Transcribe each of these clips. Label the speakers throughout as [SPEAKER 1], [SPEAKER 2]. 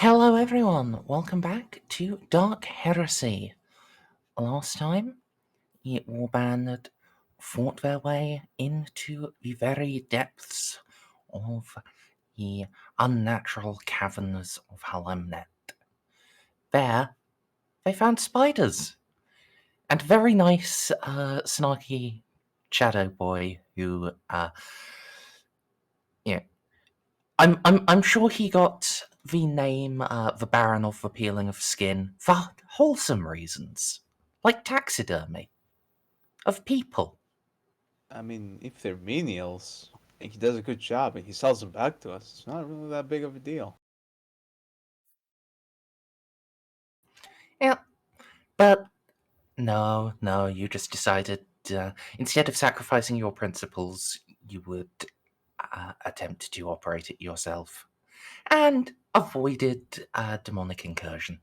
[SPEAKER 1] Hello everyone, welcome back to Dark Heresy. Last time, the Warband fought their way into the very depths of the unnatural caverns of Halemnet. There, they found spiders, and a very nice, snarky shadow boy who, I'm sure he got the name the Baron of the Peeling of Skin for wholesome reasons, like taxidermy of people.
[SPEAKER 2] I mean, if they're menials, and he does a good job and he sells them back to us, it's not really that big of a deal.
[SPEAKER 1] Yeah, but no, you just decided instead of sacrificing your principles, you would attempt to operate it yourself, and avoided demonic incursion.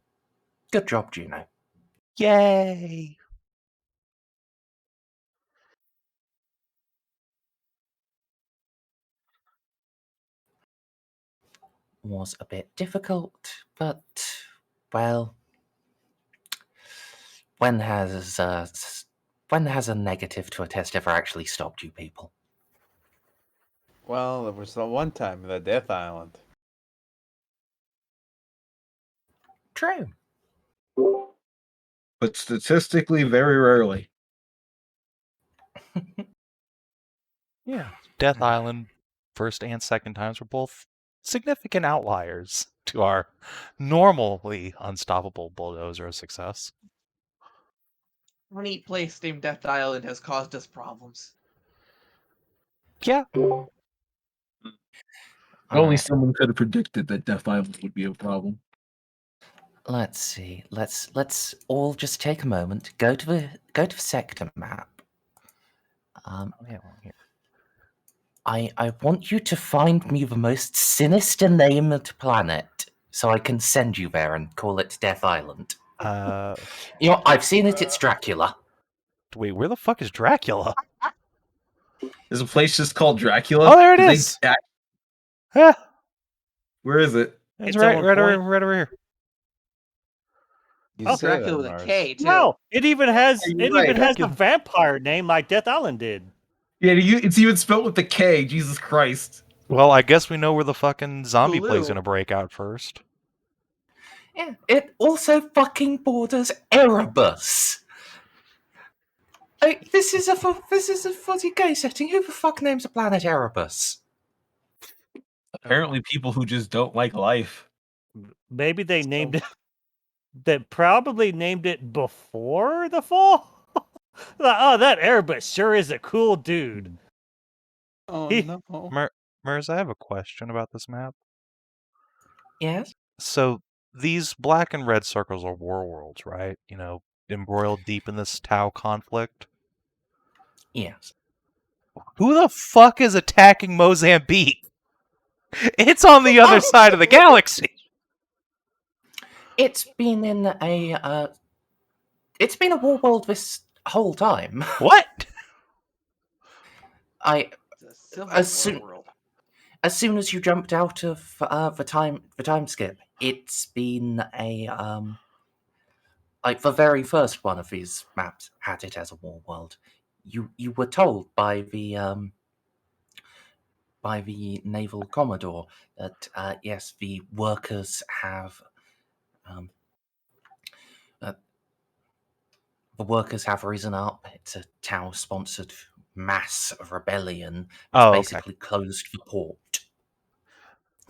[SPEAKER 1] Good job, Juno.
[SPEAKER 3] Yay!
[SPEAKER 1] Was a bit difficult, but, well, when has a negative to a test ever actually stopped you people?
[SPEAKER 2] Well, there was that one time in the Death Island.
[SPEAKER 1] True.
[SPEAKER 4] But statistically, very rarely.
[SPEAKER 3] Yeah, Death Island, first and second times were both significant outliers to our normally unstoppable bulldozer of success.
[SPEAKER 5] Any place named Death Island has caused us problems.
[SPEAKER 3] Yeah.
[SPEAKER 4] Only someone could have predicted that Death Island would be a problem.
[SPEAKER 1] Let's see. Let's all just take a moment. Go to the sector map. I want you to find me the most sinister named planet, so I can send you there and call it Death Island. I've seen it. It's Dracula.
[SPEAKER 3] Wait, where the fuck is Dracula?
[SPEAKER 4] There's a place just called Dracula.
[SPEAKER 3] Oh, there it is. Yeah.
[SPEAKER 4] Where is it?
[SPEAKER 3] It's right over here.
[SPEAKER 5] Oh, Dracula with a K too.
[SPEAKER 6] No, it even has
[SPEAKER 4] right.
[SPEAKER 6] has a vampire name like Death Island did.
[SPEAKER 4] Yeah, it's even spelled with the K. Jesus Christ.
[SPEAKER 3] Well, I guess we know where the fucking zombie
[SPEAKER 5] Blue.
[SPEAKER 3] plague's gonna break out first.
[SPEAKER 1] Yeah, it also fucking borders Erebus. This is a 40k setting. Who the fuck names a planet Erebus?
[SPEAKER 4] Apparently, people who just don't like life.
[SPEAKER 6] Maybe they named it. They probably named it before the fall. Like, oh, that Erebus sure is a cool dude.
[SPEAKER 2] Oh
[SPEAKER 6] He-
[SPEAKER 2] no.
[SPEAKER 3] Merz, I have a question about this map.
[SPEAKER 1] Yes.
[SPEAKER 3] So these black and red circles are war worlds, right? You know, embroiled deep in this Tau conflict.
[SPEAKER 1] Yes.
[SPEAKER 3] Who the fuck is attacking Mozambique? It's on the other side of the galaxy.
[SPEAKER 1] It's been in a war world this whole time.
[SPEAKER 3] What?
[SPEAKER 5] It's a civil war world.
[SPEAKER 1] As soon as you jumped out of the time skip, it's been a like the very first one of these maps had it as a war world. You were told by the naval commodore that yes, the workers have risen up. It's a Tau-sponsored mass rebellion that's basically closed the port.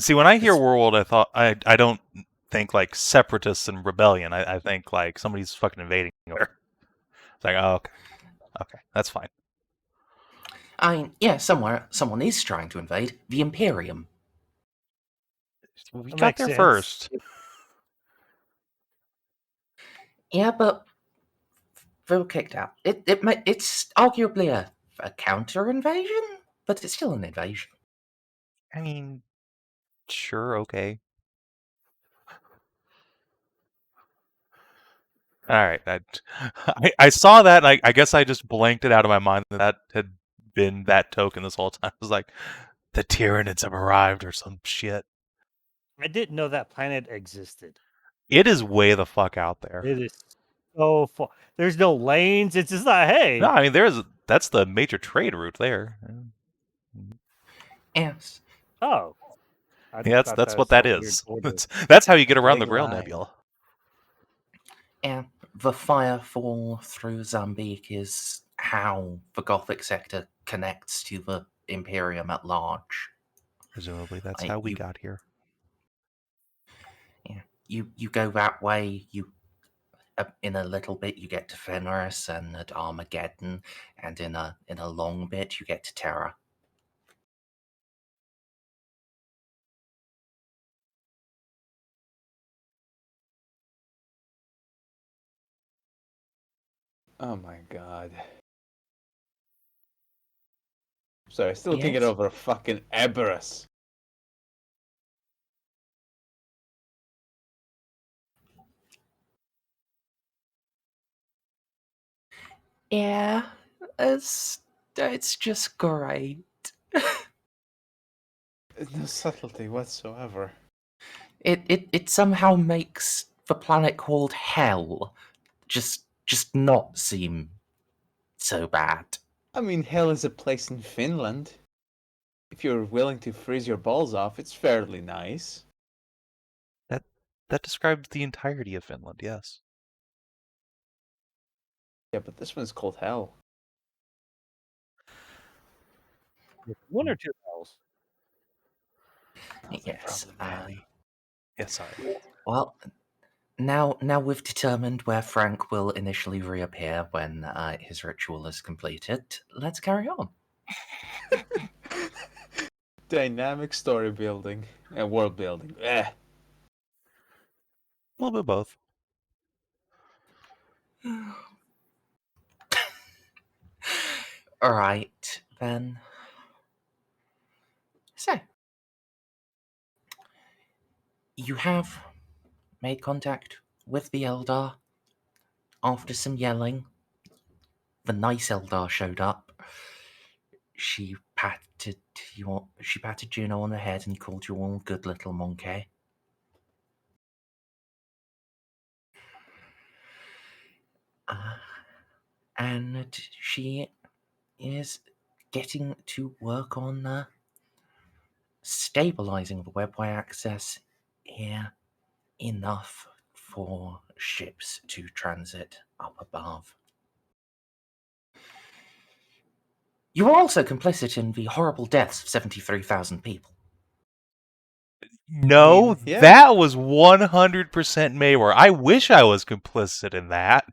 [SPEAKER 3] See, when I hear war world, I don't think like separatists and rebellion. I think like somebody's fucking invading over. It's like, oh, okay, that's fine.
[SPEAKER 1] I mean, yeah, someone is trying to invade the Imperium.
[SPEAKER 3] We got there first.
[SPEAKER 1] Yeah, but they were kicked out. It's arguably a counter invasion, but it's still an invasion.
[SPEAKER 3] I mean, sure, okay. All right, I saw that, and I guess I just blanked it out of my mind that had been that token this whole time. I was like, the Tyranids have arrived or some shit.
[SPEAKER 6] I didn't know that planet existed.
[SPEAKER 3] It is way the fuck out there.
[SPEAKER 6] It is so far. There's no lanes. It's just like, hey.
[SPEAKER 3] No, I mean that's the major trade route there.
[SPEAKER 1] Yes.
[SPEAKER 6] Oh.
[SPEAKER 3] Yeah,
[SPEAKER 6] thought
[SPEAKER 3] that's
[SPEAKER 6] that
[SPEAKER 3] what
[SPEAKER 6] was
[SPEAKER 3] that
[SPEAKER 6] a weird
[SPEAKER 3] is.
[SPEAKER 6] border.
[SPEAKER 3] That's how you get around the
[SPEAKER 2] Big
[SPEAKER 3] Grail
[SPEAKER 2] line.
[SPEAKER 3] Nebula.
[SPEAKER 1] And the firefall through Zambique is how the Gothic sector connects to the Imperium at large.
[SPEAKER 3] Presumably, that's
[SPEAKER 1] Like,
[SPEAKER 3] how we
[SPEAKER 1] you-
[SPEAKER 3] got here.
[SPEAKER 1] Yeah, you go that way. In a little bit you get to Fenris and at Armageddon, and in a long bit you get to Terra.
[SPEAKER 2] Oh my god. Sorry, I still can't get
[SPEAKER 1] Yes?
[SPEAKER 2] over fucking Eberus.
[SPEAKER 1] Yeah, it's just great.
[SPEAKER 2] There's no subtlety whatsoever.
[SPEAKER 1] It somehow makes the planet called Hell just not seem so bad.
[SPEAKER 2] I mean, hell is a place in Finland. If you're willing to freeze your balls off, it's fairly nice.
[SPEAKER 3] That describes the entirety of Finland. Yes.
[SPEAKER 2] Yeah, but this one's called hell.
[SPEAKER 6] One or two hells.
[SPEAKER 2] That's the
[SPEAKER 1] Yes.
[SPEAKER 2] problem, Ellie.
[SPEAKER 3] Yeah, sorry.
[SPEAKER 1] Well, now we've determined where Frank will initially reappear when his ritual is completed. Let's carry on.
[SPEAKER 2] Dynamic story building and world building. Eh.
[SPEAKER 3] A little bit of both.
[SPEAKER 1] All right, then. So, you have made contact with the Eldar. After some yelling, the nice Eldar showed up. She patted Juno on the head and called you all good little monkey. And she is getting to work on stabilizing the webway access here enough for ships to transit up above. You are also complicit in the horrible deaths of 73,000 people.
[SPEAKER 3] No,
[SPEAKER 2] yeah.
[SPEAKER 3] that was 100% Maywar. I wish I was complicit in that.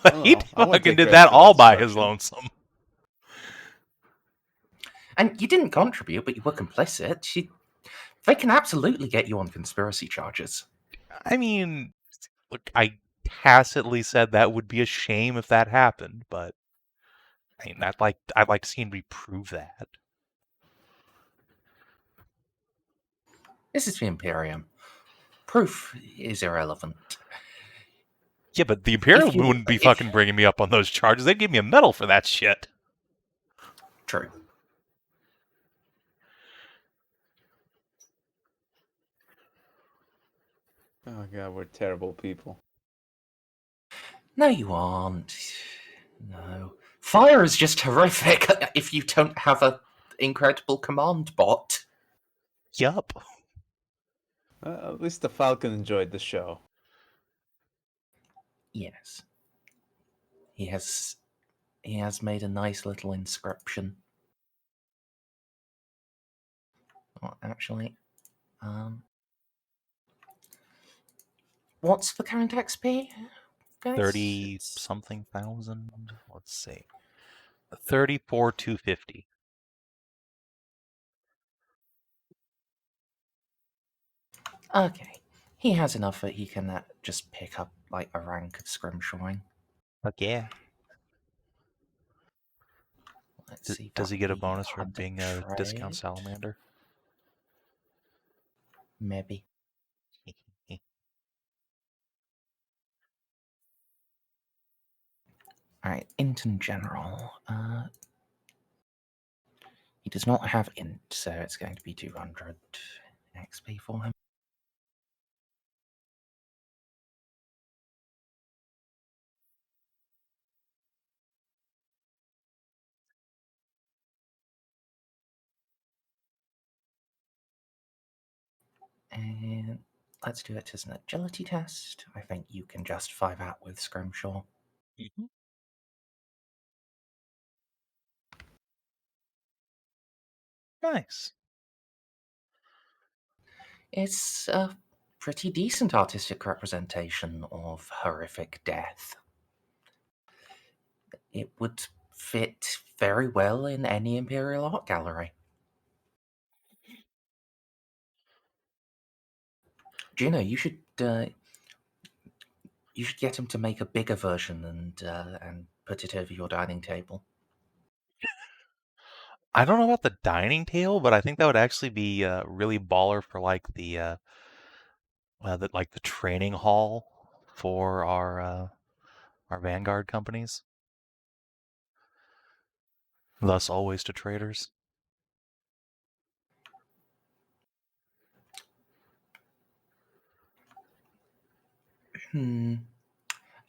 [SPEAKER 3] But
[SPEAKER 2] Oh,
[SPEAKER 3] he
[SPEAKER 2] I wouldn't
[SPEAKER 3] fucking
[SPEAKER 2] take
[SPEAKER 3] did
[SPEAKER 2] credit
[SPEAKER 3] that
[SPEAKER 2] for
[SPEAKER 3] all
[SPEAKER 2] that
[SPEAKER 3] by his
[SPEAKER 2] destruction.
[SPEAKER 3] lonesome.
[SPEAKER 1] And you didn't contribute, but you were complicit. They can absolutely get you on conspiracy charges.
[SPEAKER 3] I mean, look, I tacitly said that would be a shame if that happened, but I mean, I'd like to see him reprove that.
[SPEAKER 1] This is the Imperium. Proof is irrelevant.
[SPEAKER 3] Yeah, but the Imperial
[SPEAKER 1] you-
[SPEAKER 3] wouldn't be
[SPEAKER 1] if-
[SPEAKER 3] fucking bringing me up on those charges. They'd give me a medal for that shit.
[SPEAKER 1] True.
[SPEAKER 2] Oh god, we're terrible people.
[SPEAKER 1] No, you aren't. No. Fire is just horrific if you don't have an incredible command bot.
[SPEAKER 3] Yup.
[SPEAKER 2] At least the Falcon enjoyed the show.
[SPEAKER 1] Yes. He has made a nice little inscription. Oh, actually, what's the current XP? Guys?
[SPEAKER 3] 30-something thousand. Let's see. 34,250.
[SPEAKER 1] Okay. He has enough that he can just pick up like a rank of scrimshoring.
[SPEAKER 3] Fuck yeah.
[SPEAKER 1] Let's see.
[SPEAKER 3] Does he
[SPEAKER 1] that'll
[SPEAKER 3] get a
[SPEAKER 1] be
[SPEAKER 3] bonus for
[SPEAKER 1] under
[SPEAKER 3] being a discount
[SPEAKER 1] trade.
[SPEAKER 3] salamander?
[SPEAKER 1] Maybe. Alright, int in general. He does not have int, so it's going to be 200. XP for him. And let's do it as an agility test. I think you can justify that with Scrimshaw.
[SPEAKER 3] Mhm. Nice.
[SPEAKER 1] It's a pretty decent artistic representation of horrific death. It would fit very well in any Imperial art gallery. Juno, you should get him to make a bigger version and put it over your dining table.
[SPEAKER 3] I don't know about the dining table, but I think that would actually be really baller for like the training hall for our Vanguard companies. Thus, always to traders.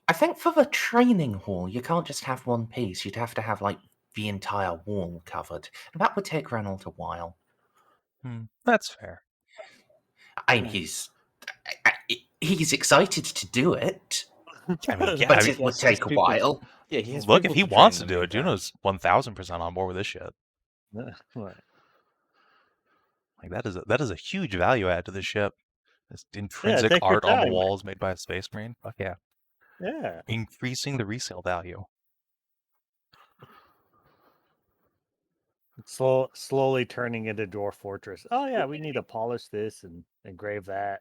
[SPEAKER 1] I think for the training hall, you can't just have one piece. You'd have to have like the entire wall covered, and that would take Ranald a while.
[SPEAKER 3] That's fair.
[SPEAKER 1] He's excited to do it.
[SPEAKER 3] I mean, yeah,
[SPEAKER 1] But
[SPEAKER 3] I
[SPEAKER 1] it
[SPEAKER 3] mean,
[SPEAKER 1] would take a while.
[SPEAKER 2] Yeah, he has
[SPEAKER 3] look, if
[SPEAKER 2] people
[SPEAKER 3] he
[SPEAKER 2] to
[SPEAKER 3] wants
[SPEAKER 2] train
[SPEAKER 3] to
[SPEAKER 2] in the
[SPEAKER 3] do it,
[SPEAKER 2] meantime.
[SPEAKER 3] Juno's 1000% on board with this shit.
[SPEAKER 6] Right.
[SPEAKER 3] Like that is a huge value add to the ship. This intrinsic
[SPEAKER 6] take your
[SPEAKER 3] art on the
[SPEAKER 6] time.
[SPEAKER 3] walls made by a space marine. Fuck yeah.
[SPEAKER 6] Yeah.
[SPEAKER 3] Increasing the resale value.
[SPEAKER 6] Slowly turning into Dwarf Fortress. Oh yeah, we need to polish this and engrave that.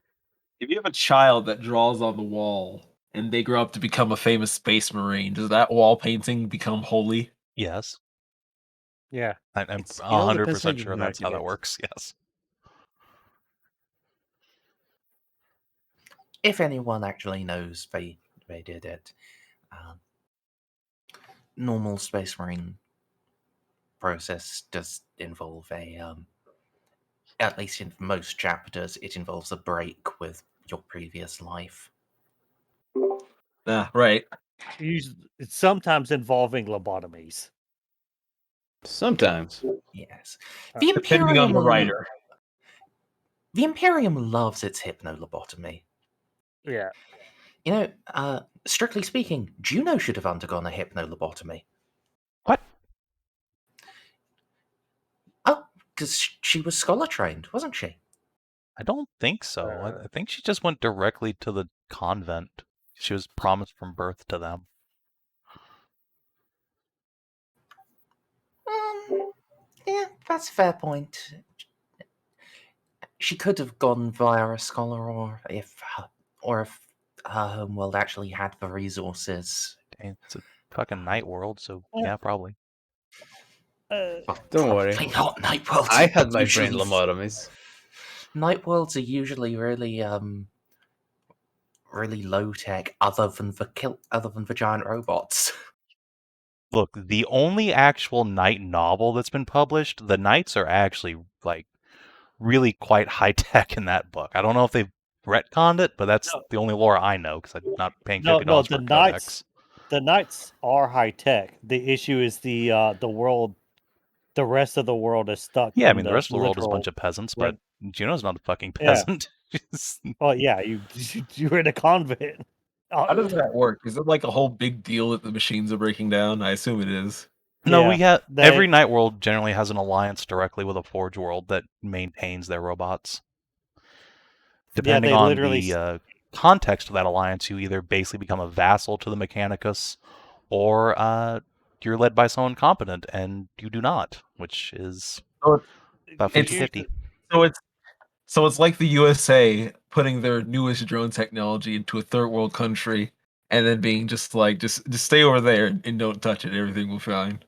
[SPEAKER 4] If you have a child that draws on the wall and they grow up to become a famous space marine, does that wall painting become holy?
[SPEAKER 3] Yes.
[SPEAKER 6] Yeah.
[SPEAKER 3] I'm
[SPEAKER 2] It's- it all depends how
[SPEAKER 3] 100%
[SPEAKER 2] you
[SPEAKER 3] sure that's how
[SPEAKER 2] market
[SPEAKER 3] that
[SPEAKER 2] it.
[SPEAKER 3] works. Yes.
[SPEAKER 1] If anyone actually knows they did it. Normal Space Marine process does involve at least in most chapters, it involves a break with your previous life.
[SPEAKER 4] Right.
[SPEAKER 6] It's sometimes involving lobotomies.
[SPEAKER 2] Sometimes.
[SPEAKER 1] Yes.
[SPEAKER 4] Depending on the writer.
[SPEAKER 1] The Imperium loves its hypno-lobotomy.
[SPEAKER 6] Yeah.
[SPEAKER 1] You know, strictly speaking, Juno should have undergone a hypno-lobotomy.
[SPEAKER 3] What?
[SPEAKER 1] Oh, because she was scholar trained, wasn't she?
[SPEAKER 3] I don't think so. I think she just went directly to the convent. She was promised from birth to them.
[SPEAKER 1] Yeah, that's a fair point. She could have gone via a scholar, or if her homeworld actually had the resources.
[SPEAKER 3] Dang, it's a fucking night world, so yeah, probably.
[SPEAKER 1] Well,
[SPEAKER 2] Don't worry.
[SPEAKER 1] probably not night worlds.
[SPEAKER 2] I had my
[SPEAKER 1] Usually
[SPEAKER 2] brain lobotomies.
[SPEAKER 1] Night worlds are usually really really low tech, other than the giant robots.
[SPEAKER 3] Look, the only actual night novel that's been published, the knights are actually like really quite high tech in that book. I don't know if they've retconned it, but that's the only lore I know because I'm not paying $50
[SPEAKER 6] the
[SPEAKER 3] for
[SPEAKER 6] knights.
[SPEAKER 3] Codex.
[SPEAKER 6] The knights are high tech. The issue is the world. The rest of the world is stuck.
[SPEAKER 3] Yeah, I
[SPEAKER 6] in
[SPEAKER 3] mean the rest of the world is a
[SPEAKER 6] literal-
[SPEAKER 3] bunch of peasants, but Juno's not a fucking
[SPEAKER 6] Yeah.
[SPEAKER 3] peasant.
[SPEAKER 6] Oh yeah, you're in a convent.
[SPEAKER 4] How does that work? Is it like a whole big deal that the machines are breaking down? I assume it is.
[SPEAKER 3] No,
[SPEAKER 6] Yeah,
[SPEAKER 3] we have
[SPEAKER 6] they-
[SPEAKER 3] every night world generally has an alliance directly with a forge world that maintains their robots. Depending
[SPEAKER 6] they
[SPEAKER 3] on
[SPEAKER 6] literally
[SPEAKER 3] the context of that alliance, you either basically become a vassal to the Mechanicus, or you're led by someone competent, and you do not, which is
[SPEAKER 4] So
[SPEAKER 3] about
[SPEAKER 4] it's-
[SPEAKER 3] 50-50.
[SPEAKER 4] So it's like the USA putting their newest drone technology into a third world country and then being just like just stay over there and don't touch it. Everything will be fine.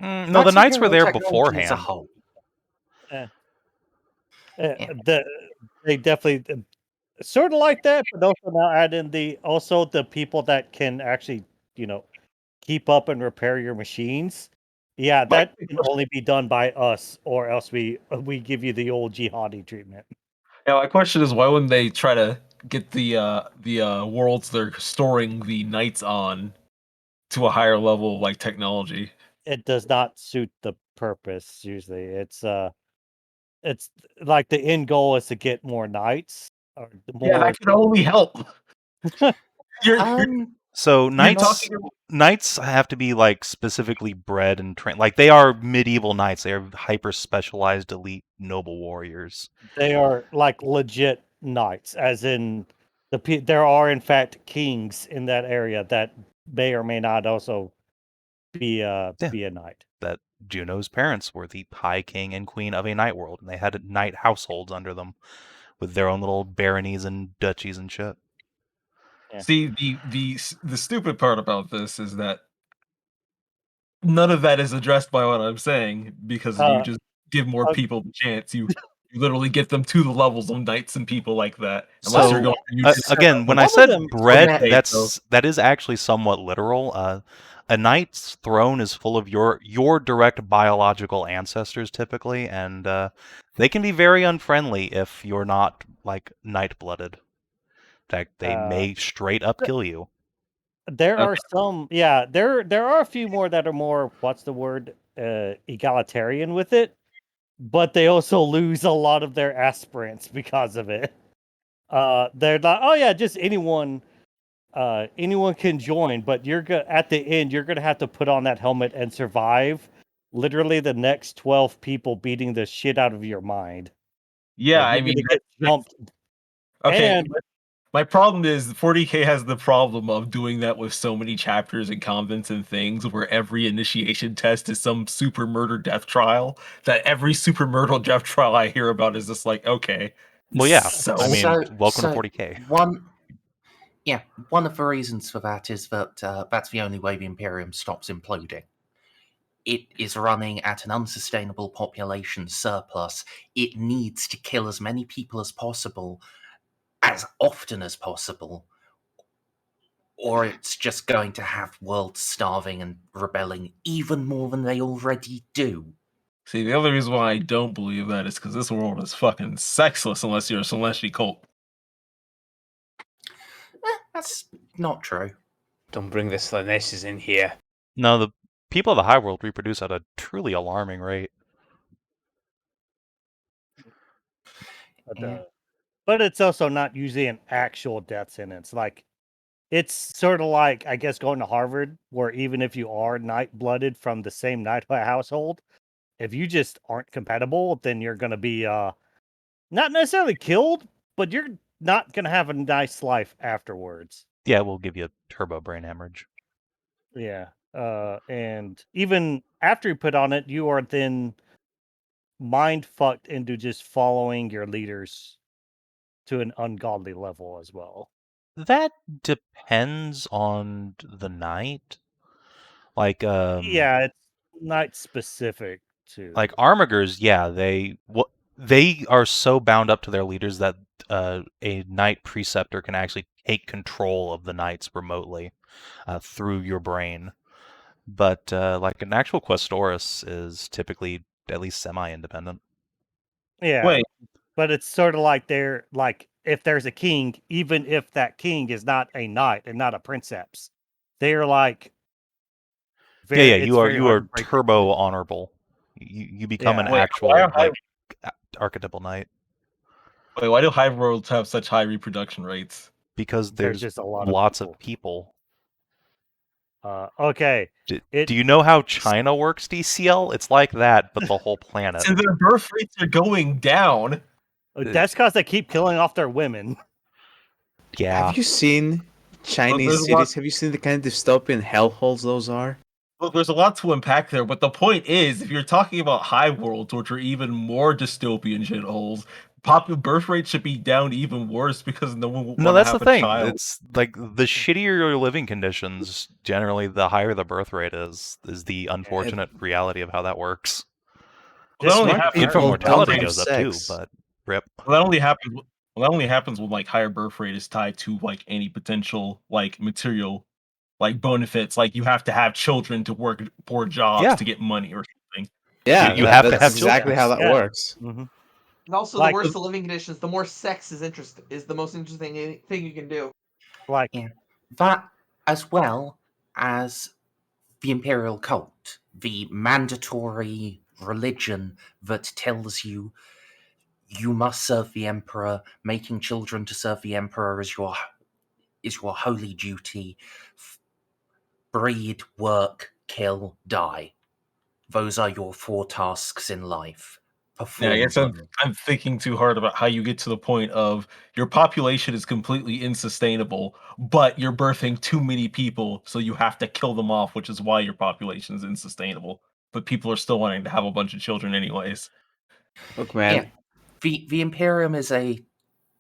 [SPEAKER 3] No, the
[SPEAKER 1] That's
[SPEAKER 3] knights were
[SPEAKER 1] Imperial
[SPEAKER 3] there
[SPEAKER 1] technology as a
[SPEAKER 3] beforehand.
[SPEAKER 1] whole.
[SPEAKER 6] They definitely sort of like that, but also now add in the people that can actually keep up and repair your machines. Yeah, that can only be done by us, or else we give you the old jihadi treatment.
[SPEAKER 4] Yeah, my question is, why wouldn't they try to get the worlds they're storing the knights on to a higher level of, like, technology?
[SPEAKER 6] It does not suit the purpose. Usually, it's like the end goal is to get more knights or more.
[SPEAKER 4] Yeah, that can only help. You're
[SPEAKER 3] So knights
[SPEAKER 4] talking about-
[SPEAKER 3] knights have to be like specifically bred and trained. Like they are medieval knights. They are hyper specialized elite noble warriors.
[SPEAKER 6] They are like legit knights, as in there are in fact kings in that area that may or may not also be a knight.
[SPEAKER 3] That Juno's parents were the high king and queen of a knight world, and they had knight households under them with their own little baronies and duchies and shit.
[SPEAKER 6] Yeah.
[SPEAKER 4] See, the stupid part about this is that none of that is addressed by what I'm saying, because you just give more people the chance. You literally get them to the levels of knights and people like that. Unless you're going
[SPEAKER 3] again, when I said bred, that is actually somewhat literal. A knight's throne is full of your direct biological ancestors typically, and they can be very unfriendly if you're not like knight-blooded. In fact, they may straight up kill you.
[SPEAKER 6] There are some, yeah. There are a few more that are more, what's the word, egalitarian with it, but they also lose a lot of their aspirants because of it. They're like, oh yeah, just anyone can join, but at the end you're gonna have to put on that helmet and survive literally the next 12 people beating the shit out of your mind.
[SPEAKER 4] Yeah,
[SPEAKER 6] like,
[SPEAKER 4] I mean,
[SPEAKER 6] get jumped.
[SPEAKER 4] okay.
[SPEAKER 6] And
[SPEAKER 4] my problem is 40K has the problem of doing that with so many chapters and convents and things, where every initiation test is some super murder death trial. That every super murder death trial I hear about is just like, okay.
[SPEAKER 3] Well, yeah.
[SPEAKER 4] So,
[SPEAKER 3] I mean, welcome to 40K.
[SPEAKER 1] One of the reasons for that is that that's the only way the Imperium stops imploding. It is running at an unsustainable population surplus. It needs to kill as many people as possible, as often as possible, or it's just going to have worlds starving and rebelling even more than they already do.
[SPEAKER 4] See, the other reason why I don't believe that is because this world is fucking sexless unless you're a Celestial cult.
[SPEAKER 1] That's not true.
[SPEAKER 2] Don't bring the Slaneshes in here.
[SPEAKER 3] No, the people of the high world reproduce at a truly alarming rate.
[SPEAKER 6] But it's also not usually an actual death sentence. Like, it's sort of like, I guess, going to Harvard, where even if you are knight-blooded from the same knight household, if you just aren't compatible, then you're going to be not necessarily killed, but you're not going to have a nice life afterwards.
[SPEAKER 3] Yeah, we'll give you a turbo brain hemorrhage.
[SPEAKER 6] Yeah. And even after you put on it, you are then mind-fucked into just following your leaders to an ungodly level as well.
[SPEAKER 3] That depends on the knight. Like,
[SPEAKER 6] yeah, it's knight specific too.
[SPEAKER 3] Like Armigers, yeah, they are so bound up to their leaders that a knight preceptor can actually take control of the knights remotely through your brain. But like an actual Questoris is typically at least semi-independent.
[SPEAKER 6] Yeah.
[SPEAKER 4] Wait.
[SPEAKER 6] But it's sort of like they're like, if there's a king, even if that king is not a knight and not a princeps, they're like
[SPEAKER 3] you are turbo honorable. You become an actual like archetypal knight.
[SPEAKER 4] Wait, why do high worlds have such high reproduction rates?
[SPEAKER 3] Because there's
[SPEAKER 6] just a lot
[SPEAKER 3] of people.
[SPEAKER 6] Okay.
[SPEAKER 3] Do you know how China works, DCL? It's like that, but the whole planet.
[SPEAKER 4] So their birth rates are going down.
[SPEAKER 6] That's because they keep killing off their women.
[SPEAKER 3] Yeah.
[SPEAKER 2] Have you seen Chinese cities? Have you seen the kind of dystopian hellholes those are?
[SPEAKER 4] Look, there's a lot to unpack there, but the point is, if you're talking about high worlds, which are even more dystopian shitholes, birth rate should be down even worse because no one will want to have a child.
[SPEAKER 3] No, that's the thing. It's like the shittier your living conditions, generally, the higher the birth rate is the unfortunate reality of how that works. Infant mortality goes up too, but rip.
[SPEAKER 4] Well, that only happens when like higher birth rate is tied to like any potential like material like benefits, like you have to have children to work poor jobs
[SPEAKER 3] Yeah.
[SPEAKER 4] to get money or something.
[SPEAKER 2] Yeah,
[SPEAKER 3] You have to
[SPEAKER 2] that's
[SPEAKER 3] have children.
[SPEAKER 2] exactly how that
[SPEAKER 6] Yeah.
[SPEAKER 2] works.
[SPEAKER 3] Mm-hmm.
[SPEAKER 5] And also,
[SPEAKER 6] Like
[SPEAKER 5] the worse
[SPEAKER 6] the-
[SPEAKER 5] the living conditions, the more sex is the most interesting thing you can do.
[SPEAKER 6] Like
[SPEAKER 1] Yeah. That, as well as the imperial cult, the mandatory religion that tells you you must serve the emperor, making children to serve the emperor is your holy duty. Breed, work, kill, die. Those are your 4 tasks in life.
[SPEAKER 4] Yeah, I guess
[SPEAKER 1] Perform
[SPEAKER 4] I'm thinking too hard about how you get to the point of your population is completely insustainable, but you're birthing too many people, so you have to kill them off, which is why your population is insustainable. But people are still wanting to have a bunch of children anyways.
[SPEAKER 2] Look, man,
[SPEAKER 1] Yeah. The Imperium is a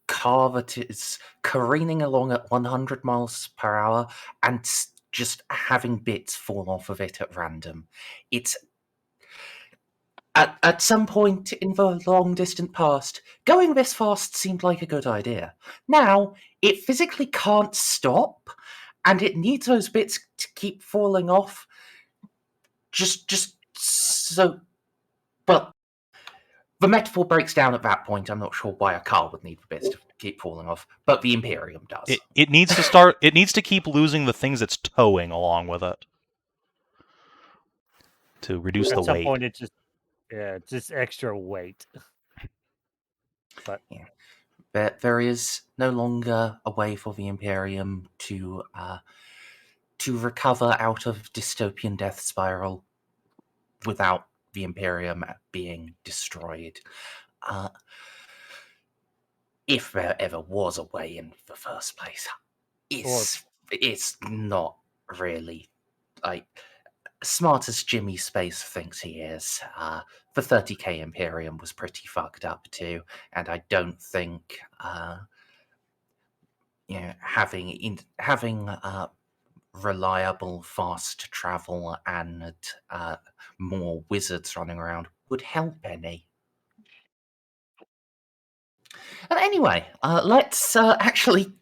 [SPEAKER 1] car that is careening along at 100 miles per hour and just having bits fall off of it at random. It's at some point in the long distant past, going this fast seemed like a good idea. Now, it physically can't stop, and it needs those bits to keep falling off. Just so... Well, the metaphor breaks down at that point. I'm not sure why a car would need the bits to keep falling off, but the Imperium does.
[SPEAKER 3] It needs to start. It needs to keep losing the things it's towing along with it to reduce the
[SPEAKER 6] at some
[SPEAKER 3] weight.
[SPEAKER 6] point, it's just extra weight. But
[SPEAKER 1] There is no longer a way for the Imperium to recover out of dystopian death spiral without the Imperium being destroyed. If there ever was a way in the first place, it's not really like smart as Jimmy Space thinks he is. The 30k Imperium was pretty fucked up too, and I don't think having reliable fast travel and more wizards running around would help any. Anyway, let's actually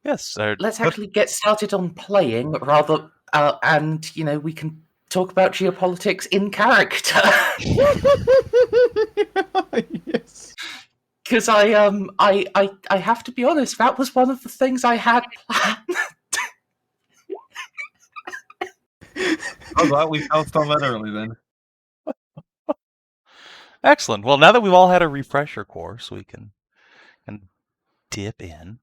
[SPEAKER 3] Yes.
[SPEAKER 1] let's actually get started on playing rather, and we can talk about geopolitics in character.
[SPEAKER 2] Yes.
[SPEAKER 1] Because I have to be honest, that was one of the things I had planned.
[SPEAKER 4] I'm glad we pounced on that early then.
[SPEAKER 3] Excellent. Well, now that we've all had a refresher course, we can dip in.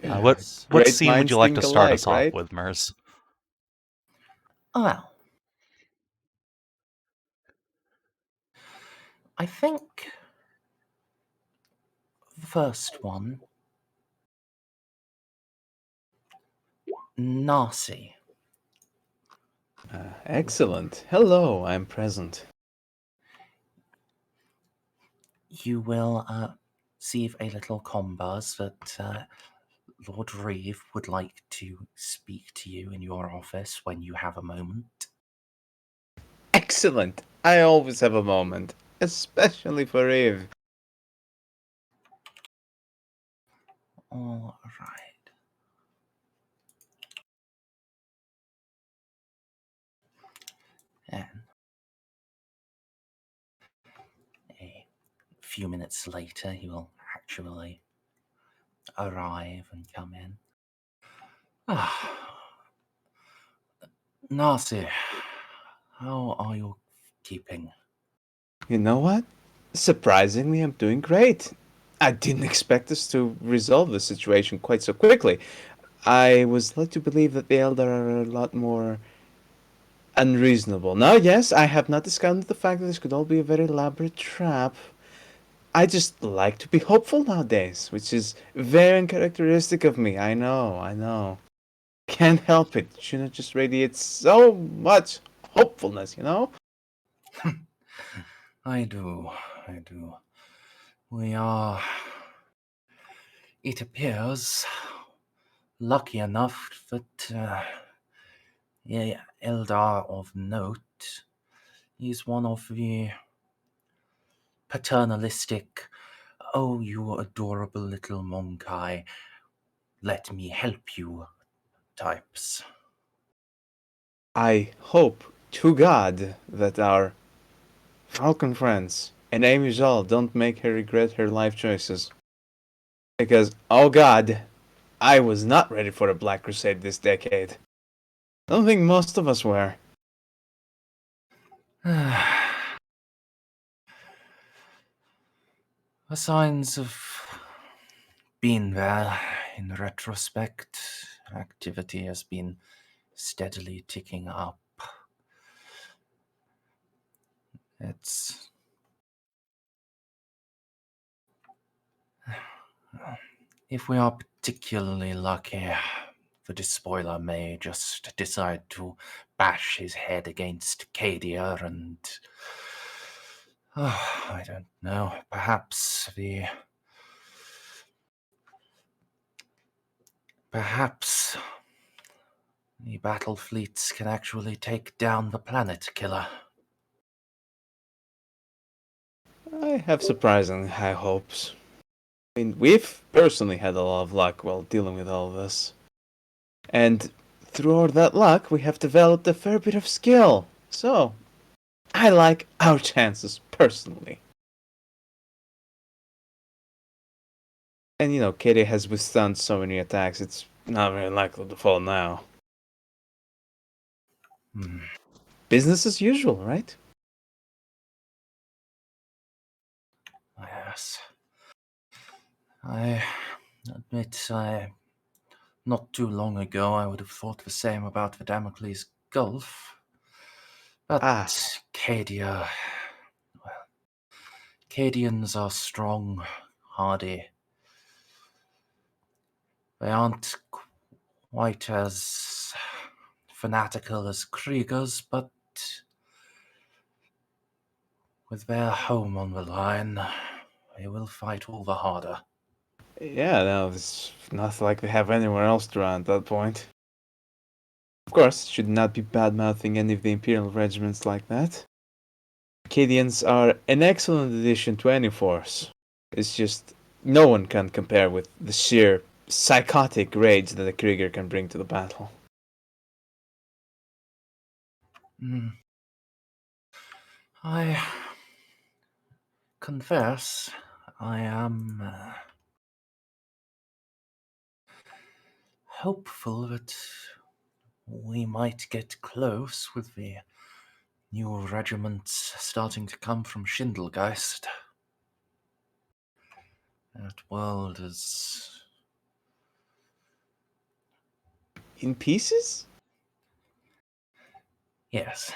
[SPEAKER 3] What
[SPEAKER 2] Great
[SPEAKER 3] scene would
[SPEAKER 2] minds
[SPEAKER 3] you like
[SPEAKER 2] think
[SPEAKER 3] to start
[SPEAKER 2] alike,
[SPEAKER 3] us off
[SPEAKER 2] right?
[SPEAKER 3] with, Merz?
[SPEAKER 1] Well, I think the first one, Narcia.
[SPEAKER 2] Excellent. Hello, I'm present.
[SPEAKER 1] You will receive a little combuzz that Lord Reeve would like to speak to you in your office when you have a moment.
[SPEAKER 2] Excellent. I always have a moment, especially for Eve.
[SPEAKER 1] All right. And a few minutes later, he will actually arrive and come in. Narcia, how are you keeping?
[SPEAKER 2] You know what? Surprisingly, I'm doing great. I didn't expect us to resolve the situation quite so quickly. I was led to believe that the Elder are a lot more unreasonable. Now, yes, I have not discounted the fact that this could all be a very elaborate trap. I just like to be hopeful nowadays, which is very uncharacteristic of me. I know. Can't help it. Juno just radiates so much hopefulness,
[SPEAKER 1] I do. We are, it appears, lucky enough that Eldar of note is one of the paternalistic, oh, you adorable little Monkai, let me help you types.
[SPEAKER 2] I hope to God that our Falcon friends and Amy Zoll don't make her regret her life choices. Because, oh God, I was not ready for a Black Crusade this decade. I don't think most of us were.
[SPEAKER 1] The signs have been there in retrospect. Activity has been steadily ticking up. It's... If we are particularly lucky, the despoiler may just decide to bash his head against Cadia and... I don't know, perhaps the battle fleets can actually take down the planet killer.
[SPEAKER 2] I have surprisingly high hopes. I mean, we've personally had a lot of luck while dealing with all this. And through all that luck, we have developed a fair bit of skill. So, I like our chances personally. And you know, Katie has withstood so many attacks, it's not very likely to fall now. Business as usual, right?
[SPEAKER 1] Yes. I admit not too long ago I would have thought the same about the Damocles Gulf. But Cadia... Well, Cadians are strong, hardy. They aren't quite as fanatical as Kriegers, but with their home on the line, they will fight all the harder.
[SPEAKER 2] Yeah, no, it's not like they have anywhere else to run at that point. Of course, should not be bad-mouthing any of the Imperial regiments like that. Acadians are an excellent addition to any force. It's just, no one can compare with the sheer psychotic rage that a Krieger can bring to the battle.
[SPEAKER 1] I confess, I am hopeful that we might get close with the new regiments starting to come from Schindelgeist. That world is...
[SPEAKER 2] In pieces?
[SPEAKER 1] Yes.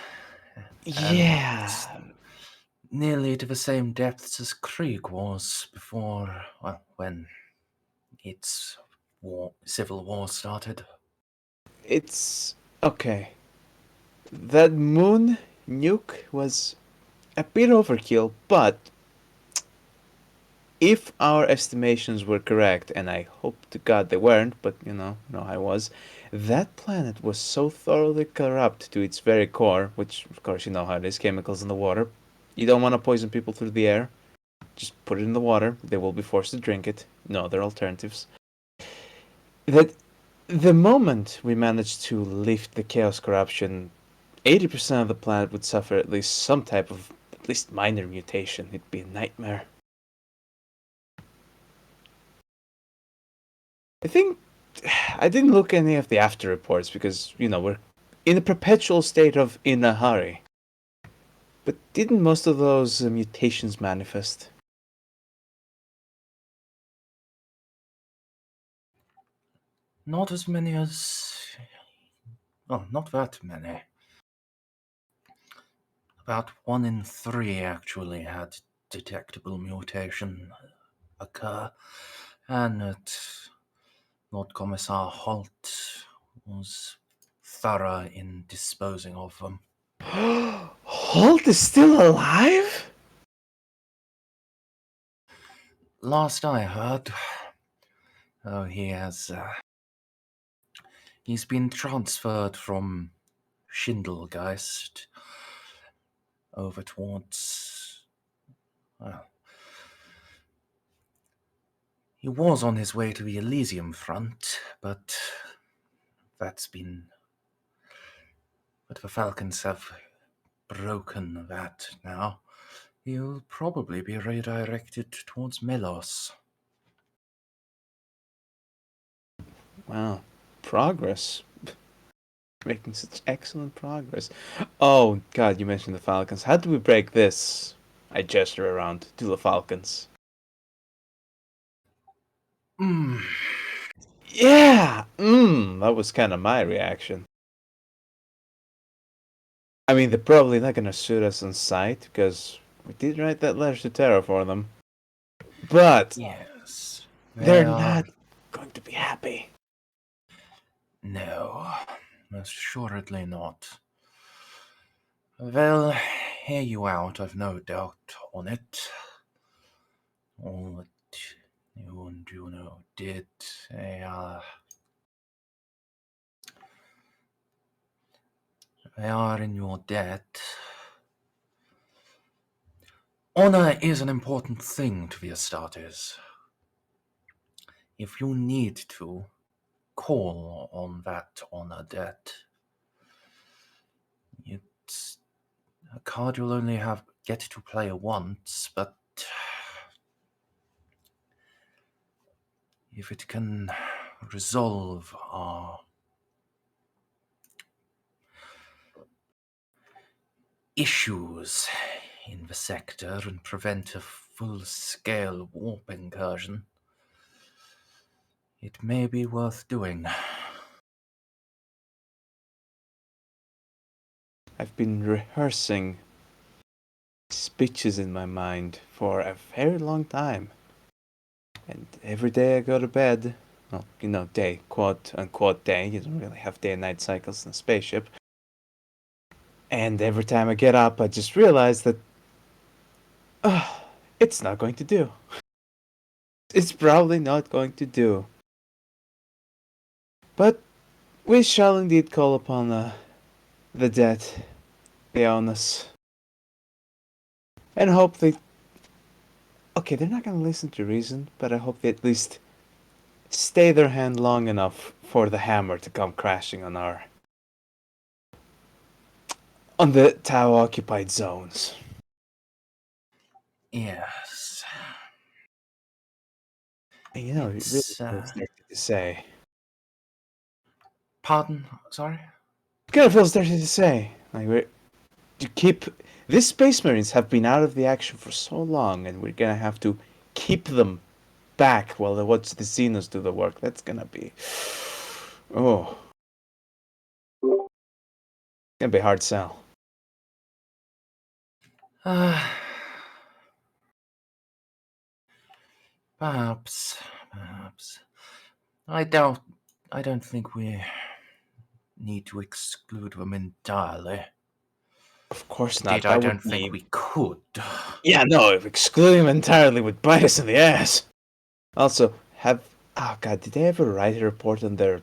[SPEAKER 2] Yeah.
[SPEAKER 1] And nearly to the same depths as Krieg was before, well, when its civil war started.
[SPEAKER 2] It's okay. That moon nuke was a bit overkill, but if our estimations were correct, and I hope to God they weren't, but you know I was, that planet was so thoroughly corrupt to its very core, which of course you know how it is, chemicals in the water. You don't want to poison people through the air. Just put it in the water. They will be forced to drink it. No other alternatives. That the moment we managed to lift the chaos corruption, 80% of the planet would suffer at least some type of, at least minor mutation. It'd be a nightmare. I think I didn't look any of the after reports because, you know, we're in a perpetual state of in a hurry. But didn't most of those mutations manifest?
[SPEAKER 1] Not as many as... well, not that many. About 1 in 3 actually had detectable mutation occur, and at Lord Commissar Holt was thorough in disposing of them.
[SPEAKER 2] Holt is still alive?
[SPEAKER 1] Last I heard, he's been transferred from Schindelgeist over towards... well, He was on his way to the Elysium front, but the Falcons have broken that now. He'll probably be redirected towards Melos.
[SPEAKER 2] Wow, progress. Making such excellent progress. Oh, God, you mentioned the Falcons. How do we break this? I gesture around to the Falcons. Yeah! That was kind of my reaction. I mean, they're probably not going to shoot us on sight, because we did write that letter to Terra for them. But
[SPEAKER 1] Yes.
[SPEAKER 2] they're not going to be happy.
[SPEAKER 1] No, most assuredly not. They'll hear you out, I've no doubt on it. All that you and Juno did, they are in your debt. Honor is an important thing to the Astartes. If you need to, call on that honor debt. It's a card you'll only get to play once, but if it can resolve our issues in the sector and prevent a full-scale warp incursion, it may be worth doing.
[SPEAKER 2] I've been rehearsing speeches in my mind for a very long time. And every day I go to bed, well, day, quote unquote day, you don't really have day and night cycles in a spaceship. And every time I get up, I just realize that it's not going to do. It's probably not going to do. But we shall indeed call upon the dead, the onus, and hope they... Okay, they're not going to listen to reason, but I hope they at least stay their hand long enough for the hammer to come crashing on the Tau-occupied zones.
[SPEAKER 1] Yes.
[SPEAKER 2] And it really feels dirty to say.
[SPEAKER 1] Pardon? Sorry?
[SPEAKER 2] It kind of feels dirty to say. These Space Marines have been out of the action for so long, and we're gonna have to keep them back while they watch the Xenos do the work. That's gonna be... Oh. It's gonna be a hard sell.
[SPEAKER 1] Perhaps. I don't think we need to exclude them entirely.
[SPEAKER 2] Of course not.
[SPEAKER 1] Indeed, I don't think we could.
[SPEAKER 2] Yeah, no, if excluding them entirely would bite us in the ass. Also, oh god, did they ever write a report on their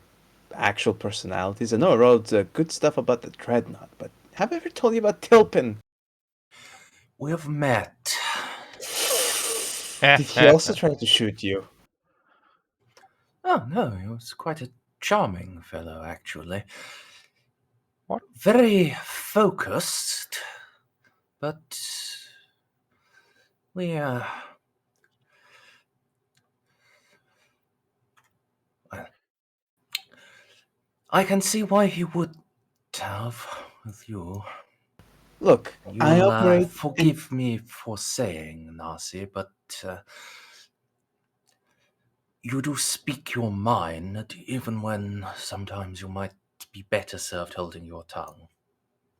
[SPEAKER 2] actual personalities? I know I wrote good stuff about the Dreadnought, but have I ever told you about Tilpin?
[SPEAKER 1] We've met.
[SPEAKER 2] Did he also try to shoot you?
[SPEAKER 1] Oh, no, he was quite a charming fellow, actually.
[SPEAKER 3] What?
[SPEAKER 1] Very focused, but well, I can see why he would have with you.
[SPEAKER 2] Look, I operate...
[SPEAKER 1] Forgive me for saying, Narcia, but you do speak your mind, even when sometimes you might be better served holding your tongue.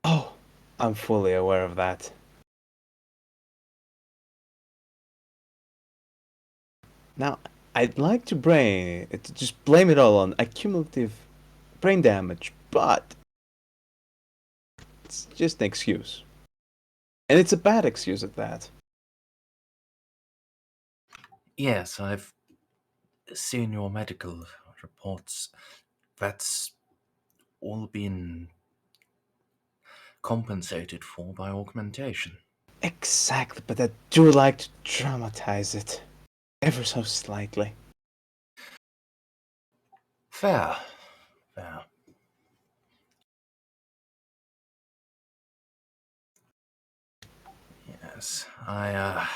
[SPEAKER 2] Oh, I'm fully aware of that. Now, I'd like to just blame it all on accumulative brain damage, but it's just an excuse. And it's a bad excuse at that.
[SPEAKER 1] Yes, I've seen your medical reports. That's all been compensated for by augmentation.
[SPEAKER 2] Exactly, but I do like to dramatize it. Ever so slightly.
[SPEAKER 1] Fair. Fair. Yes, I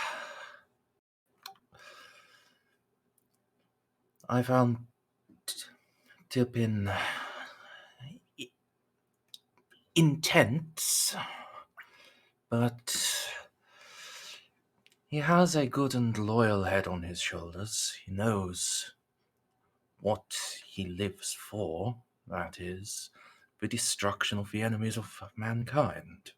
[SPEAKER 1] found to have been intense, but he has a good and loyal head on his shoulders. He knows what he lives for, that is, the destruction of the enemies of mankind.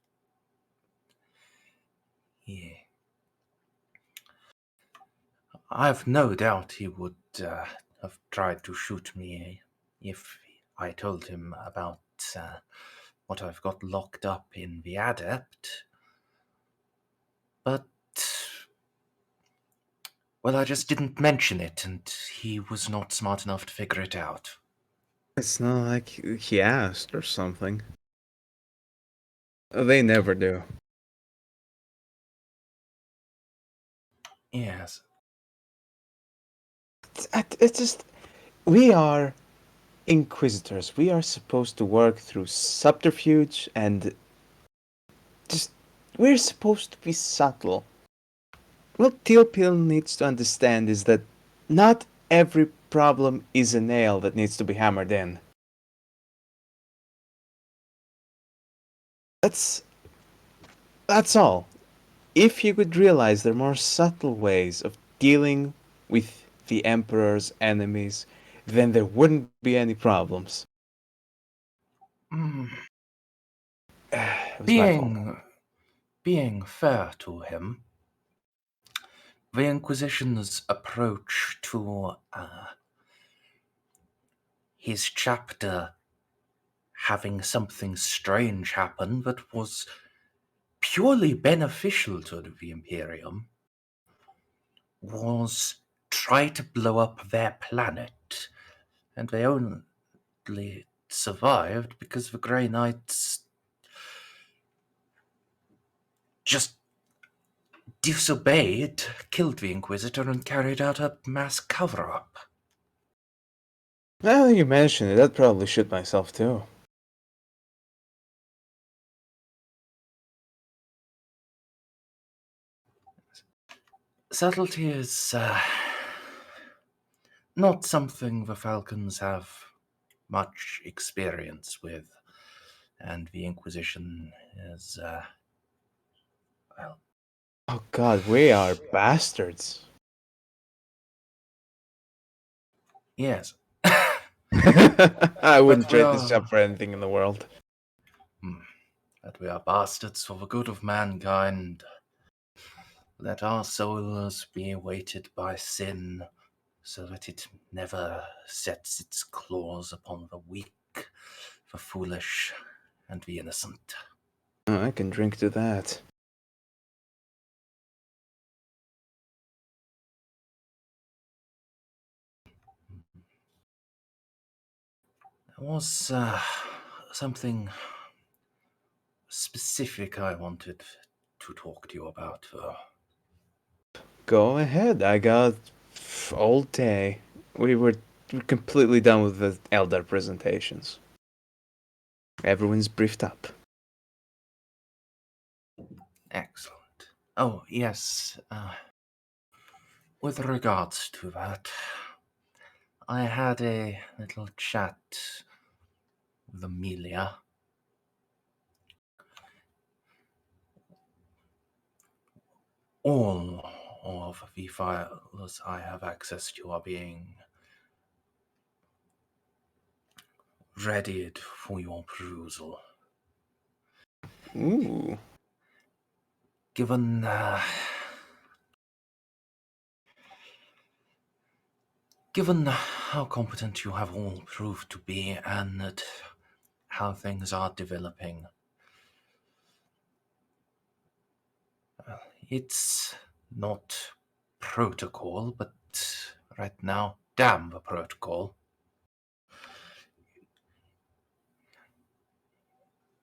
[SPEAKER 1] I have no doubt he would have tried to shoot me if I told him about what I've got locked up in the Adept. But, well, I just didn't mention it, and he was not smart enough to figure it out.
[SPEAKER 2] It's not like he asked or something. They never do.
[SPEAKER 1] Yes.
[SPEAKER 2] It's just... We are Inquisitors. We are supposed to work through subterfuge and... just... We're supposed to be subtle. What Teal'c needs to understand is that not every problem is a nail that needs to be hammered in. That's all. If you could realize there are more subtle ways of dealing with the Emperor's enemies, then there wouldn't be any problems. It was my fault.
[SPEAKER 1] Being fair to him, the Inquisition's approach to his chapter having something strange happen that was purely beneficial to the Imperium was try to blow up their planet, and they only survived because the Grey Knights just disobeyed, killed the Inquisitor, and carried out a mass cover-up.
[SPEAKER 2] Now that you mention it, I'd probably shoot myself too.
[SPEAKER 1] Subtlety is not something the Falcons have much experience with, and the Inquisition is, well...
[SPEAKER 2] Oh god, we are bastards.
[SPEAKER 1] Yes.
[SPEAKER 2] I wouldn't
[SPEAKER 1] But we
[SPEAKER 2] trade this
[SPEAKER 1] are-
[SPEAKER 2] job for anything in the world.
[SPEAKER 1] That we are bastards for the good of mankind. Let our souls be weighted by sin, so that it never sets its claws upon the weak, the foolish, and the innocent.
[SPEAKER 2] Oh, I can drink to that.
[SPEAKER 1] There was something specific I wanted to talk to you about, though.
[SPEAKER 2] Go ahead, I got all day. We're completely done with the Eldar presentations. Everyone's briefed up.
[SPEAKER 1] Excellent. Oh, yes. With regards to that, I had a little chat with Amelie. All of the files I have access to are being readied for your perusal.
[SPEAKER 2] Ooh.
[SPEAKER 1] Given how competent you have all proved to be and how things are developing, it's not protocol, but right now, damn the protocol.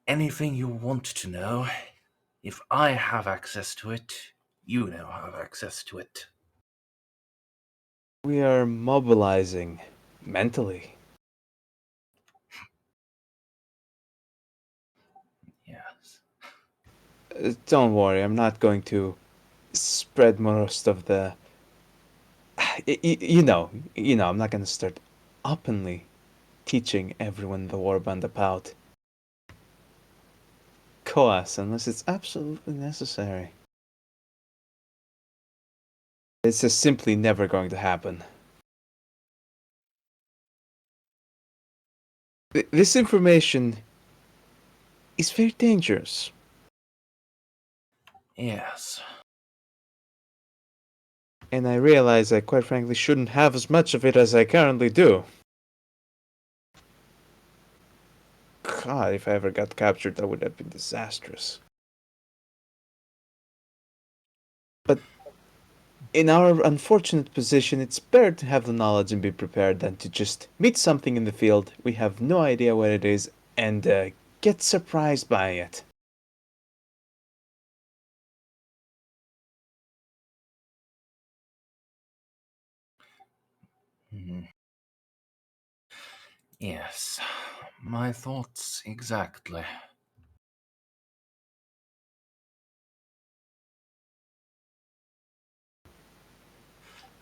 [SPEAKER 1] Anything you want to know, if I have access to it, you now have access to it.
[SPEAKER 2] We are mobilizing mentally. Don't worry, I'm not going to spread most of the. I'm not going to start openly teaching everyone the warband about Coas unless it's absolutely necessary. It's just simply never going to happen. This information is very dangerous.
[SPEAKER 1] Yes.
[SPEAKER 2] And I realize I quite frankly shouldn't have as much of it as I currently do. God, if I ever got captured, that would have been disastrous. But in our unfortunate position, it's better to have the knowledge and be prepared than to just meet something in the field, we have no idea what it is, and get surprised by it.
[SPEAKER 1] Yes, my thoughts exactly.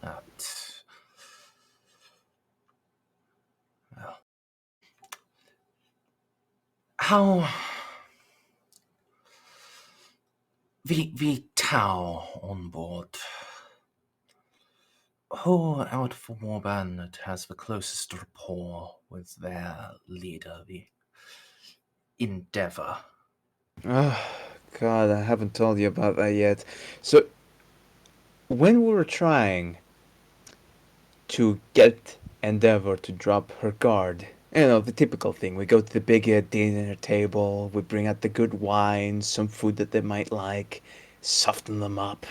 [SPEAKER 1] Well, how the Tau on board? Who out of the warband has the closest rapport with their leader, the Endeavor?
[SPEAKER 2] Oh, God, I haven't told you about that yet. So, when we were trying to get Endeavor to drop her guard, the typical thing. We go to the big dinner table, we bring out the good wine, some food that they might like, soften them up.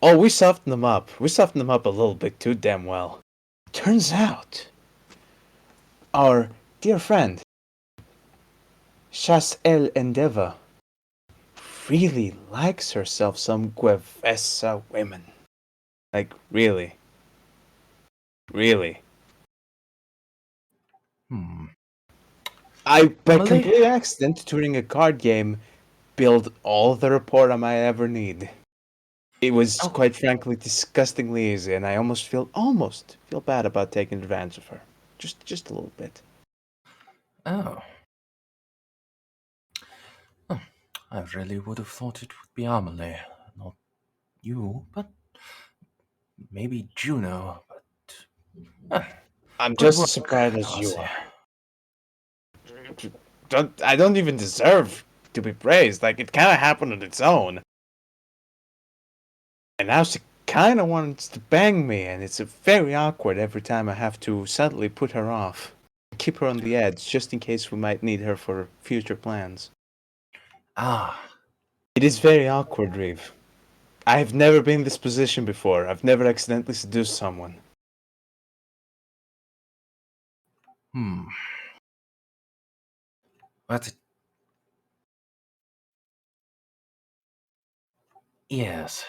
[SPEAKER 2] Oh, we softened them up. We softened them up a little bit too damn well. Turns out, our dear friend, Chas El Endeavor, really likes herself some Guevesa women. Like, really. Really. I, by
[SPEAKER 1] Amelie?
[SPEAKER 2] complete accident, during a card game, build all the rapport I might ever need. It was
[SPEAKER 1] Oh.
[SPEAKER 2] quite frankly disgustingly easy, and I almost feel bad about taking advantage of her. Just a little bit.
[SPEAKER 1] Oh. I really would have thought it would be Amelie, not you, but maybe Juno, but...
[SPEAKER 2] I'm
[SPEAKER 1] good
[SPEAKER 2] just
[SPEAKER 1] work,
[SPEAKER 2] as surprised as you
[SPEAKER 1] Narcia.
[SPEAKER 2] are. I don't even deserve to be praised. Like, it kind of happened on its own. And now she kind of wants to bang me, and it's very awkward every time I have to suddenly put her off. Keep her on the edge, just in case we might need her for future plans.
[SPEAKER 1] Ah.
[SPEAKER 2] It is very awkward, Reeve. I have never been in this position before. I've never accidentally seduced someone.
[SPEAKER 1] That's... Yes.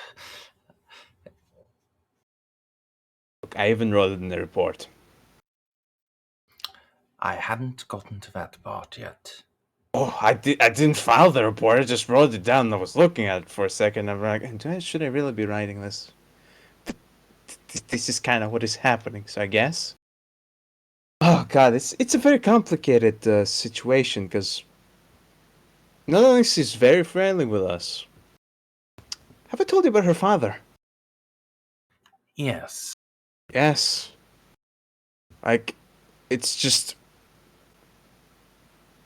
[SPEAKER 2] Look, I even wrote it in the report.
[SPEAKER 1] I hadn't gotten to that part yet.
[SPEAKER 2] Oh, I didn't file the report. I just wrote it down and I was looking at it for a second. I'm like, should I really be writing this? This is kind of what is happening, so I guess. Oh God, it's a very complicated situation because not only she's very friendly with us. Have I told you about her father?
[SPEAKER 1] Yes.
[SPEAKER 2] Yes. Like, it's just.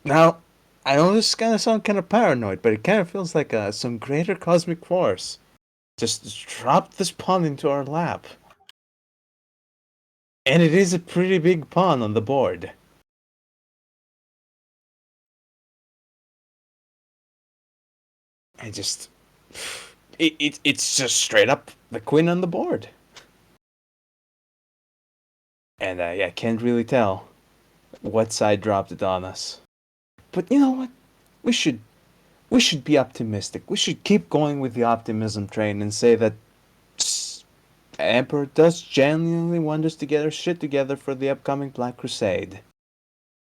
[SPEAKER 2] Now, I know this kind of sound kind of paranoid, but it kind of feels like some greater cosmic force just dropped this pawn into our lap. And it is a pretty big pawn on the board. I just. It's just straight up the queen on the board. And I can't really tell what side dropped it on us. But you know what? We should be optimistic. We should keep going with the optimism train and say that Emperor does genuinely want us to get our shit together for the upcoming Black Crusade.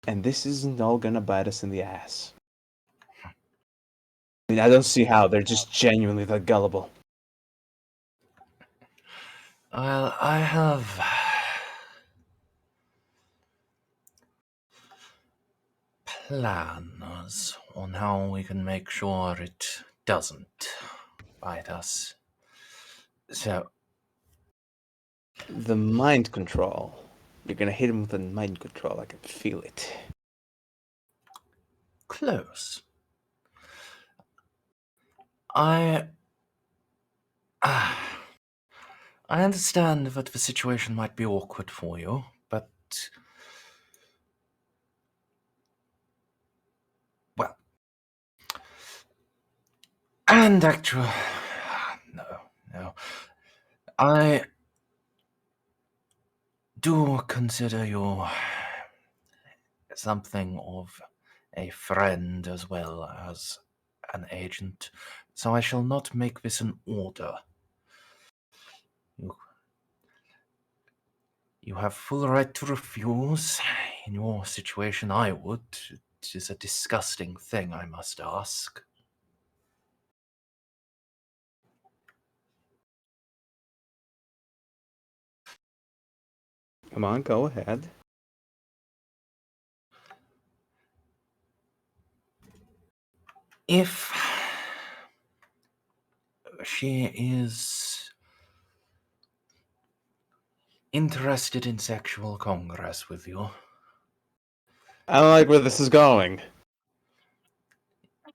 [SPEAKER 2] And this isn't all gonna bite us in the ass. I mean, I don't see how. They're just genuinely that gullible.
[SPEAKER 1] Well, I have plans on how we can make sure it doesn't bite us. So,
[SPEAKER 2] The mind control. You're gonna hit him with the mind control. I can feel it.
[SPEAKER 1] close. I understand that the situation might be awkward for you, but well, and actually, no, I do consider you something of a friend as well as an agent, so I shall not make this an order. You have full right to refuse. In your situation, I would. It is a disgusting thing, I must ask.
[SPEAKER 2] Come on, go ahead.
[SPEAKER 1] If she is interested in sexual congress with you,
[SPEAKER 2] I don't like where this is going.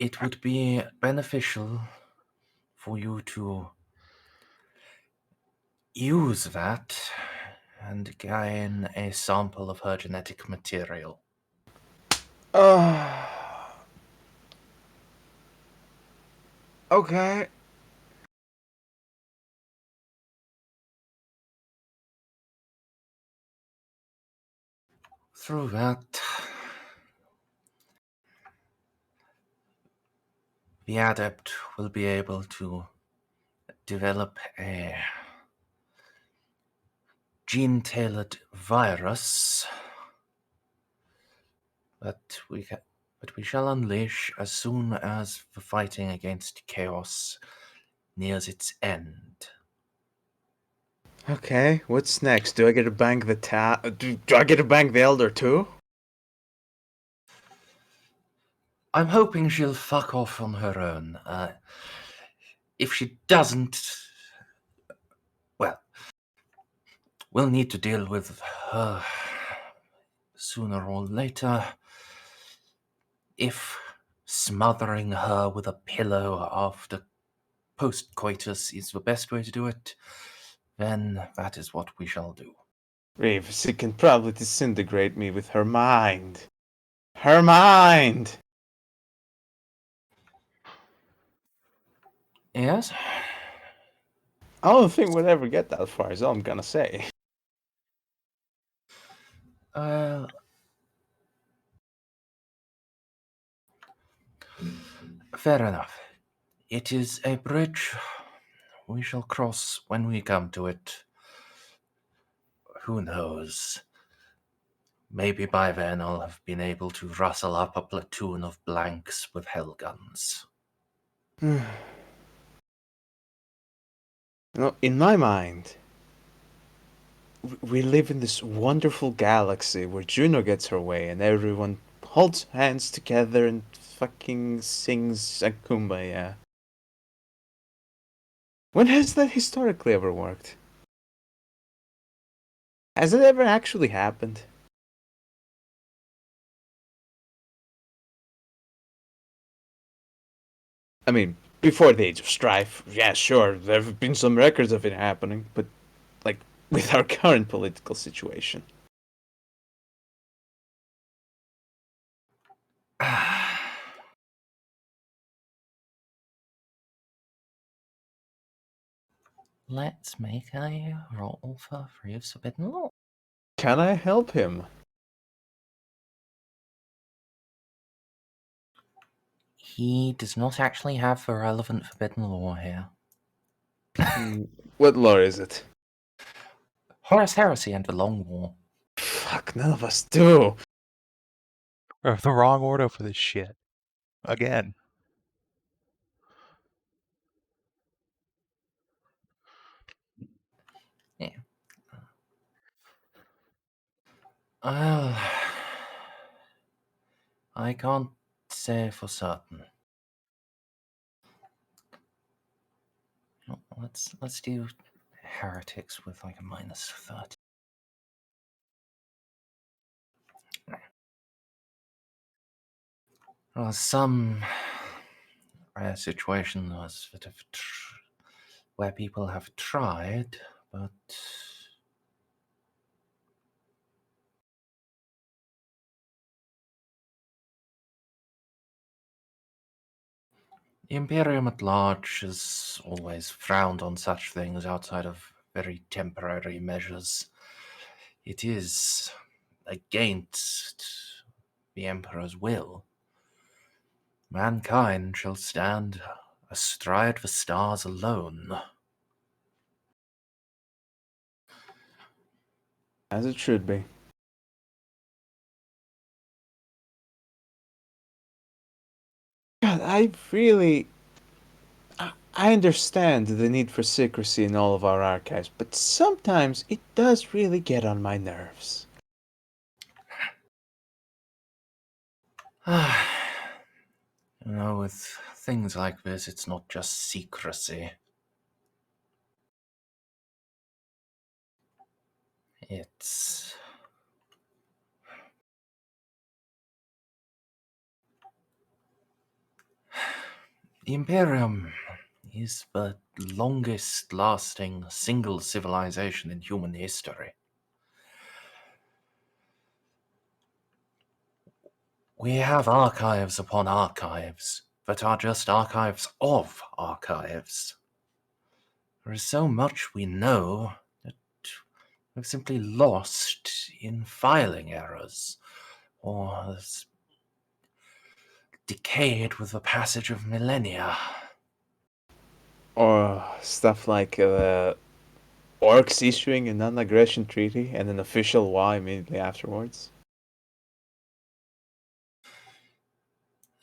[SPEAKER 1] it would be beneficial for you to use that and gain a sample of her genetic material.
[SPEAKER 2] Okay.
[SPEAKER 1] Through that, the adept will be able to develop a gene-tailored virus that we shall unleash as soon as the fighting against chaos nears its end.
[SPEAKER 2] Okay, what's next? Do I get to bang the do I get to bang the Elder too?
[SPEAKER 1] I'm hoping she'll fuck off on her own. If she doesn't, well, we'll need to deal with her sooner or later. If smothering her with a pillow after post-coitus is the best way to do it, then that is what we shall do.
[SPEAKER 2] Reeve, she can probably disintegrate me with her mind. Her mind!
[SPEAKER 1] Yes?
[SPEAKER 2] I don't think we'll ever get that far, is all I'm gonna say.
[SPEAKER 1] Fair enough. It is a bridge we shall cross when we come to it. Who knows? Maybe by then I'll have been able to rustle up a platoon of blanks with hell guns.
[SPEAKER 2] No, in my mind, we live in this wonderful galaxy where Juno gets her way and everyone holds hands together and fucking sings a kumbaya. When has that historically ever worked? Has it ever actually happened? I mean, before the Age of Strife, yeah, sure, there have been some records of it happening, but, like, with our current political situation.
[SPEAKER 1] Let's make a roll for Free of Forbidden Law.
[SPEAKER 2] Can I help him?
[SPEAKER 1] He does not actually have the relevant Forbidden Law here.
[SPEAKER 2] What lore is it?
[SPEAKER 1] Horus Heresy and the Long War.
[SPEAKER 2] Fuck, none of us do.
[SPEAKER 3] Or the wrong order for this shit. Again.
[SPEAKER 1] Well, I can't say for certain. Let's do heretics with like a -30. Well, some rare situations where people have tried, but the Imperium at large has always frowned on such things outside of very temporary measures. It is against the Emperor's will. Mankind shall stand astride the stars alone.
[SPEAKER 2] As it should be. God, I understand the need for secrecy in all of our archives, but sometimes it does really get on my nerves.
[SPEAKER 1] With things like this, it's not just secrecy. It's... The Imperium is the longest-lasting single civilization in human history. We have archives upon archives that are just archives of archives. There is so much we know that we've simply lost in filing errors, or has decayed with the passage of millennia.
[SPEAKER 2] Or stuff like the orcs issuing a non-aggression treaty and an official war immediately afterwards.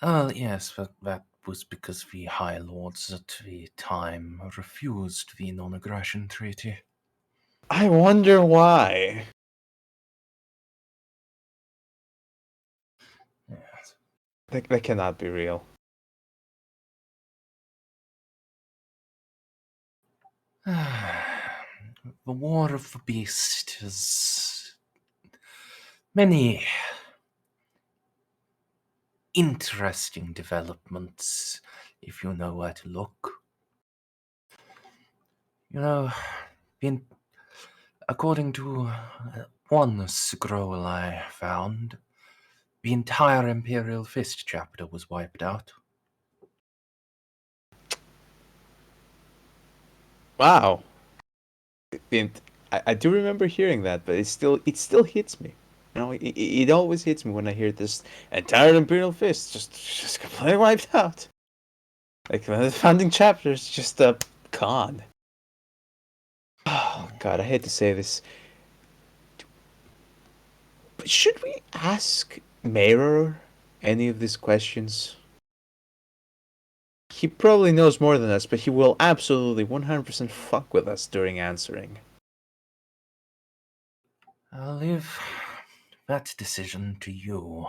[SPEAKER 1] Yes, but that was because the High Lords at the time refused the non-aggression treaty.
[SPEAKER 2] I wonder why.
[SPEAKER 1] Yes.
[SPEAKER 2] That cannot be real.
[SPEAKER 1] The War of the Beast has many interesting developments, if you know where to look. According to one scroll I found, the entire Imperial Fist chapter was wiped out.
[SPEAKER 2] Wow. I do remember hearing that, but it still hits me. You know, it always hits me when I hear this entire Imperial Fist just completely wiped out. Like the founding chapter is just gone. Oh God, I hate to say this. But should we ask Mirror any of these questions? He probably knows more than us, but he will absolutely 100% fuck with us during answering.
[SPEAKER 1] I'll leave that decision to you.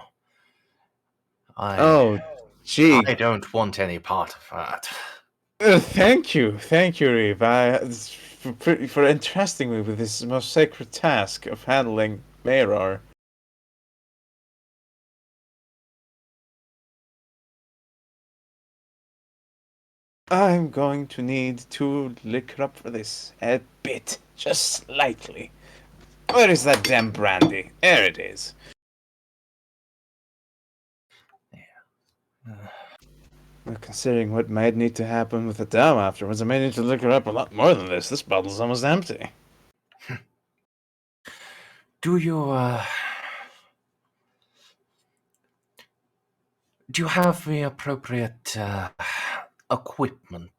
[SPEAKER 2] Oh, gee.
[SPEAKER 1] I don't want any part of that.
[SPEAKER 2] Thank you, Reeve, for entrusting me with this most sacred task of handling Mirror. I'm going to need to liquor up for this a bit, just slightly. Where is that damn brandy? There it is. Considering what might need to happen with the dam afterwards, I may need to liquor up a lot more than this. This bottle's almost empty.
[SPEAKER 1] Do you have the appropriate equipment?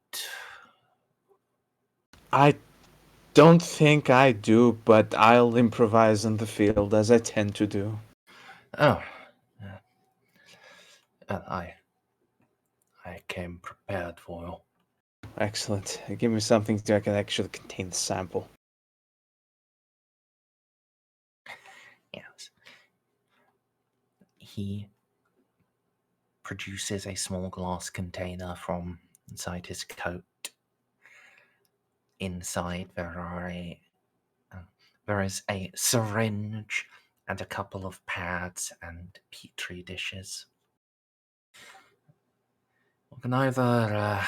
[SPEAKER 2] I don't think I do, but I'll improvise in the field as I tend to do.
[SPEAKER 1] Oh, I came prepared for you.
[SPEAKER 2] Excellent. Give me something that can actually contain the sample.
[SPEAKER 1] Yes. he produces a small glass container from inside his coat. Inside there is a syringe and a couple of pads and petri dishes. We can either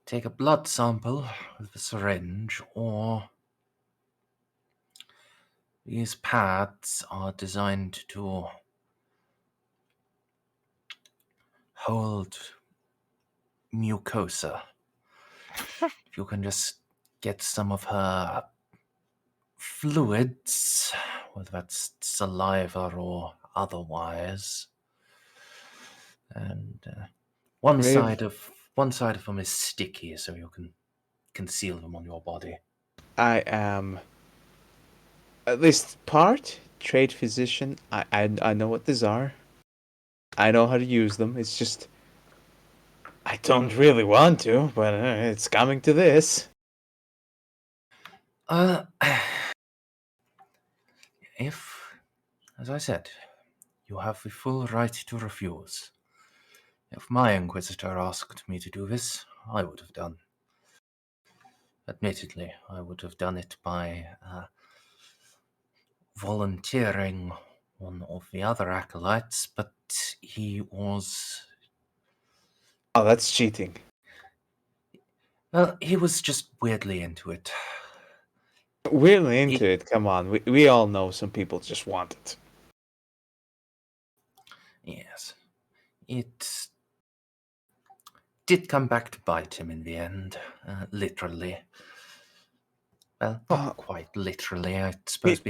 [SPEAKER 1] take a blood sample with the syringe, or these pads are designed to hold mucosa. If you can just get some of her fluids, whether that's saliva or otherwise, and one side of them is sticky, so you can conceal them on your body.
[SPEAKER 2] I am at least part trade physician. I know what these are. I know how to use them. It's just I don't really want to, but it's coming to this.
[SPEAKER 1] If, as I said, you have the full right to refuse. If my Inquisitor asked me to do this, I would have done. Admittedly, I would have done it by volunteering one of the other acolytes, but he was...
[SPEAKER 2] Oh, that's cheating.
[SPEAKER 1] Well, he was just weirdly into it.
[SPEAKER 2] Weirdly into it, come on. We all know some people just want it.
[SPEAKER 1] Yes. It did come back to bite him in the end, literally. Well, not quite literally, I suppose.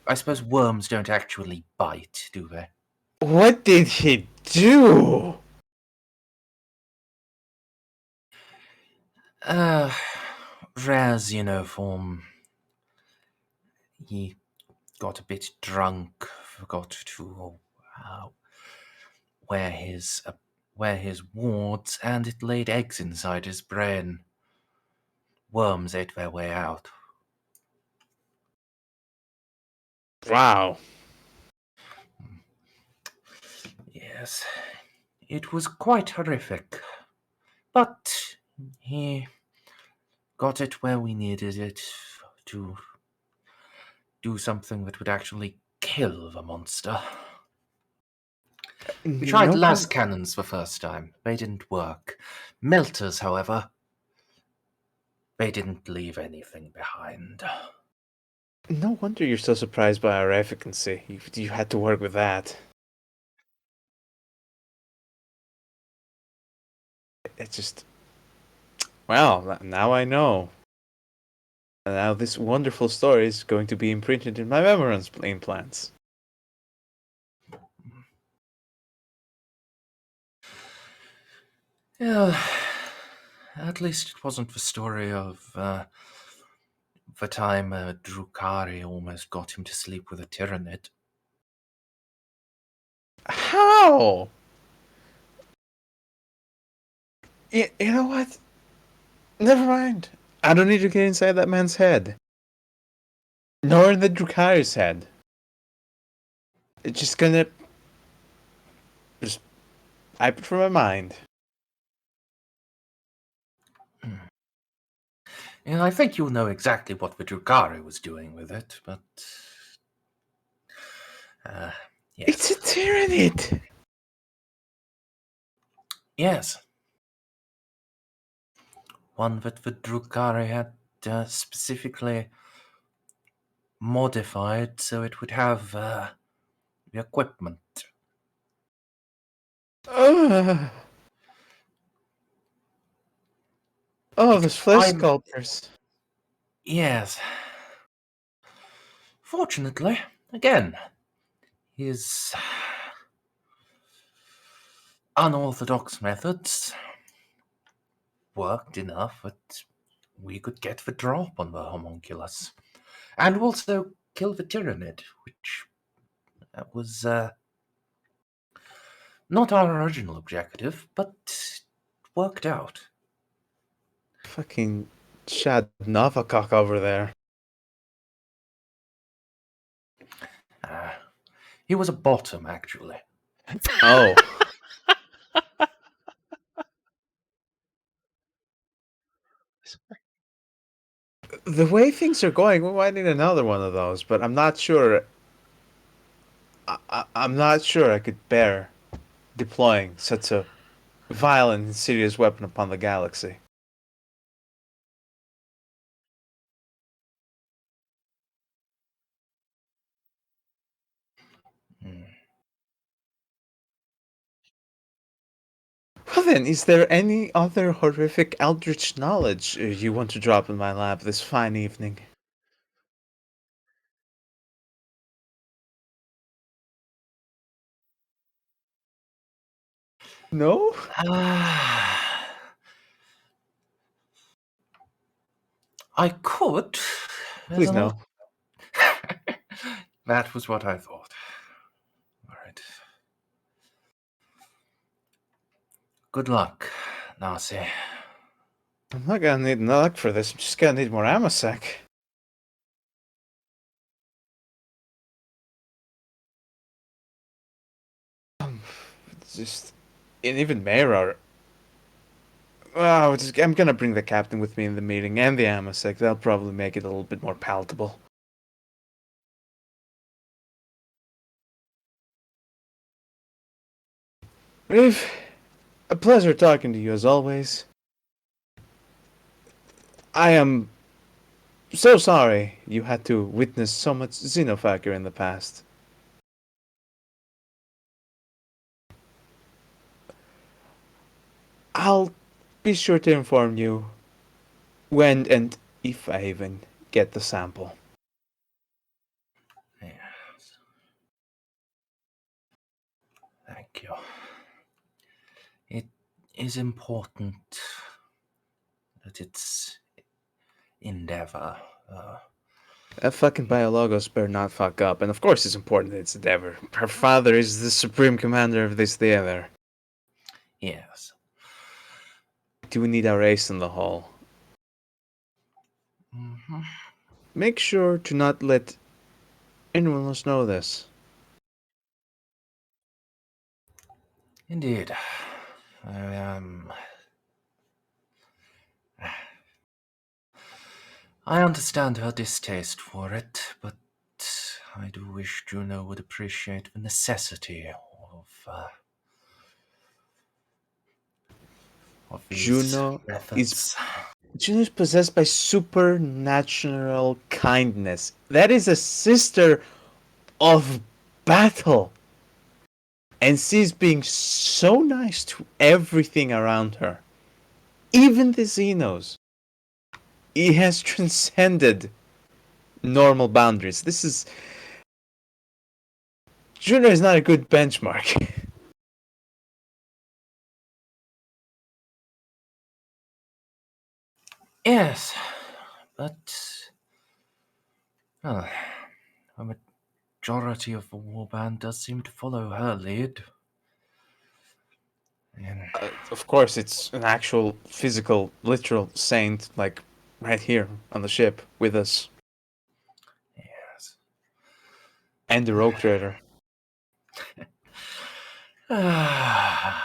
[SPEAKER 1] I suppose worms don't actually bite, do they?
[SPEAKER 2] What did he do?
[SPEAKER 1] Rare xenoform. He got a bit drunk, forgot to wear his wards, and it laid eggs inside his brain. Worms ate their way out.
[SPEAKER 2] Wow.
[SPEAKER 1] Yes, it was quite horrific, but he got it where we needed it to do something that would actually kill the monster. We tried las cannons the first time. They didn't work. Melters, however, they didn't leave anything behind.
[SPEAKER 2] No wonder you're so surprised by our efficacy. You had to work with that. It's just... Well, now I know. And now this wonderful story is going to be imprinted in my memory implants.
[SPEAKER 1] Yeah, at least it wasn't the story of the time Drukari almost got him to sleep with a Tyrannid.
[SPEAKER 2] How? You know what? Never mind. I don't need to get inside that man's head. Nor in the Drukari's head. It's just gonna... just wipe it from my mind.
[SPEAKER 1] And I think you'll know exactly what the Drukari was doing with it, but... yes.
[SPEAKER 2] It's a Tyrannid!
[SPEAKER 1] Yes. One that the Drukari had specifically modified so it would have the equipment.
[SPEAKER 2] Oh, those flesh sculptors.
[SPEAKER 1] Yes. Fortunately, again, his unorthodox methods worked enough that we could get the drop on the homunculus. And also kill the Tyrannid, which was not our original objective, but worked out.
[SPEAKER 2] Fucking Shad Novacock over there.
[SPEAKER 1] He was a bottom, actually.
[SPEAKER 2] Oh. The way things are going, we might need another one of those, but I'm not sure. I'm not sure I could bear deploying such a violent and serious weapon upon the galaxy.
[SPEAKER 1] Hmm.
[SPEAKER 2] Well then, is there any other horrific eldritch knowledge you want to drop in my lap this fine evening? No?
[SPEAKER 1] I could. There's
[SPEAKER 2] Please
[SPEAKER 1] an
[SPEAKER 2] no.
[SPEAKER 1] That was what I thought. All right. Good luck, Narcia.
[SPEAKER 2] I'm not gonna need luck for this, I'm just gonna need more Amasec. Just... And even Mayra... Well, I'm gonna bring the captain with me in the meeting, and the Amasec. They'll probably make it a little bit more palatable. Reeve, a pleasure talking to you as always. I am so sorry you had to witness so much xenofactor in the past. I'll be sure to inform you when and if I even get the sample.
[SPEAKER 1] Yes. Thank you. It is important that it's endeavor.
[SPEAKER 2] That fucking Biologos better not fuck up, and of course it's important that it's Endeavor. Her father is the supreme commander of this theater.
[SPEAKER 1] Yes.
[SPEAKER 2] Do we need our ace in the hall?
[SPEAKER 1] Mm-hmm.
[SPEAKER 2] Make sure to not let anyone else know this.
[SPEAKER 1] Indeed. I understand her distaste for it, but I do wish Juno would appreciate the necessity of these
[SPEAKER 2] Juno
[SPEAKER 1] methods.
[SPEAKER 2] Juno is possessed by supernatural kindness. That is a sister of battle. And she's being so nice to everything around her. Even the Xenos. He has transcended normal boundaries. This is... Juno is not a good benchmark.
[SPEAKER 1] Yes, but well, a majority of the warband does seem to follow her lead. And
[SPEAKER 2] Of course, it's an actual, physical, literal saint, like, right here on the ship with us.
[SPEAKER 1] yes.
[SPEAKER 2] And the rogue trader.
[SPEAKER 1] I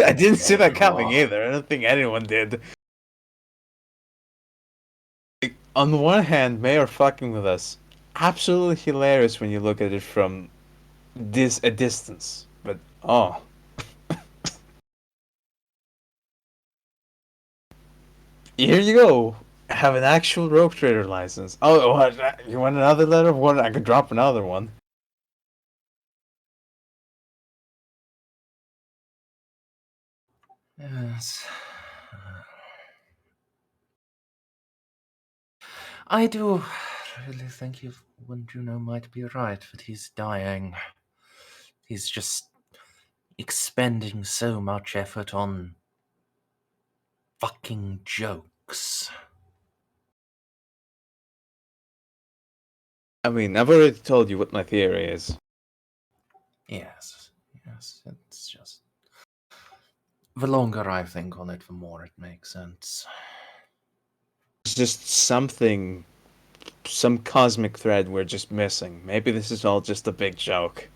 [SPEAKER 2] I didn't see that coming either. I don't think anyone did. Like, on the one hand, Mayor fucking with us. Absolutely hilarious when you look at it from a distance. But, oh. Here you go. Have an actual rogue trader license. Oh, what? You want another letter? What? I could drop another one.
[SPEAKER 1] Yes. I do really think Juno might be right that he's dying. He's just expending so much effort on fucking jokes.
[SPEAKER 2] I mean, I've already told you what my theory is.
[SPEAKER 1] Yes, it's just... The longer I think on it, the more it makes sense.
[SPEAKER 2] It's just something some cosmic thread we're just missing. Maybe this is all just a big joke.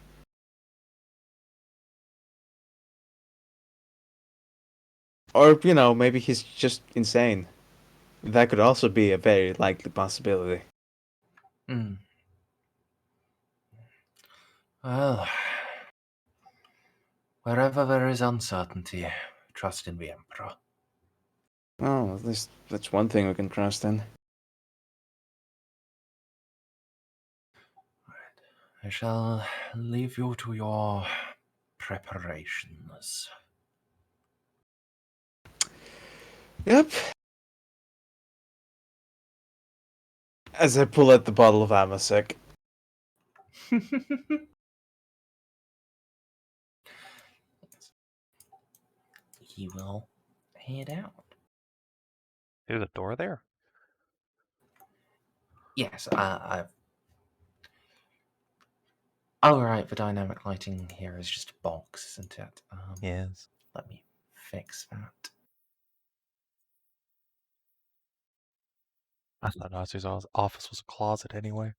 [SPEAKER 2] Or, maybe he's just insane. That could also be a very likely possibility.
[SPEAKER 1] Hmm. Well, wherever there is uncertainty, trust in the Emperor.
[SPEAKER 2] Oh, at least that's one thing we can trust in.
[SPEAKER 1] I shall leave you to your preparations.
[SPEAKER 2] Yep. As I pull out the bottle of Amasec.
[SPEAKER 1] He will head out.
[SPEAKER 3] There's a door there.
[SPEAKER 1] Yes, I've... Oh, right, the dynamic lighting here is just a box, isn't it?
[SPEAKER 3] Yes.
[SPEAKER 1] Let me fix that.
[SPEAKER 3] I thought Narcia's office was a closet anyway.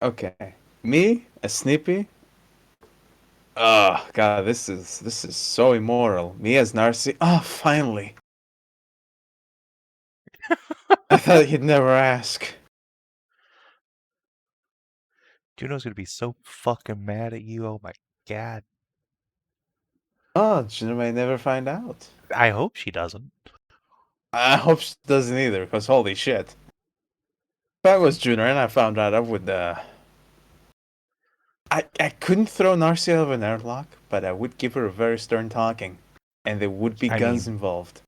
[SPEAKER 2] Okay. Me? A Snippy? Oh, God, this is so immoral. Me as Narcia? Oh, finally. I thought he'd never ask.
[SPEAKER 3] Juno's gonna be so fucking mad at you. Oh my god.
[SPEAKER 2] Oh, Juno may never find out.
[SPEAKER 3] I hope she doesn't.
[SPEAKER 2] I hope she doesn't either, because holy shit. If I was Juno and I found out, I would, I couldn't throw Narcia out of an airlock, but I would give her a very stern talking. And there would be guns involved.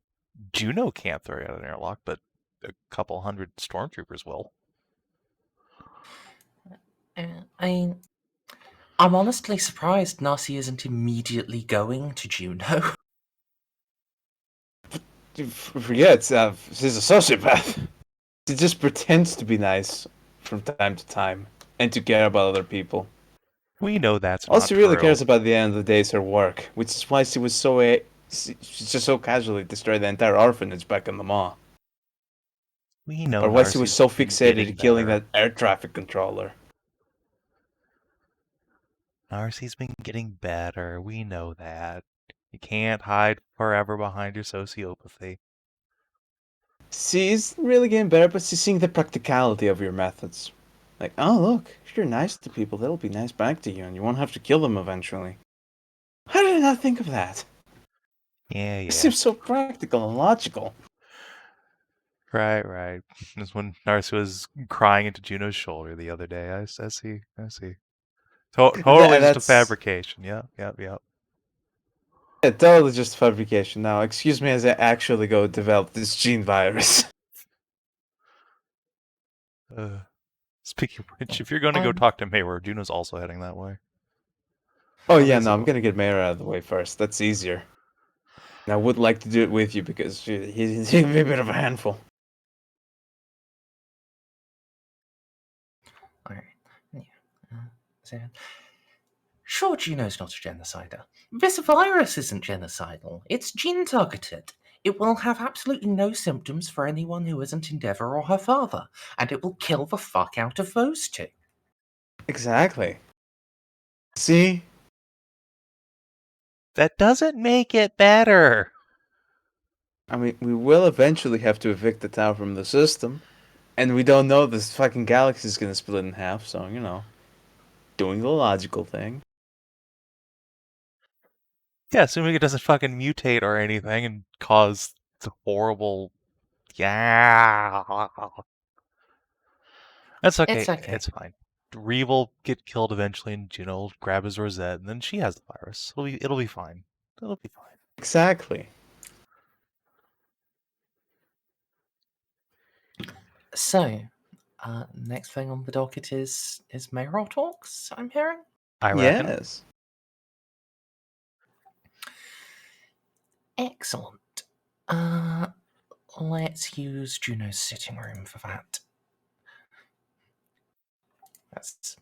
[SPEAKER 3] Juno can't throw you out of an airlock, but a couple hundred stormtroopers will.
[SPEAKER 1] I'm honestly surprised Narcia isn't immediately going to Juno.
[SPEAKER 2] Forget, she's a sociopath. She just pretends to be nice from time to time and to care about other people.
[SPEAKER 3] We know that's
[SPEAKER 2] All
[SPEAKER 3] not
[SPEAKER 2] she really
[SPEAKER 3] true.
[SPEAKER 2] cares about at the end of the day is her work, which is why she was so she just so casually destroyed the entire orphanage back in the Maw.
[SPEAKER 3] We know.
[SPEAKER 2] Or why she was so
[SPEAKER 3] Narcia's been
[SPEAKER 2] fixated
[SPEAKER 3] getting
[SPEAKER 2] on killing
[SPEAKER 3] better.
[SPEAKER 2] that air traffic controller.
[SPEAKER 3] Narcia's been getting better. We know that. You can't hide forever behind your sociopathy.
[SPEAKER 2] She's really getting better, but she's seeing the practicality of your methods. Like, oh look, if you're nice to people, they'll be nice back to you, and you won't have to kill them eventually. How did I not think of that?
[SPEAKER 3] Yeah.
[SPEAKER 2] It seems so practical and logical.
[SPEAKER 3] Right. That's when Narcia was crying into Juno's shoulder the other day. I see. Totally just a fabrication. Yep.
[SPEAKER 2] Yeah, totally just fabrication. Now, excuse me as I actually go develop this gene virus.
[SPEAKER 3] Speaking of which, if you're going to go talk to Mayweather, Juno's also heading that way.
[SPEAKER 2] Oh yeah, no, I'm gonna get Mayor out of the way first. That's easier. And I would like to do it with you because he's a bit of a handful.
[SPEAKER 1] Alright. Yeah. Sure, Juno's not a genocider. This virus isn't genocidal. It's gene-targeted. It will have absolutely no symptoms for anyone who isn't Endeavor or her father, and it will kill the fuck out of those two.
[SPEAKER 2] Exactly. See?
[SPEAKER 3] That doesn't make it better.
[SPEAKER 2] I mean, we will eventually have to evict the tower from the system. And we don't know this fucking galaxy is gonna split in half, so, doing the logical thing.
[SPEAKER 3] Yeah, assuming it doesn't fucking mutate or anything and cause the horrible... Yeah. That's okay.
[SPEAKER 1] It's okay.
[SPEAKER 3] It's fine. Reeve will get killed eventually, and Juno will grab his rosette, and then she has the virus. It'll be fine. It'll be fine.
[SPEAKER 2] Exactly.
[SPEAKER 1] So, next thing on the docket is mayoral talks, I'm hearing?
[SPEAKER 3] I reckon.
[SPEAKER 2] Yes.
[SPEAKER 1] Excellent. Let's use Juno's sitting room for that. That's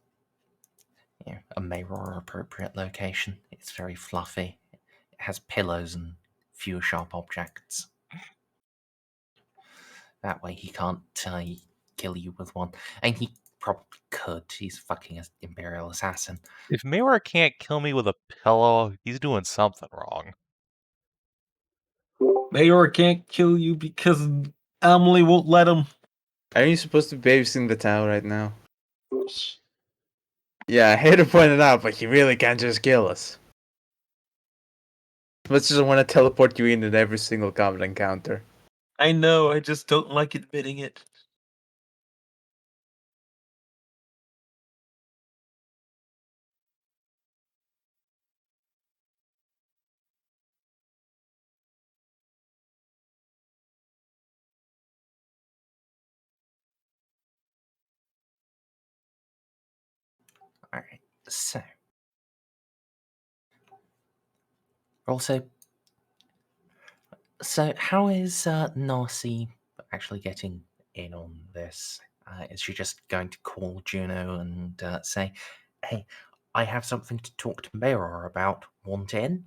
[SPEAKER 1] a mayoral appropriate location. It's very fluffy. It has pillows and few sharp objects. That way he can't kill you with one. And he probably could. He's fucking an Imperial assassin.
[SPEAKER 3] If Mayor can't kill me with a pillow, he's doing something wrong.
[SPEAKER 4] Mayor can't kill you because Amelie won't let him.
[SPEAKER 2] Are you supposed to be babysitting the tower right now? Yeah, I hate to point it out, but you really can't just kill us. Let's just want to teleport you in at every single combat encounter.
[SPEAKER 4] I know, I just don't like admitting it.
[SPEAKER 1] Alright, so. Also, so how is Narcia actually getting in on this? Is she just going to call Juno and say, hey, I have something to talk to Mayor about, want in?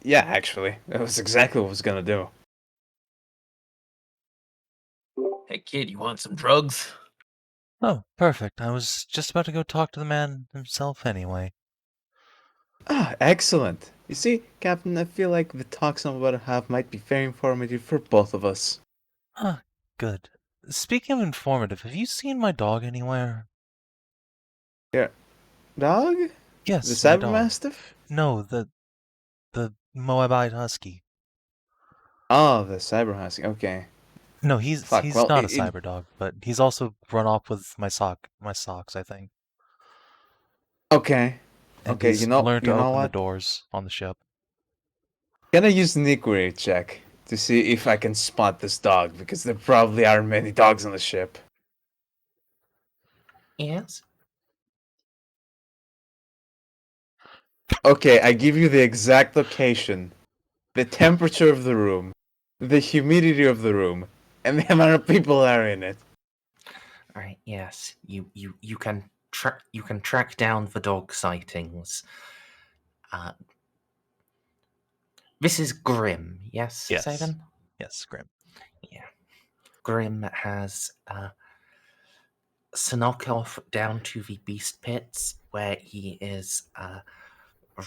[SPEAKER 2] Yeah, actually. That was exactly what I was gonna do.
[SPEAKER 4] Hey kid, you want some drugs?
[SPEAKER 3] Oh, perfect. I was just about to go talk to the man himself anyway.
[SPEAKER 2] Ah, excellent. You see, Captain, I feel like the talks I'm about to have might be very informative for both of us.
[SPEAKER 3] Ah, good. Speaking of informative, have you seen my dog anywhere?
[SPEAKER 2] Dog?
[SPEAKER 3] Yes,
[SPEAKER 2] The
[SPEAKER 3] my dog.
[SPEAKER 2] Cybermastiff?
[SPEAKER 3] No, the Moabite Husky.
[SPEAKER 2] Oh, the Cyberhusky. Okay.
[SPEAKER 3] No, he's
[SPEAKER 2] Fuck, well,
[SPEAKER 3] not a cyber dog, but he's also run off with my socks, I think.
[SPEAKER 2] Okay.
[SPEAKER 3] And
[SPEAKER 2] Okay,
[SPEAKER 3] he's learned to open the
[SPEAKER 2] what?
[SPEAKER 3] doors on the ship.
[SPEAKER 2] Can I use an inquiry check to see if I can spot this dog? Because there probably aren't many dogs on the ship.
[SPEAKER 1] Yes?
[SPEAKER 2] Okay, I give you the exact location, the temperature of the room, the humidity of the room, and the amount of people that are in it.
[SPEAKER 1] Alright, yes. You can track down the dog sightings. This is Grim, yes,
[SPEAKER 3] Yes.
[SPEAKER 1] Savin?
[SPEAKER 3] Yes, Grim.
[SPEAKER 1] Yeah. Grim has snuck off down to the beast pits where he is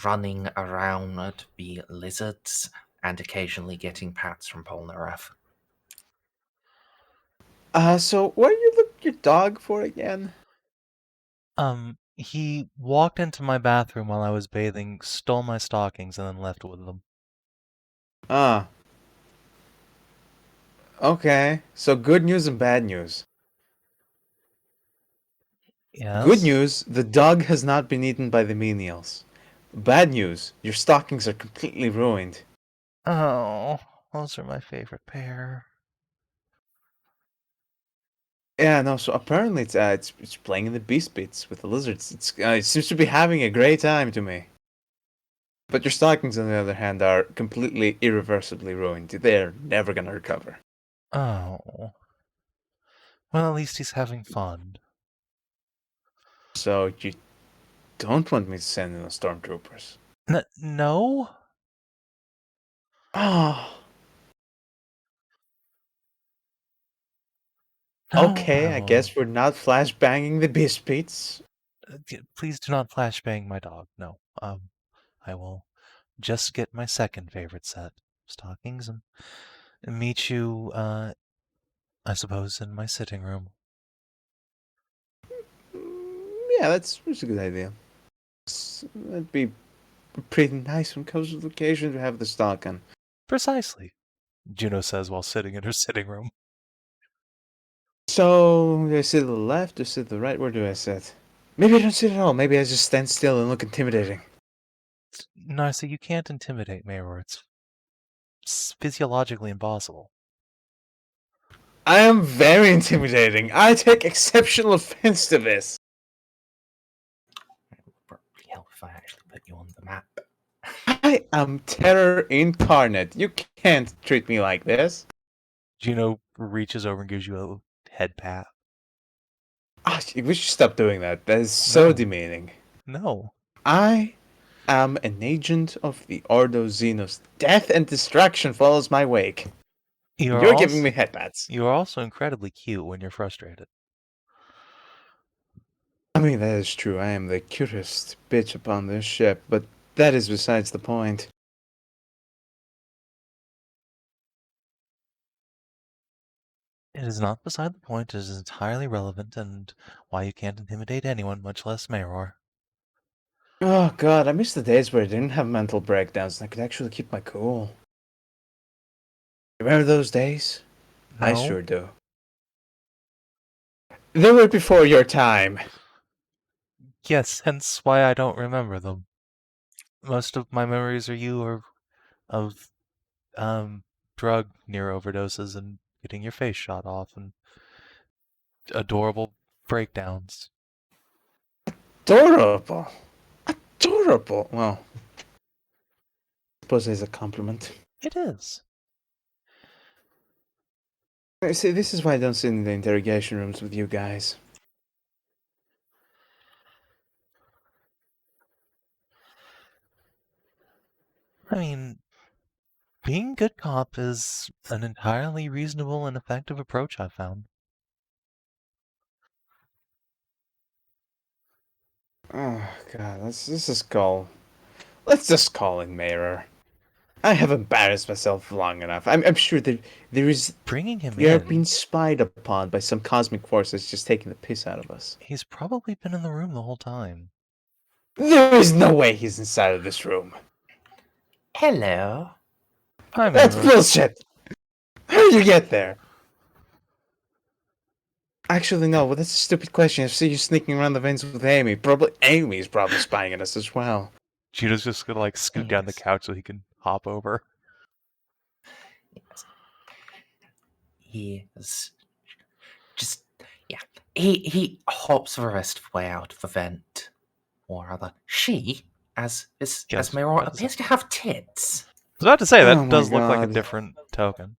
[SPEAKER 1] running around the lizards and occasionally getting pats from Ponareff.
[SPEAKER 2] So what are you looking your dog for again?
[SPEAKER 3] He walked into my bathroom while I was bathing, stole my stockings, and then left with them.
[SPEAKER 2] Ah. Okay, so good news and bad news.
[SPEAKER 3] Yes?
[SPEAKER 2] Good news, the dog has not been eaten by the menials. Bad news, your stockings are completely ruined.
[SPEAKER 3] Oh, those are my favorite pair.
[SPEAKER 2] Yeah, no, so apparently it's playing in the beast pits with the lizards. It seems to be having a great time to me. But your stockings, on the other hand, are completely irreversibly ruined. They're never gonna recover.
[SPEAKER 3] Oh. Well, at least he's having fun.
[SPEAKER 2] So you don't want me to send in the stormtroopers?
[SPEAKER 3] No?
[SPEAKER 2] Oh.
[SPEAKER 3] No,
[SPEAKER 2] Okay, I
[SPEAKER 3] will-
[SPEAKER 2] guess we're not flashbanging the beast pits.
[SPEAKER 3] Please do not flashbang my dog. No. I will just get my second favorite set of stockings and meet you, I suppose, in my sitting room.
[SPEAKER 2] Yeah, that's a good idea. That'd be pretty nice when it comes to the occasion to have the stocking.
[SPEAKER 3] Precisely, Juno says while sitting in her sitting room.
[SPEAKER 2] So, do I sit to the left or sit to the right? Where do I sit? Maybe I don't sit at all. Maybe I just stand still and look intimidating.
[SPEAKER 3] Narcia, you can't intimidate Mayor. It's physiologically impossible.
[SPEAKER 2] I am very intimidating. I take exceptional offense to this.
[SPEAKER 1] It would probably help if I actually put you on the map.
[SPEAKER 2] I am terror incarnate. You can't treat me like this.
[SPEAKER 3] Juno reaches over and gives you a head pat.
[SPEAKER 2] Ah, we should stop doing that. That is so
[SPEAKER 3] No.
[SPEAKER 2] demeaning.
[SPEAKER 3] No.
[SPEAKER 2] I am an agent of the Ordo Xenos. Death and destruction follows my wake. You're giving me headpats.
[SPEAKER 3] You are also incredibly cute when you're frustrated.
[SPEAKER 2] I mean, that is true. I am the cutest bitch upon this ship, but that is besides the point.
[SPEAKER 3] It is not beside the point. It is entirely relevant, and why you can't intimidate anyone, much less Mayor.
[SPEAKER 2] Oh god, I miss the days where I didn't have mental breakdowns and I could actually keep my cool. Remember those days?
[SPEAKER 3] No.
[SPEAKER 2] I sure do. They were before your time.
[SPEAKER 3] Yes, hence why I don't remember them. Most of my memories are of drug near overdoses and getting your face shot off and adorable breakdowns.
[SPEAKER 2] Adorable. Adorable. Well, I suppose it's a compliment.
[SPEAKER 3] It is.
[SPEAKER 2] See, this is why I don't sit in the interrogation rooms with you guys.
[SPEAKER 3] I mean, being good cop is an entirely reasonable and effective approach, I've found.
[SPEAKER 2] Oh god, let's just call in Mayor. I have embarrassed myself long enough. I'm sure there is.
[SPEAKER 3] Bringing him
[SPEAKER 2] We are
[SPEAKER 3] in,
[SPEAKER 2] being spied upon by some cosmic forces just taking the piss out of us.
[SPEAKER 3] he's probably been in the room the whole time.
[SPEAKER 2] There is no way he's inside of this room.
[SPEAKER 1] Hello.
[SPEAKER 3] Hi,
[SPEAKER 2] That's
[SPEAKER 3] Mayor.
[SPEAKER 2] bullshit. How did you get there? Actually, no. Well, that's a stupid question. I see you sneaking around the vents with Amy. Amy's probably spying on us as well.
[SPEAKER 3] Juno's just gonna like scoot down the
[SPEAKER 1] Yes.
[SPEAKER 3] couch so he can hop over.
[SPEAKER 1] He is just He hops the rest of the way out of the vent, or rather, she, as
[SPEAKER 3] Yes,
[SPEAKER 1] Mayor,
[SPEAKER 3] about to say.
[SPEAKER 1] appears to have tits.
[SPEAKER 3] I was about to say, that
[SPEAKER 2] Oh my
[SPEAKER 3] does look like a
[SPEAKER 2] God.
[SPEAKER 3] different token.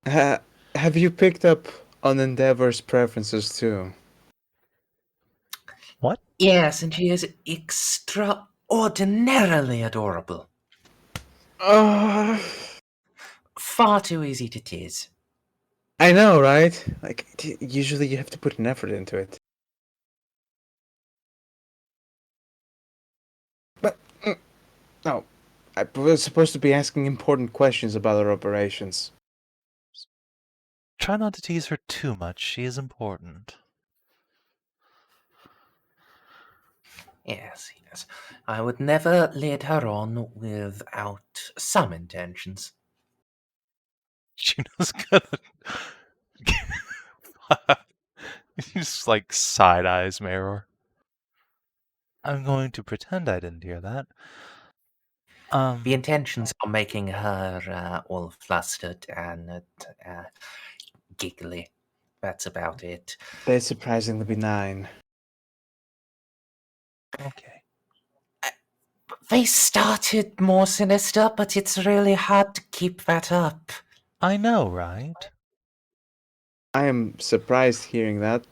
[SPEAKER 2] Have you picked up on Endeavor's preferences too?
[SPEAKER 3] What?
[SPEAKER 1] Yes, and she is extraordinarily adorable. Far too easy to tease.
[SPEAKER 2] I know, right? Like, usually you have to put an effort into it. But, no. I was supposed to be asking important questions about our operations.
[SPEAKER 3] Try not to tease her too much. She is important.
[SPEAKER 1] Yes. I would never lead her on without some intentions.
[SPEAKER 3] Juno's gonna. He just like side eyes Mayor. I'm going to pretend I didn't hear that.
[SPEAKER 1] The intentions are making her all flustered and giggly. That's about it.
[SPEAKER 2] They're surprisingly benign.
[SPEAKER 3] Okay.
[SPEAKER 1] They started more sinister, but it's really hard to keep that up.
[SPEAKER 3] I know, right?
[SPEAKER 2] I am surprised hearing that,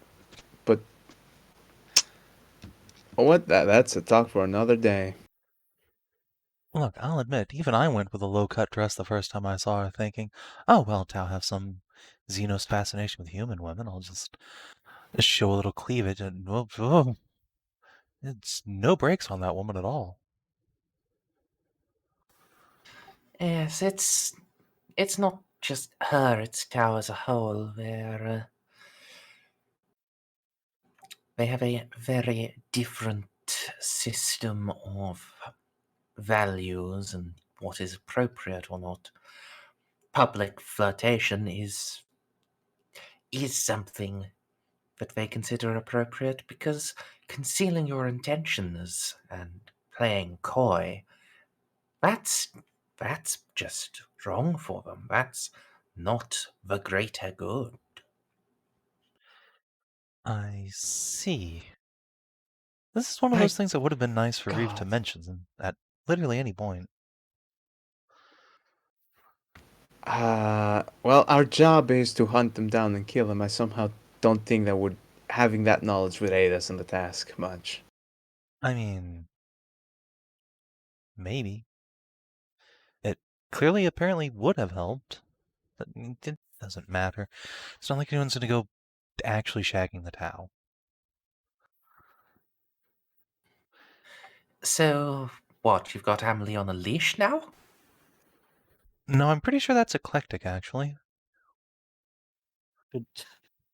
[SPEAKER 2] but that's a talk for another day.
[SPEAKER 3] Look, I'll admit, even I went with a low-cut dress the first time I saw her, thinking, oh, well, Tao have some Xenos fascination with human women. I'll just show a little cleavage, and it's no brakes on that woman at all.
[SPEAKER 1] Yes, it's not just her, it's Tao as a whole. They have a very different system of values and what is appropriate or not. Public flirtation is something that they consider appropriate because concealing your intentions and playing coy, that's just wrong for them. That's not the greater good.
[SPEAKER 3] I see. This is one of those things that would have been nice for Reeve to
[SPEAKER 2] God.
[SPEAKER 3] mention at literally any point.
[SPEAKER 2] Well, our job is to hunt them down and kill them. I somehow don't think that having that knowledge would aid us in the task much.
[SPEAKER 3] I mean, maybe. It clearly apparently would have helped. But it doesn't matter. It's not like anyone's gonna go actually shagging the Tau.
[SPEAKER 1] So, what, you've got Amelie on a leash now?
[SPEAKER 3] No, I'm pretty sure that's eclectic, actually.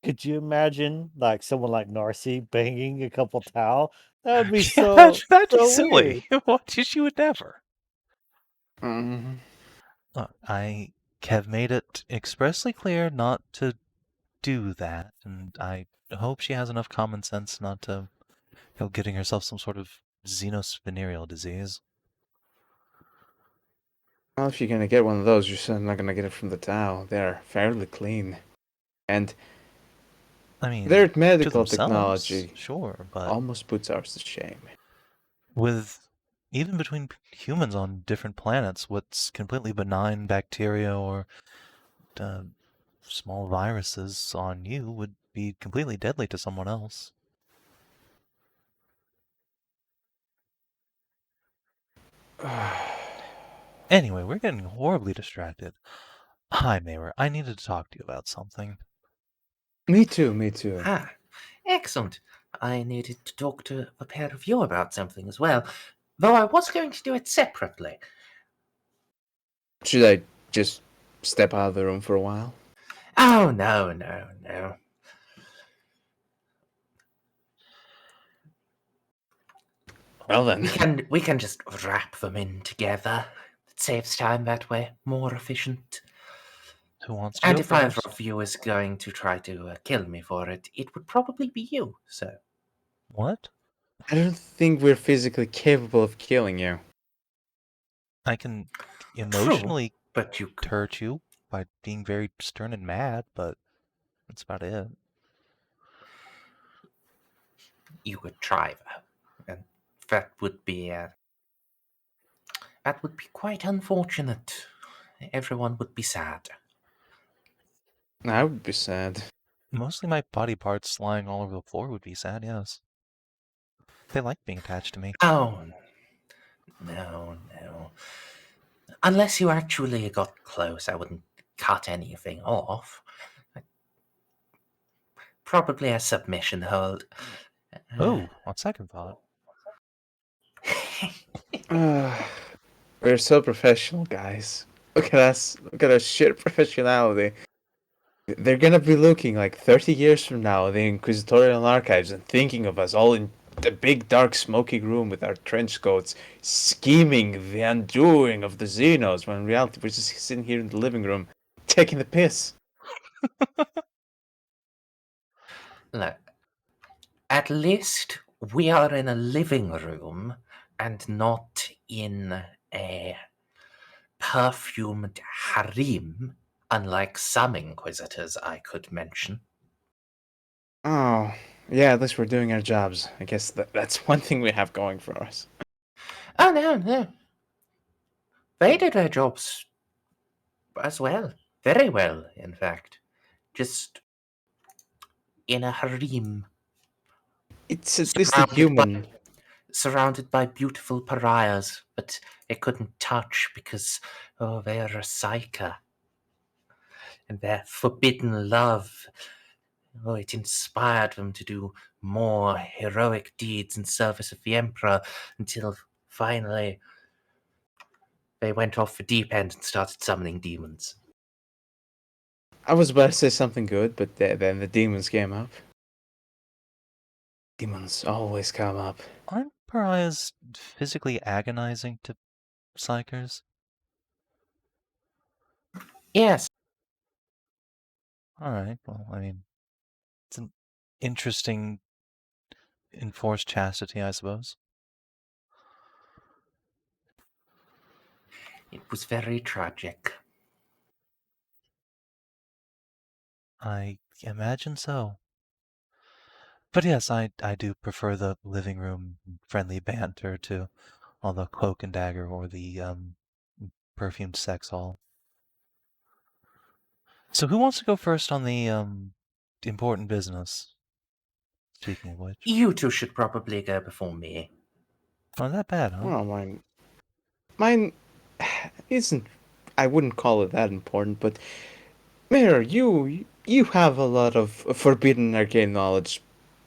[SPEAKER 6] Could you imagine like someone like Narcia banging a couple Tau? That would be
[SPEAKER 3] Yeah,
[SPEAKER 6] so
[SPEAKER 3] that'd be
[SPEAKER 6] so
[SPEAKER 3] silly.
[SPEAKER 6] weird.
[SPEAKER 3] What? She would never.
[SPEAKER 2] Mm-hmm.
[SPEAKER 3] I have made it expressly clear not to do that, and I hope she has enough common sense not to go getting herself some sort of Xenos venereal disease.
[SPEAKER 2] Well, if you're gonna get one of those, you're certainly not gonna get it from the Tau. They're fairly clean. And
[SPEAKER 3] I mean,
[SPEAKER 2] their
[SPEAKER 3] to
[SPEAKER 2] medical
[SPEAKER 3] themselves,
[SPEAKER 2] technology
[SPEAKER 3] sure, but
[SPEAKER 2] almost puts ours to shame.
[SPEAKER 3] with even between humans on different planets, what's completely benign bacteria or small viruses on you would be completely deadly to someone else. Anyway, we're getting horribly distracted. Hi, Mayor. I needed to talk to you about something.
[SPEAKER 2] Me too, me too.
[SPEAKER 1] Ah, excellent. I needed to talk to a pair of you about something as well, though I was going to do it separately.
[SPEAKER 2] Should I just step out of the room for a while?
[SPEAKER 1] Oh, no.
[SPEAKER 2] Well then.
[SPEAKER 1] We can just wrap them in together. It saves time that way, more efficient.
[SPEAKER 3] Who wants to
[SPEAKER 1] And
[SPEAKER 3] go
[SPEAKER 1] if either
[SPEAKER 3] first?
[SPEAKER 1] of you is going to try to kill me for it, it would probably be you, so.
[SPEAKER 3] What?
[SPEAKER 2] I don't think we're physically capable of killing you.
[SPEAKER 3] I can emotionally
[SPEAKER 1] But you could.
[SPEAKER 3] hurt you by being very stern and mad, but that's about it.
[SPEAKER 1] You could try though, and that would be quite unfortunate. Everyone would be sad.
[SPEAKER 2] I would be sad.
[SPEAKER 3] Mostly my body parts lying all over the floor would be sad, yes. They like being attached to me.
[SPEAKER 1] Oh, no. Unless you actually got close, I wouldn't cut anything off. Probably a submission hold.
[SPEAKER 3] Oh, on second thought.
[SPEAKER 2] We're so professional, guys. Look at us. Look at our sheer professionality. They're gonna be looking like 30 years from now at the Inquisitorial archives and thinking of us all in the big dark smoky room with our trench coats, scheming the undoing of the Xenos, when in reality we're just sitting here in the living room, taking the piss.
[SPEAKER 1] Look, at least we are in a living room and not in a perfumed harem, unlike some Inquisitors I could mention.
[SPEAKER 2] Oh, yeah, at least we're doing our jobs. I guess that's one thing we have going for us.
[SPEAKER 1] Oh, no. They did their jobs as well. Very well, in fact. Just in a harem.
[SPEAKER 2] It's at least a human.
[SPEAKER 1] Surrounded by beautiful pariahs, but they couldn't touch because, they're a Ceiko. And their forbidden love, it inspired them to do more heroic deeds in service of the Emperor until finally they went off the deep end and started summoning demons.
[SPEAKER 2] I was about to say something good, but then the demons came up. Demons always come up.
[SPEAKER 3] Aren't pariahs physically agonizing to psychers?
[SPEAKER 1] Yes.
[SPEAKER 3] Alright, well, I mean, it's an interesting enforced chastity, I suppose.
[SPEAKER 1] It was very tragic.
[SPEAKER 3] I imagine so. But yes, I do prefer the living room friendly banter to all the cloak and dagger or the perfumed sex hall. So who wants to go first on the important business? Speaking of which.
[SPEAKER 1] You two should probably go before me.
[SPEAKER 3] Not that bad, huh?
[SPEAKER 2] Well, mine isn't. I wouldn't call it that important, but Mirror, you have a lot of forbidden arcane knowledge.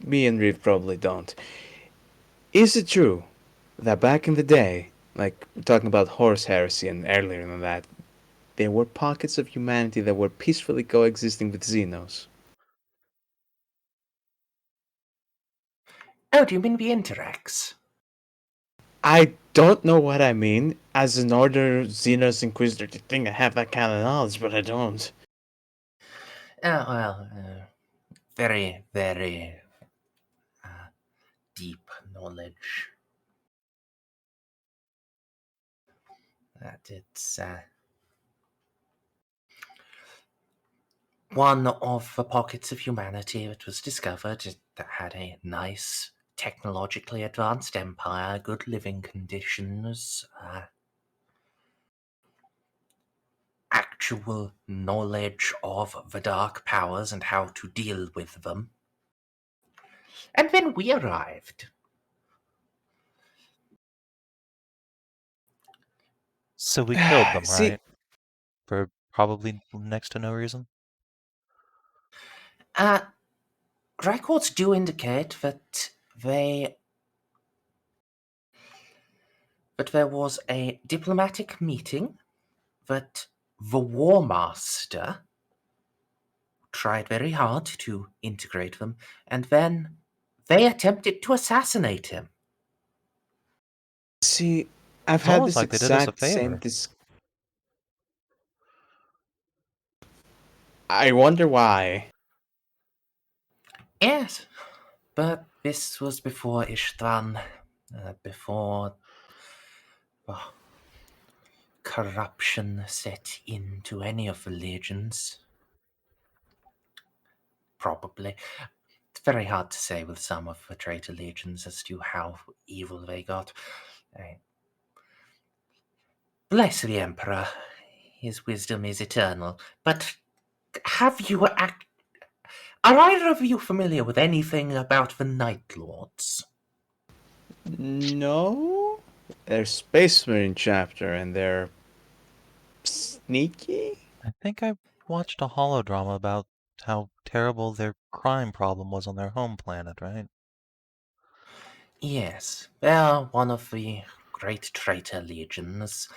[SPEAKER 2] Me and Reeve probably don't. Is it true that back in the day, like we're talking about Horus Heresy and earlier than that, there were pockets of humanity that were peacefully coexisting with Xenos?
[SPEAKER 1] Oh, do you mean the Interacs?
[SPEAKER 2] I don't know what I mean. As an Order Xenos Inquisitor, you think I have that kind of knowledge, but I don't.
[SPEAKER 1] Oh, well, very, very deep knowledge. That it's one of the pockets of humanity that was discovered that had a nice, technologically advanced empire, good living conditions, actual knowledge of the dark powers and how to deal with them. And then we arrived.
[SPEAKER 3] So we killed them,
[SPEAKER 2] See,
[SPEAKER 3] right? For probably next to no reason?
[SPEAKER 1] Records do indicate that there was a diplomatic meeting, that the War Master tried very hard to integrate them, and then they attempted to assassinate him.
[SPEAKER 2] see, I've
[SPEAKER 3] It's
[SPEAKER 2] had
[SPEAKER 3] almost
[SPEAKER 2] this
[SPEAKER 3] like they did us a
[SPEAKER 2] exact same
[SPEAKER 3] favor.
[SPEAKER 2] I wonder why.
[SPEAKER 1] Yes, but this was before Ishtvan, before corruption set into any of the legions. Probably. It's very hard to say with some of the traitor legions as to how evil they got. Bless the Emperor. His wisdom is eternal. But are either of you familiar with anything about the Night Lords?
[SPEAKER 2] No? They're Space Marine chapter and they're sneaky?
[SPEAKER 3] I think I watched a holodrama about how terrible their crime problem was on their home planet, right?
[SPEAKER 1] Yes, they're one of the great traitor legions.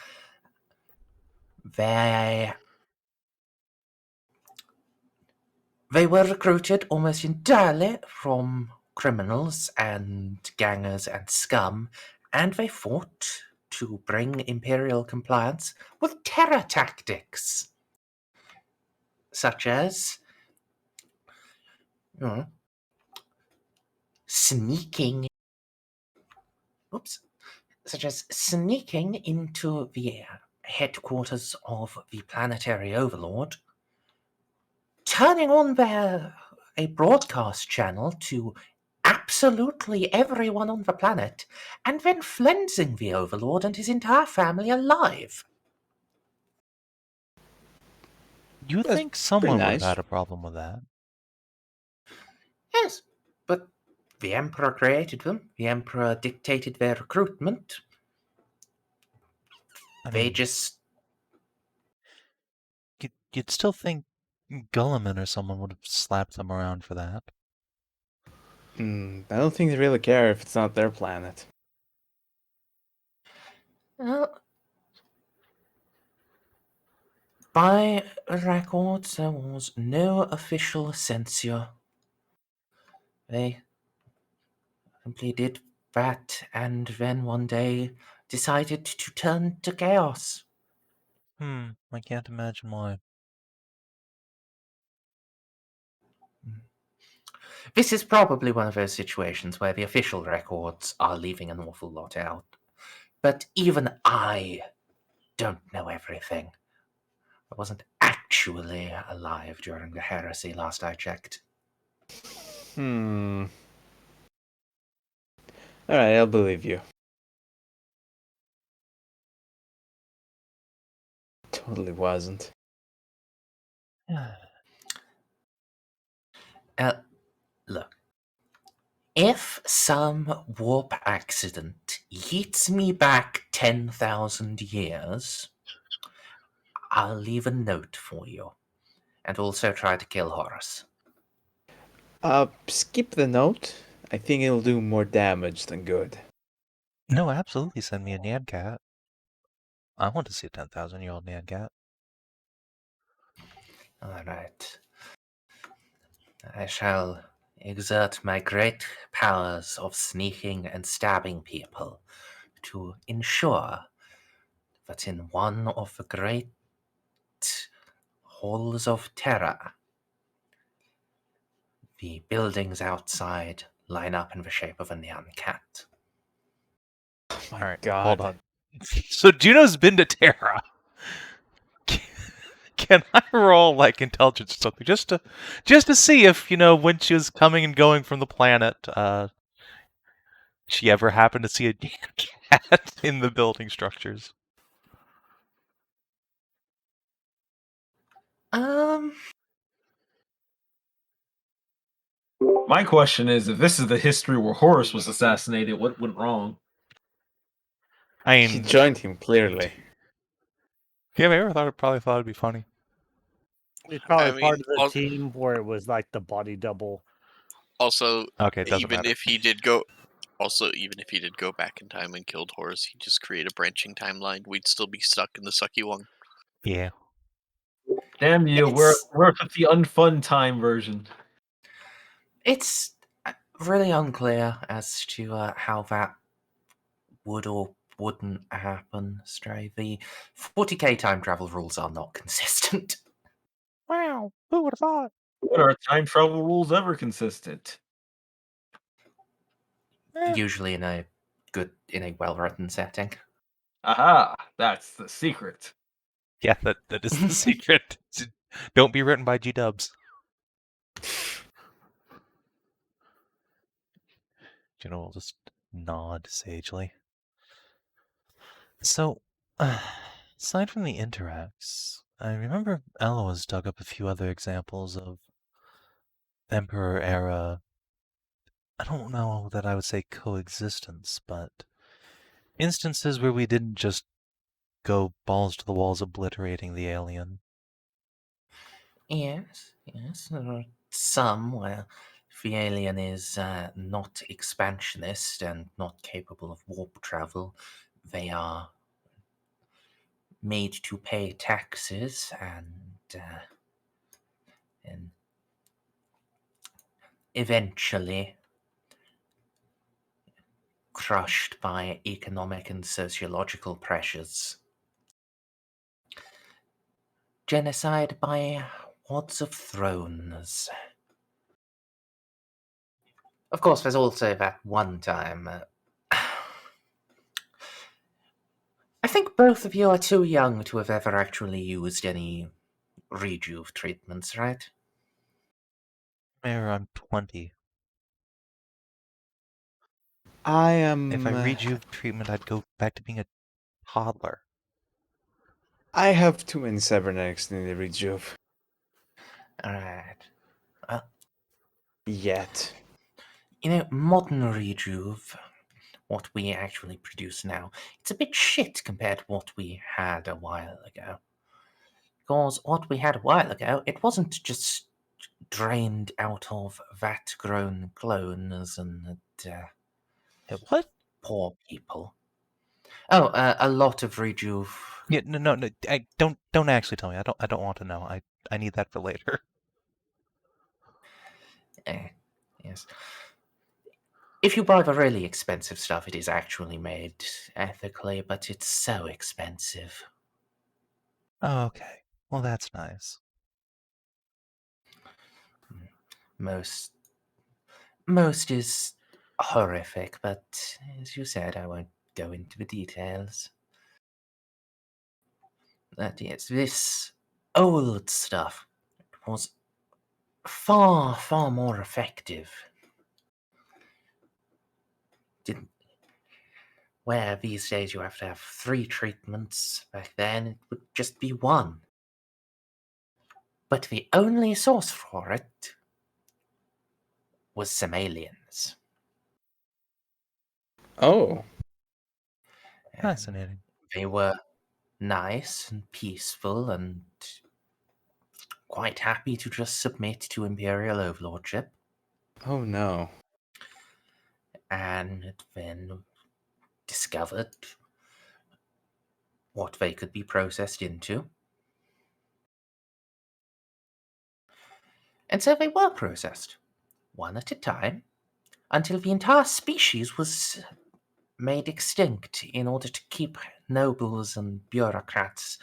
[SPEAKER 1] They were recruited almost entirely from criminals and gangers and scum, and they fought to bring Imperial compliance with terror tactics, such as sneaking into the headquarters of the planetary overlord, turning on a broadcast channel to absolutely everyone on the planet, and then flensing the overlord and his entire family alive.
[SPEAKER 3] You
[SPEAKER 2] That's
[SPEAKER 3] think someone
[SPEAKER 2] pretty
[SPEAKER 3] would have
[SPEAKER 2] nice.
[SPEAKER 3] had a problem with that?
[SPEAKER 1] Yes, but the Emperor created them. The Emperor dictated their recruitment. They just...
[SPEAKER 3] You'd still think Gulliman or someone would have slapped them around for that.
[SPEAKER 2] I don't think they really care if it's not their planet.
[SPEAKER 1] By records, there was no official censure. They simply did that, and then one day decided to turn to chaos.
[SPEAKER 3] I can't imagine why.
[SPEAKER 1] This is probably one of those situations where the official records are leaving an awful lot out. But even I don't know everything. I wasn't actually alive during the Heresy last I checked.
[SPEAKER 2] Alright, I'll believe you. Totally wasn't.
[SPEAKER 1] Look. If some warp accident yeets me back 10,000 years, I'll leave a note for you. and also try to kill Horus.
[SPEAKER 2] Skip the note. I think it'll do more damage than good.
[SPEAKER 3] No, absolutely send me a Nyan Cat. I want to see a 10,000-year-old Nyan Cat.
[SPEAKER 1] All right. I shall exert my great powers of sneaking and stabbing people to ensure that in one of the great halls of terror, the buildings outside line up in the shape of a Nyan Cat.
[SPEAKER 2] Oh my
[SPEAKER 3] All right,
[SPEAKER 2] god.
[SPEAKER 3] hold on. So Juno's been to Terra. Can I roll like intelligence or something just to see if when she was coming and going from the planet, she ever happened to see a cat in the building structures?
[SPEAKER 4] My question is, if this is the history where Horus was assassinated, what went wrong?
[SPEAKER 3] I
[SPEAKER 2] He
[SPEAKER 3] mean,
[SPEAKER 2] joined him, clearly.
[SPEAKER 3] yeah, I probably thought it'd be funny.
[SPEAKER 6] It's probably
[SPEAKER 7] I mean,
[SPEAKER 6] part of the
[SPEAKER 7] al-
[SPEAKER 6] team where it was like the body double.
[SPEAKER 7] Also,
[SPEAKER 3] Okay, it doesn't
[SPEAKER 7] even
[SPEAKER 3] matter.
[SPEAKER 7] if he did go back in time and killed Horus, he'd just create a branching timeline. We'd still be stuck in the sucky one.
[SPEAKER 3] Yeah.
[SPEAKER 4] Damn you, we're with the unfun time version.
[SPEAKER 1] It's really unclear as to how that would or wouldn't happen, Stray. The 40k time travel rules are not consistent.
[SPEAKER 3] Wow, who would have thought?
[SPEAKER 4] When are time travel rules ever consistent?
[SPEAKER 1] Usually in a well-written setting.
[SPEAKER 4] Aha, that's the secret.
[SPEAKER 3] Yeah, that is the secret. Don't be written by G-dubs. Juno will just nod sagely. So, aside from the interacts, I remember Eloa's dug up a few other examples of Emperor era. I don't know that I would say coexistence, but instances where we didn't just go balls to the walls obliterating the alien.
[SPEAKER 1] Yes. There are some where the alien is not expansionist and not capable of warp travel. They are made to pay taxes and eventually crushed by economic and sociological pressures. Genocide by Hordes of Thrones. Of course, there's also that one time. I think both of you are too young to have ever actually used any rejuve treatments, right?
[SPEAKER 3] Mayor, I'm 20.
[SPEAKER 2] I am.
[SPEAKER 3] If I rejuve treatment, I'd go back to being a toddler.
[SPEAKER 2] I have too many cybernetics in the rejuve.
[SPEAKER 1] Alright.
[SPEAKER 2] Yet.
[SPEAKER 1] Modern rejuve, what we actually produce now, it's a bit shit compared to what we had a while ago. Because what we had a while ago, it wasn't just drained out of vat-grown clones and
[SPEAKER 3] What?
[SPEAKER 1] poor people. Oh, a lot of rejuve.
[SPEAKER 3] Yeah, no. Don't actually tell me. I don't want to know. I need that for later.
[SPEAKER 1] Yes. If you buy the really expensive stuff, it is actually made ethically, but it's so expensive.
[SPEAKER 3] Oh, okay. Well, that's nice.
[SPEAKER 1] Most is horrific, but as you said, I won't go into the details. But yes, this old stuff was far, far more effective. Where these days you have to have 3 treatments, back then it would just be 1. But the only source for it was some aliens.
[SPEAKER 2] Oh.
[SPEAKER 3] Fascinating.
[SPEAKER 1] They were nice and peaceful and quite happy to just submit to Imperial overlordship,
[SPEAKER 2] Oh no.
[SPEAKER 1] and then discovered what they could be processed into. And so they were processed, one at a time, until the entire species was made extinct in order to keep nobles and bureaucrats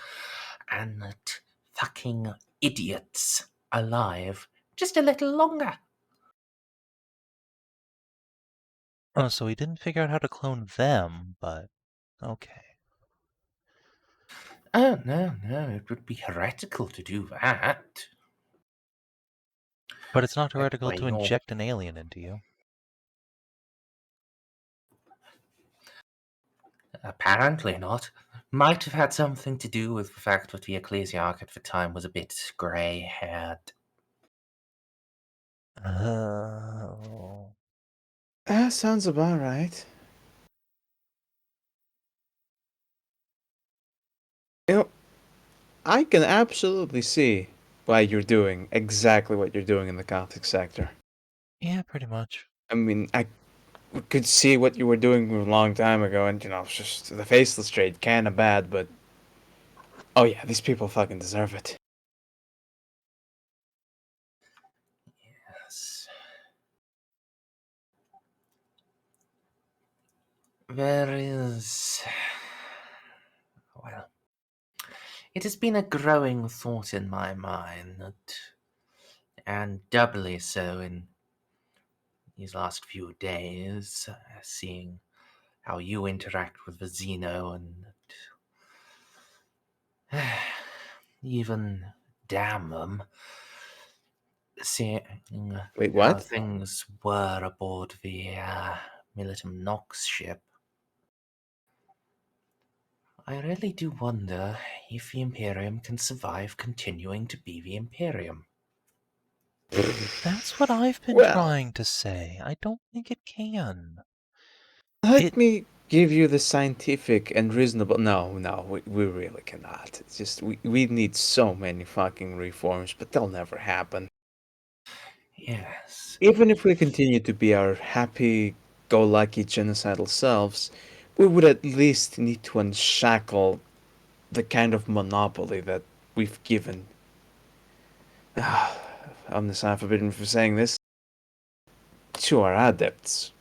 [SPEAKER 1] and fucking idiots alive just a little longer.
[SPEAKER 3] Oh, so we didn't figure out how to clone them, but okay.
[SPEAKER 1] Oh, no, it would be heretical to do that.
[SPEAKER 3] But it's not heretical
[SPEAKER 1] Anyway,
[SPEAKER 3] to inject an alien into you.
[SPEAKER 1] Apparently not. Might have had something to do with the fact that the ecclesiarch at the time was a bit grey-haired.
[SPEAKER 3] Oh.
[SPEAKER 2] Sounds about right. You know, I can absolutely see why you're doing exactly what you're doing in the Gothic sector.
[SPEAKER 3] Yeah, pretty much.
[SPEAKER 2] I mean, I could see what you were doing a long time ago, and it's just the faceless trade, kinda bad, but oh yeah, these people fucking deserve it.
[SPEAKER 1] Yes. There is... Well, it has been a growing thought in my mind, and doubly so in these last few days, seeing how you interact with the Xeno and even damn them, seeing
[SPEAKER 2] Wait,
[SPEAKER 1] how
[SPEAKER 2] what?
[SPEAKER 1] things were aboard the Militum Nox ship. I really do wonder if the Imperium can survive continuing to be the Imperium.
[SPEAKER 3] That's what I've been
[SPEAKER 2] Well,
[SPEAKER 3] trying to say. I don't think it can.
[SPEAKER 2] let me give you the scientific and reasonable. No, we really cannot. It's just we need so many fucking reforms, but they'll never happen.
[SPEAKER 1] Yes.
[SPEAKER 2] Even if we continue to be our happy-go-lucky genocidal selves, we would at least need to unshackle the kind of monopoly that we've given. I'm the sign forbidden for saying this. To our adepts.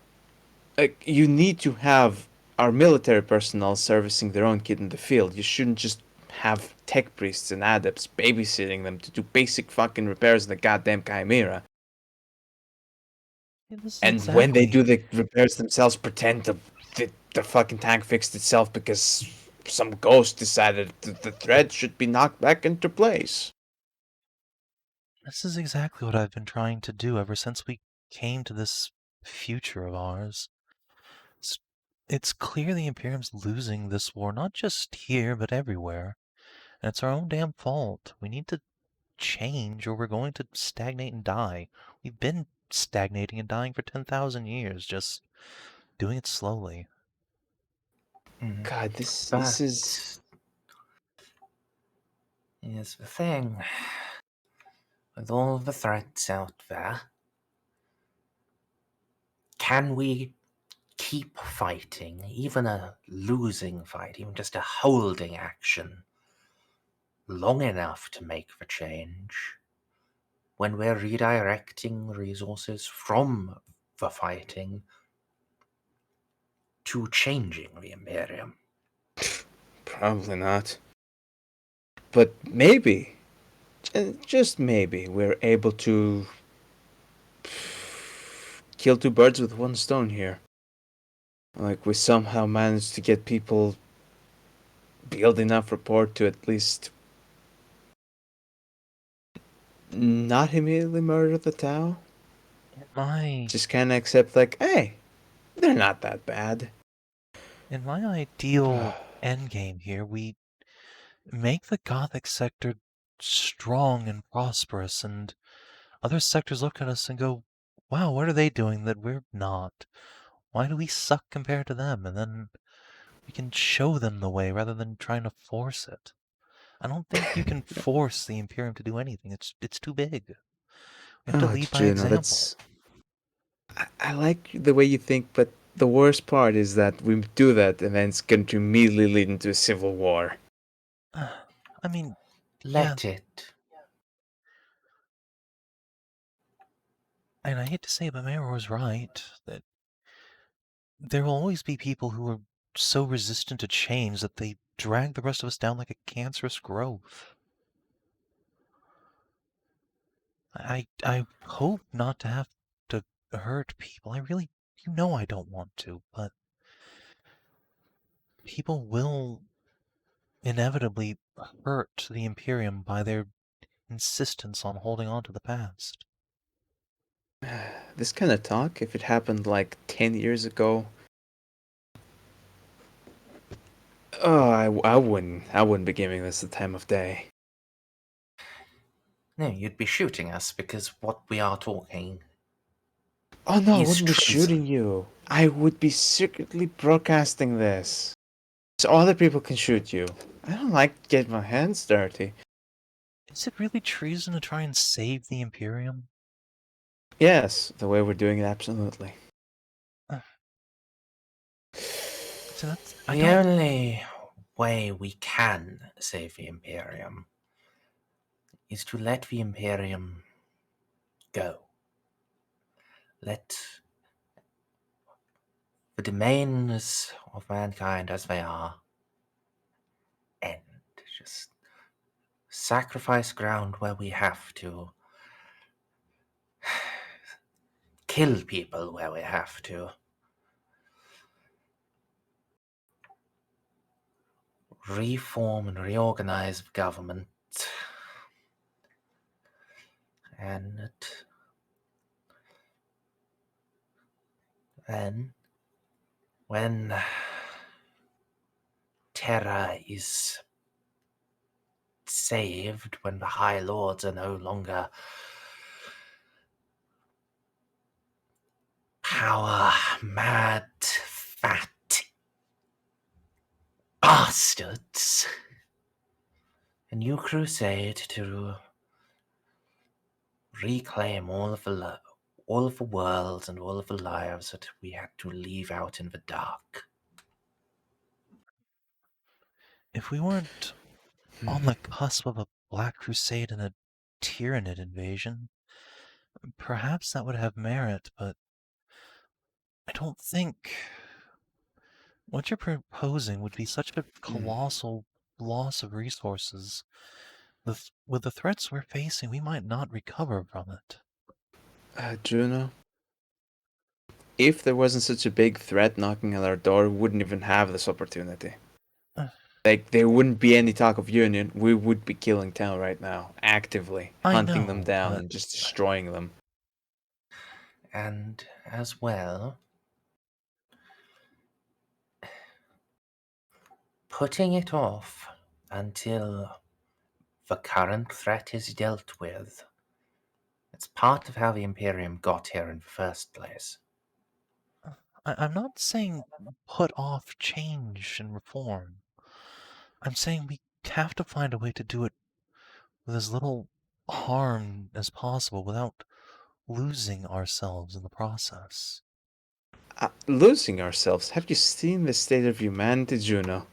[SPEAKER 2] Like, you need to have our military personnel servicing their own kid in the field. You shouldn't just have tech priests and adepts babysitting them to do basic fucking repairs in the goddamn Chimera. And when they do the repairs themselves, pretend the fucking tank fixed itself because some ghost decided that the thread should be knocked back into place.
[SPEAKER 3] This is exactly what I've been trying to do ever since we came to this future of ours. It's clear the Imperium's losing this war, not just here, but everywhere. And it's our own damn fault. We need to change or we're going to stagnate and die. We've been stagnating and dying for 10,000 years, just doing it slowly.
[SPEAKER 2] God, this
[SPEAKER 1] But
[SPEAKER 2] is...
[SPEAKER 1] here's the thing. With all the threats out there, can we keep fighting, even a losing fight, even just a holding action, long enough to make the change when we're redirecting resources from the fighting to changing the Imperium?
[SPEAKER 2] Probably not. But maybe, just maybe, we're able to kill two birds with one stone here. Like, we somehow managed to get people build enough rapport to at least not immediately murder the Tau. Just kind of accept, like, hey, they're not that bad.
[SPEAKER 3] In my ideal endgame here, we make the Gothic sector strong and prosperous, and other sectors look at us and go, wow, what are they doing that we're not? Why do we suck compared to them? And then we can show them the way rather than trying to force it. I don't think you can force the Imperium to do anything. It's too big. We have to
[SPEAKER 2] Oh,
[SPEAKER 3] lead by
[SPEAKER 2] Juno,
[SPEAKER 3] example.
[SPEAKER 2] I like the way you think, but the worst part is that we do that and then it's going to immediately lead into a civil war.
[SPEAKER 3] I mean,
[SPEAKER 1] Let it.
[SPEAKER 3] and I hate to say it, but Mayor was right, that there will always be people who are so resistant to change that they drag the rest of us down like a cancerous growth. I hope not to have to hurt people. I really, I don't want to, but people will inevitably hurt the Imperium by their insistence on holding on to the past.
[SPEAKER 2] This kind of talk, if it happened like 10 years ago, I wouldn't be giving this the time of day.
[SPEAKER 1] No, you'd be shooting us because what we are talking
[SPEAKER 2] Oh no, I
[SPEAKER 1] is
[SPEAKER 2] wouldn't be
[SPEAKER 1] treason.
[SPEAKER 2] shooting you. I would be secretly broadcasting this. So other people can shoot you. I don't like getting my hands dirty.
[SPEAKER 3] Is it really treason to try and save the Imperium?
[SPEAKER 2] Yes, the way we're doing it, absolutely.
[SPEAKER 3] So that's,
[SPEAKER 1] The only way we can save the Imperium is to let the Imperium go. Let the domains of mankind as they are end. Just sacrifice ground where we have to. Kill people where we have to. Reform and reorganize the government. And then, when Terra is saved, when the High Lords are no longer power mad, fat bastards, a new crusade to reclaim all of the worlds and all of the lives that we had to leave out in the dark.
[SPEAKER 3] if we weren't on the cusp of a Black Crusade and a Tyranid invasion, perhaps that would have merit, but I don't think what you're proposing would be such a colossal loss of resources. With the threats we're facing, we might not recover from it.
[SPEAKER 2] Juno, if there wasn't such a big threat knocking at our door, we wouldn't even have this opportunity. Like, there wouldn't be any talk of union. We would be killing town right now, actively hunting them down and just destroying them.
[SPEAKER 1] And as well, putting it off until the current threat is dealt with. It's part of how the Imperium got here in the first place.
[SPEAKER 3] I'm not saying put off change and reform. I'm saying we have to find a way to do it with as little harm as possible without losing ourselves in the process.
[SPEAKER 2] Losing ourselves? Have you seen the state of humanity, Juno?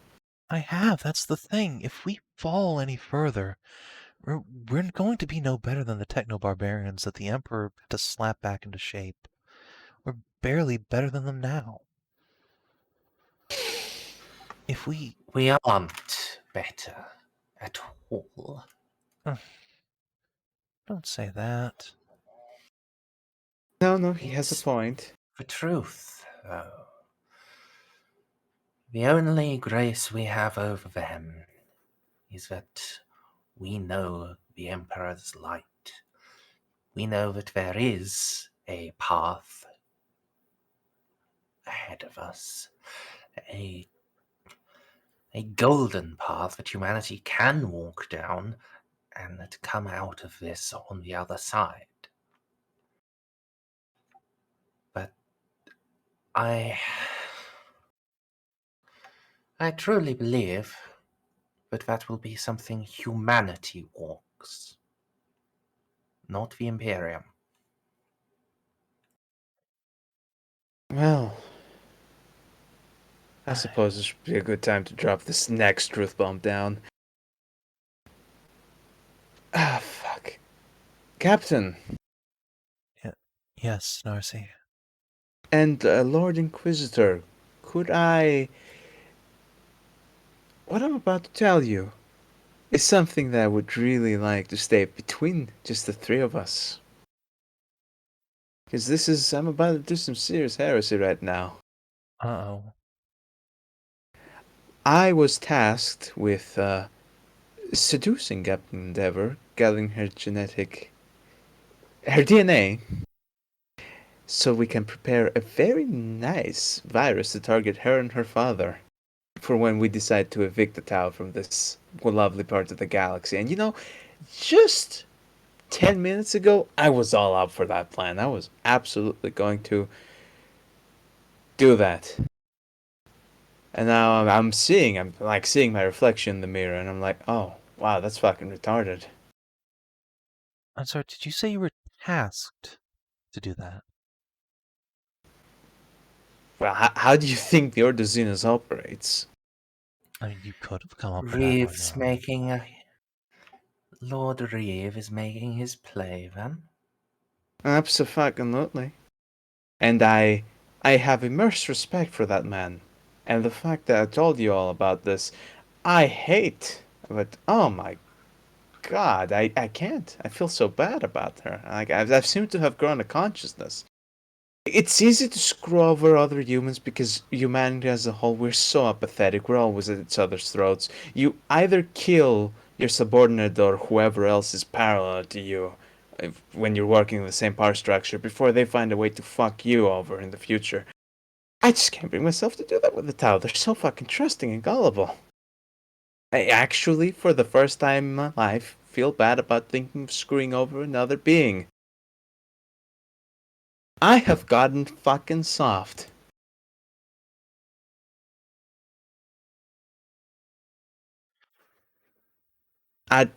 [SPEAKER 3] I have, that's the thing. If we fall any further, we're going to be no better than the techno-barbarians that the Emperor had to slap back into shape. We're barely better than them now. If we
[SPEAKER 1] aren't better at all.
[SPEAKER 3] Don't say that.
[SPEAKER 2] No, he has a point.
[SPEAKER 1] The truth, though. The only grace we have over them is that we know the Emperor's light. We know that there is a path ahead of us, a golden path that humanity can walk down and that come out of this on the other side. But I truly believe But that will be something humanity walks, not the Imperium.
[SPEAKER 2] Well, I suppose this would be a good time to drop this next truth bomb down. Ah, fuck. Captain.
[SPEAKER 3] Yes, Narcia.
[SPEAKER 2] And Lord Inquisitor, could I... What I'm about to tell you is something that I would really like to stay between just the three of us. Because I'm about to do some serious heresy right now.
[SPEAKER 3] Uh-oh.
[SPEAKER 2] I was tasked with seducing Captain Endeavor, gathering her DNA, so we can prepare a very nice virus to target her and her father for when we decide to evict the Tau from this lovely part of the galaxy. And you know, just 10 minutes ago, I was all up for that plan. I was absolutely going to do that. And now I'm seeing my reflection in the mirror, and I'm like, oh, wow, that's fucking retarded.
[SPEAKER 3] I'm sorry, did you say you were tasked to do that?
[SPEAKER 2] Well, how do you think the Order Xenos operates?
[SPEAKER 3] I mean, you could have come up with that
[SPEAKER 1] Reeves
[SPEAKER 3] on your own.
[SPEAKER 1] making a... Lord Reeve is making his play, then?
[SPEAKER 2] Absolutely. And I have immense respect for that man. And the fact that I told you all about this, I hate. But oh my god, I can't. I feel so bad about her. Like I've seemed to have grown a consciousness. It's easy to screw over other humans because humanity as a whole, we're so apathetic. We're always at each other's throats. You either kill your subordinate or whoever else is parallel to you when you're working in the same power structure before they find a way to fuck you over in the future. I just can't bring myself to do that with the Tau. They're so fucking trusting and gullible. I actually, for the first time in my life, feel bad about thinking of screwing over another being. I have gotten fucking soft. I'm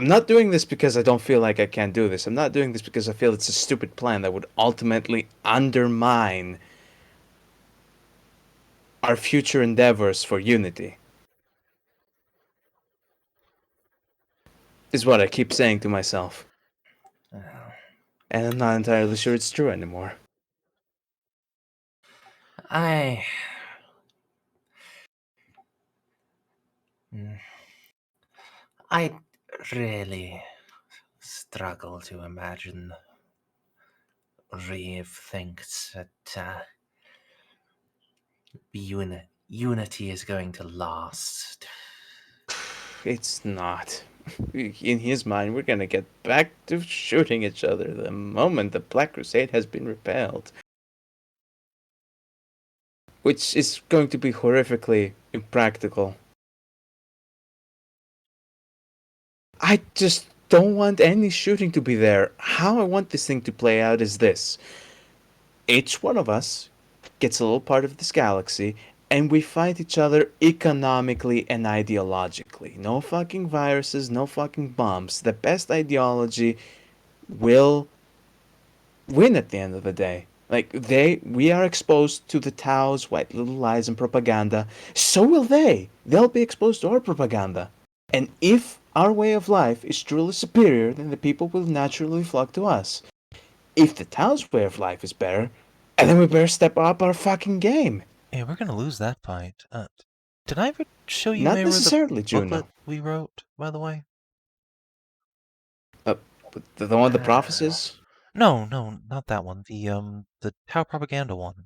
[SPEAKER 2] not doing this because I don't feel like I can do this. I'm not doing this because I feel it's a stupid plan that would ultimately undermine our future endeavors for unity. Is what I keep saying to myself. And I'm not entirely sure it's true anymore.
[SPEAKER 1] I really struggle to imagine Reeve thinks that unity is going to last.
[SPEAKER 2] It's not. In his mind, we're gonna get back to shooting each other the moment the Black Crusade has been repelled. Which is going to be horrifically impractical. I just don't want any shooting to be there. How I want this thing to play out is this. Each one of us gets a little part of this galaxy, and we fight each other economically and ideologically. No fucking viruses, no fucking bombs. The best ideology will win at the end of the day. We are exposed to the Tau's white little lies and propaganda. So will they. They'll be exposed to our propaganda. And if our way of life is truly superior, then the people will naturally flock to us. If the Tau's way of life is better, and then we better step up our fucking game.
[SPEAKER 3] Hey, we're gonna lose that fight. Did I ever show you
[SPEAKER 2] Not
[SPEAKER 3] Mayra,
[SPEAKER 2] necessarily,
[SPEAKER 3] the
[SPEAKER 2] Juno.
[SPEAKER 3] booklet we wrote, by the way?
[SPEAKER 2] The one with the prophecies?
[SPEAKER 3] No, not that one. The Tau propaganda one.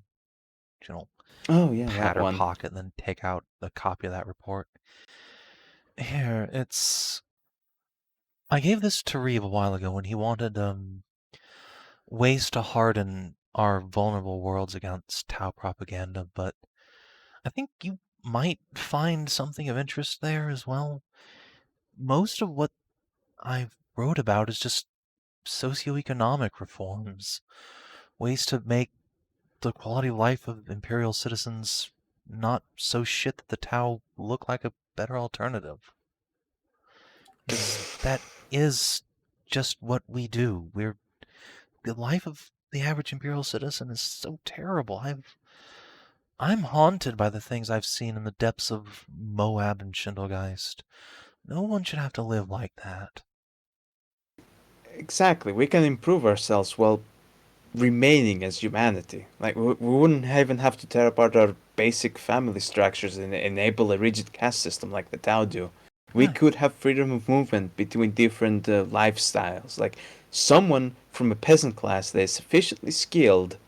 [SPEAKER 3] You know,
[SPEAKER 2] Oh yeah,
[SPEAKER 3] pat
[SPEAKER 2] that
[SPEAKER 3] her
[SPEAKER 2] one.
[SPEAKER 3] pocket and then take out a copy of that report. Here, I gave this to Reeve a while ago when he wanted ways to harden our vulnerable worlds against Tau propaganda, but I think you might find something of interest there as well. Most of what I wrote about is just socioeconomic reforms, ways to make the quality of life of Imperial citizens not so shit that the Tau look like a better alternative. Because that is just what we do. The life of the average Imperial citizen is so terrible. I'm haunted by the things I've seen in the depths of Moab and Schindelgeist. No one should have to live like that.
[SPEAKER 2] Exactly. We can improve ourselves while remaining as humanity. Like, we wouldn't even have to tear apart our basic family structures and enable a rigid caste system like the Tau do. We
[SPEAKER 3] Right.
[SPEAKER 2] could have freedom of movement between different lifestyles. Like, someone from a peasant class that is sufficiently skilled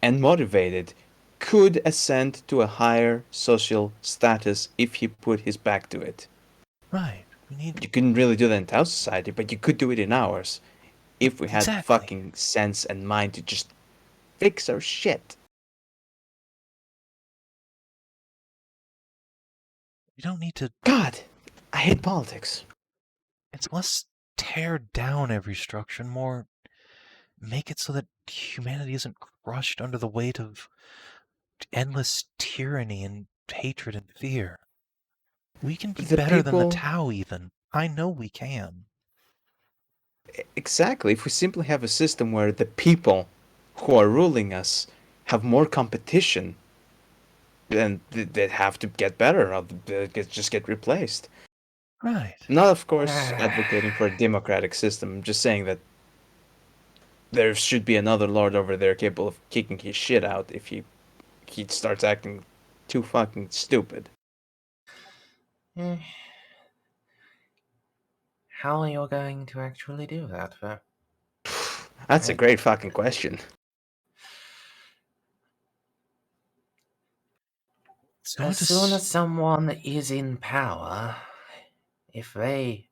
[SPEAKER 2] and motivated could ascend to a higher social status if he put his back to it.
[SPEAKER 3] Right. We need...
[SPEAKER 2] You couldn't really do that in Tau society, but you could do it in ours. If we had
[SPEAKER 3] Exactly.
[SPEAKER 2] fucking sense and mind to just fix our shit.
[SPEAKER 3] We don't need to...
[SPEAKER 2] God, I hate politics.
[SPEAKER 3] It's less tear down every structure and more make it so that humanity isn't crushed under the weight of endless tyranny and hatred and fear. We can be
[SPEAKER 2] The
[SPEAKER 3] better than the
[SPEAKER 2] people-
[SPEAKER 3] Tau even. I know we can.
[SPEAKER 2] Exactly, if we simply have a system where the people who are ruling us have more competition, then they'd have to get better, or just get replaced.
[SPEAKER 3] Right.
[SPEAKER 2] Not, of course, advocating for a democratic system. I'm just saying that there should be another lord over there capable of kicking his shit out if he starts acting too fucking stupid.
[SPEAKER 1] How are you going to actually do that, though?
[SPEAKER 2] That's a great fucking question.
[SPEAKER 1] As soon as someone is in power, if they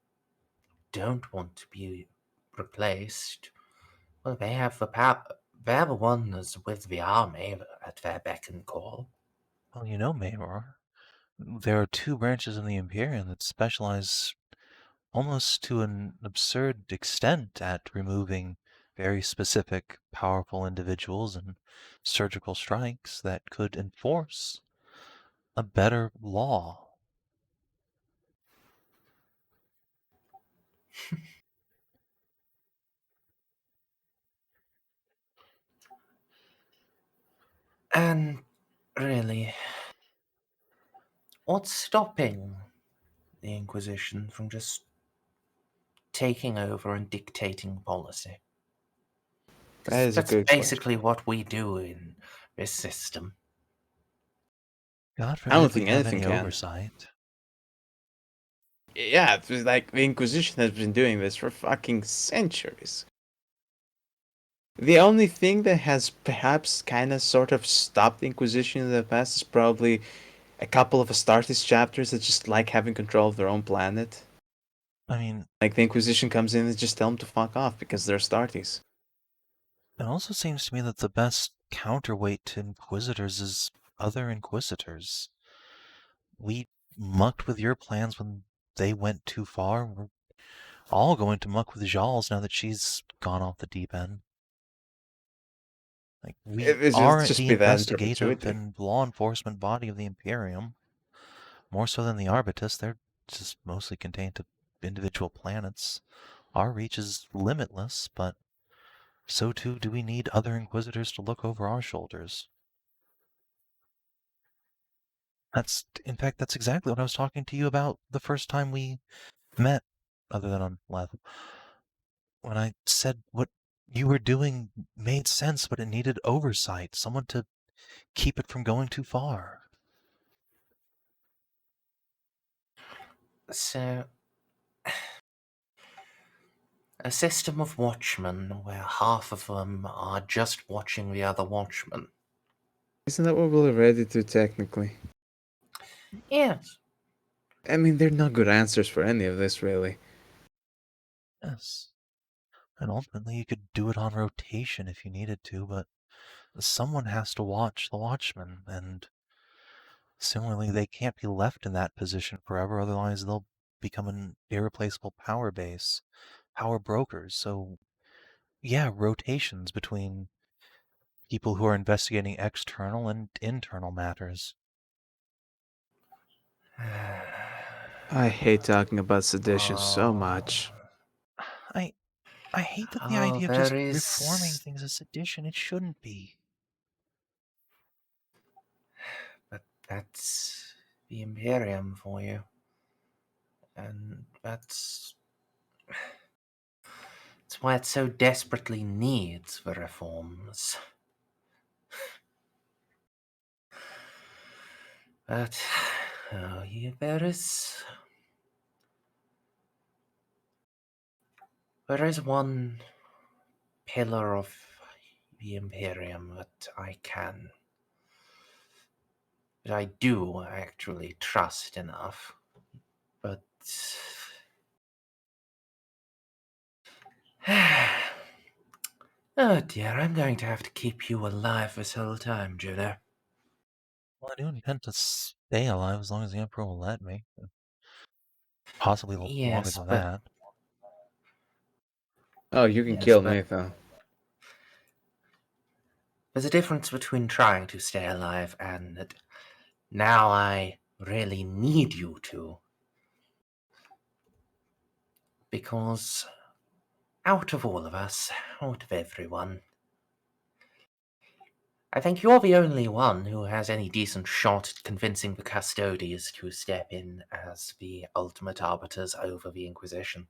[SPEAKER 1] don't want to be replaced, well, they have the power. They're the ones with the army at their beck and call.
[SPEAKER 3] Well, you know, Mayor, there are two branches in the Imperium that specialize almost to an absurd extent at removing very specific, powerful individuals and surgical strikes that could enforce a better law.
[SPEAKER 1] And really, what's stopping the Inquisition from just taking over and dictating policy?
[SPEAKER 2] That is a
[SPEAKER 1] That's
[SPEAKER 2] good
[SPEAKER 1] basically what we do in this system.
[SPEAKER 3] God
[SPEAKER 2] I don't
[SPEAKER 3] forbid we
[SPEAKER 2] think
[SPEAKER 3] have
[SPEAKER 2] anything
[SPEAKER 3] any
[SPEAKER 2] can.
[SPEAKER 3] oversight.
[SPEAKER 2] Yeah, it was like the Inquisition has been doing this for fucking centuries. The only thing that has perhaps kind of sort of stopped the Inquisition in the past is probably a couple of Astartes chapters that just like having control of their own planet.
[SPEAKER 3] I mean,
[SPEAKER 2] Like the Inquisition comes in and just tell them to fuck off because they're Astartes.
[SPEAKER 3] it also seems to me that the best counterweight to Inquisitors is other Inquisitors. We mucked with your plans when they went too far. We're all going to muck with Jal's now that she's gone off the deep end. Like, we
[SPEAKER 2] It's
[SPEAKER 3] are
[SPEAKER 2] just
[SPEAKER 3] the
[SPEAKER 2] be that in
[SPEAKER 3] investigative
[SPEAKER 2] perpetuity.
[SPEAKER 3] and law enforcement body of the Imperium. More so than the Arbitus, they're just mostly contained to individual planets. Our reach is limitless, but so too do we need other Inquisitors to look over our shoulders. In fact, that's exactly what I was talking to you about the first time we met, other than on Leth. When I said what you were doing made sense, but it needed oversight, someone to keep it from going too far.
[SPEAKER 1] So, a system of watchmen where half of them are just watching the other watchmen.
[SPEAKER 2] Isn't that what we're ready to technically?
[SPEAKER 1] Yes.
[SPEAKER 2] I mean, they're not good answers for any of this, really.
[SPEAKER 3] Yes. And ultimately, you could do it on rotation if you needed to, but someone has to watch the watchmen, and similarly, they can't be left in that position forever, otherwise they'll become an irreplaceable power base, power brokers. So, yeah, rotations between people who are investigating external and internal matters.
[SPEAKER 2] I hate talking about sedition so much.
[SPEAKER 3] I hate that the
[SPEAKER 1] Oh,
[SPEAKER 3] idea of just
[SPEAKER 1] there is-
[SPEAKER 3] reforming things is sedition. It shouldn't be.
[SPEAKER 1] But that's the Imperium for you. And that's why it so desperately needs the reforms. But there is one pillar of the Imperium that I do actually trust enough. But oh dear, I'm going to have to keep you alive this whole time, Juno.
[SPEAKER 3] Well, I do intend to stay alive as long as the Emperor will let me. Possibly longer
[SPEAKER 1] Yes,
[SPEAKER 3] than
[SPEAKER 1] but
[SPEAKER 3] that.
[SPEAKER 2] Oh, you can
[SPEAKER 1] Yes,
[SPEAKER 2] kill
[SPEAKER 1] but-
[SPEAKER 2] me, though.
[SPEAKER 1] there's a difference between trying to stay alive and that now I really need you to. Because out of all of us, out of everyone, I think you're the only one who has any decent shot at convincing the Custodes to step in as the ultimate arbiters over the Inquisition.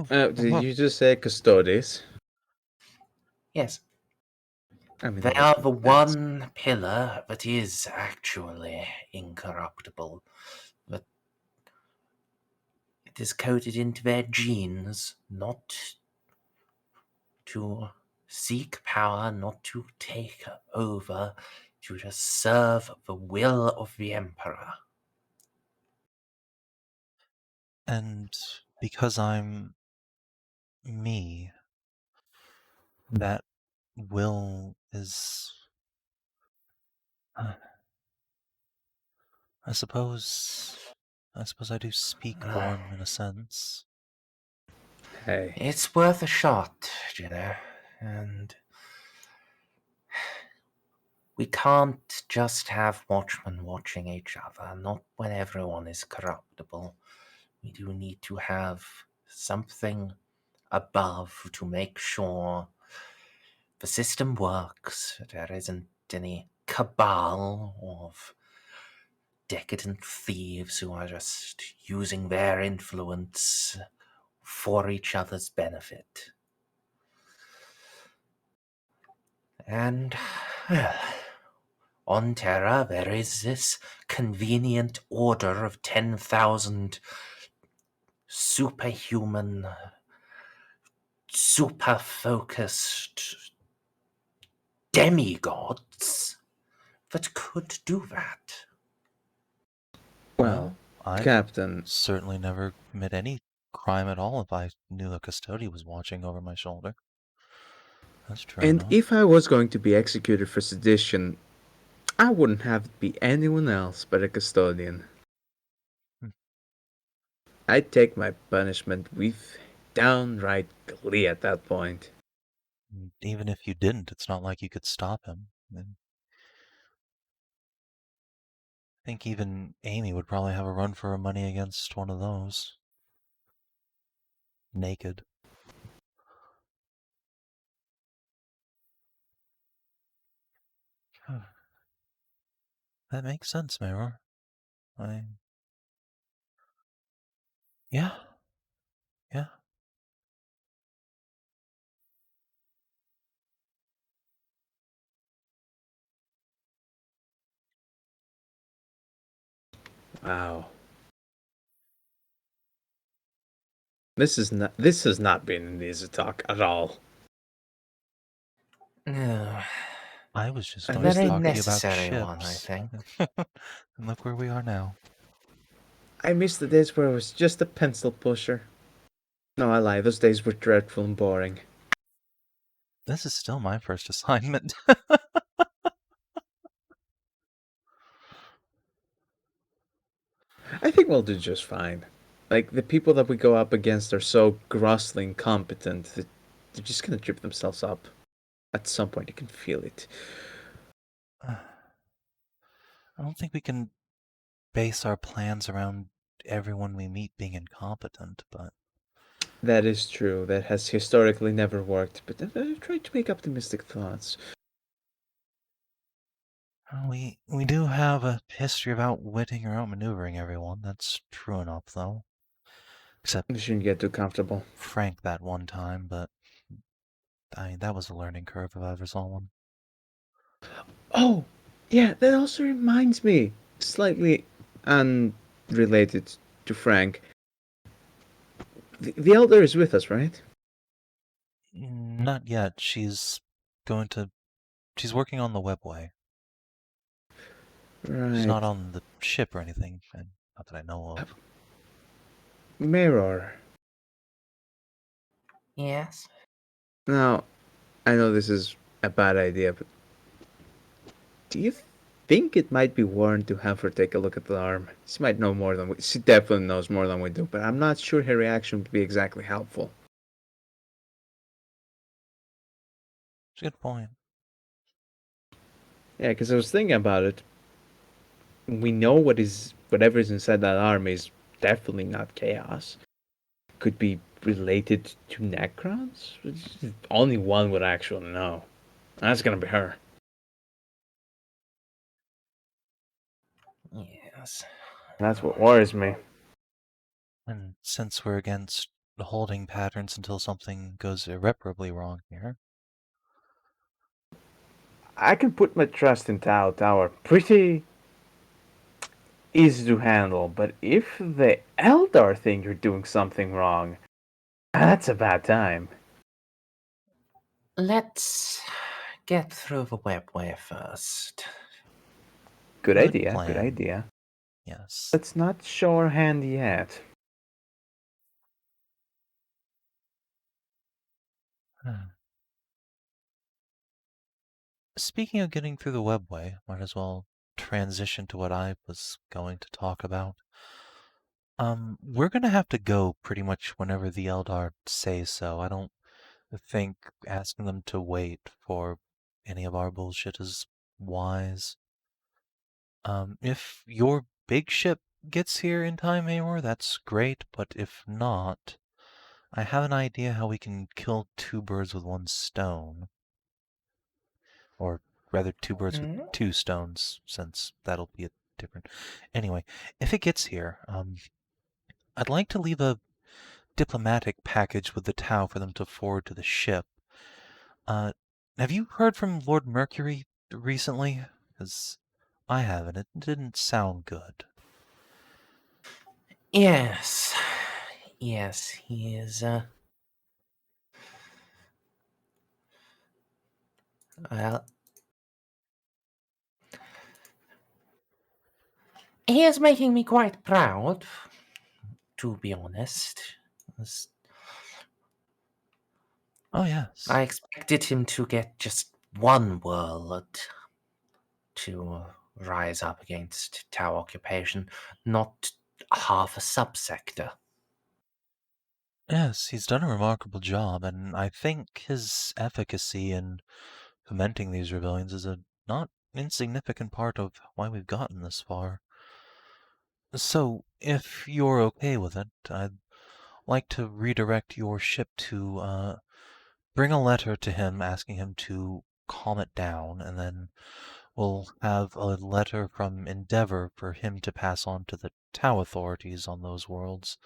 [SPEAKER 2] Did you just say Custodes?
[SPEAKER 1] Yes,
[SPEAKER 2] I mean,
[SPEAKER 1] they
[SPEAKER 2] that
[SPEAKER 1] are
[SPEAKER 2] would
[SPEAKER 1] the
[SPEAKER 2] make sense.
[SPEAKER 1] one pillar that is actually incorruptible. That it is coded into their genes not to seek power, not to take over, to just serve the will of the Emperor.
[SPEAKER 3] And because I'm me, that will is... I suppose I do speak for him in a sense.
[SPEAKER 2] Hey.
[SPEAKER 1] It's worth a shot, and we can't just have watchmen watching each other, not when everyone is corruptible. We do need to have something above to make sure the system works, there isn't any cabal of decadent thieves who are just using their influence for each other's benefit. And, well, on Terra there is this convenient order of 10,000 superhuman, super-focused demigods that could do that.
[SPEAKER 2] Well,
[SPEAKER 3] I
[SPEAKER 2] Captain,
[SPEAKER 3] certainly never commit any crime at all if I knew a custodian was watching over my shoulder. That's true
[SPEAKER 2] and
[SPEAKER 3] enough.
[SPEAKER 2] if I was going to be executed for sedition, I wouldn't have it be anyone else but a custodian. I'd take my punishment with downright glee at that point.
[SPEAKER 3] Even if you didn't, it's not like you could stop him. I think even Amy would probably have a run for her money against one of those. Naked. That makes sense, Mirror. Yeah. Yeah.
[SPEAKER 2] Wow. This has not been an easy talk at all.
[SPEAKER 1] No,
[SPEAKER 3] I was just
[SPEAKER 2] A
[SPEAKER 3] going to
[SPEAKER 1] very
[SPEAKER 3] talk to you about
[SPEAKER 1] necessary
[SPEAKER 3] ships.
[SPEAKER 1] one, I think.
[SPEAKER 3] And look where we are now.
[SPEAKER 2] I miss the days where I was just a pencil pusher. No, I lie, those days were dreadful and boring.
[SPEAKER 3] This is still my first assignment.
[SPEAKER 2] I think we'll do just fine. Like, the people that we go up against are so grossly incompetent that they're just gonna trip themselves up. At some point, you can feel it.
[SPEAKER 3] I don't think we can base our plans around everyone we meet being incompetent, but...
[SPEAKER 2] That is true. That has historically never worked, but I've tried to make optimistic thoughts.
[SPEAKER 3] We do have a history of outwitting or outmaneuvering everyone. That's true enough, though. Except
[SPEAKER 2] We shouldn't get too comfortable.
[SPEAKER 3] Frank that one time, but that was a learning curve if I ever saw one.
[SPEAKER 2] Oh, yeah, that also reminds me, slightly unrelated to Frank. The Elder is with us, right?
[SPEAKER 3] Not yet. She's working on the webway.
[SPEAKER 2] Right.
[SPEAKER 3] She's not on the ship or anything, not that I know of.
[SPEAKER 2] Mirror.
[SPEAKER 1] Yes.
[SPEAKER 2] Now, I know this is a bad idea, but do you think it might be warranted to have her take a look at the arm? She might know more than we... She definitely knows more than we do, but I'm not sure her reaction would be exactly helpful.
[SPEAKER 3] It's a good point.
[SPEAKER 2] Yeah, because I was thinking about it. We know whatever's inside that arm is definitely not chaos. Could be related to Necrons? Only one would actually know. That's gonna be her.
[SPEAKER 1] Yes.
[SPEAKER 2] That's what worries me.
[SPEAKER 3] And since we're against the holding patterns until something goes irreparably wrong here...
[SPEAKER 2] I can put my trust in Tao Tower. Pretty easy to handle, but if the Eldar think you're doing something wrong, that's a bad time.
[SPEAKER 1] Let's get through the webway first.
[SPEAKER 2] Good idea,
[SPEAKER 3] plan.
[SPEAKER 2] good idea.
[SPEAKER 3] Yes.
[SPEAKER 2] Let's not show our hand yet.
[SPEAKER 3] Speaking of getting through the webway, might as well transition to what I was going to talk about. We're gonna have to go pretty much whenever the Eldar say so. I don't think asking them to wait for any of our bullshit is wise. If your big ship gets here in time, Eeyore, that's great, but if not, I have an idea how we can kill two birds with one stone. Or rather, two birds with two stones, since that'll be a different... Anyway, if it gets here, I'd like to leave a diplomatic package with the Tau for them to forward to the ship. Have you heard from Lord Mercury recently? Because I haven't. It didn't sound good.
[SPEAKER 1] Yes. Yes, he is, well... He is making me quite proud, to be honest.
[SPEAKER 3] Oh, yes.
[SPEAKER 1] I expected him to get just one world to rise up against Tau occupation, not half a subsector.
[SPEAKER 3] Yes, he's done a remarkable job, and I think his efficacy in fomenting these rebellions is a not insignificant part of why we've gotten this far. So, if you're okay with it, I'd like to redirect your ship to bring a letter to him asking him to calm it down, and then we'll have a letter from Endeavor for him to pass on to the Tau authorities on those worlds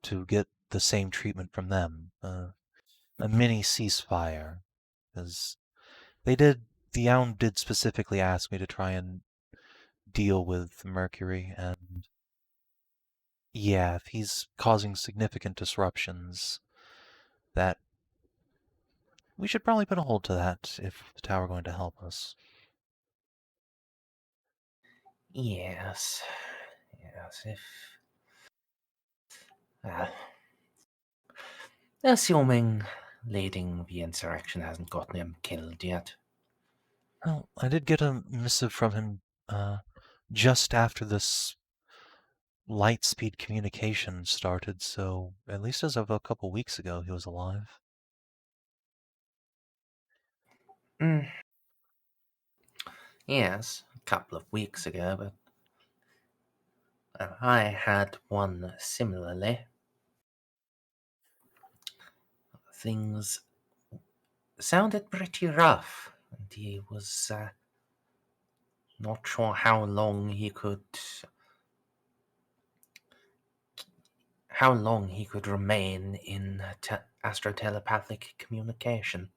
[SPEAKER 3] to get the same treatment from them. A mini ceasefire, because the Ound did specifically ask me to try and deal with Mercury, and yeah, if he's causing significant disruptions, that we should probably put a hold to that if the Tau are going to help us.
[SPEAKER 1] Yes. Yes, if... assuming leading the insurrection hasn't gotten him killed yet.
[SPEAKER 3] Well, I did get a missive from him just after this light speed communication started, so at least as of a couple weeks ago, he was alive.
[SPEAKER 1] Yes, a couple of weeks ago, but I had one similarly. Things sounded pretty rough, and he was not sure how long he could remain in astro-telepathic communication.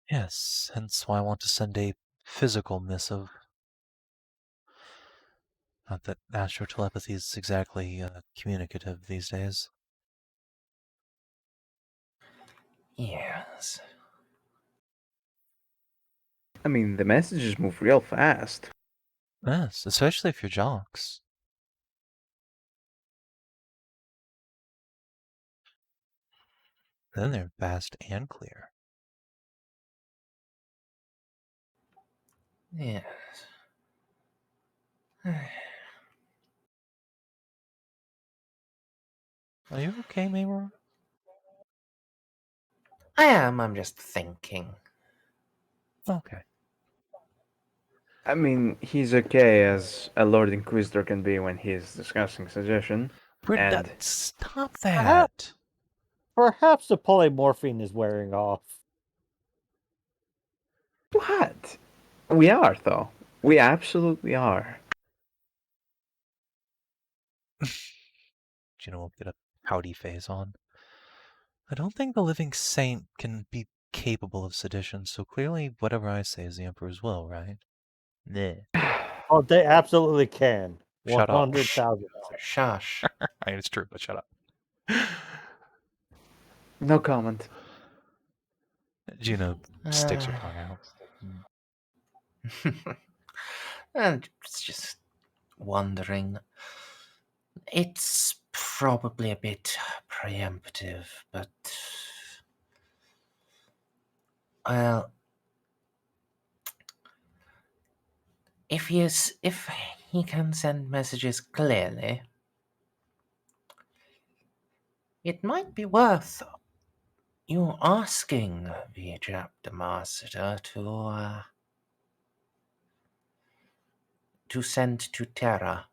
[SPEAKER 3] Yes, hence why I want to send a physical missive. Not that astro-telepathy is exactly communicative these days.
[SPEAKER 1] Yes.
[SPEAKER 2] I mean, the messages move real fast.
[SPEAKER 3] Yes, especially if you're jocks. Then they're fast and clear.
[SPEAKER 1] Yes.
[SPEAKER 3] Are you okay, Maymor?
[SPEAKER 1] I am, I'm just thinking.
[SPEAKER 3] Okay.
[SPEAKER 2] I mean, he's okay as a Lord Inquisitor can be when he's discussing suggestion. And
[SPEAKER 3] Stop that!
[SPEAKER 6] Perhaps the polymorphine is wearing off.
[SPEAKER 2] what? We are, though. We absolutely are.
[SPEAKER 3] Juno will get a pouty face on. I don't think the living saint can be capable of sedition, so clearly whatever I say is the Emperor's will, right? Nah.
[SPEAKER 6] Oh, they absolutely can.
[SPEAKER 3] Shut up.
[SPEAKER 6] 100,000.
[SPEAKER 1] Shush.
[SPEAKER 3] I mean, it's true, but shut up.
[SPEAKER 2] No comment.
[SPEAKER 3] Juno sticks her tongue out.
[SPEAKER 1] And it's just wondering. It's probably a bit preemptive, but well, if he can send messages clearly, it might be worth you asking the chapter master to send to Terra.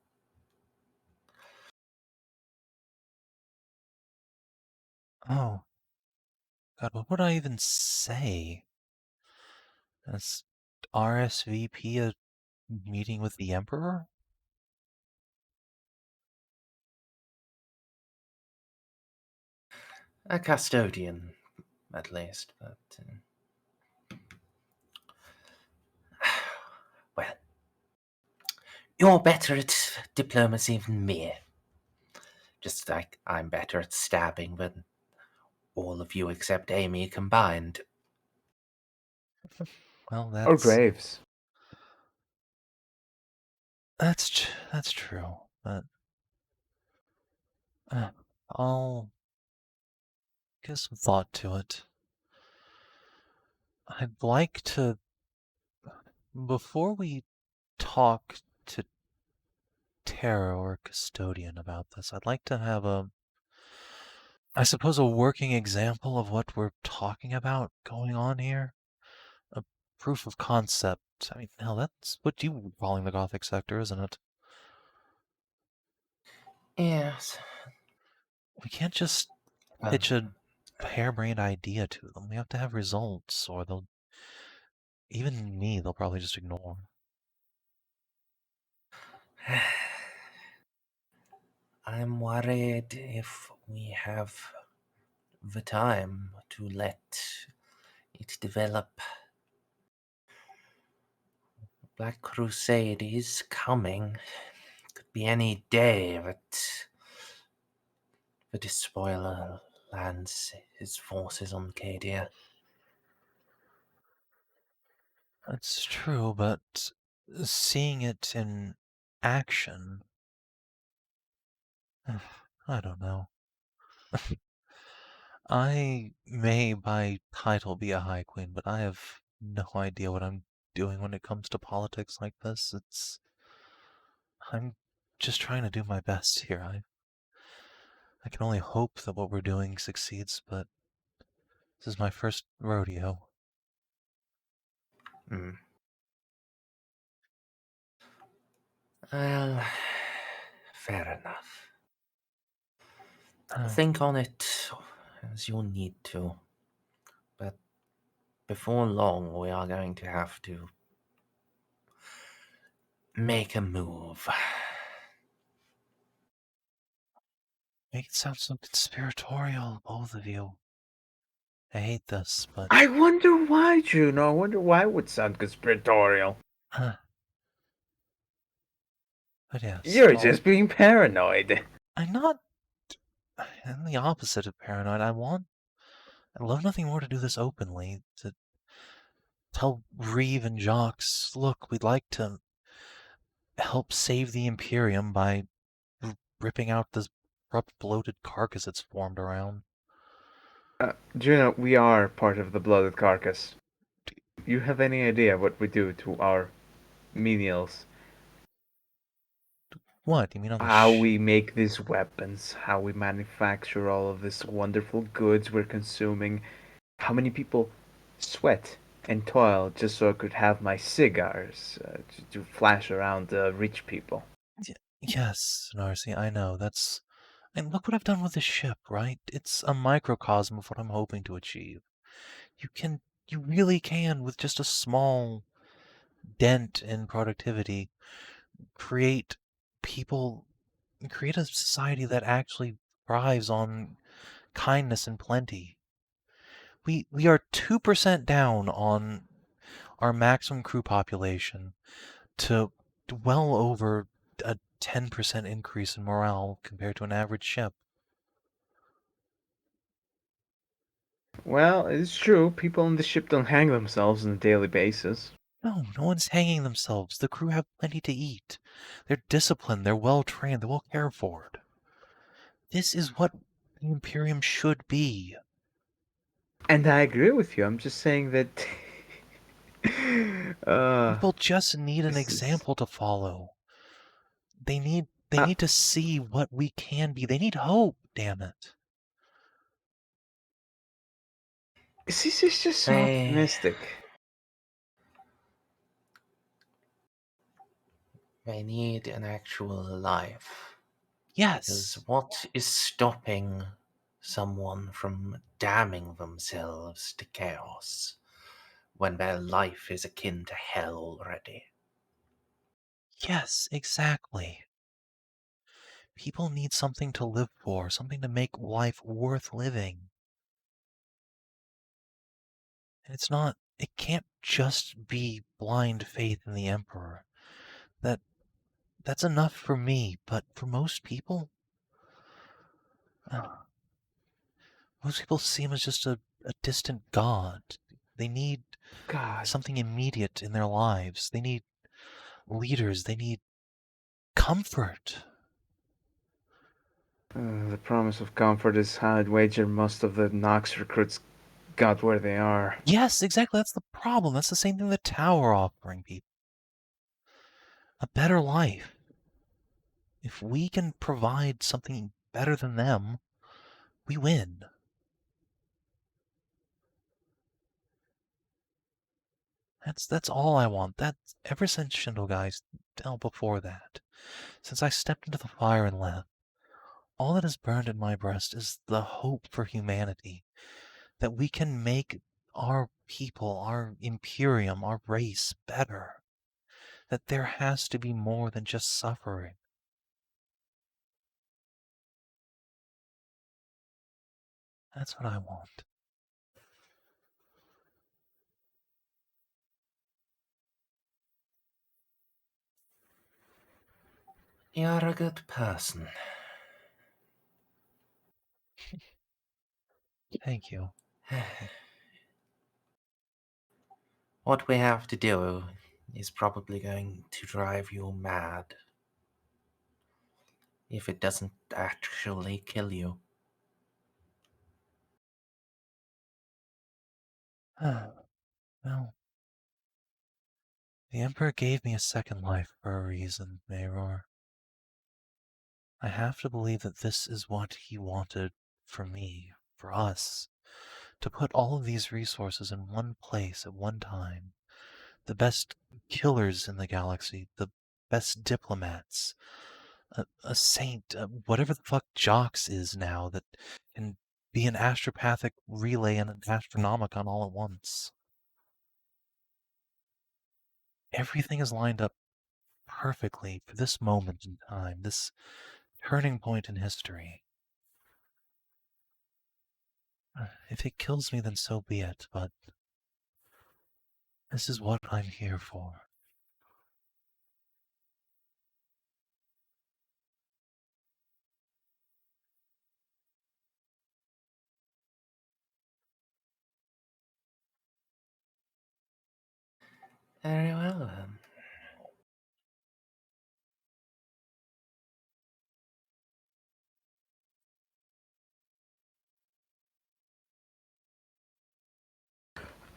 [SPEAKER 3] Oh. God, what would I even say? As RSVP a meeting with the Emperor?
[SPEAKER 1] A custodian, at least, but well, you're better at diplomacy than me. Just like I'm better at stabbing than all of you except Amy combined.
[SPEAKER 3] Well,
[SPEAKER 2] Or Graves.
[SPEAKER 3] That's true, but I'll give some thought to it. I'd like to, before we talk to Terra or Custodian about this, I'd like to have I suppose, a working example of what we're talking about going on here. A proof of concept. I mean, hell, that's what you were calling the Gothic sector, isn't it?
[SPEAKER 1] Yes.
[SPEAKER 3] We can't just pitch a harebrained idea to them. We have to have results, or they'll... Even me, they'll probably just ignore.
[SPEAKER 1] I'm worried if we have the time to let it develop. Black Crusade is coming. Could be any day that the Despoiler lands his forces on Cadia.
[SPEAKER 3] That's true, but seeing it in action... I don't know. I may by title be a High Queen, but I have no idea what I'm doing when it comes to politics like this. I'm just trying to do my best here. I can only hope that what we're doing succeeds, but this is my first rodeo.
[SPEAKER 1] Well, fair enough. Think on it as you'll need to. But before long, we are going to have to make a move.
[SPEAKER 3] Make it sound so conspiratorial, both of you. I hate this, but...
[SPEAKER 2] I wonder why, Juno. I wonder why it would sound conspiratorial.
[SPEAKER 3] But yes.
[SPEAKER 2] You're just being paranoid.
[SPEAKER 3] I'm not... I'm the opposite of paranoid. I'd love nothing more to do this openly. To tell Reeve and Jacques, look, we'd like to help save the Imperium by ripping out this corrupt, bloated carcass it's formed around.
[SPEAKER 2] Juno, we are part of the bloated carcass. Do you have any idea what we do to our menials?
[SPEAKER 3] What? You mean on the
[SPEAKER 2] how we make these weapons, how we manufacture all of these wonderful goods we're consuming, how many people sweat and toil just so I could have my cigars to flash around rich people.
[SPEAKER 3] Yes, Narcia, I know. And look what I've done with this ship, right? It's a microcosm of what I'm hoping to achieve. You really can, with just a small dent in productivity, create a society that actually thrives on kindness and plenty. We are 2% down on our maximum crew population to well over a 10% increase in morale compared to an average ship.
[SPEAKER 2] Well, it's true. People on the ship don't hang themselves on a daily basis.
[SPEAKER 3] No one's hanging themselves. The crew have plenty to eat. They're disciplined, they're well-trained, they're well cared for. This is what the Imperium should be.
[SPEAKER 2] And I agree with you. I'm just saying that...
[SPEAKER 3] People just need an example to follow. They need to see what we can be. They need hope, damn it.
[SPEAKER 2] This is just so optimistic.
[SPEAKER 1] They need an actual life.
[SPEAKER 3] Yes.
[SPEAKER 1] Because what is stopping someone from damning themselves to chaos when their life is akin to hell already?
[SPEAKER 3] Yes, exactly. People need something to live for, something to make life worth living. And it can't just be blind faith in the Emperor. That's enough for me, but for most people, most people see him as just a distant god. They need something immediate in their lives. They need leaders. They need comfort.
[SPEAKER 2] The promise of comfort is how I'd wager most of the Nox recruits got where they are.
[SPEAKER 3] Yes, exactly. That's the problem. That's the same thing the Tower offering people. A better life. If we can provide something better than them, we win. That's all I want. That's ever since Shindle guys, before that. Since I stepped into the fire and left, all that has burned in my breast is the hope for humanity. That we can make our people, our Imperium, our race better. That there has to be more than just suffering. That's what I want.
[SPEAKER 1] You're a good person.
[SPEAKER 3] Thank you.
[SPEAKER 1] What we have to do is probably going to drive you mad. If it doesn't actually kill you.
[SPEAKER 3] Well, the Emperor gave me a second life for a reason, Mayror. I have to believe that this is what he wanted for me, for us. To put all of these resources in one place at one time. The best killers in the galaxy, the best diplomats, a saint, whatever the fuck Jox is now that can be an astropathic relay and an astronomicon all at once. Everything is lined up perfectly for this moment in time, this turning point in history. If it kills me, then so be it, but this is what I'm here for.
[SPEAKER 1] Very well then.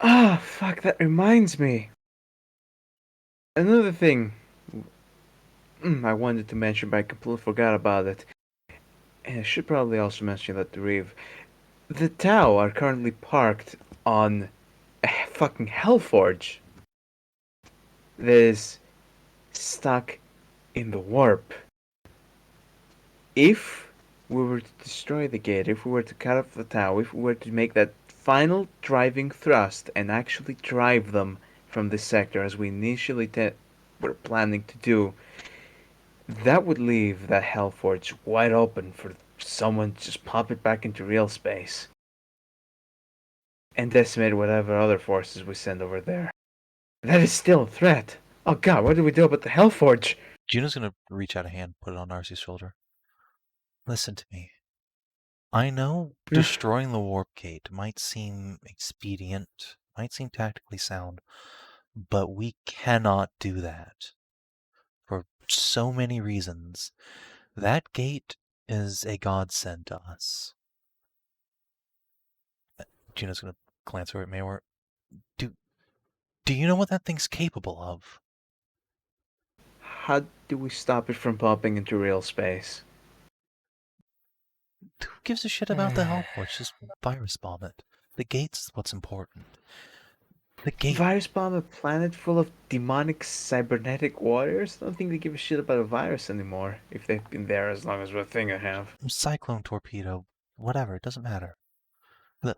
[SPEAKER 2] Ah, fuck, that reminds me. Another thing I wanted to mention, but I completely forgot about it. And I should probably also mention that to Reeve. The Tau are currently parked on a fucking Hellforge that is stuck in the warp. If we were to destroy the gate, if we were to cut off the Tau, if we were to make that final driving thrust and actually drive them from this sector as we initially were planning to do, that would leave that Hellforge wide open for someone to just pop it back into real space and decimate whatever other forces we send over there. That is still a threat. Oh god, what do we do about the Hellforge?
[SPEAKER 3] Juno's gonna reach out a hand, put it on Narcia's shoulder. Listen to me. I know destroying the warp gate might seem expedient, might seem tactically sound, but we cannot do that. For so many reasons. That gate is a godsend to us. Juno's gonna glance over at Mayor. Do you know what that thing's capable of?
[SPEAKER 2] How do we stop it from popping into real space?
[SPEAKER 3] Who gives a shit about the Hellforge? Just virus bomb it. The gate's what's important. The gate.
[SPEAKER 2] Virus bomb a planet full of demonic cybernetic warriors? I don't think they give a shit about a virus anymore, if they've been there as long as we're thinking have.
[SPEAKER 3] Cyclone torpedo, whatever, it doesn't matter. The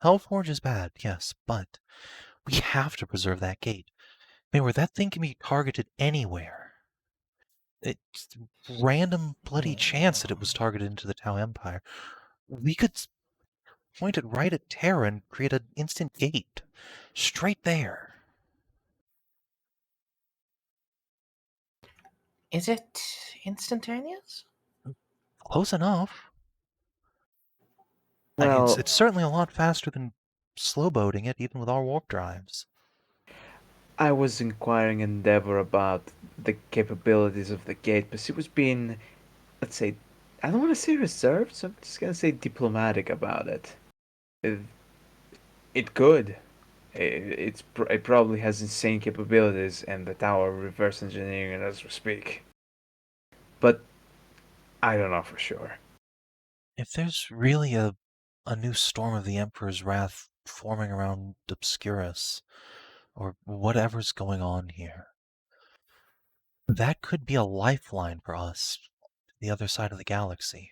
[SPEAKER 3] Hellforge is bad, yes, but we have to preserve that gate. Where that thing can be targeted anywhere. It's random bloody chance that it was targeted into the Tau Empire. We could point it right at Terra and create an instant gate. Straight there.
[SPEAKER 1] Is it instantaneous?
[SPEAKER 3] Close enough.
[SPEAKER 2] Well,
[SPEAKER 3] I mean, it's certainly a lot faster than slow boating it, even with our warp drives.
[SPEAKER 2] I was inquiring Endeavor about the capabilities of the gate, but she was being, let's say, I don't want to say reserved, so I'm just gonna say diplomatic about it. It could. It probably has insane capabilities, and the tower reverse engineering it as we speak. But I don't know for sure.
[SPEAKER 3] If there's really a new storm of the Emperor's wrath forming around Obscurus, or whatever's going on here, that could be a lifeline for us to the other side of the galaxy.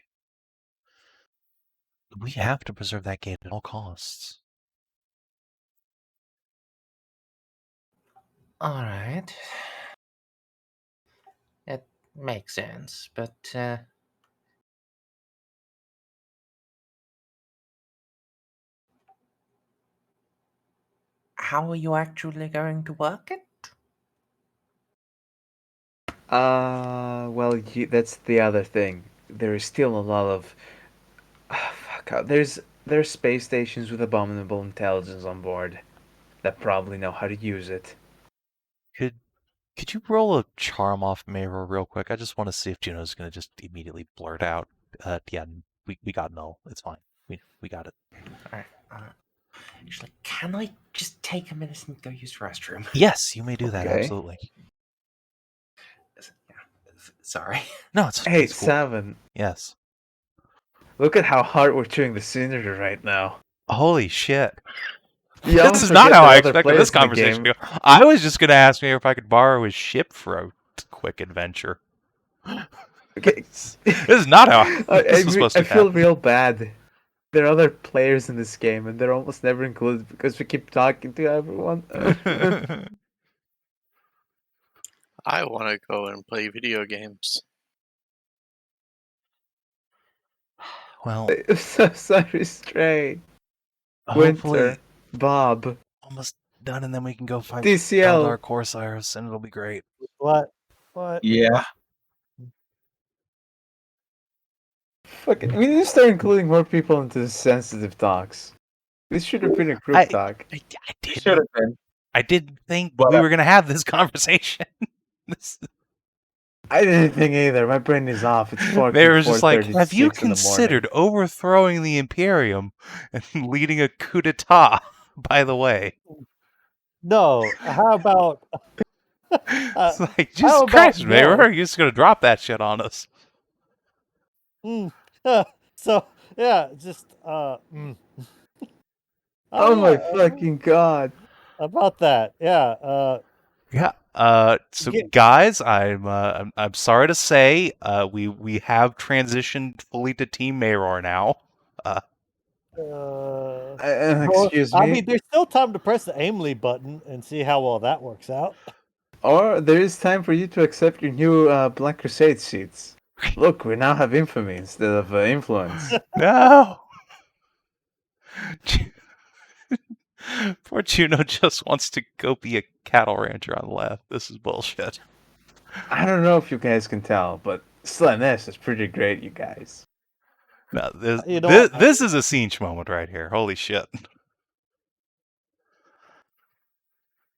[SPEAKER 3] We have to preserve that gate at all costs.
[SPEAKER 1] Alright. It makes sense, but how are you actually going to work it?
[SPEAKER 2] Well, that's the other thing. There is still a lot of... fuck, there's space stations with abominable intelligence on board that probably know how to use it.
[SPEAKER 3] Could you roll a charm off Mayra real quick? I just want to see if Juno's going to just immediately blurt out, yeah, we got null. It's fine. We got it.
[SPEAKER 1] Alright. Actually, can I just take a minute and go use the restroom?
[SPEAKER 3] Yes, you may do that,
[SPEAKER 2] Okay.
[SPEAKER 3] absolutely.
[SPEAKER 1] Sorry.
[SPEAKER 3] No, it's
[SPEAKER 2] Hey,
[SPEAKER 3] it's cool.
[SPEAKER 2] Savin,
[SPEAKER 3] Yes.
[SPEAKER 2] look at how hard we're chewing the scenery right now.
[SPEAKER 3] Holy shit.
[SPEAKER 2] You
[SPEAKER 3] This is not how I expected this conversation to go. I was just going to ask me if I could borrow his ship for a quick adventure.
[SPEAKER 2] Okay.
[SPEAKER 3] This is not how this was supposed to
[SPEAKER 2] I feel
[SPEAKER 3] happen.
[SPEAKER 2] real bad. There are other players in this game, and they're almost never included because we keep talking to everyone.
[SPEAKER 7] I want to go and play video games.
[SPEAKER 3] Well,
[SPEAKER 2] I'm so sorry, Stray.
[SPEAKER 3] hopefully
[SPEAKER 2] Winter. Bob.
[SPEAKER 3] almost done, and then we can go fight
[SPEAKER 2] DCL.
[SPEAKER 3] Eldar Corsairs, and it'll be great.
[SPEAKER 6] What?
[SPEAKER 4] Yeah.
[SPEAKER 2] Fuck it. We need to start including more people into the sensitive talks. This should have been a group talk.
[SPEAKER 3] I
[SPEAKER 4] Should
[SPEAKER 3] didn't.
[SPEAKER 4] have been.
[SPEAKER 3] I didn't think
[SPEAKER 4] But,
[SPEAKER 3] we were gonna have this conversation.
[SPEAKER 2] I didn't think either. My brain is off. It's
[SPEAKER 3] They were just like, have you
[SPEAKER 2] 4:36 in the morning.
[SPEAKER 3] considered overthrowing the Imperium and leading a coup d'etat, by the way?
[SPEAKER 6] No. How about?
[SPEAKER 3] It's like,
[SPEAKER 6] how
[SPEAKER 3] Jesus
[SPEAKER 6] about
[SPEAKER 3] Christ,
[SPEAKER 6] no?
[SPEAKER 3] Mayor, you're just gonna drop that shit on us.
[SPEAKER 6] So yeah, just
[SPEAKER 2] Oh my fucking god.
[SPEAKER 6] About that, yeah.
[SPEAKER 3] Yeah. So
[SPEAKER 6] Get-
[SPEAKER 3] guys, I'm sorry to say, we have transitioned fully to Team Mayor now.
[SPEAKER 2] Excuse me.
[SPEAKER 6] I mean, there's still time to press the Amelie button and see how well that works out.
[SPEAKER 2] Or there is time for you to accept your new Black Crusade seats. Look, we now have infamy instead of influence.
[SPEAKER 3] No. Poor Juno just wants to go be a cattle rancher on the left. This is bullshit.
[SPEAKER 2] I don't know if you guys can tell, but Slanesh is pretty great, you guys.
[SPEAKER 3] No, this,
[SPEAKER 6] You know what?
[SPEAKER 3] this is a cinch moment right here. Holy shit.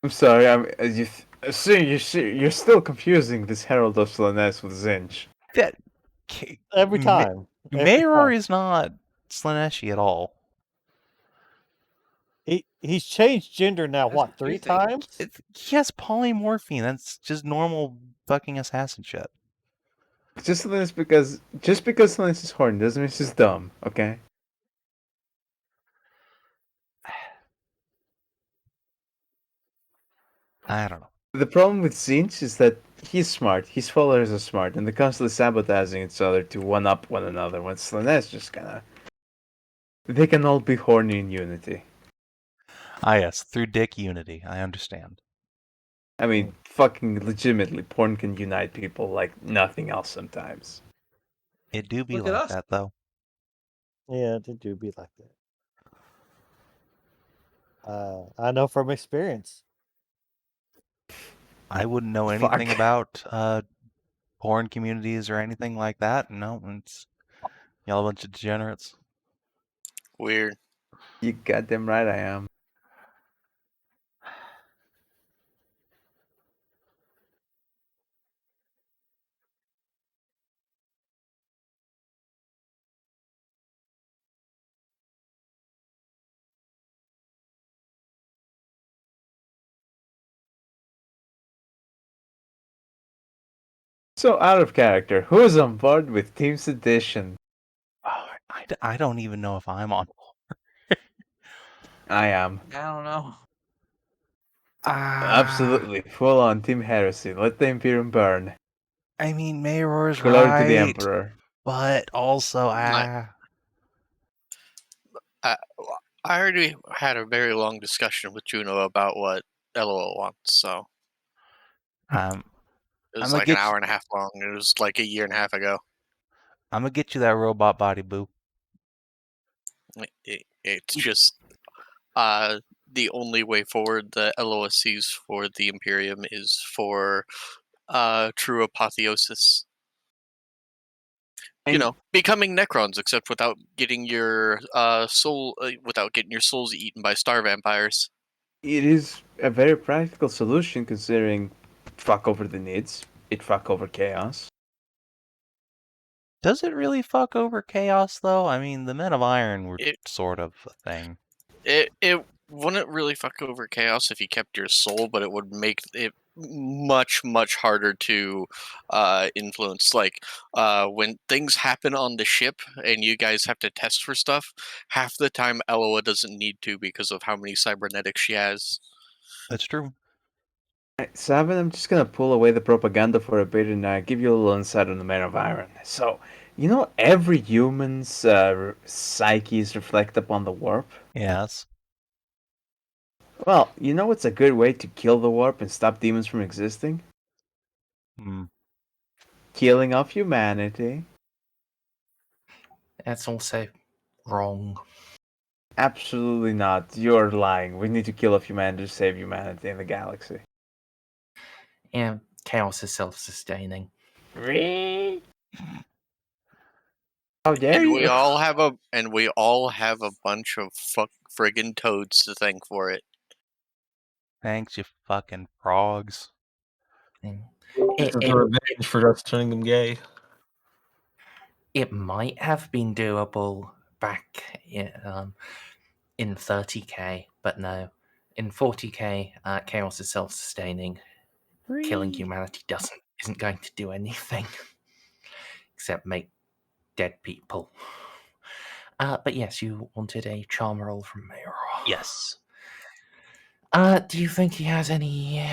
[SPEAKER 2] I'm sorry, you're still confusing this Herald of Slanesh with Zinch.
[SPEAKER 3] That
[SPEAKER 6] Every time.
[SPEAKER 3] Mayor is not Slaneshi at all.
[SPEAKER 6] He's changed gender now, what, 3 times?
[SPEAKER 3] He has polymorphine. That's just normal fucking assassin shit.
[SPEAKER 2] Just because Slanesh is horny doesn't mean she's dumb, okay?
[SPEAKER 3] I don't know.
[SPEAKER 2] The problem with Zinch is that he's smart, his followers are smart, and they're constantly sabotaging each other to one-up one another, when Slanesh just kinda... They can all be horny in unity.
[SPEAKER 3] Ah yes, through dick unity. I understand.
[SPEAKER 2] I mean, fucking legitimately, porn can unite people like nothing else sometimes.
[SPEAKER 3] It do be
[SPEAKER 5] Look at
[SPEAKER 3] like
[SPEAKER 5] us.
[SPEAKER 3] that though.
[SPEAKER 6] Yeah, they do be like that. I know from experience.
[SPEAKER 3] I wouldn't know
[SPEAKER 2] Fuck.
[SPEAKER 3] anything about porn communities or anything like that. No, it's y'all a bunch of degenerates.
[SPEAKER 7] Weird.
[SPEAKER 2] You goddamn right I am. So out of character, who's on board with Team Sedition?
[SPEAKER 3] Oh, I don't even know if I'm on.
[SPEAKER 2] I am.
[SPEAKER 5] I don't know.
[SPEAKER 2] Absolutely, full on Team Heresy. Let the Imperium burn.
[SPEAKER 3] I mean, Mayor is
[SPEAKER 2] Glory
[SPEAKER 3] right,
[SPEAKER 2] to the Emperor.
[SPEAKER 3] but also
[SPEAKER 7] I already had a very long discussion with Juno about what Eloa wants, so
[SPEAKER 3] um,
[SPEAKER 7] it was
[SPEAKER 3] I'ma
[SPEAKER 7] like
[SPEAKER 3] get
[SPEAKER 7] an hour and a half long. It was like a year and a half ago.
[SPEAKER 3] I'm gonna get you that robot body, boo.
[SPEAKER 7] It's just the only way forward that Eloa sees for the Imperium is for true apotheosis. You
[SPEAKER 2] And
[SPEAKER 7] know, becoming Necrons, except without getting your without getting your souls eaten by star vampires.
[SPEAKER 2] it is a very practical solution considering fuck over the needs, it fuck over chaos.
[SPEAKER 3] Does it really fuck over chaos though? I mean, the Men of Iron were
[SPEAKER 7] It-
[SPEAKER 3] sort of a thing.
[SPEAKER 7] It wouldn't really fuck over chaos if you kept your soul, but it would make it much harder to influence. Like when things happen on the ship and you guys have to test for stuff, half the time Eloa doesn't need to because of how many cybernetics she has.
[SPEAKER 3] That's true.
[SPEAKER 2] Right, Savin, I'm just gonna pull away the propaganda for a bit and give you a little insight on the Man of Iron. So, you know, every human's psyches reflect upon the warp.
[SPEAKER 3] Yes.
[SPEAKER 2] Well, you know what's a good way to kill the warp and stop demons from existing?
[SPEAKER 3] Hmm.
[SPEAKER 2] Killing off humanity.
[SPEAKER 1] That's also wrong.
[SPEAKER 2] Absolutely not. You're lying. We need to kill off humanity to save humanity in the galaxy.
[SPEAKER 1] Yeah, chaos is self-sustaining.
[SPEAKER 2] How dare
[SPEAKER 7] And we
[SPEAKER 2] you?
[SPEAKER 7] all have a bunch of friggin' toads to thank for it.
[SPEAKER 3] Thanks, you fucking frogs.
[SPEAKER 1] Mm.
[SPEAKER 4] This is a revenge for us turning them gay.
[SPEAKER 1] It might have been doable back in 30k, but no. In 40k, chaos is self-sustaining. Killing humanity isn't going to do anything except make dead people. But yes, you wanted a charm roll from Mayor.
[SPEAKER 3] Yes.
[SPEAKER 1] Do you think he has any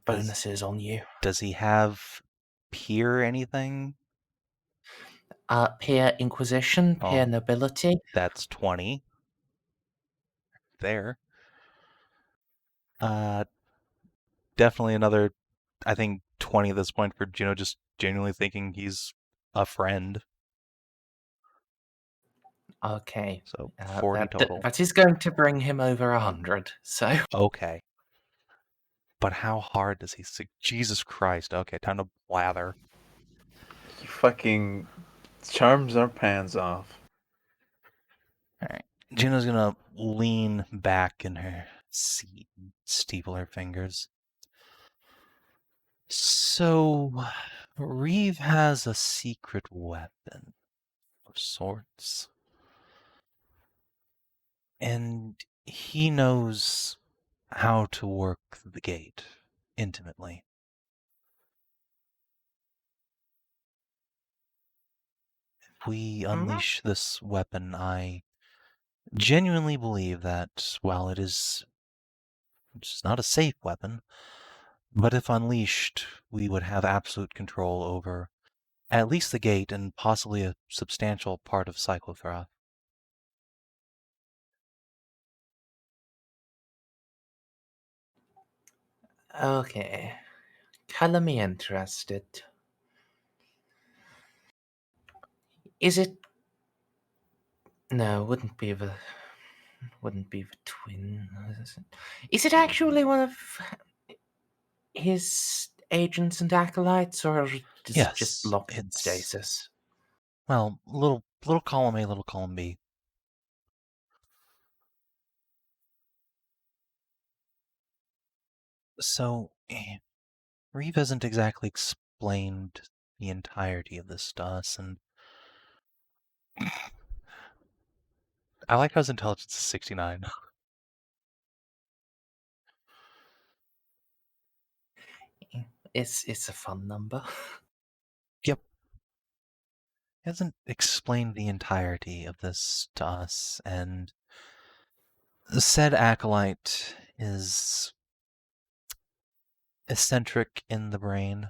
[SPEAKER 1] bonuses on you?
[SPEAKER 3] Does he have peer anything?
[SPEAKER 1] Peer Inquisition, Peer
[SPEAKER 3] Oh.
[SPEAKER 1] Nobility.
[SPEAKER 3] That's 20. There. Definitely another, I think, 20 at this point for Juno just genuinely thinking he's a friend.
[SPEAKER 1] Okay.
[SPEAKER 3] So 40 total.
[SPEAKER 1] That is going to bring him over 100, so...
[SPEAKER 3] Okay. But how hard does he... Jesus Christ. Okay, time to blather.
[SPEAKER 2] He fucking charms our pants off.
[SPEAKER 3] Alright. Juno's gonna lean back in her seat and steeple her fingers. So, Reeve has a secret weapon of sorts. And he knows how to work the gate intimately. If we unleash this weapon, I genuinely believe that while it's not a safe weapon, but if unleashed, we would have absolute control over at least the gate and possibly a substantial part of Cyclothrath.
[SPEAKER 1] Okay. Color me interested. Is it... No, wouldn't be the twin. Is it actually one of his agents and acolytes, or is it just locked in stasis?
[SPEAKER 3] Well, little column A, little column B. So, Reeve hasn't exactly explained the entirety of this to us, and I like how his intelligence is 69.
[SPEAKER 1] It's a fun number.
[SPEAKER 3] Yep. He hasn't explained the entirety of this to us, and said acolyte is eccentric in the brain.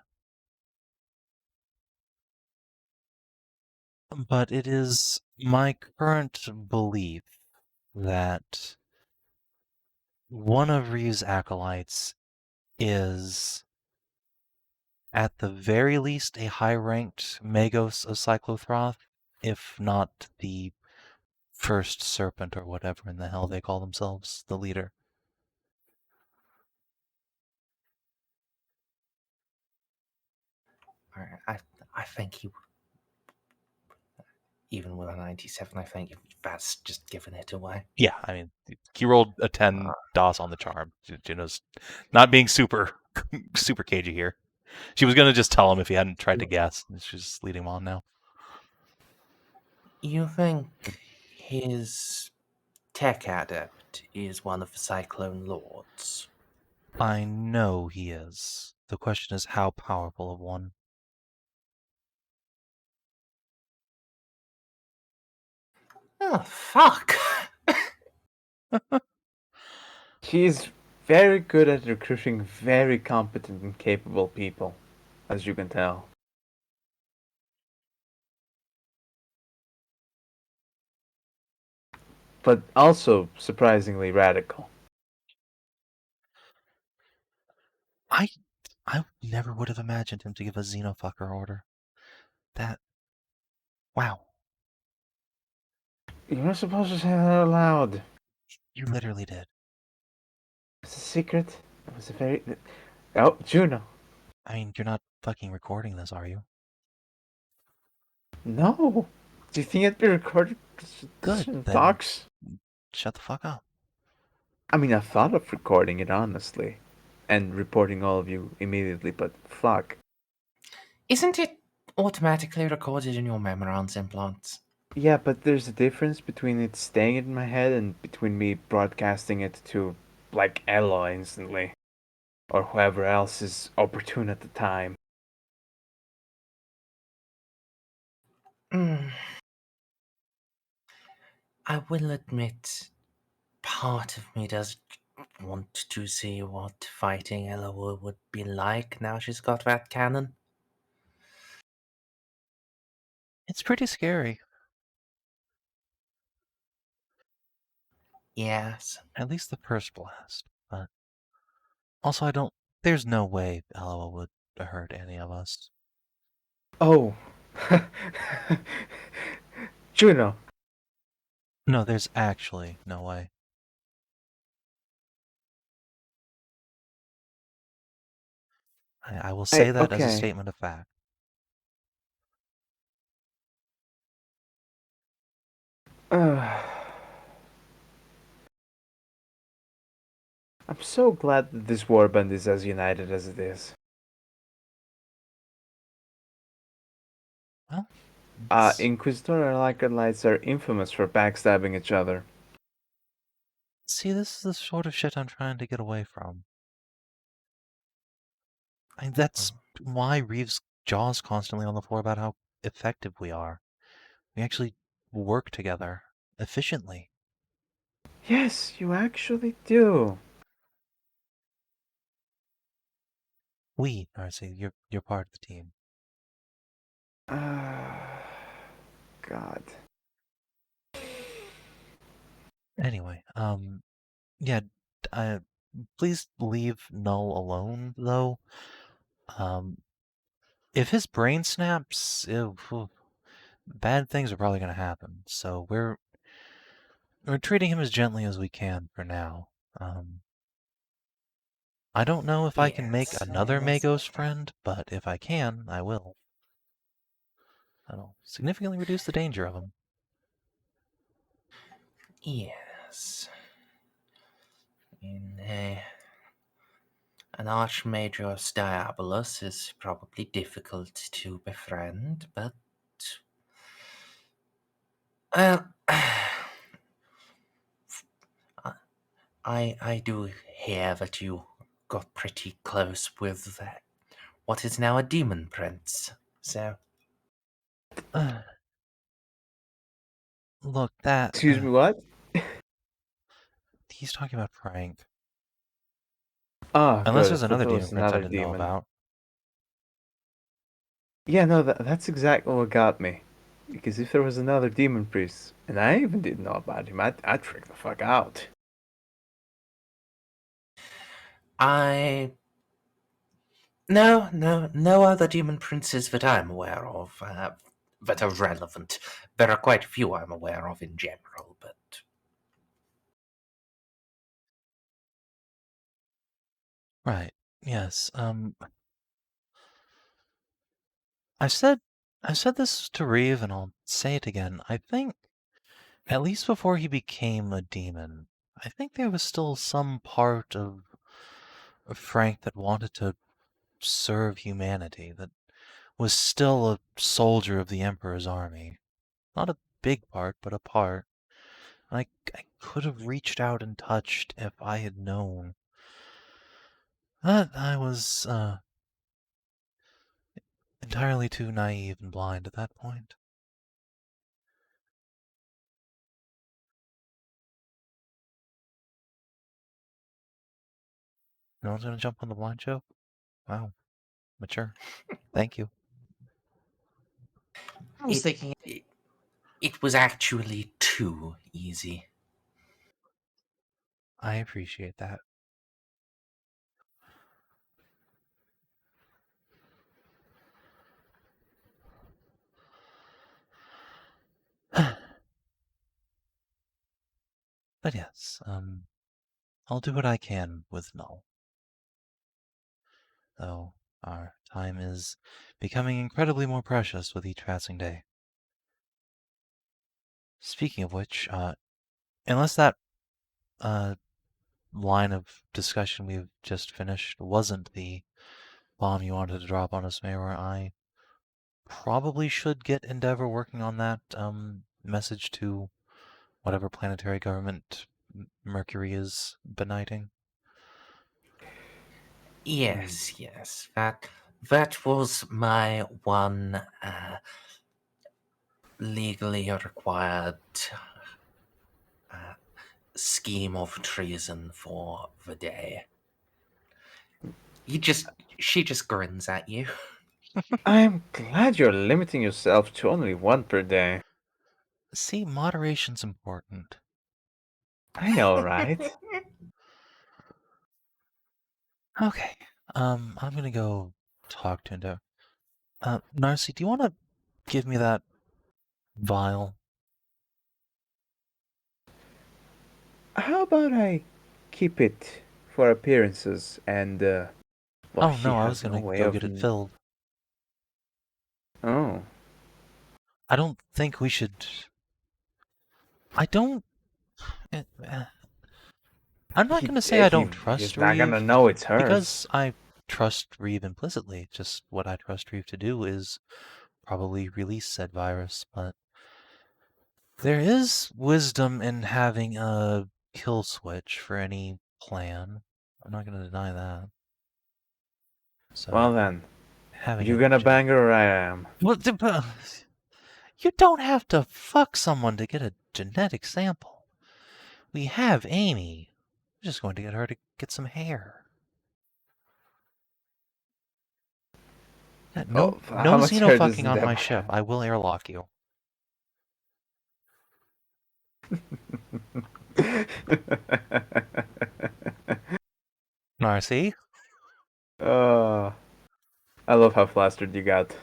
[SPEAKER 3] But it is my current belief that one of Reeve's acolytes is, at the very least, a high-ranked Magos of Cyclothrath, if not the first serpent or whatever in the hell they call themselves, the leader.
[SPEAKER 1] I think he... Even with a 97, I think that's just giving it away.
[SPEAKER 3] Yeah, I mean, he rolled a 10 DOS on the charm. Juno's not being super cagey here. She was going to just tell him if he hadn't tried to guess. She's just leading him on now.
[SPEAKER 1] You think his tech adept is one of the Cyclone Lords?
[SPEAKER 3] I know he is. The question is how powerful of one.
[SPEAKER 1] Oh, fuck!
[SPEAKER 2] He's very good at recruiting very competent and capable people, as you can tell. But also surprisingly radical.
[SPEAKER 3] I never would have imagined him to give a xenofucker order. That... Wow.
[SPEAKER 2] You're not supposed to say that out loud.
[SPEAKER 3] You literally did.
[SPEAKER 2] It's a secret. It was a very... Oh, Juno.
[SPEAKER 3] I mean, you're not fucking recording this, are you?
[SPEAKER 2] No. Do you think I'd be recording
[SPEAKER 3] Good,
[SPEAKER 2] certain
[SPEAKER 3] then-
[SPEAKER 2] talks?
[SPEAKER 3] Shut the fuck up.
[SPEAKER 2] I mean, I thought of recording it, honestly. And reporting all of you immediately, but fuck.
[SPEAKER 1] Isn't it automatically recorded in your Memorance implants?
[SPEAKER 2] Yeah, but there's a difference between it staying in my head and between me broadcasting it to, like, Eloa instantly. Or whoever else is opportune at the time.
[SPEAKER 1] I will admit, part of me does want to see what fighting Eloa would be like now she's got that cannon.
[SPEAKER 3] It's pretty scary.
[SPEAKER 1] Yes.
[SPEAKER 3] At least the first blast. But also, there's no way Eloa would hurt any of us.
[SPEAKER 2] Oh. Juno.
[SPEAKER 3] No, there's actually no way. I will say that as a
[SPEAKER 2] okay.
[SPEAKER 3] statement of fact.
[SPEAKER 2] I'm so glad that this warband is as united as it is.
[SPEAKER 3] Well,
[SPEAKER 2] Inquisitor and Lycanites are infamous for backstabbing each other.
[SPEAKER 3] see, this is the sort of shit I'm trying to get away from. That's why Reeves' jaw's constantly on the floor about how effective we are. We actually work together efficiently.
[SPEAKER 2] Yes, you actually do.
[SPEAKER 3] We, Narcia, you're part of the team.
[SPEAKER 2] God.
[SPEAKER 3] Anyway, yeah, please leave Null alone, though. If his brain snaps, bad things are probably going to happen. So we're treating him as gently as we can for now. I don't know if I can make
[SPEAKER 1] Yes.
[SPEAKER 3] another Magos friend, but if I can, I will. That'll significantly reduce the danger of him.
[SPEAKER 1] Yes. An Archmagios Diabolus is probably difficult to befriend, but... Well, I do hear that you got pretty close with what is now a demon prince, so...
[SPEAKER 3] Look, that...
[SPEAKER 2] Excuse me, what?
[SPEAKER 3] He's talking about Frank.
[SPEAKER 2] Ah,
[SPEAKER 3] Unless
[SPEAKER 2] good.
[SPEAKER 3] there's
[SPEAKER 2] I thought
[SPEAKER 3] another
[SPEAKER 2] there
[SPEAKER 3] demon
[SPEAKER 2] was
[SPEAKER 3] prince I
[SPEAKER 2] another
[SPEAKER 3] didn't know
[SPEAKER 2] demon.
[SPEAKER 3] about.
[SPEAKER 2] Yeah, no, that's exactly what got me. Because if there was another demon priest, and I even didn't know about him, I'd freak the fuck out.
[SPEAKER 1] No other demon princes that I'm aware of that are relevant. There are quite a few I'm aware of in general, but...
[SPEAKER 3] Right. Yes. I said this to Reeve, and I'll say it again. I think, at least before he became a demon, I think there was still some part of Frank that wanted to serve humanity, that was still a soldier of the Emperor's army. Not a big part, but a part. I could have reached out and touched if I had known. But I was entirely too naive and blind at that point. No one's gonna jump on the blind joke? Wow. Mature. Thank you.
[SPEAKER 5] I was thinking
[SPEAKER 1] It was actually too easy.
[SPEAKER 3] I appreciate that. But yes, I'll do what I can with Null. Though our time is becoming incredibly more precious with each passing day. Speaking of which, unless that line of discussion we've just finished wasn't the bomb you wanted to drop on us, Mayor, I probably should get Endeavor working on that message to whatever planetary government Mercury is benighting.
[SPEAKER 1] Yes, yes. That was my one legally required scheme of treason for the day. She just grins at you.
[SPEAKER 2] I'm glad you're limiting yourself to only one per day.
[SPEAKER 3] See, moderation's important.
[SPEAKER 2] I know, right?
[SPEAKER 3] Okay. I'm gonna go talk to Endeavor. Narcia, do you want to give me that vial?
[SPEAKER 2] How about I keep it for appearances and, well,
[SPEAKER 3] Oh
[SPEAKER 2] she
[SPEAKER 3] no, I
[SPEAKER 2] has
[SPEAKER 3] was gonna
[SPEAKER 2] no way
[SPEAKER 3] go
[SPEAKER 2] of...
[SPEAKER 3] get it filled.
[SPEAKER 2] Oh.
[SPEAKER 3] I don't think we should. I don't. I'm not gonna say I don't trust
[SPEAKER 2] He's not gonna
[SPEAKER 3] Reeve,
[SPEAKER 2] know it's hers.
[SPEAKER 3] because I trust Reeve implicitly. Just what I trust Reeve to do is probably release said virus, but there is wisdom in having a kill switch for any plan. I'm not gonna deny that. So,
[SPEAKER 2] Well then,
[SPEAKER 3] having
[SPEAKER 2] you
[SPEAKER 3] it
[SPEAKER 2] gonna
[SPEAKER 3] just-
[SPEAKER 2] bang her or I am?
[SPEAKER 3] Well, you don't have to fuck someone to get a genetic sample. We have Amy. We're just going to get her to get some hair. Yeah, no,
[SPEAKER 2] Oh,
[SPEAKER 3] no
[SPEAKER 2] how much
[SPEAKER 3] Xeno
[SPEAKER 2] hair does
[SPEAKER 3] fucking on my
[SPEAKER 2] Endeavor
[SPEAKER 3] ship.
[SPEAKER 2] have?
[SPEAKER 3] I will airlock you. Narcy?
[SPEAKER 2] Oh, I love how flustered you got.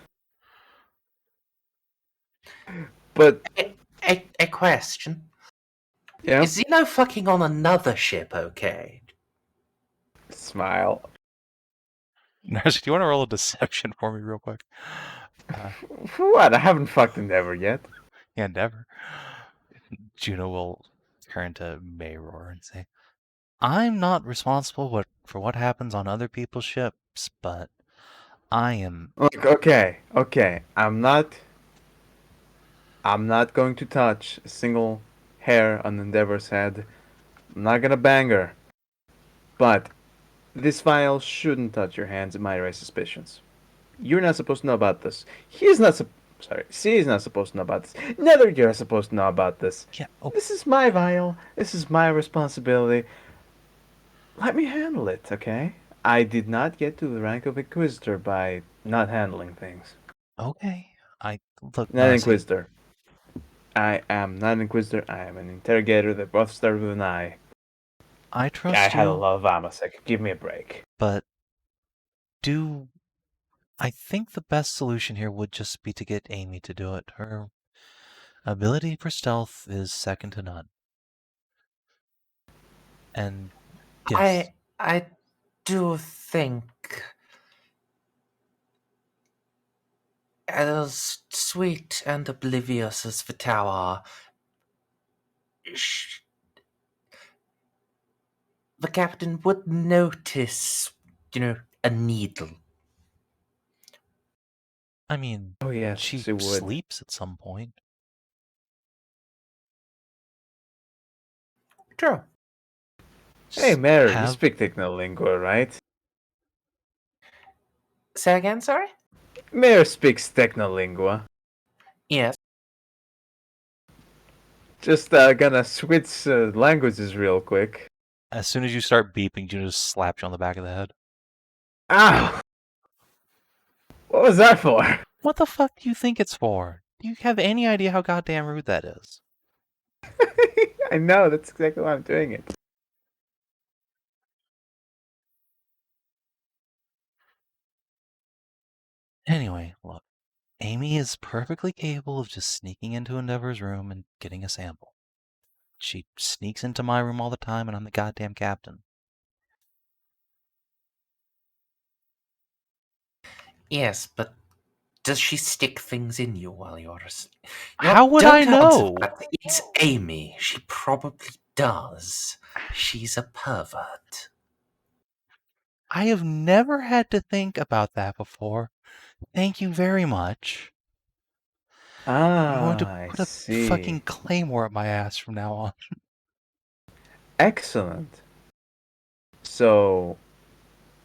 [SPEAKER 2] But
[SPEAKER 1] A question.
[SPEAKER 2] yeah,
[SPEAKER 1] Is Xeno fucking on another ship okay?
[SPEAKER 2] smile.
[SPEAKER 3] Narcy, do you want to roll a deception for me real quick?
[SPEAKER 2] What? I haven't fucked Endeavor yet.
[SPEAKER 3] Yeah, Endeavor. Juno will turn to Mayror and say, I'm not responsible for what happens on other people's ships, but I am...
[SPEAKER 2] Look, okay. I'm not going to touch a single hair on Endeavor's head. I'm not gonna bang her. But this vial shouldn't touch your hands. It might raise suspicions. You're not supposed to know about this. She's not supposed to know about this. Neither of you are supposed to know about this.
[SPEAKER 3] Yeah, oh,
[SPEAKER 2] This is my vial. This is my responsibility. Let me handle it, okay? I did not get to the rank of Inquisitor by not handling things.
[SPEAKER 3] okay. Look,
[SPEAKER 2] Not
[SPEAKER 3] Narcy,
[SPEAKER 2] Inquisitor. I am not an Inquisitor. I am an Interrogator that both start with an I.
[SPEAKER 3] I trust
[SPEAKER 2] I
[SPEAKER 3] you.
[SPEAKER 2] had a lot of Amasek. Give me a break.
[SPEAKER 3] But I think the best solution here would just be to get Amy to do it. Her ability for stealth is second to none. And yes,
[SPEAKER 1] I do think, as sweet and oblivious as the Tau are, the captain would notice, a needle.
[SPEAKER 3] I mean,
[SPEAKER 2] Oh yes,
[SPEAKER 3] she
[SPEAKER 2] she would.
[SPEAKER 3] sleeps at some point.
[SPEAKER 1] True.
[SPEAKER 2] Hey, Mary, you
[SPEAKER 3] Have-
[SPEAKER 2] speak Technolingua, right?
[SPEAKER 1] Say again, sorry?
[SPEAKER 2] Mare speaks Technolingua.
[SPEAKER 1] Yes.
[SPEAKER 2] Just gonna switch languages real quick.
[SPEAKER 3] As soon as you start beeping, Juno just slaps you on the back of the head.
[SPEAKER 2] Ow! What was that for?
[SPEAKER 3] What the fuck do you think it's for? Do you have any idea how goddamn rude that is?
[SPEAKER 2] I know, that's exactly why I'm doing it.
[SPEAKER 3] Anyway, look. Amy is perfectly capable of just sneaking into Endeavor's room and getting a sample. She sneaks into my room all the time, and I'm the goddamn captain.
[SPEAKER 1] Yes, but does she stick things in you while you're asleep?
[SPEAKER 3] How would I know?
[SPEAKER 1] It's Amy. She probably does. She's a pervert.
[SPEAKER 3] I have never had to think about that before. Thank you very much. I'm going to
[SPEAKER 2] I
[SPEAKER 3] put a
[SPEAKER 2] see.
[SPEAKER 3] fucking claymore up my ass from now on.
[SPEAKER 2] Excellent. So,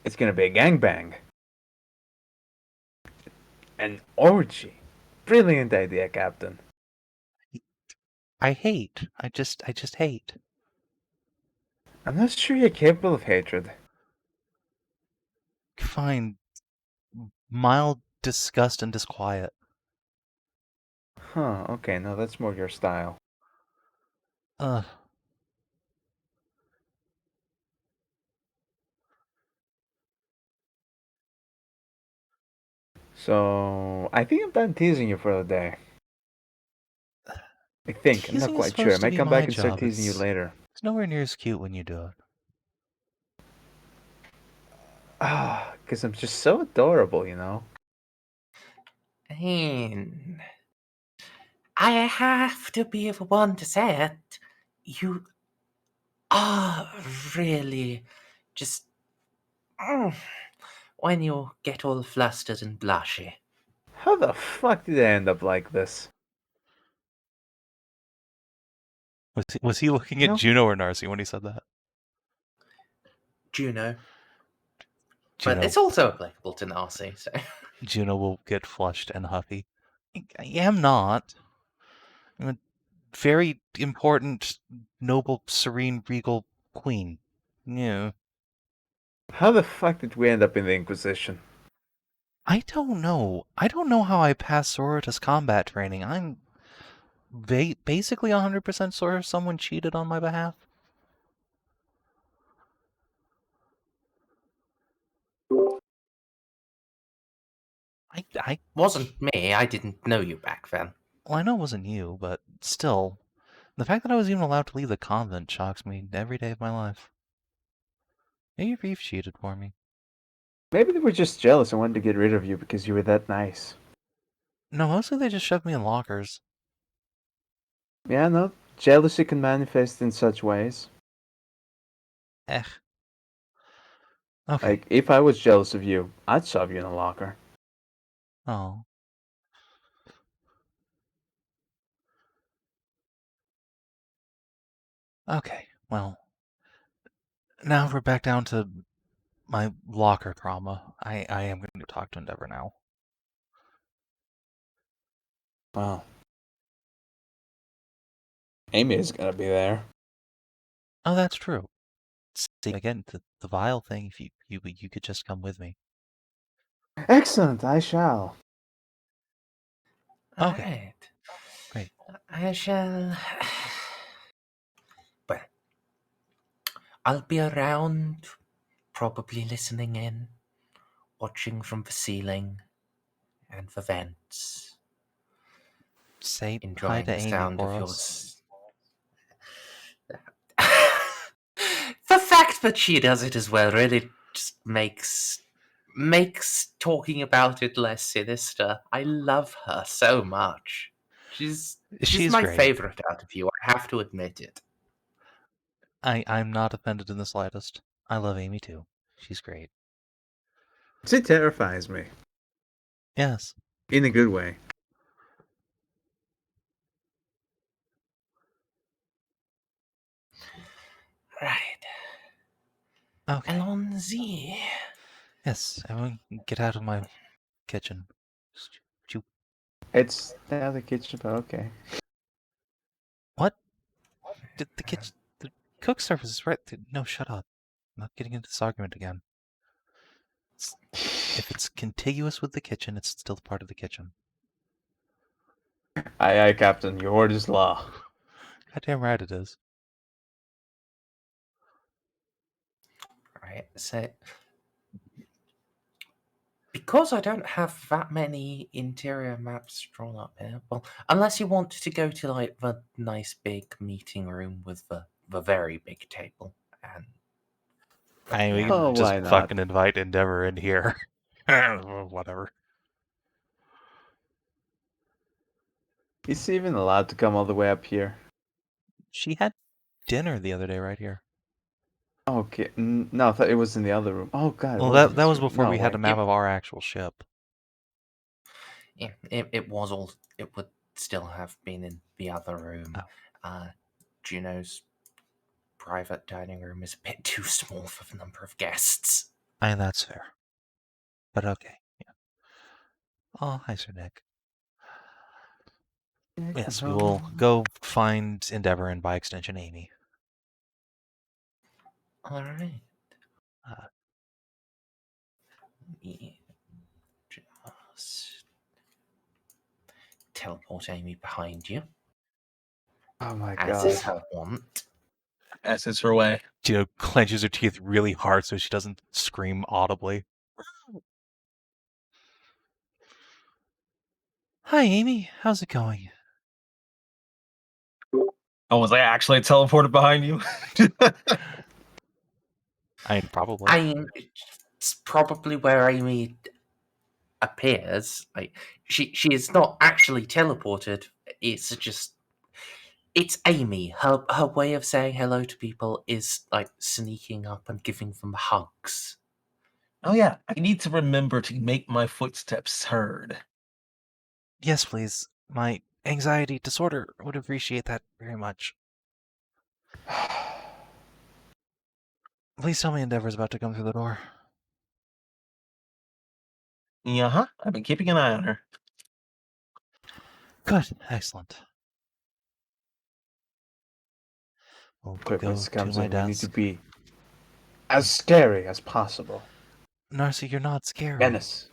[SPEAKER 2] it's gonna be a gangbang. An orgy. Brilliant idea, Captain.
[SPEAKER 3] I hate. I just hate.
[SPEAKER 2] I'm not sure you're capable of hatred.
[SPEAKER 3] Fine. Mild disgust and disquiet.
[SPEAKER 2] Huh, okay, no, that's more your style.
[SPEAKER 3] Ugh.
[SPEAKER 2] So, I think I'm done teasing you for the day. I think. I'm not
[SPEAKER 3] Teasing is
[SPEAKER 2] quite sure. I
[SPEAKER 3] supposed to
[SPEAKER 2] might
[SPEAKER 3] be
[SPEAKER 2] come
[SPEAKER 3] my
[SPEAKER 2] back and start
[SPEAKER 3] job.
[SPEAKER 2] teasing you later.
[SPEAKER 3] It's nowhere near as cute when you do it.
[SPEAKER 2] Ah, because I'm just so adorable, you know?
[SPEAKER 1] And I have to be the one to say it. You are really just... when you get all flustered and blushy.
[SPEAKER 2] How the fuck did I end up like this?
[SPEAKER 3] Was he looking at
[SPEAKER 2] No.
[SPEAKER 3] Juno or Narcia when he said that?
[SPEAKER 1] Juno.
[SPEAKER 3] Juno.
[SPEAKER 1] But it's also applicable to Narcia, so...
[SPEAKER 3] Juno will get flushed and huffy. I am not. I'm a very important, noble, serene, regal queen. Yeah.
[SPEAKER 2] How the fuck did we end up in the Inquisition?
[SPEAKER 3] I don't know. I don't know how I passed Sororitas combat training. I'm basically 100% sure someone cheated on my behalf. I
[SPEAKER 1] Wasn't me, I didn't know you back then.
[SPEAKER 3] Well, I know it wasn't you, but still. The fact that I was even allowed to leave the convent shocks me every day of my life. Maybe Reeve cheated for me.
[SPEAKER 2] Maybe they were just jealous and wanted to get rid of you because you were that nice.
[SPEAKER 3] No, mostly they just shoved me in lockers.
[SPEAKER 2] Yeah, no, jealousy can manifest in such ways.
[SPEAKER 3] Eh. Okay.
[SPEAKER 2] Like, if I was jealous of you, I'd shove you in a locker.
[SPEAKER 3] Oh. Okay, well. Now we're back down to my locker trauma. I am going to talk to Endeavor now.
[SPEAKER 2] Wow. Amy is gonna be there.
[SPEAKER 3] Oh, that's true. See, again, the vial thing, if you could just come with me.
[SPEAKER 2] Excellent, I shall.
[SPEAKER 3] Okay.
[SPEAKER 1] Alright.
[SPEAKER 3] Great.
[SPEAKER 1] I shall... Well, I'll be around, probably listening in, watching from the ceiling and the vents.
[SPEAKER 3] Say hi
[SPEAKER 1] Enjoying
[SPEAKER 3] to
[SPEAKER 1] the
[SPEAKER 3] Amy
[SPEAKER 1] sound
[SPEAKER 3] for
[SPEAKER 1] of
[SPEAKER 3] us.
[SPEAKER 1] The fact that she does it as well really just makes talking about it less sinister. I love her so much. She's
[SPEAKER 3] She's
[SPEAKER 1] my
[SPEAKER 3] great.
[SPEAKER 1] favorite out of you. I have to admit it.
[SPEAKER 3] I'm not offended in the slightest. I love Amy too. She's great.
[SPEAKER 2] She terrifies me.
[SPEAKER 3] Yes.
[SPEAKER 2] In a good way.
[SPEAKER 1] Right.
[SPEAKER 3] Okay.
[SPEAKER 1] Alonzi.
[SPEAKER 3] Yes, everyone get out of my kitchen. Choo.
[SPEAKER 2] It's out of the kitchen, but okay.
[SPEAKER 3] What? The kitchen? cook surface is right there. No, shut up. I'm not getting into this argument again. If it's contiguous with the kitchen, it's still part of the kitchen.
[SPEAKER 2] Aye, Captain. Your word is law.
[SPEAKER 3] Goddamn right it is.
[SPEAKER 1] Right, so because I don't have that many interior maps drawn up here, well, unless you want to go to like the nice big meeting room with the very big table, and
[SPEAKER 3] I mean, we
[SPEAKER 2] Oh,
[SPEAKER 3] can just
[SPEAKER 2] why not?
[SPEAKER 3] fucking invite Endeavor in here. Whatever.
[SPEAKER 2] Is he even allowed to come all the way up here?
[SPEAKER 3] She had dinner the other day right here.
[SPEAKER 2] Okay, no, I thought it was in the other room. Oh god,
[SPEAKER 3] Well,
[SPEAKER 2] it was
[SPEAKER 3] that was
[SPEAKER 2] room.
[SPEAKER 3] before
[SPEAKER 2] No
[SPEAKER 3] we had a
[SPEAKER 2] way.
[SPEAKER 3] map of our actual ship.
[SPEAKER 1] yeah, it was all. It would still have been in the other room. Juno's private dining room is a bit too small for the number of guests.
[SPEAKER 3] I mean, that's fair. But okay. Yeah. Oh, hi, Sir Nick. Yes, we will go find Endeavor and by extension Amy.
[SPEAKER 1] All right.
[SPEAKER 3] Uh,
[SPEAKER 1] Me just teleport Amy behind you,
[SPEAKER 2] Oh my
[SPEAKER 1] as
[SPEAKER 2] god.
[SPEAKER 1] is her wont.
[SPEAKER 4] As is her way.
[SPEAKER 3] Juno clenches her teeth really hard so she doesn't scream audibly. Hi, Amy. How's it going?
[SPEAKER 4] Oh, was I actually teleported behind you?
[SPEAKER 3] I mean, probably.
[SPEAKER 1] I mean, it's probably where Amy appears. Like she is not actually teleported. It's just it's Amy. Her way of saying hello to people is like sneaking up and giving them hugs.
[SPEAKER 4] Oh yeah, I need to remember to make my footsteps heard.
[SPEAKER 3] Yes, please. My anxiety disorder would appreciate that very much. Please tell me Endeavor's about to come through the door.
[SPEAKER 4] Uh-huh. I've been keeping an eye on her.
[SPEAKER 3] Good. Excellent. We'll
[SPEAKER 2] Quick, when
[SPEAKER 3] go
[SPEAKER 2] this
[SPEAKER 3] to
[SPEAKER 2] comes
[SPEAKER 3] my
[SPEAKER 2] in, we need to
[SPEAKER 3] desk.
[SPEAKER 2] be as scary as possible.
[SPEAKER 3] Narcia, you're not scary.
[SPEAKER 2] Menace.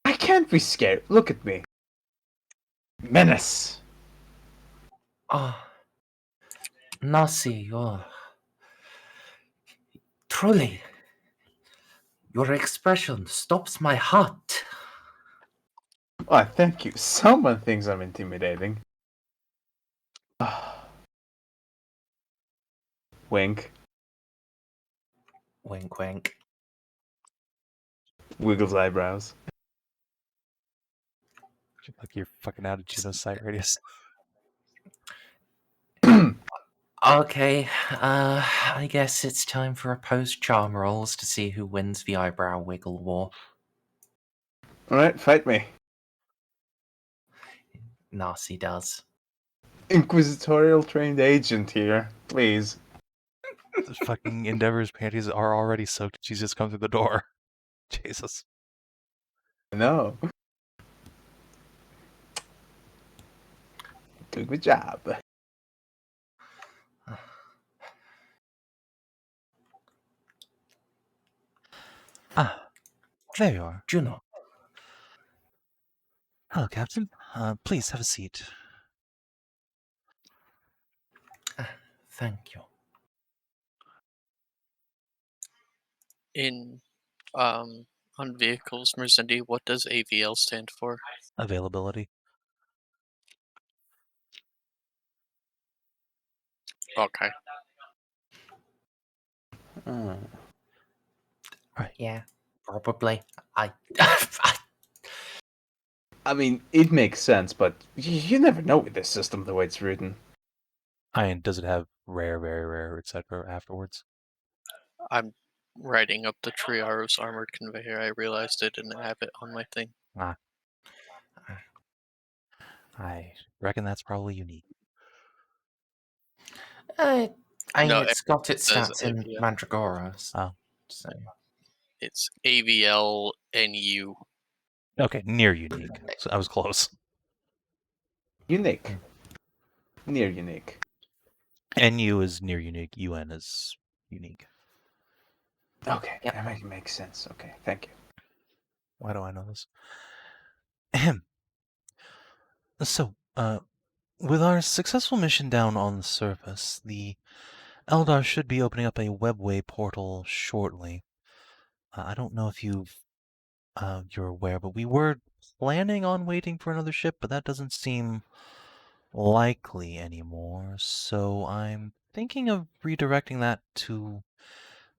[SPEAKER 2] I can't be scared. Look at me. Menace.
[SPEAKER 1] Ah, Nasi, truly, your expression stops my heart.
[SPEAKER 2] Why, thank you. Someone thinks I'm intimidating. Wink.
[SPEAKER 1] Wink, wink.
[SPEAKER 2] Wiggles eyebrows.
[SPEAKER 3] Like you're fucking out of Juno's sight radius.
[SPEAKER 1] Okay, I guess it's time for opposed charm rolls to see who wins the eyebrow wiggle war.
[SPEAKER 2] Alright, fight me.
[SPEAKER 1] Narcy does.
[SPEAKER 2] Inquisitorial trained agent here. Please.
[SPEAKER 3] The fucking Endeavor's panties are already soaked. She's just come through the door. Jesus.
[SPEAKER 2] No. Doing the job.
[SPEAKER 3] Ah, there you are.
[SPEAKER 1] Juno.
[SPEAKER 3] Hello, Captain. Please have a seat.
[SPEAKER 1] Thank you.
[SPEAKER 7] On vehicles, Merzendi, what does AVL stand for?
[SPEAKER 3] Availability.
[SPEAKER 7] Okay.
[SPEAKER 3] Right.
[SPEAKER 1] Yeah, probably.
[SPEAKER 2] I mean, it makes sense, but you never know with this system the way it's written.
[SPEAKER 3] I mean, does it have rare, very rare, etc. afterwards?
[SPEAKER 7] I'm writing up the Triaros armored conveyor. I realized I didn't have it on my thing.
[SPEAKER 3] Ah. I reckon that's probably unique.
[SPEAKER 1] It's got its
[SPEAKER 7] says
[SPEAKER 1] stats in
[SPEAKER 7] AVL.
[SPEAKER 1] Mandragora.
[SPEAKER 3] Oh.
[SPEAKER 1] So.
[SPEAKER 7] It's AVL NU.
[SPEAKER 3] Okay, near unique. So I was close.
[SPEAKER 2] Unique. Near unique.
[SPEAKER 3] NU is near unique. UN is unique.
[SPEAKER 2] Okay,
[SPEAKER 1] Yep.
[SPEAKER 2] that makes sense. Okay, thank you.
[SPEAKER 3] Why do I know this? Ahem. So, with our successful mission down on the surface, the Eldar should be opening up a webway portal shortly. I don't know if you're aware, but we were planning on waiting for another ship, but that doesn't seem likely anymore. So I'm thinking of redirecting that to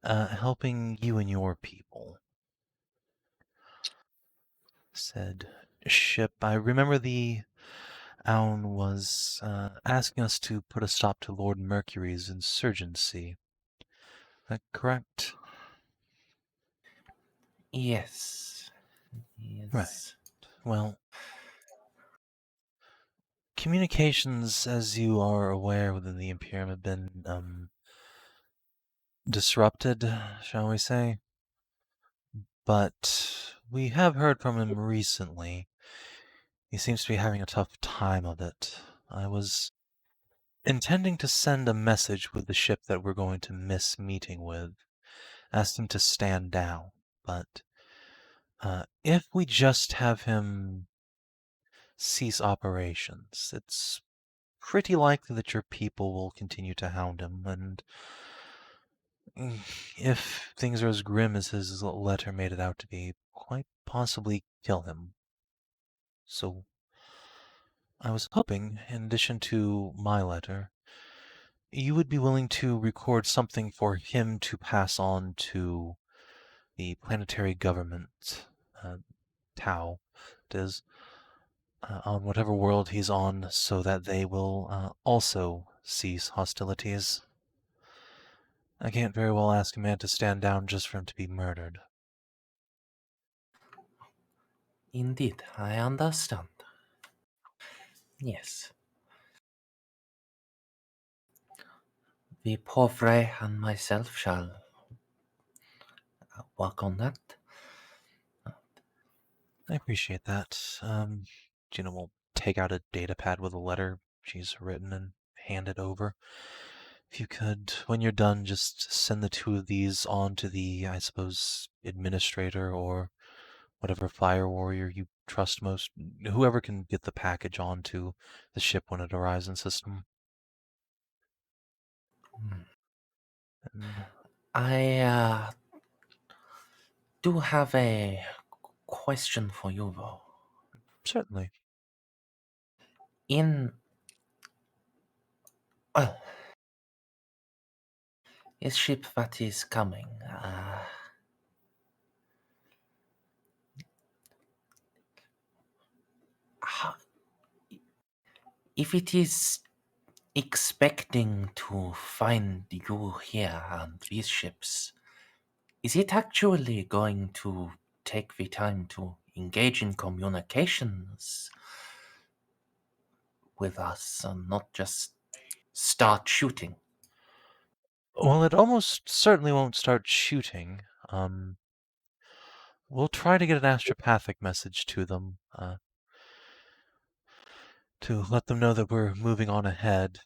[SPEAKER 3] helping you and your people. Said ship. I remember the Aun was asking us to put a stop to Lord Mercury's insurgency. Is that correct?
[SPEAKER 1] Yes. Yes.
[SPEAKER 3] Right. Well, communications, as you are aware, within the Imperium have been disrupted, shall we say. But we have heard from him recently. He seems to be having a tough time of it. I was intending to send a message with the ship that we're going to miss meeting with. Asked him to stand down, but if we just have him cease operations, it's pretty likely that your people will continue to hound him, and if things are as grim as his letter made it out to be, quite possibly kill him. So I was hoping, in addition to my letter, you would be willing to record something for him to pass on to the planetary government, Tau, it is, on whatever world he's on, so that they will also cease hostilities. I can't very well ask a man to stand down just for him to be murdered.
[SPEAKER 1] Indeed, I understand. Yes. The Pauvre and myself shall work on that.
[SPEAKER 3] I appreciate that. Juno will take out a data pad with a letter she's written and hand it over. If you could, when you're done, just send the two of these on to the, I suppose, administrator or whatever fire warrior you trust most, whoever can get the package onto the ship when it arrives in system. And
[SPEAKER 1] I do have a question for you, though.
[SPEAKER 3] certainly.
[SPEAKER 1] Well, his ship that is coming, if it is expecting to find you here on these ships, is it actually going to take the time to engage in communications with us and not just start shooting?
[SPEAKER 3] Well, it almost certainly won't start shooting. We'll try to get an astropathic message to them, to let them know that we're moving on ahead.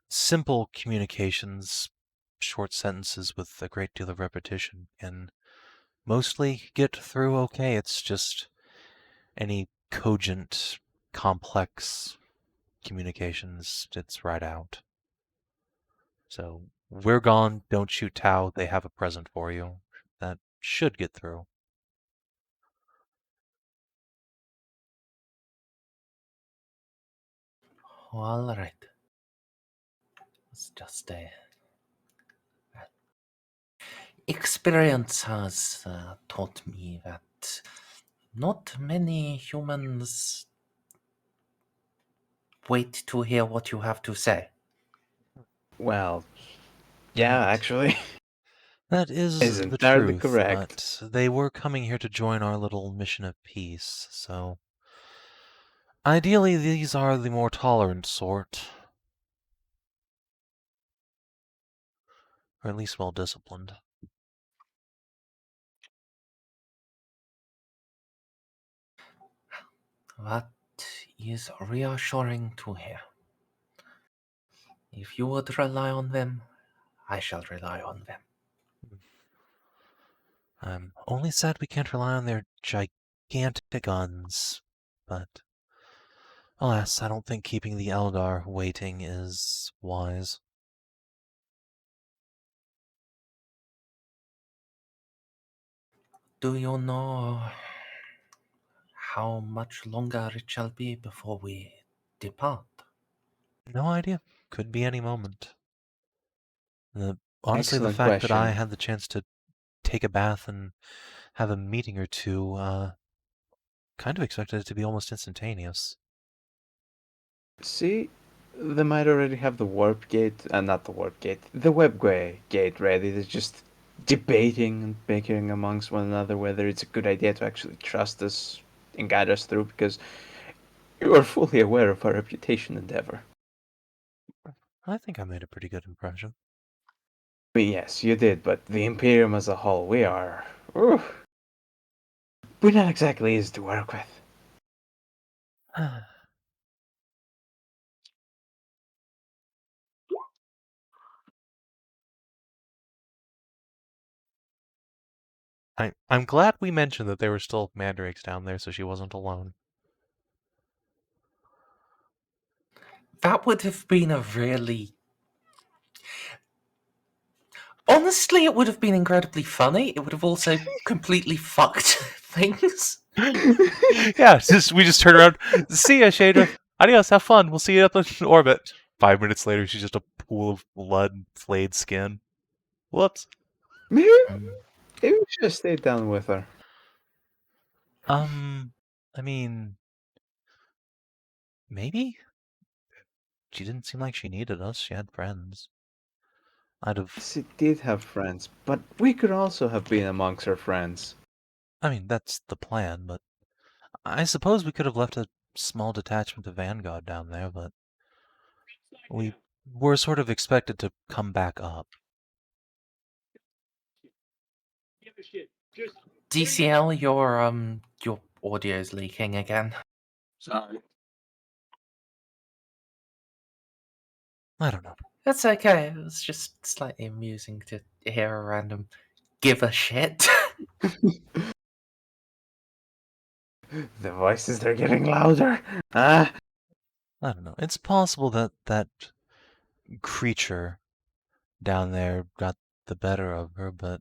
[SPEAKER 3] Simple communications, short sentences with a great deal of repetition, can mostly get through okay. It's just any cogent, complex communications, it's right out. So, we're gone, don't shoot Tau, they have a present for you. That should get through.
[SPEAKER 1] All right. It's just experience has taught me that not many humans wait to hear what you have to say.
[SPEAKER 2] Well, yeah, actually.
[SPEAKER 3] That is
[SPEAKER 2] Is
[SPEAKER 3] the
[SPEAKER 2] entirely
[SPEAKER 3] truth,
[SPEAKER 2] correct.
[SPEAKER 3] but they were coming here to join our little mission of peace, so ideally these are the more tolerant sort. Or at least well disciplined.
[SPEAKER 1] That is reassuring to hear. If you would rely on them, I shall rely on them.
[SPEAKER 3] I'm only sad we can't rely on their gigantic guns, but alas, I don't think keeping the Eldar waiting is wise.
[SPEAKER 1] Do you know how much longer it shall be before we depart?
[SPEAKER 3] No idea. Could be any moment. Honestly, the
[SPEAKER 2] Excellent
[SPEAKER 3] fact that I
[SPEAKER 2] question.
[SPEAKER 3] had the chance to take a bath and have a meeting or two, kind of expected it to be almost instantaneous.
[SPEAKER 2] See, they might already have the warp gate, not the warp gate, the webway gate ready. They're just debating and bickering amongst one another whether it's a good idea to actually trust us and guide us through, because you are fully aware of our reputation endeavor.
[SPEAKER 3] I think I made a pretty good impression.
[SPEAKER 2] I mean, yes, you did, but the Imperium as a whole, we're not exactly easy to work with.
[SPEAKER 3] I'm glad we mentioned that there were still mandrakes down there, so she wasn't alone.
[SPEAKER 1] That would have been a really... Honestly, it would have been incredibly funny. It would have also completely fucked things.
[SPEAKER 3] Yeah, we just turn around. See ya, Shader. Adios, have fun. We'll see you up in orbit. 5 minutes later, she's just a pool of blood and flayed skin. Whoops.
[SPEAKER 2] Maybe we should have stayed down with her.
[SPEAKER 3] I mean, maybe? She didn't seem like she needed us. She had friends.
[SPEAKER 2] She did have friends, but we could also have been amongst her friends.
[SPEAKER 3] I mean, that's the plan, but I suppose we could have left a small detachment of Vanguard down there, but we were sort of expected to come back up.
[SPEAKER 1] DCL, your audio's leaking again.
[SPEAKER 4] Sorry.
[SPEAKER 3] I don't know.
[SPEAKER 1] That's okay. It was just slightly amusing to hear a random give a shit.
[SPEAKER 2] The voices, they're getting louder. Ah.
[SPEAKER 3] I don't know. It's possible that that creature down there got the better of her, but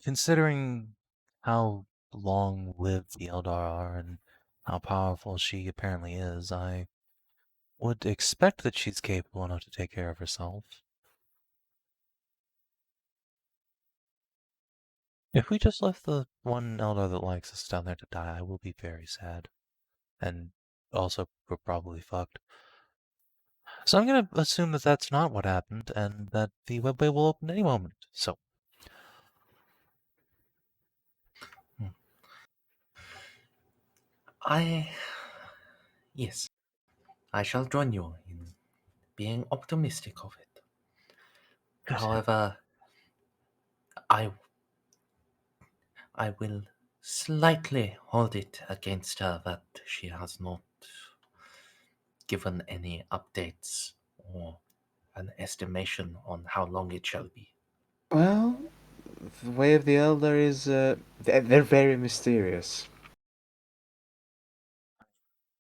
[SPEAKER 3] considering how long-lived the Eldar are and how powerful she apparently is, I would expect that she's capable enough to take care of herself. If we just left the one Eldar that likes us down there to die, I will be very sad. And also, we're probably fucked. So I'm going to assume that that's not what happened, and that the webway will open any moment. So.
[SPEAKER 1] Yes, I shall join you in being optimistic of it.
[SPEAKER 3] Good.
[SPEAKER 1] However, I will slightly hold it against her that she has not given any updates or an estimation on how long it shall be.
[SPEAKER 2] Well, the way of the Elder is, they're very mysterious.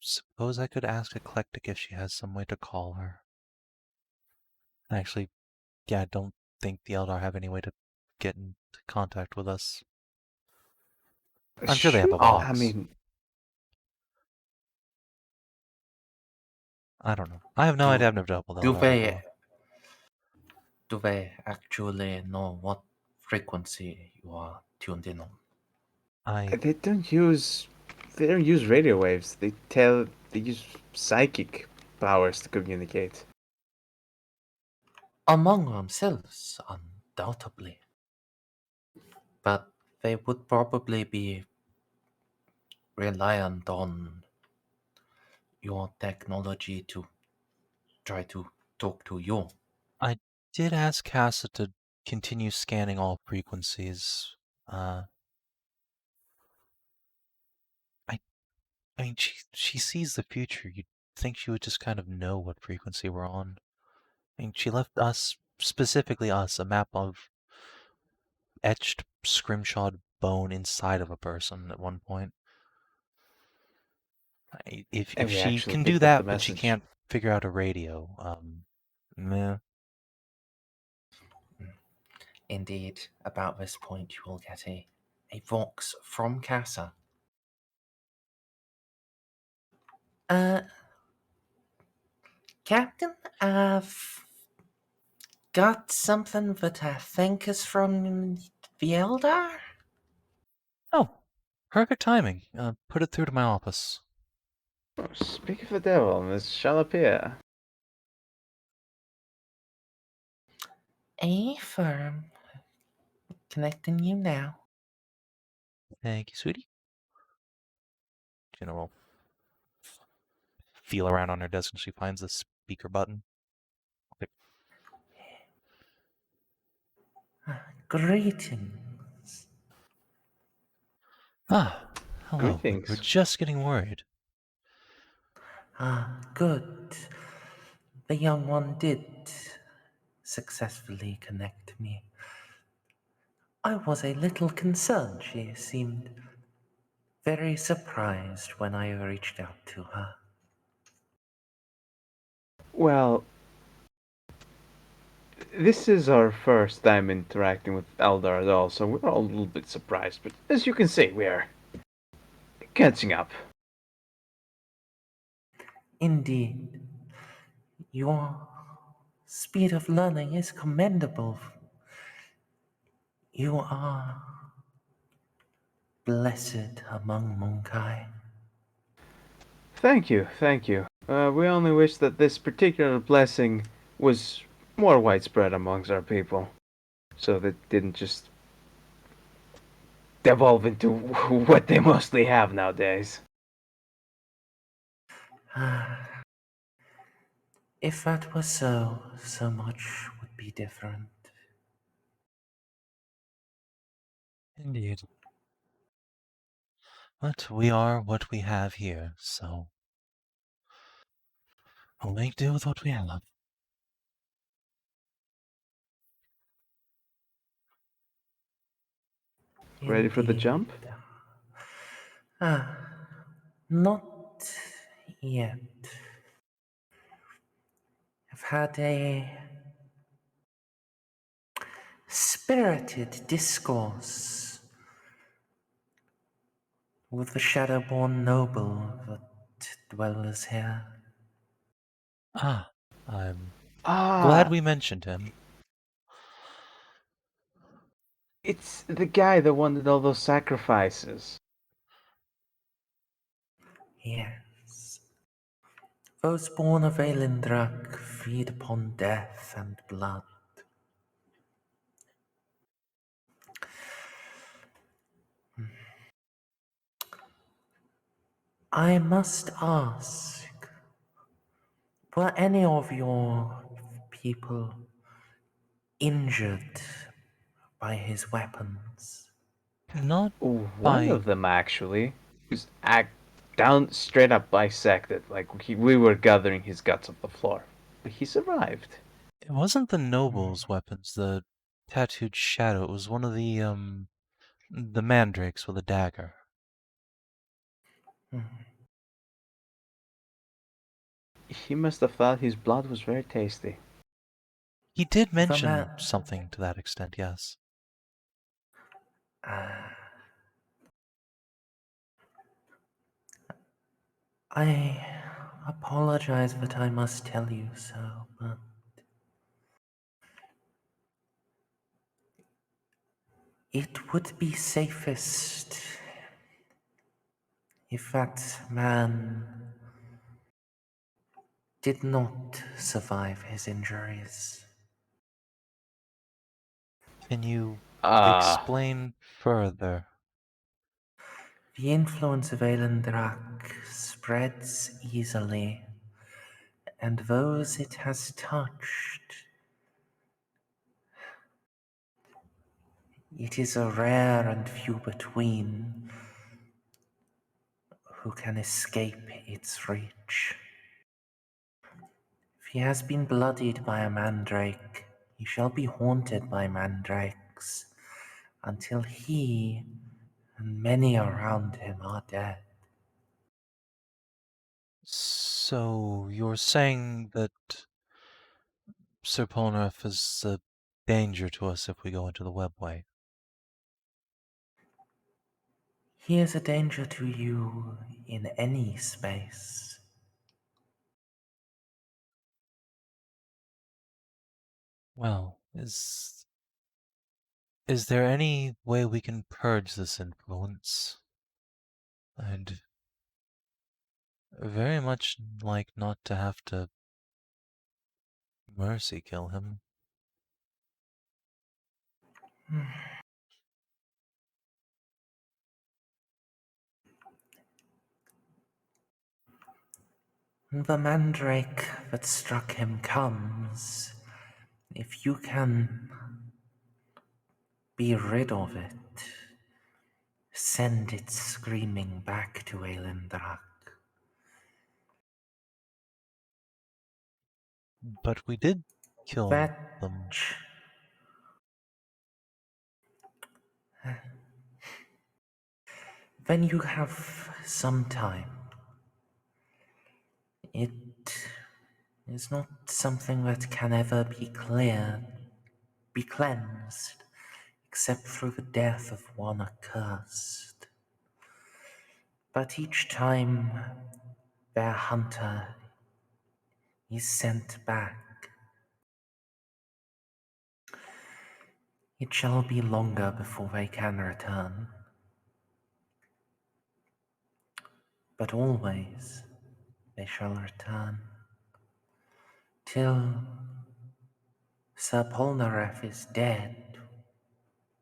[SPEAKER 3] Suppose I could ask Eclectic if she has some way to call her. Actually, yeah, I don't think the Eldar have any way to get into contact with us. I'm sure they have a box.
[SPEAKER 2] I mean,
[SPEAKER 3] I don't know. I have no idea. I've never dealt with Eldar before.
[SPEAKER 1] Do they actually know what frequency you are tuned in on?
[SPEAKER 2] they don't use radio waves. They use psychic powers to communicate.
[SPEAKER 1] Among themselves, undoubtedly. But they would probably be reliant on your technology to try to talk to you.
[SPEAKER 3] I did ask Casa to continue scanning all frequencies. I mean, she sees the future. You'd think she would just kind of know what frequency we're on. I mean, she left us, specifically us, a map of etched, scrimshawed bone inside of a person at one point. If
[SPEAKER 2] And we
[SPEAKER 3] she
[SPEAKER 2] actually
[SPEAKER 3] can do
[SPEAKER 2] picked up
[SPEAKER 3] that,
[SPEAKER 2] the
[SPEAKER 3] but she
[SPEAKER 2] message.
[SPEAKER 3] can't figure out a radio, meh.
[SPEAKER 1] Indeed, about this point you will get a vox from Casa. Captain, I've got something that I think is from the Eldar?
[SPEAKER 3] Oh, perfect timing. Put it through to my office.
[SPEAKER 2] Oh, speak of the devil, Miss Shalapia.
[SPEAKER 1] A firm. Connecting you now.
[SPEAKER 3] Thank you, sweetie. Juno will feel around on her desk and she finds the speaker button.
[SPEAKER 1] Greetings.
[SPEAKER 3] Ah, hello. We were
[SPEAKER 2] Greetings.
[SPEAKER 3] just getting worried.
[SPEAKER 1] Good. The young one did successfully connect me. I was a little concerned. She seemed very surprised when I reached out to her.
[SPEAKER 2] Well, this is our first time interacting with Eldar at all, so we're all a little bit surprised. But as you can see, we are catching up.
[SPEAKER 1] Indeed, your speed of learning is commendable. You are blessed among Monkai.
[SPEAKER 2] Thank you, thank you. We only wish that this particular blessing was more widespread amongst our people, so that it didn't just devolve into what they mostly have nowadays.
[SPEAKER 1] If that were so, so much would be different.
[SPEAKER 3] Indeed. But we are what we have here, so we'll make do with what we have.
[SPEAKER 2] Ready for the
[SPEAKER 1] Indeed.
[SPEAKER 2] jump?
[SPEAKER 1] Not yet. I've had a spirited discourse with the Shadowborn noble that dwells here.
[SPEAKER 3] I'm glad
[SPEAKER 2] Ah,
[SPEAKER 3] we mentioned him.
[SPEAKER 2] it's the guy that wanted all those sacrifices.
[SPEAKER 1] Yes. Those born of Elendrak feed upon death and blood. I must ask, were any of your people injured by his weapons?
[SPEAKER 3] Not
[SPEAKER 2] One
[SPEAKER 3] by...
[SPEAKER 2] of them actually was down straight up bisected, like we were gathering his guts off the floor. But he survived.
[SPEAKER 3] It wasn't the noble's weapons, the tattooed shadow. It was one of the mandrakes with a dagger.
[SPEAKER 2] He must have thought his blood was very tasty.
[SPEAKER 3] He did
[SPEAKER 1] The
[SPEAKER 3] mention
[SPEAKER 1] man.
[SPEAKER 3] something to that extent, yes.
[SPEAKER 1] I apologize that I must tell you so, but it would be safest if that man did not survive his injuries.
[SPEAKER 3] Can you
[SPEAKER 2] Ah,
[SPEAKER 3] explain further?
[SPEAKER 1] The influence of Elendrak spreads easily, and those it has touched, it is a rare and few between who can escape its reach. he has been bloodied by a mandrake, he shall be haunted by mandrakes until he and many around him are dead.
[SPEAKER 3] So you're saying that Sir Ponareff is a danger to us if we go into the webway?
[SPEAKER 1] He is a danger to you in any space.
[SPEAKER 3] Well, is there any way we can purge this influence? I'd very much like not to have to mercy kill him.
[SPEAKER 1] The mandrake that struck him comes. If you can be rid of it, send it screaming back to Elendrak.
[SPEAKER 3] But we did kill
[SPEAKER 1] That
[SPEAKER 3] them.
[SPEAKER 1] When you have some time, it is not something that can ever be cleared, be cleansed, except through the death of one accursed. But each time their hunter is sent back, it shall be longer before they can return. But always they shall return, till Sir Ponareff is dead,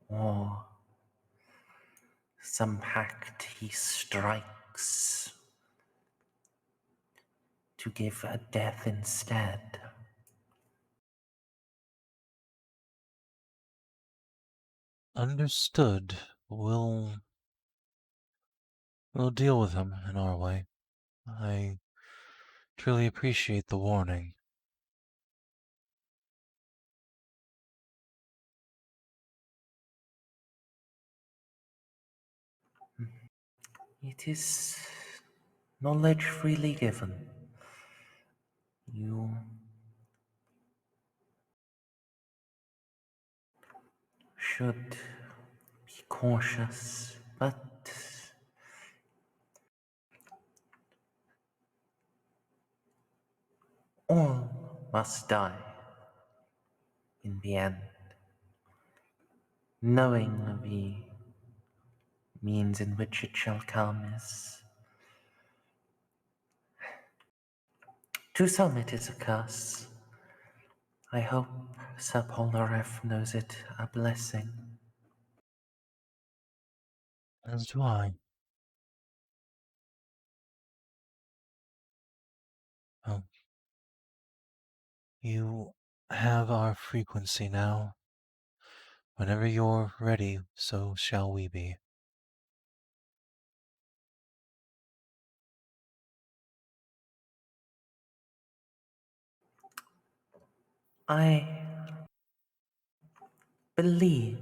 [SPEAKER 1] or some pact he strikes to give a death instead.
[SPEAKER 3] Understood. We'll deal with him in our way. I truly appreciate the warning.
[SPEAKER 1] It is knowledge freely given. You should be cautious, but all must die in the end. Knowing the means in which it shall come is, to some it is a curse. I hope Sir Ponareff knows it a blessing.
[SPEAKER 3] As do I. Well, you have our frequency now. Whenever you're ready, so shall we be.
[SPEAKER 1] I believe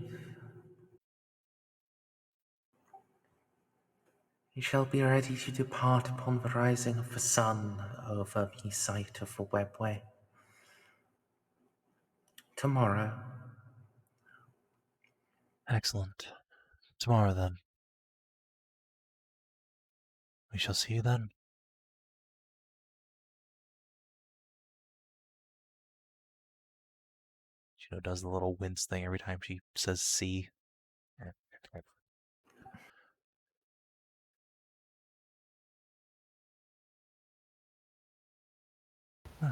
[SPEAKER 1] you shall be ready to depart upon the rising of the sun over the site of the webway. Tomorrow.
[SPEAKER 3] Excellent. Tomorrow then. We shall see you then. Juno does the little wince thing every time she says see.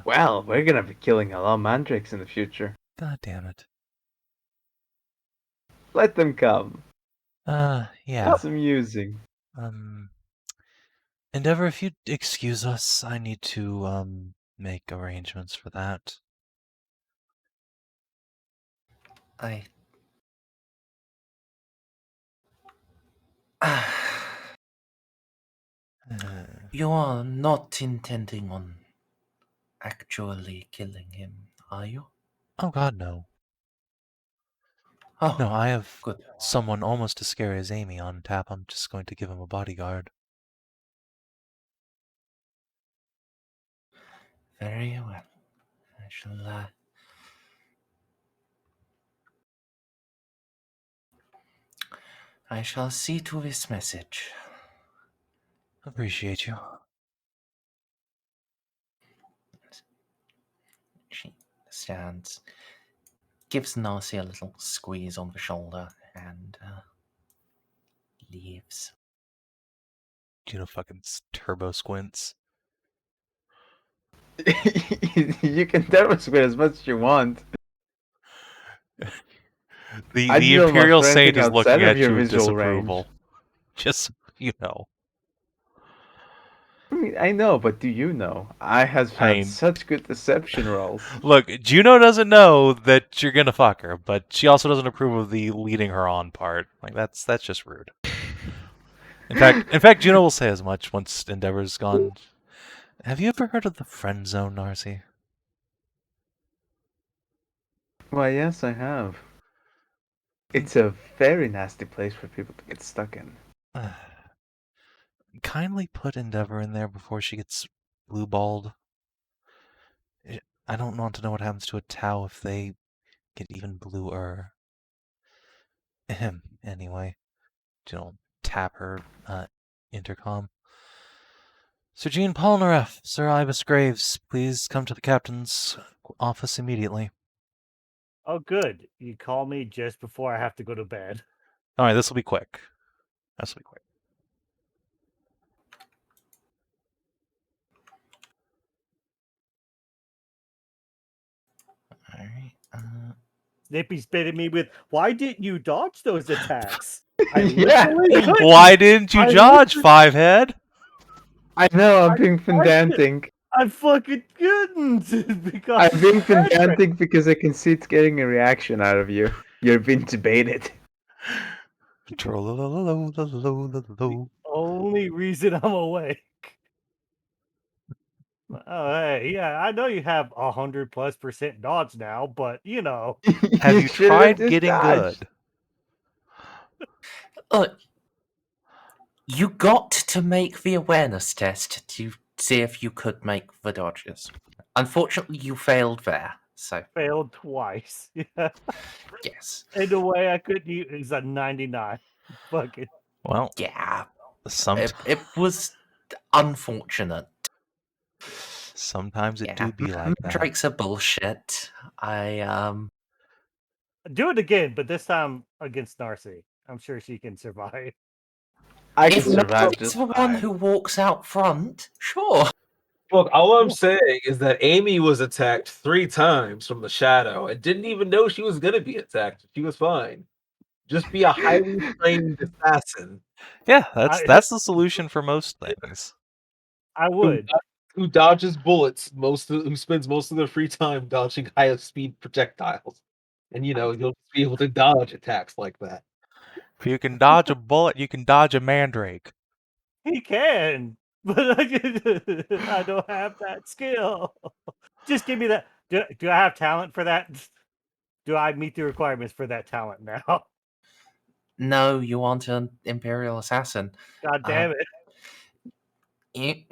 [SPEAKER 2] Well, we're gonna be killing a lot of mandrakes in the future.
[SPEAKER 3] God damn it.
[SPEAKER 2] Let them come.
[SPEAKER 3] Yeah.
[SPEAKER 2] It's amusing.
[SPEAKER 3] Endeavor, if you'd excuse us, I need to, make arrangements for that.
[SPEAKER 1] You are not intending on actually killing him, are you?
[SPEAKER 3] Oh God, no.
[SPEAKER 1] Oh,
[SPEAKER 3] No, I have
[SPEAKER 1] good.
[SPEAKER 3] someone almost as scary as Amy on tap. I'm just going to give him a bodyguard.
[SPEAKER 1] Very well. I shall see to this message.
[SPEAKER 3] Appreciate you.
[SPEAKER 1] She stands, gives Narcia a little squeeze on the shoulder, and leaves.
[SPEAKER 3] Juno fucking turbo squints.
[SPEAKER 2] You can turbo squint as much as you want.
[SPEAKER 3] The
[SPEAKER 2] I feel much
[SPEAKER 3] Imperial
[SPEAKER 2] for
[SPEAKER 3] Saint
[SPEAKER 2] anything
[SPEAKER 3] is looking
[SPEAKER 2] outside of
[SPEAKER 3] at
[SPEAKER 2] your
[SPEAKER 3] you with
[SPEAKER 2] visual
[SPEAKER 3] disapproval.
[SPEAKER 2] range.
[SPEAKER 3] Just so you know.
[SPEAKER 2] I mean, I know, but do you know? I have had such good deception rolls.
[SPEAKER 3] Look, Juno doesn't know that you're gonna fuck her, but she also doesn't approve of the leading her on part. Like that's just rude. In fact, Juno will say as much once Endeavor's gone. Have you ever heard of the friend zone, Narcy?
[SPEAKER 2] Why, yes, I have. It's a very nasty place for people to get stuck in.
[SPEAKER 3] Kindly put Endeavor in there before she gets blue-balled. I don't want to know what happens to a Tau if they get even bluer. Anyway, don't tap her intercom. Sir Jean Ponareff, Sir Ibis Graves, please come to the captain's office immediately.
[SPEAKER 6] Oh, good. You call me just before I have to go to bed.
[SPEAKER 3] All right, this will be quick. This will be quick.
[SPEAKER 1] All right.
[SPEAKER 6] Snippy's baiting me with, why didn't you dodge those attacks?
[SPEAKER 2] Yeah.
[SPEAKER 3] Why didn't you dodge, Fivehead?
[SPEAKER 2] I know, I'm being pedantic.
[SPEAKER 6] I fucking couldn't because
[SPEAKER 2] I'm being pedantic because I can see it's getting a reaction out of you. You're being debated.
[SPEAKER 6] Only reason I'm awake. Oh, hey, yeah, I know you have 100+% dodge now, but you know.
[SPEAKER 3] Have you tried getting good?
[SPEAKER 1] Look, you got to make the awareness test to see if you could make the dodges. Unfortunately, you failed there. So
[SPEAKER 6] failed twice. Yeah.
[SPEAKER 1] Yes.
[SPEAKER 6] In a way, I couldn't use a 99. Fucking.
[SPEAKER 3] Well,
[SPEAKER 1] yeah. It was unfortunate.
[SPEAKER 3] Sometimes it do be like that.
[SPEAKER 1] Mandrakes are bullshit.
[SPEAKER 6] Do it again, but this time against Narcia. I'm sure she can survive.
[SPEAKER 2] I can
[SPEAKER 1] if
[SPEAKER 2] survive
[SPEAKER 1] it's
[SPEAKER 2] just
[SPEAKER 1] the one
[SPEAKER 2] fine.
[SPEAKER 1] who walks out front, sure.
[SPEAKER 4] Look, all I'm saying is that Amy was attacked 3 times from the shadow and didn't even know she was going to be attacked. She was fine. Just be a highly trained assassin.
[SPEAKER 3] Yeah, that's the solution for most things.
[SPEAKER 6] I would.
[SPEAKER 4] Who dodges bullets who spends most of their free time dodging high speed projectiles. And you'll be able to dodge attacks like that.
[SPEAKER 3] If you can dodge a bullet, you can dodge a mandrake.
[SPEAKER 6] He can, but I don't have that skill. Just give me that. Do I have talent for that? Do I meet the requirements for that talent now?
[SPEAKER 1] No, you aren't an Imperial assassin.
[SPEAKER 6] God damn it.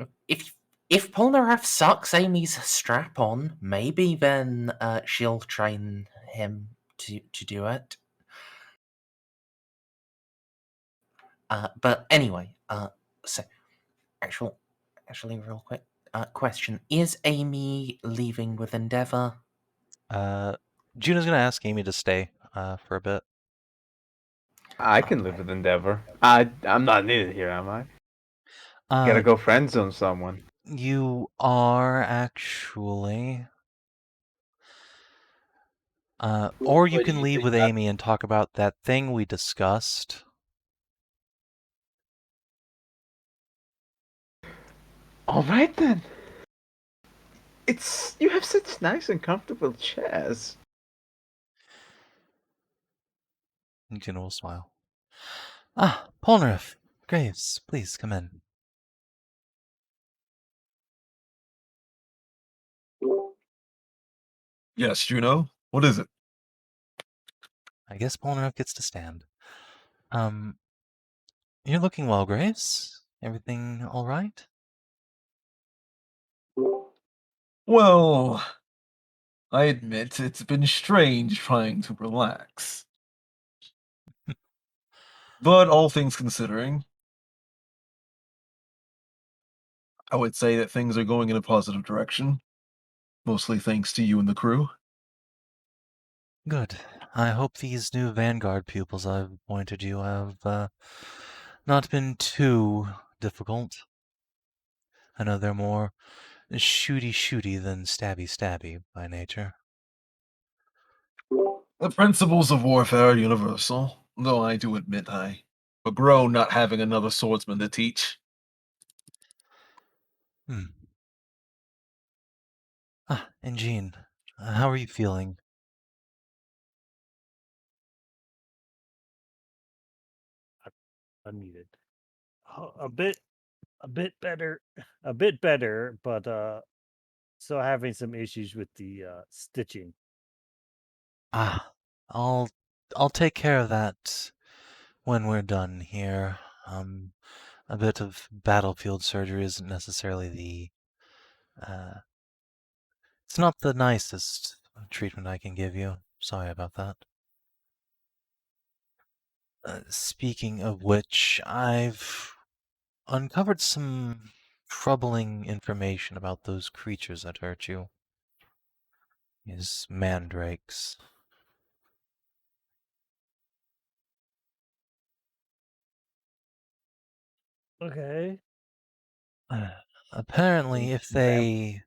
[SPEAKER 1] If Ponareff sucks Amy's strap on, maybe then she'll train him to do it. But anyway, so actually, real quick, question: is Amy leaving with Endeavor?
[SPEAKER 3] Juno's gonna ask Amy to stay for a bit.
[SPEAKER 2] I can live with Endeavor. I'm not needed here, am I? Gotta go friend zone someone.
[SPEAKER 3] You are actually. Or you can leave with Amy and talk about that thing we discussed.
[SPEAKER 2] All right then. You have such nice and comfortable chairs.
[SPEAKER 3] Juno will smile. Ponareff, Graves, please come in.
[SPEAKER 4] Yes, Juno. What is it?
[SPEAKER 3] I guess Ponareff gets to stand. You're looking well, Grace. Everything all right?
[SPEAKER 4] Well, I admit it's been strange trying to relax. But all things considering, I would say that things are going in a positive direction. Mostly thanks to you and the crew.
[SPEAKER 3] Good. I hope these new Vanguard pupils I've appointed you have not been too difficult. I know they're more shooty than stabby by nature.
[SPEAKER 4] The principles of warfare are universal, though I do admit I begrow not having another swordsman to teach.
[SPEAKER 3] And Jean, how are you feeling?
[SPEAKER 6] Unmuted. Oh, a bit better, but still having some issues with the stitching.
[SPEAKER 3] I'll take care of that when we're done here. A bit of battlefield surgery isn't necessarily the it's not the nicest treatment I can give you. Sorry about that. Speaking of which, I've uncovered some troubling information about those creatures that hurt you. These mandrakes.
[SPEAKER 6] Okay.
[SPEAKER 3] Apparently, if they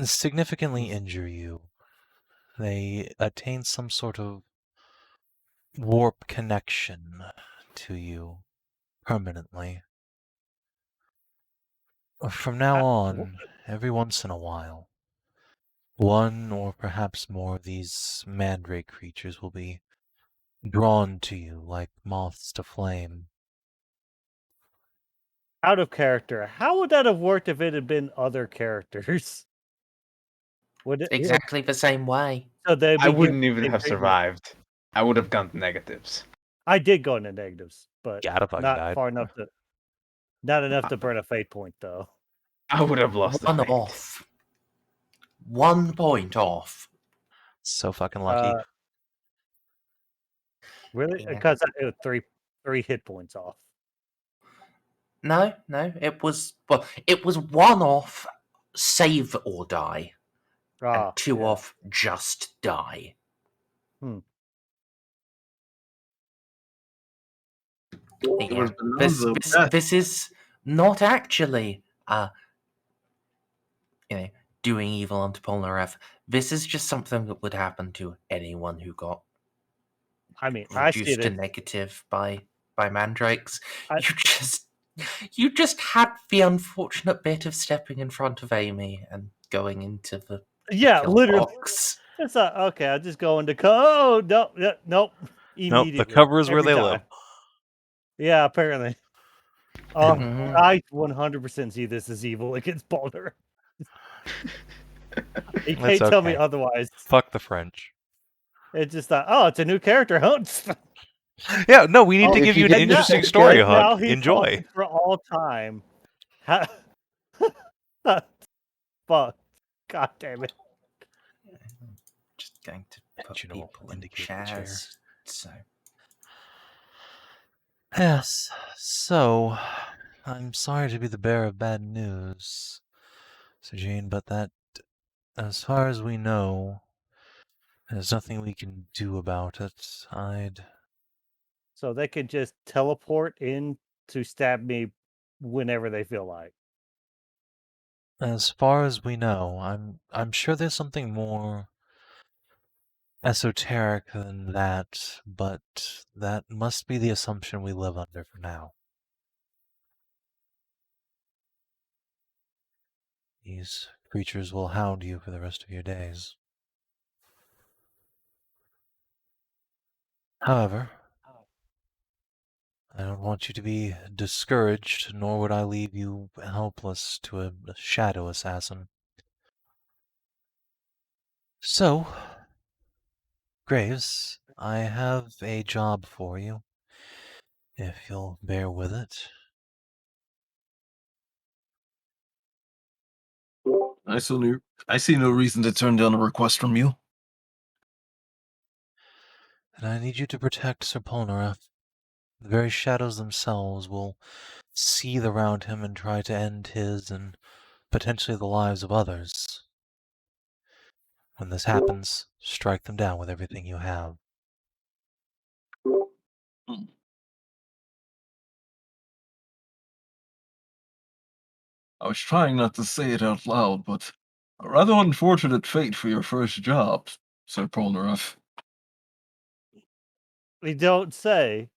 [SPEAKER 3] significantly injure you, they attain some sort of warp connection to you permanently. From now on, every once in a while, one or perhaps more of these mandrake creatures will be drawn to you like moths to flame.
[SPEAKER 6] Out of character. How would that have worked if it had been other characters? Would it
[SPEAKER 1] Exactly the same way.
[SPEAKER 6] So they'd be
[SPEAKER 2] I wouldn't
[SPEAKER 6] given
[SPEAKER 2] even
[SPEAKER 6] the
[SPEAKER 2] have
[SPEAKER 6] treatment.
[SPEAKER 2] survived. I would have gone to negatives.
[SPEAKER 6] I did go into negatives, but
[SPEAKER 3] Yeah, I'd have fucking
[SPEAKER 6] not
[SPEAKER 3] died.
[SPEAKER 6] far enough to not enough to burn a fate point though.
[SPEAKER 2] I would have lost the
[SPEAKER 1] One
[SPEAKER 2] fate.
[SPEAKER 1] off. 1 point off.
[SPEAKER 3] So fucking lucky.
[SPEAKER 6] Really?
[SPEAKER 1] Yeah.
[SPEAKER 6] Because it was three hit points off.
[SPEAKER 1] No, it was 1 off, save or die, and 2 off, just die. Yeah. This is not actually doing evil onto Ponareff. This is just something that would happen to anyone who got reduced to negative by mandrakes. You just had the unfortunate bit of stepping in front of Amy and going into the
[SPEAKER 6] literally.
[SPEAKER 1] box.
[SPEAKER 6] It's okay. I'll just go into nope.
[SPEAKER 3] Nope,
[SPEAKER 6] Immediately.
[SPEAKER 3] the cover is where they live.
[SPEAKER 6] Yeah, apparently. I 100% see this as evil against Balder. You can't tell me otherwise.
[SPEAKER 3] Fuck the French.
[SPEAKER 6] It's just it's a new character, huh?
[SPEAKER 3] Yeah, no, we need to give you an interesting story, Hunt. Enjoy.
[SPEAKER 6] For all time. Fuck. God damn it.
[SPEAKER 1] Just going to put people in chairs. So.
[SPEAKER 3] Yes, so I'm sorry to be the bearer of bad news, Sir Jean, but that, as far as we know, there's nothing we can do about it.
[SPEAKER 6] So they can just teleport in to stab me whenever they feel like.
[SPEAKER 3] As far as we know, I'm sure there's something more esoteric than that, but that must be the assumption we live under for now. These creatures will hound you for the rest of your days. However, I don't want you to be discouraged, nor would I leave you helpless to a shadow assassin. So, Graves, I have a job for you, if you'll bear with it.
[SPEAKER 4] I see no reason to turn down a request from you.
[SPEAKER 3] And I need you to protect Sir Ponareff. The very shadows themselves will seethe around him and try to end his and potentially the lives of others. When this happens, strike them down with everything you have.
[SPEAKER 4] I was trying not to say it out loud, but a rather unfortunate fate for your first job, Sir Ponareff.
[SPEAKER 6] We don't say.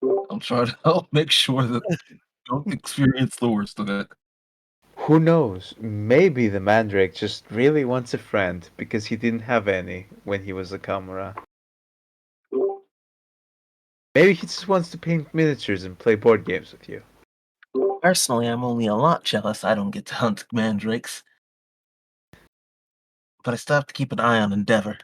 [SPEAKER 4] I'll try to help make sure that you don't experience the worst of it.
[SPEAKER 2] Who knows? Maybe the Mandrake just really wants a friend because he didn't have any when he was a Camera. Maybe he just wants to paint miniatures and play board games with you.
[SPEAKER 8] Personally, I'm only a lot jealous I don't get to hunt mandrakes. But I still have to keep an eye on Endeavor.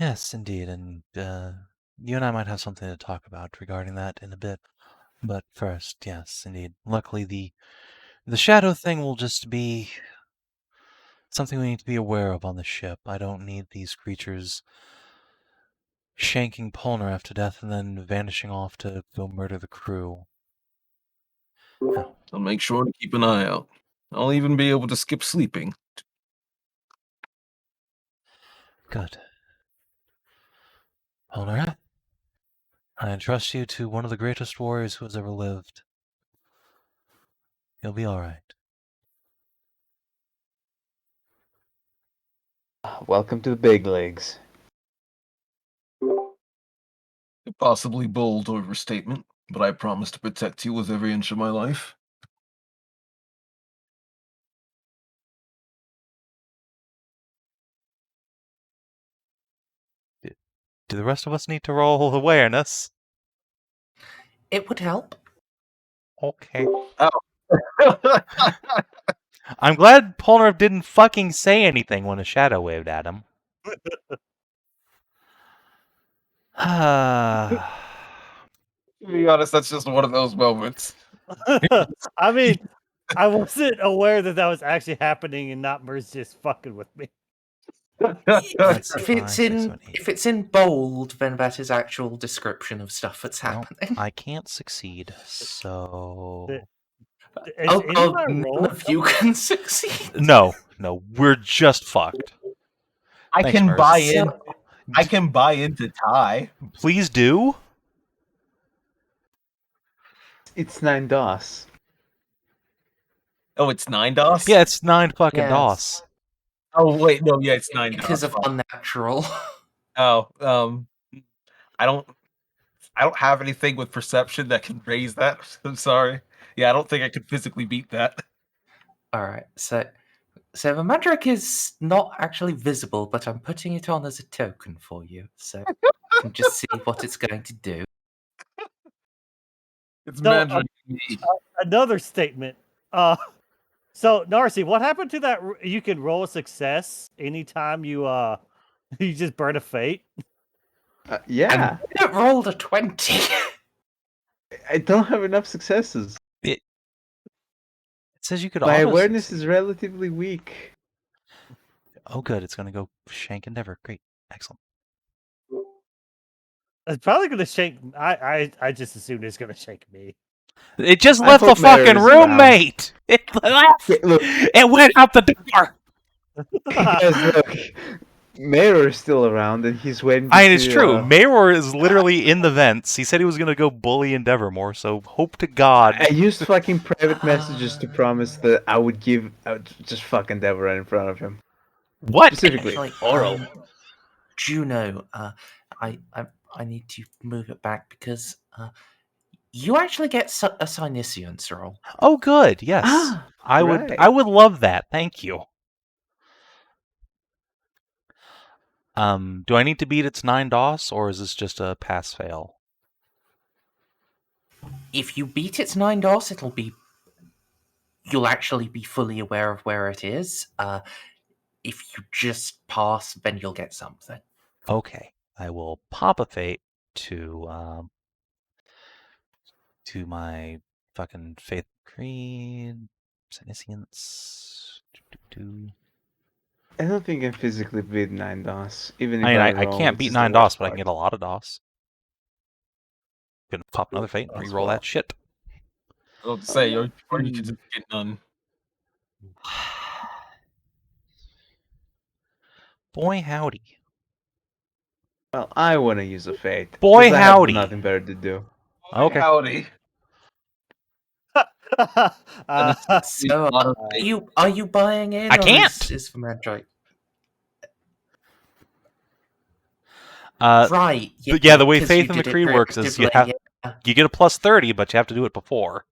[SPEAKER 3] Yes, indeed, and you and I might have something to talk about regarding that in a bit. But first, yes, indeed. Luckily, the shadow thing will just be something we need to be aware of on the ship. I don't need these creatures shanking Ponareff to death and then vanishing off to go murder the crew.
[SPEAKER 4] I'll make sure to keep an eye out. I'll even be able to skip sleeping.
[SPEAKER 3] Good. Ponareff, I entrust you to one of the greatest warriors who has ever lived. You'll be all right.
[SPEAKER 2] Welcome to the big leagues.
[SPEAKER 4] A possibly bold overstatement, but I promise to protect you with every inch of my life.
[SPEAKER 3] Do the rest of us need to roll awareness?
[SPEAKER 1] It would help.
[SPEAKER 3] Okay.
[SPEAKER 4] Oh.
[SPEAKER 3] I'm glad Ponareff didn't fucking say anything when a shadow waved at him.
[SPEAKER 4] To be honest, that's just one of those moments.
[SPEAKER 6] I mean, I wasn't aware that was actually happening and not Merz just fucking with me.
[SPEAKER 1] If it's in bold, then that is actual description of stuff that's happening.
[SPEAKER 3] I can't succeed, so...
[SPEAKER 1] None of you can succeed.
[SPEAKER 3] No, we're just fucked.
[SPEAKER 8] I
[SPEAKER 3] Thanks,
[SPEAKER 8] can
[SPEAKER 3] Merz.
[SPEAKER 8] buy in. I can buy into Ty.
[SPEAKER 3] Please do.
[SPEAKER 2] It's 9 DOS.
[SPEAKER 8] Oh, it's 9 DOS?
[SPEAKER 3] Yeah, it's 9 fucking
[SPEAKER 1] Yes.
[SPEAKER 3] DOS.
[SPEAKER 8] Oh, wait, no, yeah, it's 9 DOS.
[SPEAKER 1] Because of unnatural.
[SPEAKER 8] Oh, I don't have anything with perception that can raise that. I'm sorry. Yeah, I don't think I could physically beat that.
[SPEAKER 1] Alright, so the magic is not actually visible, but I'm putting it on as a token for you, so you can just see what it's going to do.
[SPEAKER 4] It's
[SPEAKER 6] So,
[SPEAKER 4] magic.
[SPEAKER 6] another statement. So Narcia, what happened to that? You can roll a success anytime you you just burn a fate.
[SPEAKER 2] Yeah.
[SPEAKER 1] It rolled a 20.
[SPEAKER 2] I don't have enough successes.
[SPEAKER 3] It says you could
[SPEAKER 2] My
[SPEAKER 3] auto
[SPEAKER 2] awareness
[SPEAKER 3] succeed.
[SPEAKER 2] is relatively weak.
[SPEAKER 3] Oh, good. It's going to go shank Endeavor. Great. Excellent.
[SPEAKER 6] It's probably going to shake. I just assumed it's going to shake me.
[SPEAKER 3] It just
[SPEAKER 2] I
[SPEAKER 3] left the
[SPEAKER 2] hope Merz
[SPEAKER 3] fucking
[SPEAKER 2] is
[SPEAKER 3] roommate. It left.
[SPEAKER 2] Okay, look.
[SPEAKER 3] It went out the door.
[SPEAKER 2] Guys, look. Mayor is still around, and he's waiting to
[SPEAKER 3] I mean, it's
[SPEAKER 2] see,
[SPEAKER 3] true. Mayor is literally in the vents. He said he was going to go bully Endeavor more, so hope to God.
[SPEAKER 2] I used fucking private messages to promise that I would just fuck Endeavor right in front of him.
[SPEAKER 3] What?
[SPEAKER 2] Specifically,
[SPEAKER 1] Actually,
[SPEAKER 2] oral.
[SPEAKER 1] Juno, I need to move it back because you actually get a Synesiance roll.
[SPEAKER 3] Oh, good. Yes, I
[SPEAKER 2] right.
[SPEAKER 3] would love that. Thank you. Do I need to beat its 9 DOS, or is this just a pass-fail?
[SPEAKER 1] If you beat its 9 DOS, it'll be you'll actually be fully aware of where it is. If you just pass, then you'll get something.
[SPEAKER 3] Okay, I will pop a fate to my fucking faith creed, senescence.
[SPEAKER 2] I don't think I physically beat 9 DOS, even if
[SPEAKER 3] I mean, I
[SPEAKER 2] roll,
[SPEAKER 3] can't
[SPEAKER 2] which
[SPEAKER 3] beat
[SPEAKER 2] is the
[SPEAKER 3] 9 DOS,
[SPEAKER 2] worst
[SPEAKER 3] but I can
[SPEAKER 2] part.
[SPEAKER 3] get a lot of DOS. Gonna pop another fate and
[SPEAKER 2] As
[SPEAKER 3] reroll
[SPEAKER 2] well.
[SPEAKER 3] that shit.
[SPEAKER 4] I was about to say, or you could just get none.
[SPEAKER 3] Boy howdy.
[SPEAKER 2] Well, I want to use a fate.
[SPEAKER 3] Boy
[SPEAKER 2] 'cause I have
[SPEAKER 3] howdy.
[SPEAKER 2] nothing better to do.
[SPEAKER 3] Okay.
[SPEAKER 4] Howdy.
[SPEAKER 1] So, are you buying in?
[SPEAKER 3] I
[SPEAKER 1] or
[SPEAKER 3] can't!
[SPEAKER 1] Is the Mandrake?
[SPEAKER 3] Right.
[SPEAKER 1] Right.
[SPEAKER 3] Yeah, the way
[SPEAKER 1] 'cause
[SPEAKER 3] Faith
[SPEAKER 1] you
[SPEAKER 3] in the
[SPEAKER 1] did it
[SPEAKER 3] Creed works is you
[SPEAKER 1] preemptively,
[SPEAKER 3] get a plus 30, but you have to do it before.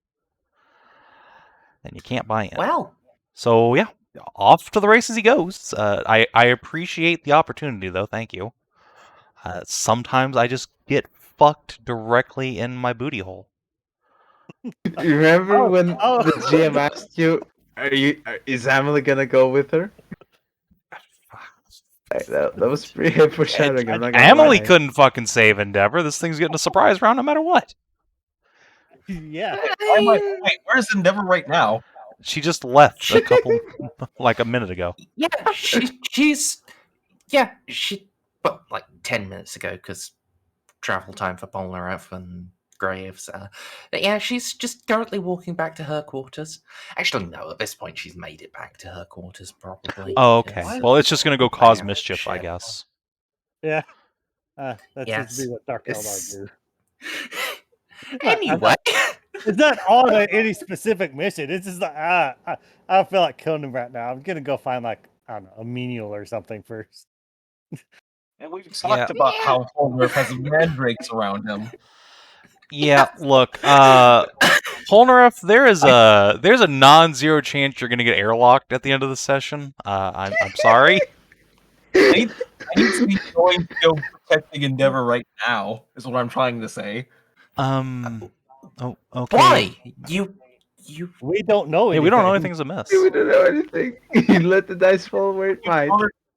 [SPEAKER 3] And you can't buy in.
[SPEAKER 1] Well,
[SPEAKER 3] So yeah, off to the races he goes. I appreciate the opportunity though. Thank you. Sometimes I just get fucked directly in my booty hole.
[SPEAKER 2] You remember when the GM asked you, is Amelie gonna go with her? That was pretty foreshadowing. I'm not gonna
[SPEAKER 3] Amelie
[SPEAKER 2] lie.
[SPEAKER 3] couldn't fucking save Endeavor. This thing's getting a surprise round no matter what.
[SPEAKER 6] Yeah.
[SPEAKER 4] Wait, where's Endeavor right now?
[SPEAKER 3] She just left a couple, like a minute ago.
[SPEAKER 1] yeah, but like 10 minutes ago, because travel time for Ponareff and Graves. Yeah, she's just currently walking back to her quarters. Actually, no, at this point she's made it back to her quarters, probably.
[SPEAKER 3] Oh, okay.
[SPEAKER 1] because-
[SPEAKER 3] Well, it's just gonna go cause
[SPEAKER 1] Damn
[SPEAKER 3] mischief, I
[SPEAKER 1] shit.
[SPEAKER 3] guess.
[SPEAKER 6] Yeah. That
[SPEAKER 1] Yes,
[SPEAKER 6] seems to be what Dark Eldar
[SPEAKER 1] it's-
[SPEAKER 6] do.
[SPEAKER 1] Anyway,
[SPEAKER 6] It's not on any specific mission. It's just like, I don't feel like killing him right now. I'm gonna go find, like, I don't know, a menial or something first.
[SPEAKER 4] And we've talked about how Ponareff has mandrakes around him.
[SPEAKER 3] Yeah, look, Ponareff, there's a non-zero chance you're gonna get airlocked at the end of the session. I'm sorry.
[SPEAKER 4] I need to be going to go protecting Endeavor right now, is what I'm trying to say.
[SPEAKER 3] Oh, okay.
[SPEAKER 1] Why? You
[SPEAKER 6] We don't know anything.
[SPEAKER 3] Yeah, we don't know anything's amiss.
[SPEAKER 2] We don't know anything. You let the dice fall where it might.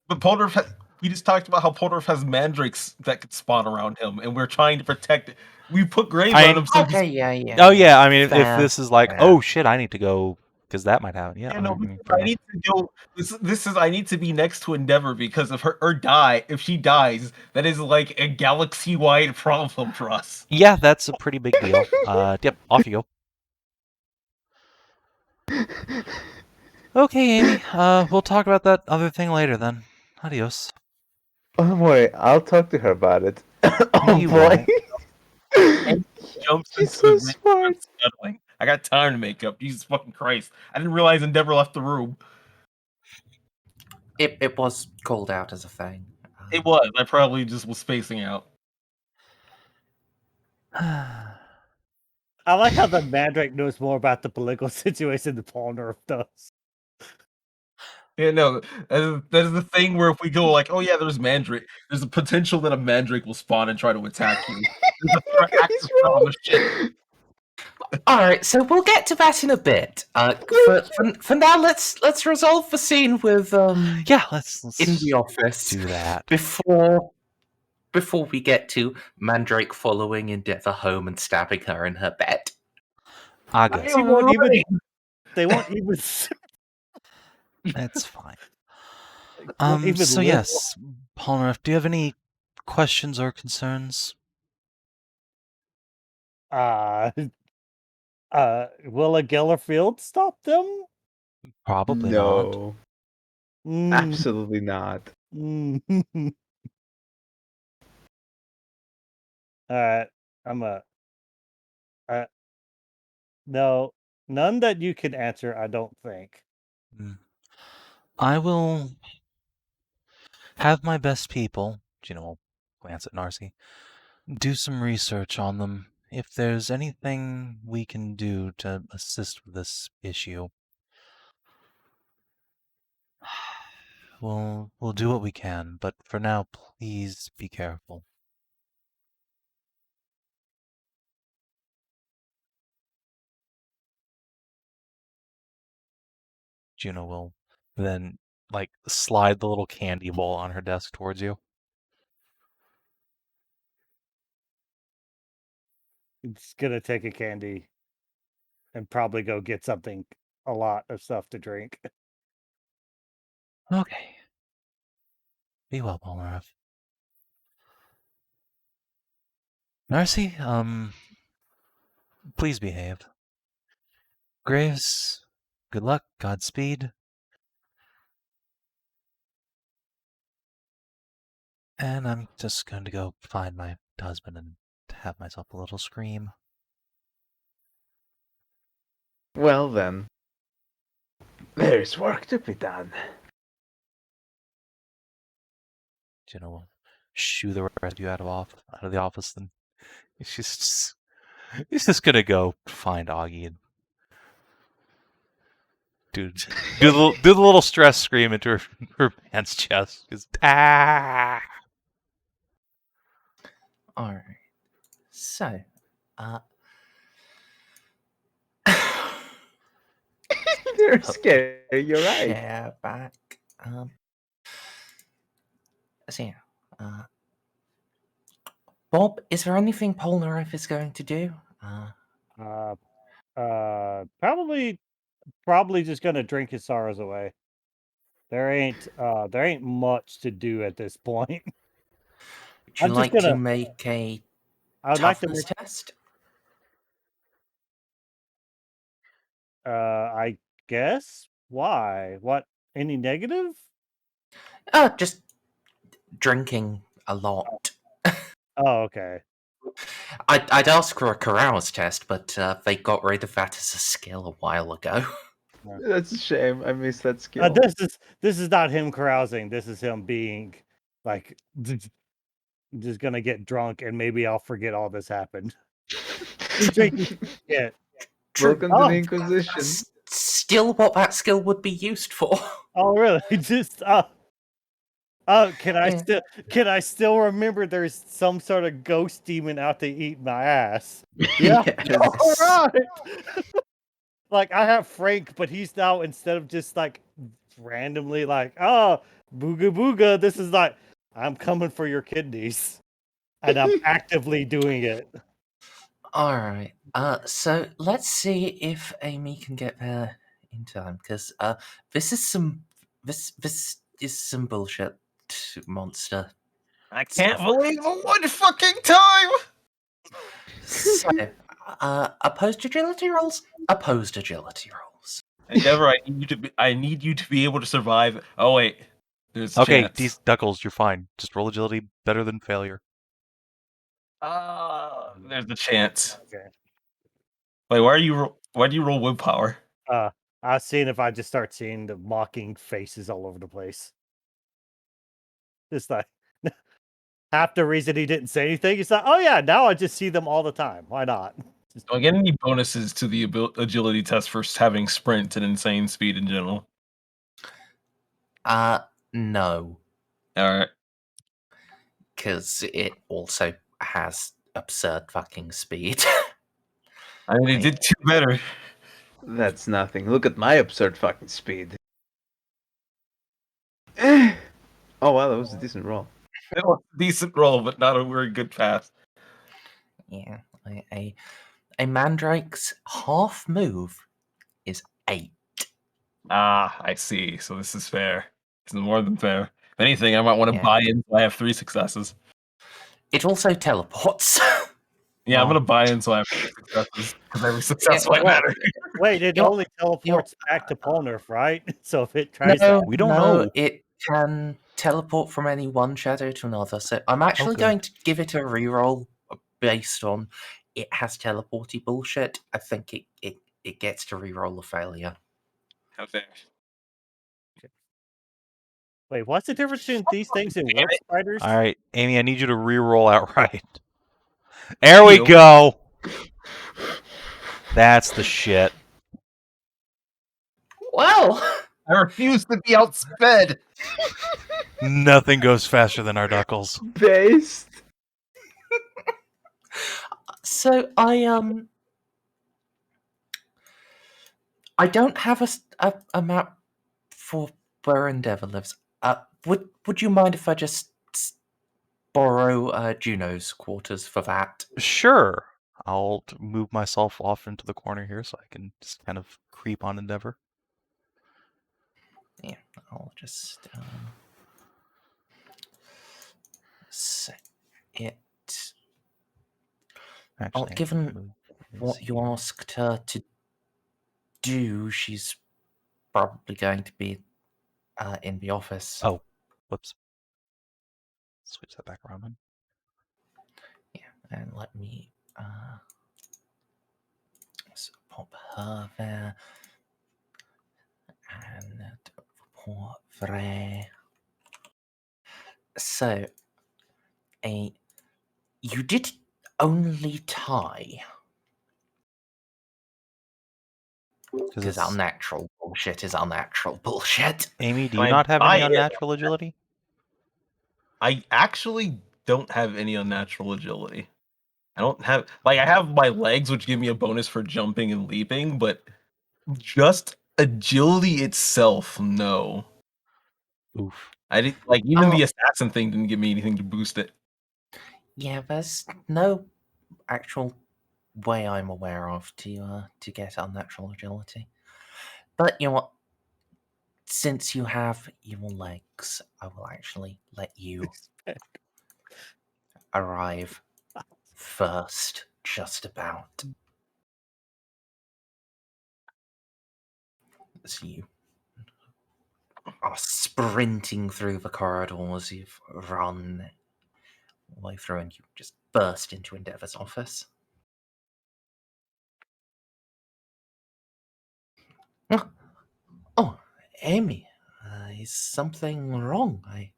[SPEAKER 4] But Ponareff, we just talked about how Ponareff has mandrakes that could spawn around him, and we're trying to protect it. We put Graves on him, so
[SPEAKER 1] okay, yeah.
[SPEAKER 3] Oh yeah, I mean, if
[SPEAKER 1] Fair,
[SPEAKER 3] this is like,
[SPEAKER 1] fair.
[SPEAKER 3] oh shit, I need to go because that might happen. Yeah,
[SPEAKER 4] yeah, no,
[SPEAKER 3] I mean,
[SPEAKER 4] I need to go. This is I need to be next to Endeavor because if if she dies, that is like a galaxy-wide problem for us.
[SPEAKER 3] yeah, that's a pretty big deal. Yep, off you go. Okay, Amy. We'll talk about that other thing later then. Adios.
[SPEAKER 2] Don't worry, I'll talk to her about it. Oh
[SPEAKER 3] You
[SPEAKER 2] boy.
[SPEAKER 4] Jumps
[SPEAKER 2] She's
[SPEAKER 4] into
[SPEAKER 2] so
[SPEAKER 4] the
[SPEAKER 2] smart.
[SPEAKER 4] scuttling. I got time to make up. Jesus fucking Christ! I didn't realize Endeavor left the room.
[SPEAKER 1] It was called out as a thing.
[SPEAKER 4] It was. I probably just was spacing out.
[SPEAKER 6] I like how the Mandrake knows more about the political situation than Ponareff does.
[SPEAKER 4] Yeah, no, that is the thing where if we go like, oh yeah, there's Mandrake, there's a potential that a Mandrake will spawn and try to attack you. There's a
[SPEAKER 2] Look at
[SPEAKER 4] active
[SPEAKER 2] his
[SPEAKER 4] threat on
[SPEAKER 2] roll.
[SPEAKER 4] the ship.
[SPEAKER 1] Alright, so we'll get to that in a bit. For now, let's resolve the scene with
[SPEAKER 3] Yeah, let's
[SPEAKER 1] in the office
[SPEAKER 3] do that.
[SPEAKER 1] before we get to Mandrake following Endeavor home and stabbing her in her bed.
[SPEAKER 3] I guess
[SPEAKER 6] They won't even.
[SPEAKER 3] that's fine.
[SPEAKER 6] won't even
[SPEAKER 3] So
[SPEAKER 6] live.
[SPEAKER 3] yes, Ponareff, do you have any questions or concerns?
[SPEAKER 6] Will a Gellerfield stop them?
[SPEAKER 3] Probably not.
[SPEAKER 2] No,
[SPEAKER 6] Mm,
[SPEAKER 2] absolutely not.
[SPEAKER 6] mm. Alright, I'm no, none that you can answer, I don't think.
[SPEAKER 3] I will have my best people, Juno will glance at Narcia, do some research on them. If there's anything we can do to assist with this issue, we'll do what we can. But for now, please be careful. Juno will then like slide the little candy bowl on her desk towards you.
[SPEAKER 6] It's gonna take a candy and probably go get a lot of stuff to drink.
[SPEAKER 3] Okay. Be well, Ponareff. Narcia, please behave. Graves, good luck, Godspeed. And I'm just going to go find my husband and have myself a little scream.
[SPEAKER 2] Well then, there's work to be done.
[SPEAKER 3] Juno will shoo the rest of you out of the office, and she's just gonna go find Augie and do the little stress scream into her man's chest. Just, ah!
[SPEAKER 1] All right. So,
[SPEAKER 2] You're scary, you're right.
[SPEAKER 1] share back. So yeah. Bob, is there anything Ponareff is going to do?
[SPEAKER 6] Probably just gonna drink his sorrows away. There ain't much to do at this point.
[SPEAKER 1] Would you
[SPEAKER 6] I'm just
[SPEAKER 1] like to
[SPEAKER 6] gonna-
[SPEAKER 1] make a
[SPEAKER 6] I would like to
[SPEAKER 1] toughness test?
[SPEAKER 6] I guess. Why? What? Any negative?
[SPEAKER 1] Just drinking a lot.
[SPEAKER 6] Oh, okay.
[SPEAKER 1] I'd ask for a carouse test, but they got rid of that as a skill a while ago.
[SPEAKER 2] That's a shame. I missed that skill.
[SPEAKER 6] This is not him carousing. This is him being like just gonna get drunk and maybe I'll forget all this happened. Yeah.
[SPEAKER 2] Welcome to the Inquisition.
[SPEAKER 1] That's still what that skill would be used for.
[SPEAKER 6] Oh really? Just can I still remember there's some sort of ghost demon out to eat my ass? Yeah. All right. Like I have Frank, but he's now instead of just like randomly like, oh, booga booga, this is like I'm coming for your kidneys. And I'm actively doing it.
[SPEAKER 1] Alright. So let's see if Amy can get there in time, because this is some bullshit monster.
[SPEAKER 4] I can't believe it one fucking time.
[SPEAKER 1] So, opposed agility rolls? Opposed agility rolls.
[SPEAKER 4] Endeavor, I need you to be able to survive. Oh wait, there's a
[SPEAKER 3] Okay,
[SPEAKER 4] chance.
[SPEAKER 3] these Duckles, you're fine. Just roll agility better than failure.
[SPEAKER 4] There's the chance.
[SPEAKER 6] Okay.
[SPEAKER 4] Wait, why do you roll willpower?
[SPEAKER 6] I've seen if I just start seeing the mocking faces all over the place. Just like half the reason he didn't say anything is like, oh yeah, now I just see them all the time. Why not?
[SPEAKER 4] Do I get any bonuses to the agility test for having sprint and insane speed in general?
[SPEAKER 1] No.
[SPEAKER 4] Alright.
[SPEAKER 1] Because it also has absurd fucking speed.
[SPEAKER 4] I mean, it did 2 better.
[SPEAKER 2] That's nothing. Look at my absurd fucking speed. Oh wow, that was a decent roll.
[SPEAKER 4] It was a decent roll, but not a very good pass.
[SPEAKER 1] Yeah. A Mandrake's half move is 8.
[SPEAKER 4] I see. So this is fair. This is more than fair. If anything, I might want to
[SPEAKER 1] Yeah.
[SPEAKER 4] buy in so I have 3 successes.
[SPEAKER 1] It also teleports.
[SPEAKER 4] Yeah, I'm
[SPEAKER 3] Oh.
[SPEAKER 4] gonna buy in so I have 3 successes, because every success might
[SPEAKER 6] well,
[SPEAKER 4] matter.
[SPEAKER 6] Wait, it
[SPEAKER 1] You're-
[SPEAKER 6] only teleports back to Ponareff, right? So if it tries to
[SPEAKER 3] We don't know.
[SPEAKER 1] It can teleport from any one shadow to another. So I'm actually
[SPEAKER 3] Okay.
[SPEAKER 1] going to give it a reroll based on it has teleporty bullshit. I think it gets to reroll a failure.
[SPEAKER 4] How fair.
[SPEAKER 6] wait, what's the difference between these things and warp spiders?
[SPEAKER 3] All right, Amy, I need you to re-roll outright. There we
[SPEAKER 4] Deal.
[SPEAKER 3] go. That's the shit.
[SPEAKER 1] Well,
[SPEAKER 4] I refuse to be outsped.
[SPEAKER 3] Nothing goes faster than our Duckles.
[SPEAKER 2] Based.
[SPEAKER 1] so I don't have a map for where Endeavour lives. Would you mind if I just borrow Juno's quarters for that?
[SPEAKER 3] Sure. I'll move myself off into the corner here so I can just kind of creep on Endeavor.
[SPEAKER 1] Yeah, I'll just set it.
[SPEAKER 3] Actually,
[SPEAKER 1] given what you asked her to do, she's probably going to be in the office.
[SPEAKER 3] Oh, whoops. Switch that back around then.
[SPEAKER 1] Yeah, and let me so pop her there. And pour vrai. So, you did only tie. Because unnatural bullshit is unnatural bullshit.
[SPEAKER 3] Amy, do you not have any unnatural agility?
[SPEAKER 8] I actually don't have any unnatural agility. I don't have I have my legs, which give me a bonus for jumping and leaping, but just agility itself, no.
[SPEAKER 3] Oof.
[SPEAKER 8] I didn't even the assassin thing didn't give me anything to boost it.
[SPEAKER 1] Yeah, there's no actual way I'm aware of to get unnatural agility. But you know what? Since you have your legs, I will actually let you arrive first, just about. So you are sprinting through the corridors, you've run all the way through, and you just burst into Endeavor's office. Oh, Amy, is something wrong? I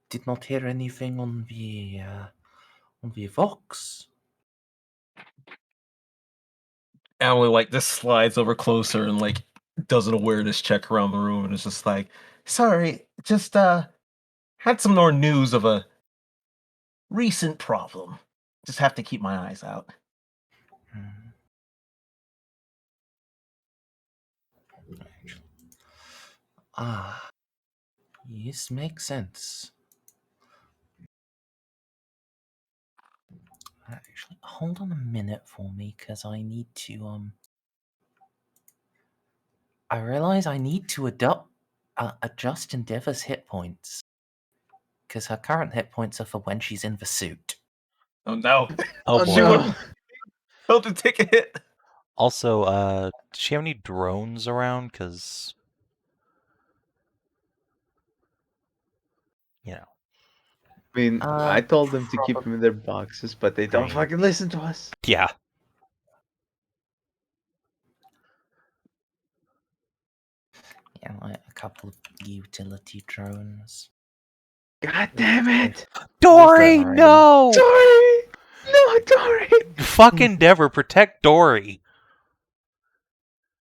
[SPEAKER 1] did not hear anything on the Vox.
[SPEAKER 8] Amelie just slides over closer and does an awareness check around the room and is just like, sorry, just had some more news of a recent problem. Just have to keep my eyes out.
[SPEAKER 1] Yes, makes sense. Actually, hold on a minute for me, because I need to, I realize I need to adjust Endeavor's hit points. Because her current hit points are for when she's in the suit.
[SPEAKER 8] Oh no.
[SPEAKER 3] Oh boy.
[SPEAKER 8] No. Help to take a hit.
[SPEAKER 3] Also, does she have any drones around? Because, you know.
[SPEAKER 2] I mean, I told them to keep them in their boxes, but they don't fucking listen to us.
[SPEAKER 3] Yeah.
[SPEAKER 1] Yeah, like a couple of utility drones.
[SPEAKER 2] God damn it!
[SPEAKER 3] Dory, no!
[SPEAKER 2] Dory! No, Dory!
[SPEAKER 3] Fuck Endeavor, protect Dory.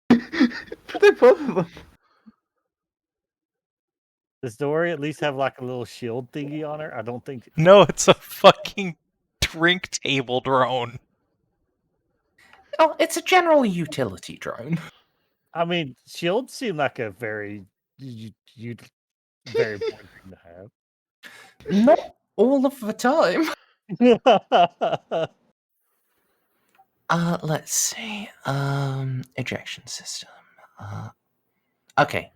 [SPEAKER 2] Protect both of them.
[SPEAKER 6] Does Dory at least have like a little shield thingy on her? I don't think.
[SPEAKER 3] No, it's a fucking drink table drone.
[SPEAKER 1] Oh, it's a general utility drone.
[SPEAKER 6] I mean, shields seem like a very, very important thing to have.
[SPEAKER 1] Not all of the time. Let's see. Ejection system. Okay.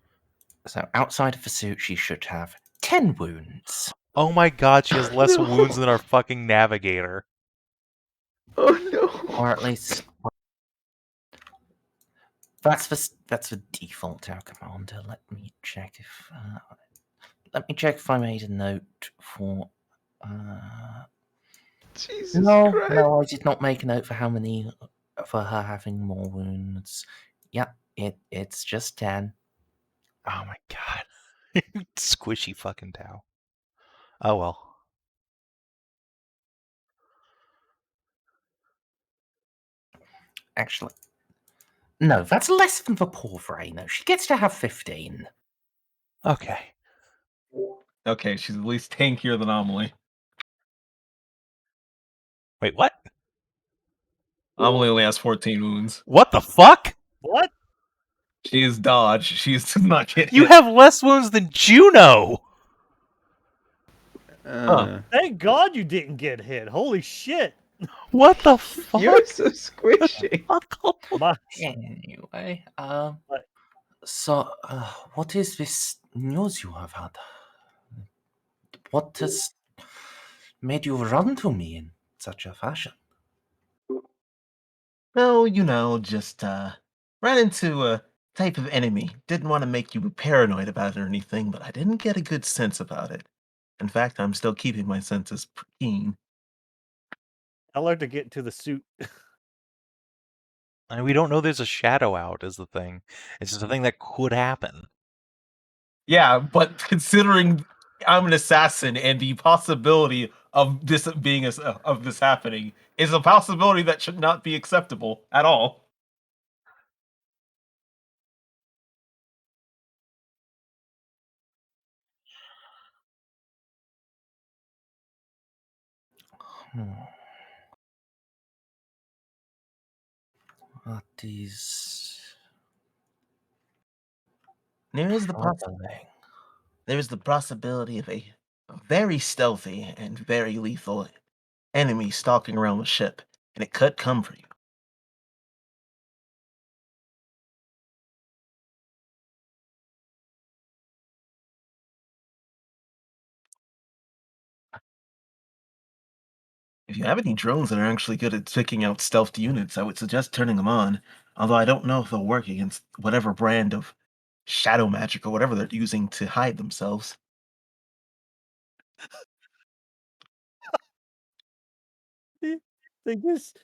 [SPEAKER 1] So outside of the suit, she should have 10 wounds.
[SPEAKER 3] Oh my god, she has less wounds than our fucking navigator.
[SPEAKER 2] Oh no.
[SPEAKER 1] Or at least that's the default our commander. Let me check if I made a note for
[SPEAKER 2] Jesus
[SPEAKER 1] No,
[SPEAKER 2] Christ.
[SPEAKER 1] no, I did not make a note for how many for her having more wounds. Yep, it's just 10.
[SPEAKER 3] Oh my god. Squishy fucking Tau. Oh well.
[SPEAKER 1] Actually, no, that's less than the poor Vrano. She gets to have 15.
[SPEAKER 3] Okay.
[SPEAKER 8] Okay, she's at least tankier than Amelie.
[SPEAKER 3] Wait, what?
[SPEAKER 8] Amelie only has 14 wounds.
[SPEAKER 3] What the fuck?
[SPEAKER 6] What?
[SPEAKER 4] She is dodge. She does not get
[SPEAKER 3] You
[SPEAKER 4] hit.
[SPEAKER 3] have less wounds than Juno.
[SPEAKER 6] Thank God you didn't get hit. Holy shit.
[SPEAKER 3] What the fuck?
[SPEAKER 2] You're so squishy.
[SPEAKER 6] My,
[SPEAKER 1] Anyway,
[SPEAKER 6] What?
[SPEAKER 1] so, what is this news you have had? What has made you run to me in such a fashion?
[SPEAKER 8] Oh, just ran into a type of enemy. Didn't want to make you paranoid about it or anything, but I didn't get a good sense about it. In fact, I'm still keeping my senses keen.
[SPEAKER 6] tell her to get into the suit.
[SPEAKER 3] And we don't know there's a shadow out is the thing. It's just a thing that could happen.
[SPEAKER 4] Yeah, but considering I'm an assassin and the possibility of this being of this happening is a possibility that should not be acceptable at all.
[SPEAKER 1] That is
[SPEAKER 8] There is the
[SPEAKER 1] troubling.
[SPEAKER 8] there is the possibility of a very stealthy and very lethal enemy stalking around the ship, and it could come for you. If you have any drones that are actually good at picking out stealthed units, I would suggest turning them on. Although I don't know if they'll work against whatever brand of shadow magic or whatever they're using to hide themselves.
[SPEAKER 6] They just.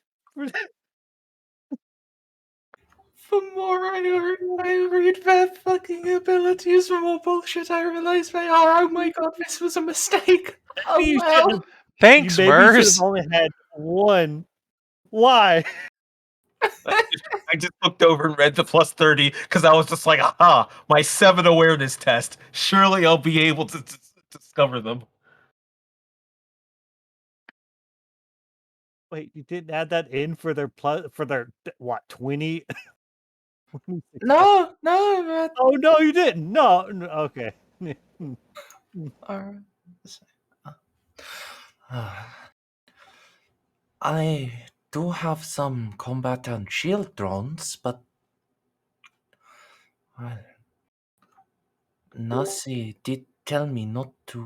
[SPEAKER 1] The more I read their fucking abilities, the more bullshit I realize they are. Oh my god, this was a mistake. Oh
[SPEAKER 6] You
[SPEAKER 1] well.
[SPEAKER 6] should've-
[SPEAKER 3] Thanks,
[SPEAKER 6] maybe you should
[SPEAKER 3] Merz.
[SPEAKER 6] have only had one. Why?
[SPEAKER 4] I just looked over and read the plus 30 because I was just like, aha, my 7 awareness test. Surely I'll be able to discover them.
[SPEAKER 6] Wait, you didn't add that in for their what 20?
[SPEAKER 1] No.
[SPEAKER 6] Oh no, you didn't. No, okay.
[SPEAKER 1] I do have some combat and shield drones, but well, Narcia did tell me not to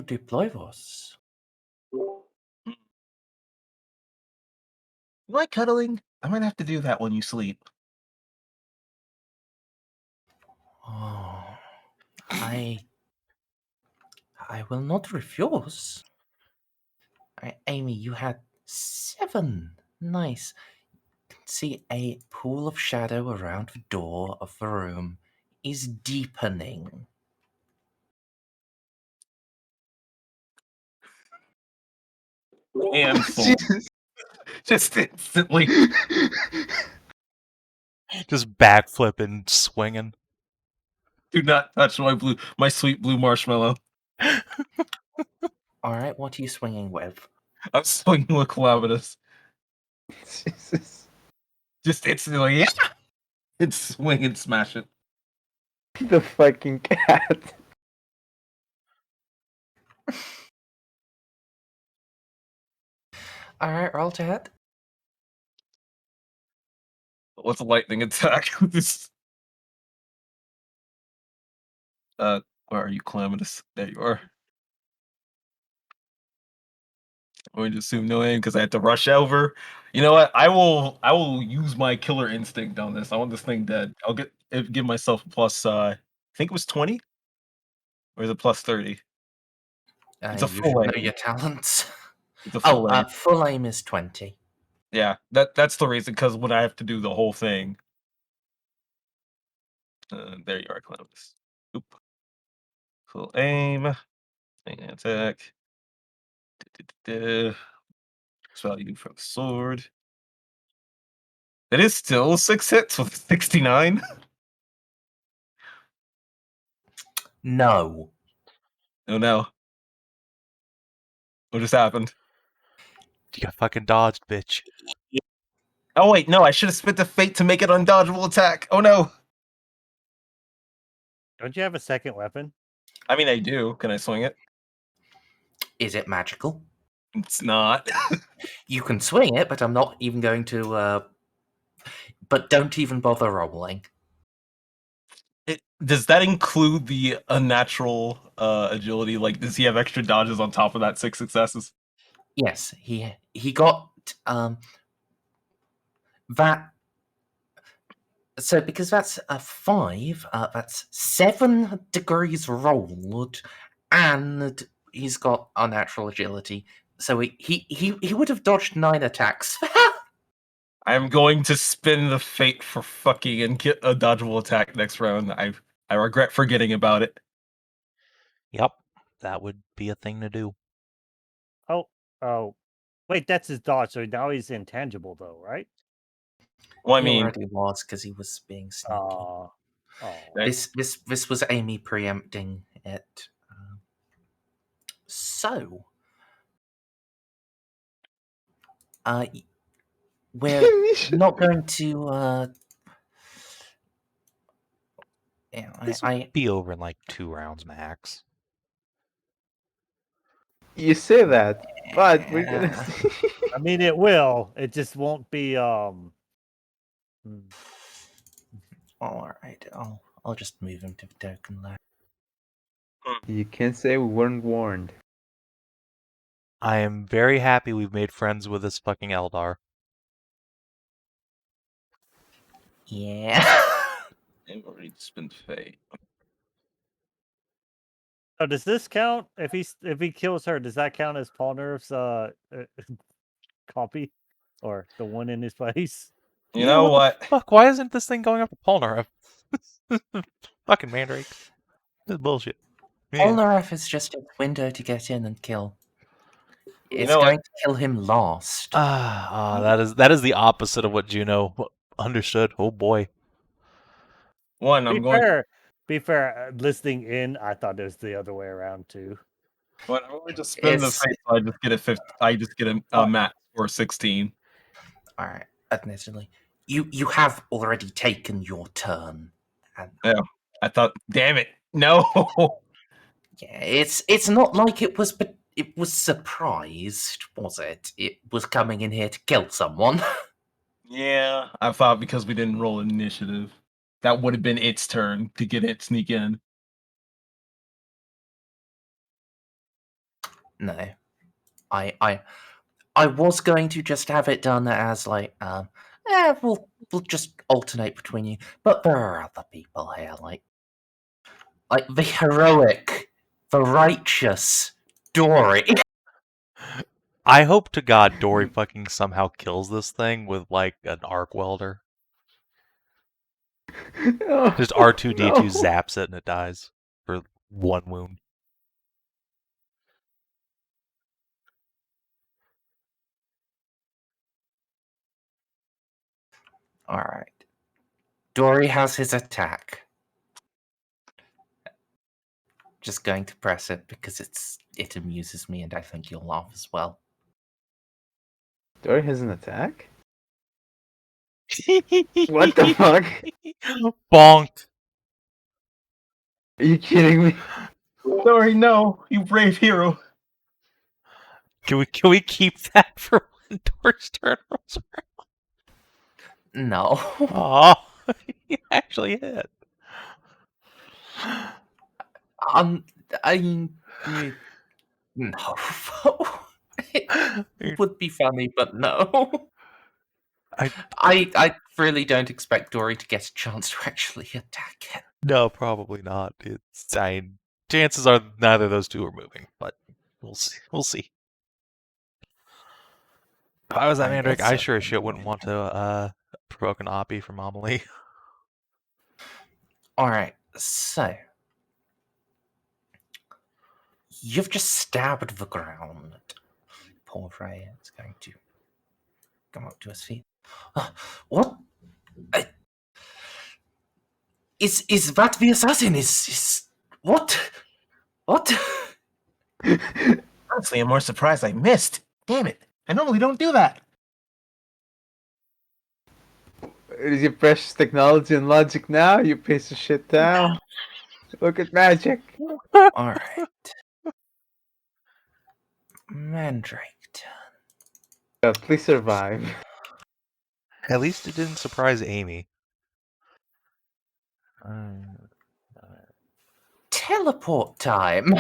[SPEAKER 1] deploy those.
[SPEAKER 8] You like cuddling? I might have to do that when you sleep.
[SPEAKER 1] Oh, I will not refuse. Amy, you had 7. Nice. See, a pool of shadow around the door of the room is deepening.
[SPEAKER 4] And full. Just instantly.
[SPEAKER 3] Just backflipping, swinging.
[SPEAKER 4] Do not touch my sweet blue marshmallow.
[SPEAKER 1] Alright, what are you swinging with?
[SPEAKER 4] I'm swinging with Calamitous.
[SPEAKER 2] Jesus.
[SPEAKER 4] Just instantly, yeah. And swing and smash it.
[SPEAKER 2] The fucking cat.
[SPEAKER 1] Alright, roll to hit.
[SPEAKER 4] What's a lightning attack? This. Where are you, Calamitous? There you are. I'm going to assume no aim because I had to rush over. You know what? I will use my killer instinct on this. I want this thing dead. I'll give myself a plus. I think it was 20, or is it plus 30? It's a
[SPEAKER 1] You
[SPEAKER 4] full
[SPEAKER 1] should know
[SPEAKER 4] aim.
[SPEAKER 1] your talents.
[SPEAKER 4] It's a full aim.
[SPEAKER 1] Full aim is 20.
[SPEAKER 4] Yeah, that's the reason. Because when I have to do the whole thing. There you are, Calamitous. Oop. Full aim. Attack. Value for the sword. It is still 6 hits with 69.
[SPEAKER 1] No.
[SPEAKER 4] Oh no. What just happened?
[SPEAKER 3] You got fucking dodged, bitch.
[SPEAKER 8] Oh wait, no, I should have spent the fate to make it undodgeable attack. Oh no.
[SPEAKER 6] Don't you have a second weapon?
[SPEAKER 8] I mean, I do. Can I swing it?
[SPEAKER 1] Is it magical?
[SPEAKER 8] It's not.
[SPEAKER 1] You can swing it, but I'm not even going to. But don't even bother rolling.
[SPEAKER 8] Does that include the unnatural agility? Like, does he have extra dodges on top of that 6 successes?
[SPEAKER 1] Yes, he got that. So because that's a 5, that's 7 degrees rolled, and he's got unnatural agility. So he would have dodged 9 attacks.
[SPEAKER 8] I'm going to spin the fate for fucking and get a dodgeable attack next round. I regret forgetting about it.
[SPEAKER 3] Yep, that would be a thing to do.
[SPEAKER 6] Oh, wait, that's his dodge. So now he's intangible, though, right?
[SPEAKER 8] Well, I
[SPEAKER 1] He
[SPEAKER 8] mean,
[SPEAKER 1] already was because he was being sneaky.
[SPEAKER 6] Oh,
[SPEAKER 8] Right.
[SPEAKER 1] This was Amy preempting it. So, we're not going to. Yeah,
[SPEAKER 3] This would be over in like 2 rounds max.
[SPEAKER 2] You say that, but we're gonna
[SPEAKER 1] Yeah.
[SPEAKER 2] see.
[SPEAKER 6] I mean, it will. It just won't be.
[SPEAKER 1] All right, I'll just move him to the token left.
[SPEAKER 2] You can't say we weren't warned.
[SPEAKER 3] I am very happy we've made friends with this fucking Eldar.
[SPEAKER 1] Yeah.
[SPEAKER 8] I've already spent fate.
[SPEAKER 6] Oh, does this count? If he kills her, does that count as Ponareff's copy, or the one in his place?
[SPEAKER 8] You know what?
[SPEAKER 3] Fuck, why isn't this thing going up to Ponareff? Fucking Mandrake. This is bullshit. Yeah.
[SPEAKER 1] Ponareff is just a window to get in and kill. It's
[SPEAKER 8] know what?
[SPEAKER 1] going to kill him last.
[SPEAKER 3] That is the opposite of what Juno understood. Oh boy.
[SPEAKER 8] One, I'm going.
[SPEAKER 6] Be fair. Listening in, I thought it was the other way around too.
[SPEAKER 8] Well, I'm going to spin the fate, so I just get a 50. I just get a mat for 16.
[SPEAKER 1] All right, admittedly, you have already taken your turn. And
[SPEAKER 8] Yeah, I thought, damn it, no.
[SPEAKER 1] yeah, it's not like it was surprised, was it? It was coming in here to kill someone.
[SPEAKER 8] Yeah, I thought because we didn't roll initiative, that would have been its turn to get it sneak in.
[SPEAKER 1] No, I was going to just have it done as like, we'll just alternate between you. But there are other people here, like the heroic, the righteous Dory.
[SPEAKER 3] I hope to God Dory fucking somehow kills this thing with like an arc welder. Just R2D2 zaps it and it dies for 1 wound.
[SPEAKER 1] All right, Dory has his attack. Just going to press it because it amuses me, and I think you'll laugh as well.
[SPEAKER 2] Dory has an attack? What the fuck?
[SPEAKER 3] Bonk.
[SPEAKER 2] Are you kidding me?
[SPEAKER 8] Sorry, no, you brave hero.
[SPEAKER 3] Can we keep that for when Dory's turn rolls around?
[SPEAKER 1] No.
[SPEAKER 3] Oh, he actually hit.
[SPEAKER 1] No. It would be funny, but no. I really don't expect Dory to get a chance to actually attack him.
[SPEAKER 3] No, probably not. Chances are neither of those two are moving, but we'll see. We'll see. If I was that Mandrake, I sure as shit wouldn't want to provoke an Oppie from Amelie.
[SPEAKER 1] Alright, so you've just stabbed the ground. Poor Ray is going to come up to his feet. What? Is that the assassin? Is what? What?
[SPEAKER 8] Honestly, I'm more surprised I missed. Damn it. I normally don't do that.
[SPEAKER 2] Is your precious technology and logic now, you piece of shit now? Look at magic.
[SPEAKER 1] Alright. Mandrake.
[SPEAKER 2] Please survive.
[SPEAKER 3] At least it didn't surprise Amy.
[SPEAKER 1] Teleport time.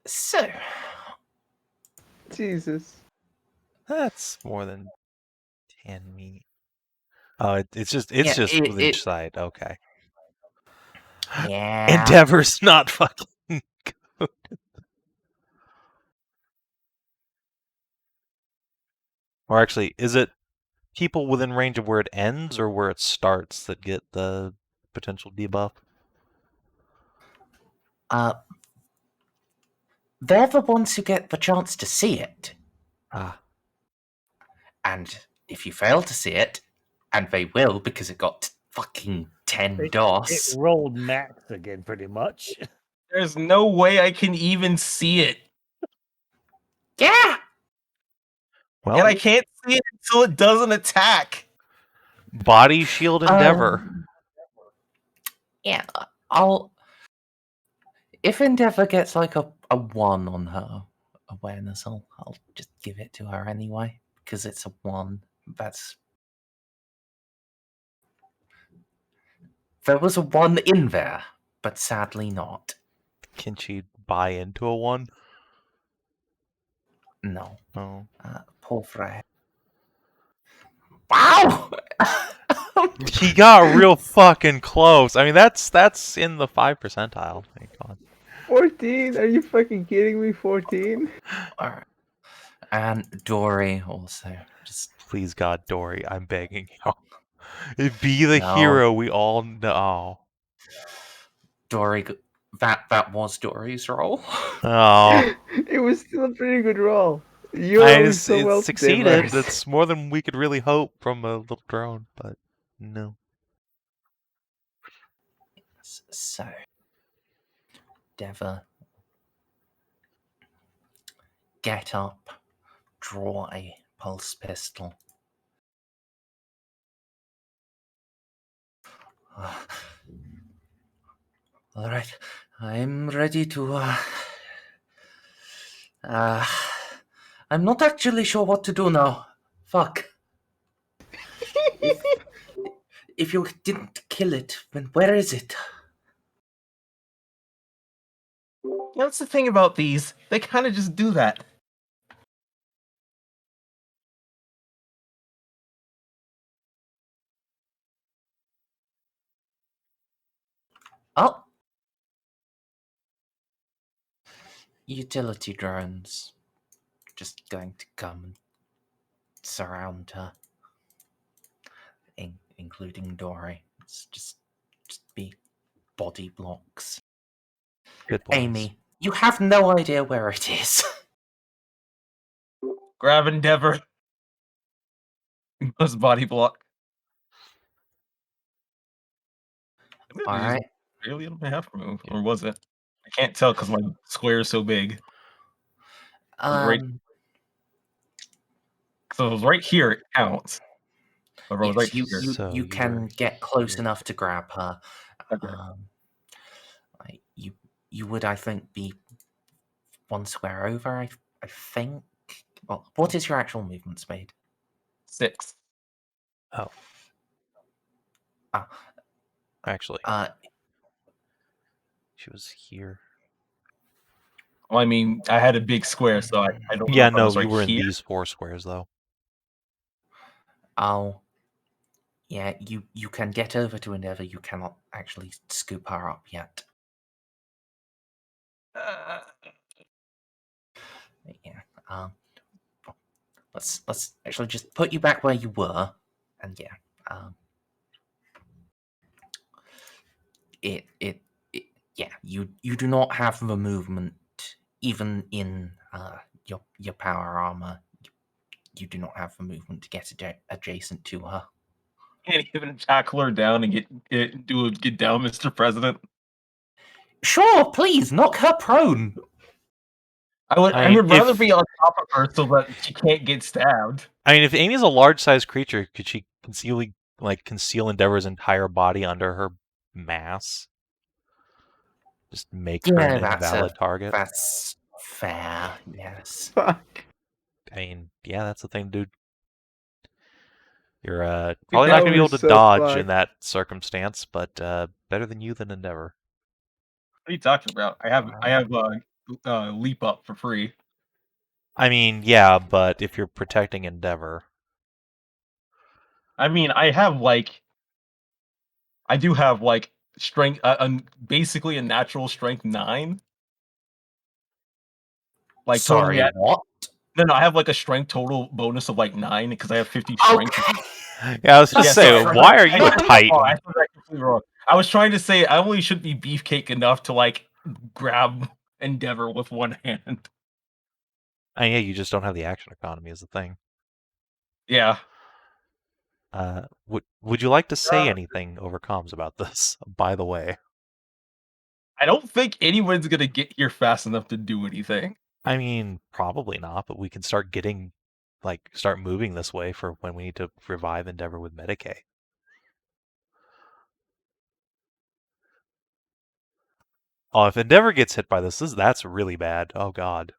[SPEAKER 1] So,
[SPEAKER 2] Jesus.
[SPEAKER 3] That's more than 10 meters. Oh, it's just
[SPEAKER 1] Yeah,
[SPEAKER 3] within each side. Okay.
[SPEAKER 1] yeah.
[SPEAKER 3] Endeavor's not fucking good. Or actually, is it people within range of where it ends or where it starts that get the potential debuff?
[SPEAKER 1] They're the ones who get the chance to see it.
[SPEAKER 3] Ah.
[SPEAKER 1] And if you fail to see it, and they will because it got fucking 10
[SPEAKER 6] It
[SPEAKER 1] DOS.
[SPEAKER 6] rolled max again, pretty much.
[SPEAKER 8] There's no way I can even see it.
[SPEAKER 1] Yeah!
[SPEAKER 3] Well,
[SPEAKER 8] And I can't see it until it doesn't attack.
[SPEAKER 3] body shield Endeavor.
[SPEAKER 1] Yeah, I'll... If Endeavor gets like a 1 on her awareness, I'll just give it to her anyway. Because it's a 1. That's... There was a 1 in there, but sadly not.
[SPEAKER 3] Can she buy into a 1?
[SPEAKER 1] No.
[SPEAKER 3] Oh.
[SPEAKER 1] Poor Freya. Wow!
[SPEAKER 3] He got real fucking close. I mean, that's in the 5 percentile. Thank God.
[SPEAKER 2] 14? Are you fucking kidding me? 14?
[SPEAKER 1] Alright. And Dory also. Just
[SPEAKER 3] Please, God, Dory, I'm begging you. Be the
[SPEAKER 1] No.
[SPEAKER 3] hero we all know.
[SPEAKER 1] Dory. That was Dory's role.
[SPEAKER 3] Oh.
[SPEAKER 2] It was still a pretty good roll. You
[SPEAKER 3] I
[SPEAKER 2] always
[SPEAKER 3] just,
[SPEAKER 2] so well
[SPEAKER 3] it succeeded.
[SPEAKER 2] Merz.
[SPEAKER 3] That's more than we could really hope from a little drone, but no.
[SPEAKER 1] So, Deva, get up, draw a pulse pistol. All right, I'm ready to. I'm not actually sure what to do now. Fuck. If you didn't kill it, then where is it?
[SPEAKER 8] That's the thing about these. They kind of just do that.
[SPEAKER 1] Oh. Utility drones. Just going to come and surround her. Including Dory. It's just be body blocks.
[SPEAKER 3] Good boys.
[SPEAKER 1] Amy, you have no idea where it is.
[SPEAKER 8] Grab Endeavor. Plus body block.
[SPEAKER 1] All right.
[SPEAKER 8] Really on my half move, or was it? I can't tell because my square is so big. Right. So it was right here. It counts. But it was right here.
[SPEAKER 1] You can get close enough to grab her.
[SPEAKER 8] Okay.
[SPEAKER 1] You would, I think, be 1 square over. I think. Well, what is your actual movement speed?
[SPEAKER 8] 6.
[SPEAKER 3] Oh. Actually. She was here.
[SPEAKER 8] Well, I mean, I had a big square, so I don't.
[SPEAKER 3] Yeah,
[SPEAKER 8] know if I
[SPEAKER 3] no,
[SPEAKER 8] was
[SPEAKER 3] you
[SPEAKER 8] right
[SPEAKER 3] were in
[SPEAKER 8] here.
[SPEAKER 3] these 4 squares though.
[SPEAKER 1] Oh. Yeah, you can get over to Endeavor. You cannot actually scoop her up yet. Yeah. Let's actually just put you back where you were, and yeah. Yeah. You do not have the movement even in your power armor. You do not have the movement to get adjacent to her.
[SPEAKER 8] Can't even tackle her down and get down, Mr. President.
[SPEAKER 1] Sure, please, knock her prone.
[SPEAKER 4] I would
[SPEAKER 3] I mean,
[SPEAKER 4] rather
[SPEAKER 3] if-
[SPEAKER 4] be on top of her so that she can't get stabbed.
[SPEAKER 3] I mean, if Amy's a large-sized creature, could she conceal Endeavor's entire body under her mass? Just makes her an invalid target.
[SPEAKER 1] That's fair, yes.
[SPEAKER 2] Fuck.
[SPEAKER 3] I mean, yeah, that's the thing, dude. You're probably
[SPEAKER 2] that
[SPEAKER 3] not gonna be
[SPEAKER 2] would
[SPEAKER 3] able
[SPEAKER 2] be
[SPEAKER 3] to
[SPEAKER 2] so
[SPEAKER 3] dodge
[SPEAKER 2] fucked.
[SPEAKER 3] in that circumstance, but better than you than Endeavor.
[SPEAKER 4] What are you talking about? I have leap up for free.
[SPEAKER 3] I mean, yeah, but if you're protecting Endeavor,
[SPEAKER 4] I mean, I do have like strength, basically a natural strength 9. Like
[SPEAKER 1] Sorry,
[SPEAKER 4] totally
[SPEAKER 1] what?
[SPEAKER 4] No, I have like a strength total bonus of like 9 because I have 50
[SPEAKER 1] Oh,
[SPEAKER 4] strength.
[SPEAKER 3] yeah, I was just
[SPEAKER 4] Yeah,
[SPEAKER 3] saying,
[SPEAKER 4] sorry.
[SPEAKER 3] why are you a
[SPEAKER 4] I
[SPEAKER 3] Titan?
[SPEAKER 4] said that completely wrong. I was trying to say I only should be beefcake enough to like grab Endeavor with one hand.
[SPEAKER 3] Yeah, you just don't have the action economy is the thing.
[SPEAKER 4] Yeah.
[SPEAKER 3] Would you like to say anything over comms about this? By the way,
[SPEAKER 4] I don't think anyone's gonna get here fast enough to do anything.
[SPEAKER 3] I mean, probably not, but we can start start moving this way for when we need to revive Endeavor with Mediguerre. Oh, if Endeavor gets hit by that's really bad. Oh god.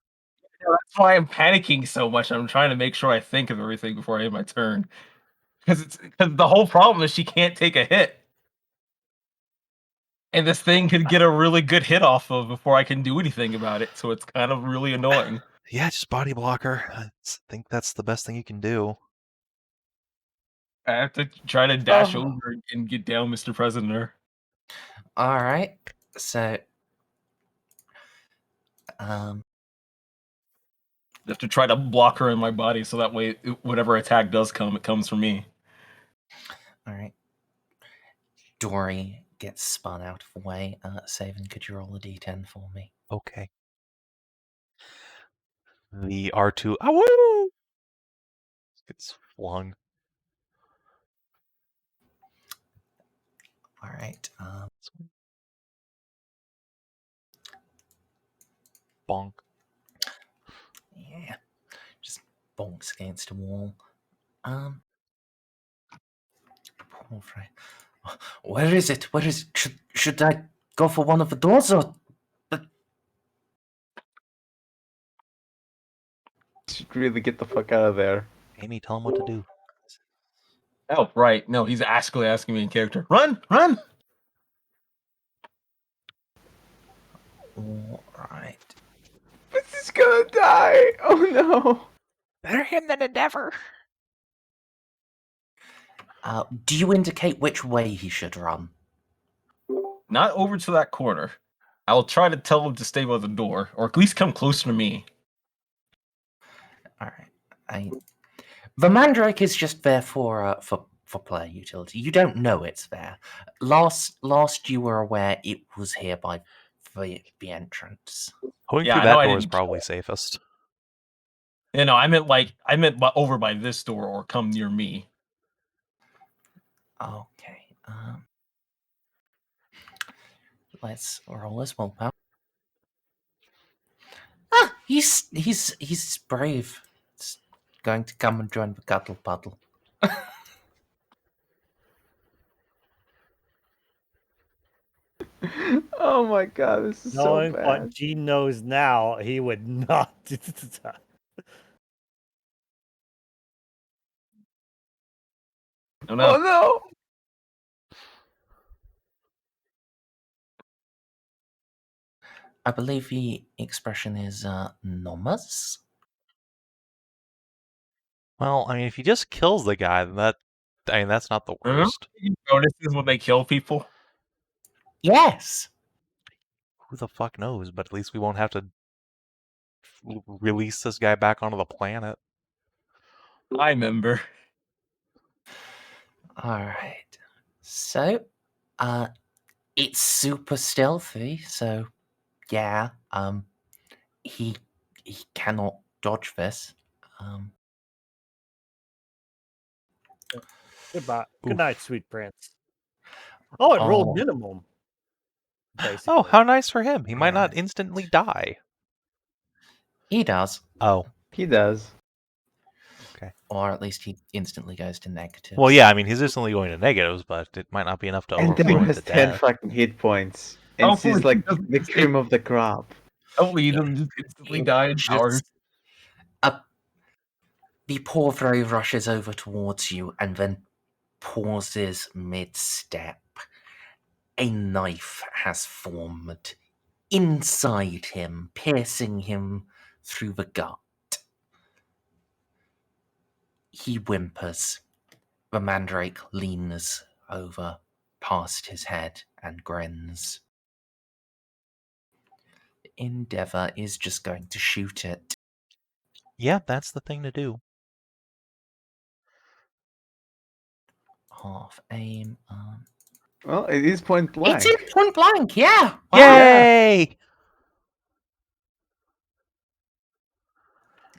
[SPEAKER 4] Yeah, that's why I'm panicking so much. I'm trying to make sure I think of everything before I hit my turn. Because the whole problem is she can't take a hit. And this thing could get a really good hit off of before I can do anything about it. So it's kind of really annoying.
[SPEAKER 3] Yeah, just body blocker. I think that's the best thing you can do.
[SPEAKER 4] I have to try to dash over and get down Mr. President.
[SPEAKER 1] Alright, so...
[SPEAKER 4] I have to try to block her in my body so that way whatever attack does come, it comes from me.
[SPEAKER 1] Alright. Dory gets spun out of the way. Savin, could you roll a d10 for me?
[SPEAKER 3] Okay. The R2 woo! Gets flung.
[SPEAKER 1] Alright,
[SPEAKER 3] Bonk.
[SPEAKER 1] yeah. Just bonks against a wall. Poor Frey. Where is it? Where is it? Should I go for one of the doors or...
[SPEAKER 2] Should really get the fuck out of there.
[SPEAKER 3] Amy, tell him what to do.
[SPEAKER 4] Oh, right. No, he's actually asking me in character. Run! Run!
[SPEAKER 1] Alright.
[SPEAKER 2] This is gonna die! Oh no!
[SPEAKER 3] Better him than Endeavor.
[SPEAKER 1] Do you indicate which way he should run?
[SPEAKER 4] Not over to that corner. I'll try to tell him to stay by the door, or at least come closer to me.
[SPEAKER 1] Alright. The Mandrake is just there for player utility. You don't know it's there. Last you were aware it was here by the entrance.
[SPEAKER 3] Going
[SPEAKER 4] Yeah,
[SPEAKER 3] through
[SPEAKER 4] I know
[SPEAKER 3] that
[SPEAKER 4] I
[SPEAKER 3] door is
[SPEAKER 4] didn't-
[SPEAKER 3] probably safest.
[SPEAKER 4] You know, I meant over by this door or come near me.
[SPEAKER 1] Okay. Let's roll his willpower. He's brave. He's going to come and join the cuddle puddle.
[SPEAKER 2] Oh my god, this is
[SPEAKER 6] Knowing
[SPEAKER 2] so bad.
[SPEAKER 6] what Gene knows now, he would not do that.
[SPEAKER 4] Oh no.
[SPEAKER 2] Oh no!
[SPEAKER 1] I believe the expression is nomas.
[SPEAKER 3] Well, I mean, if he just kills the guy, then that's not the worst.
[SPEAKER 4] Bonuses when they kill people.
[SPEAKER 1] Yes.
[SPEAKER 3] Who the fuck knows? But at least we won't have to release this guy back onto the planet.
[SPEAKER 4] I remember.
[SPEAKER 1] Alright. So, it's super stealthy, so yeah, he cannot dodge this.
[SPEAKER 6] Goodbye.
[SPEAKER 3] Oof.
[SPEAKER 6] Good night, sweet prince. Oh, it rolled
[SPEAKER 1] Oh.
[SPEAKER 6] minimum. basically.
[SPEAKER 3] Oh, how nice for him. He might not
[SPEAKER 1] Alright.
[SPEAKER 3] instantly die.
[SPEAKER 1] He does,
[SPEAKER 3] Oh,
[SPEAKER 2] He does.
[SPEAKER 1] or at least he instantly goes to negatives.
[SPEAKER 3] well, yeah, I mean, he's instantly going to negatives, but it might not be enough to
[SPEAKER 2] And
[SPEAKER 3] overflow
[SPEAKER 2] then
[SPEAKER 3] into
[SPEAKER 2] has 10
[SPEAKER 3] death.
[SPEAKER 2] fucking hit points. And
[SPEAKER 4] Hopefully
[SPEAKER 2] she's
[SPEAKER 4] he
[SPEAKER 2] like
[SPEAKER 4] doesn't
[SPEAKER 2] the
[SPEAKER 4] just
[SPEAKER 2] cream of the crop.
[SPEAKER 4] Hopefully he doesn't just instantly die in hours.
[SPEAKER 1] The Porphyry rushes over towards you and then pauses mid-step. A knife has formed inside him, piercing him through the gut. He whimpers. The mandrake leans over past his head and grins. Endeavour is just going to shoot it.
[SPEAKER 3] Yeah, that's the thing to do.
[SPEAKER 1] Half aim.
[SPEAKER 2] Well, it is point blank.
[SPEAKER 1] It's in point blank, yeah! Wow.
[SPEAKER 3] Yay!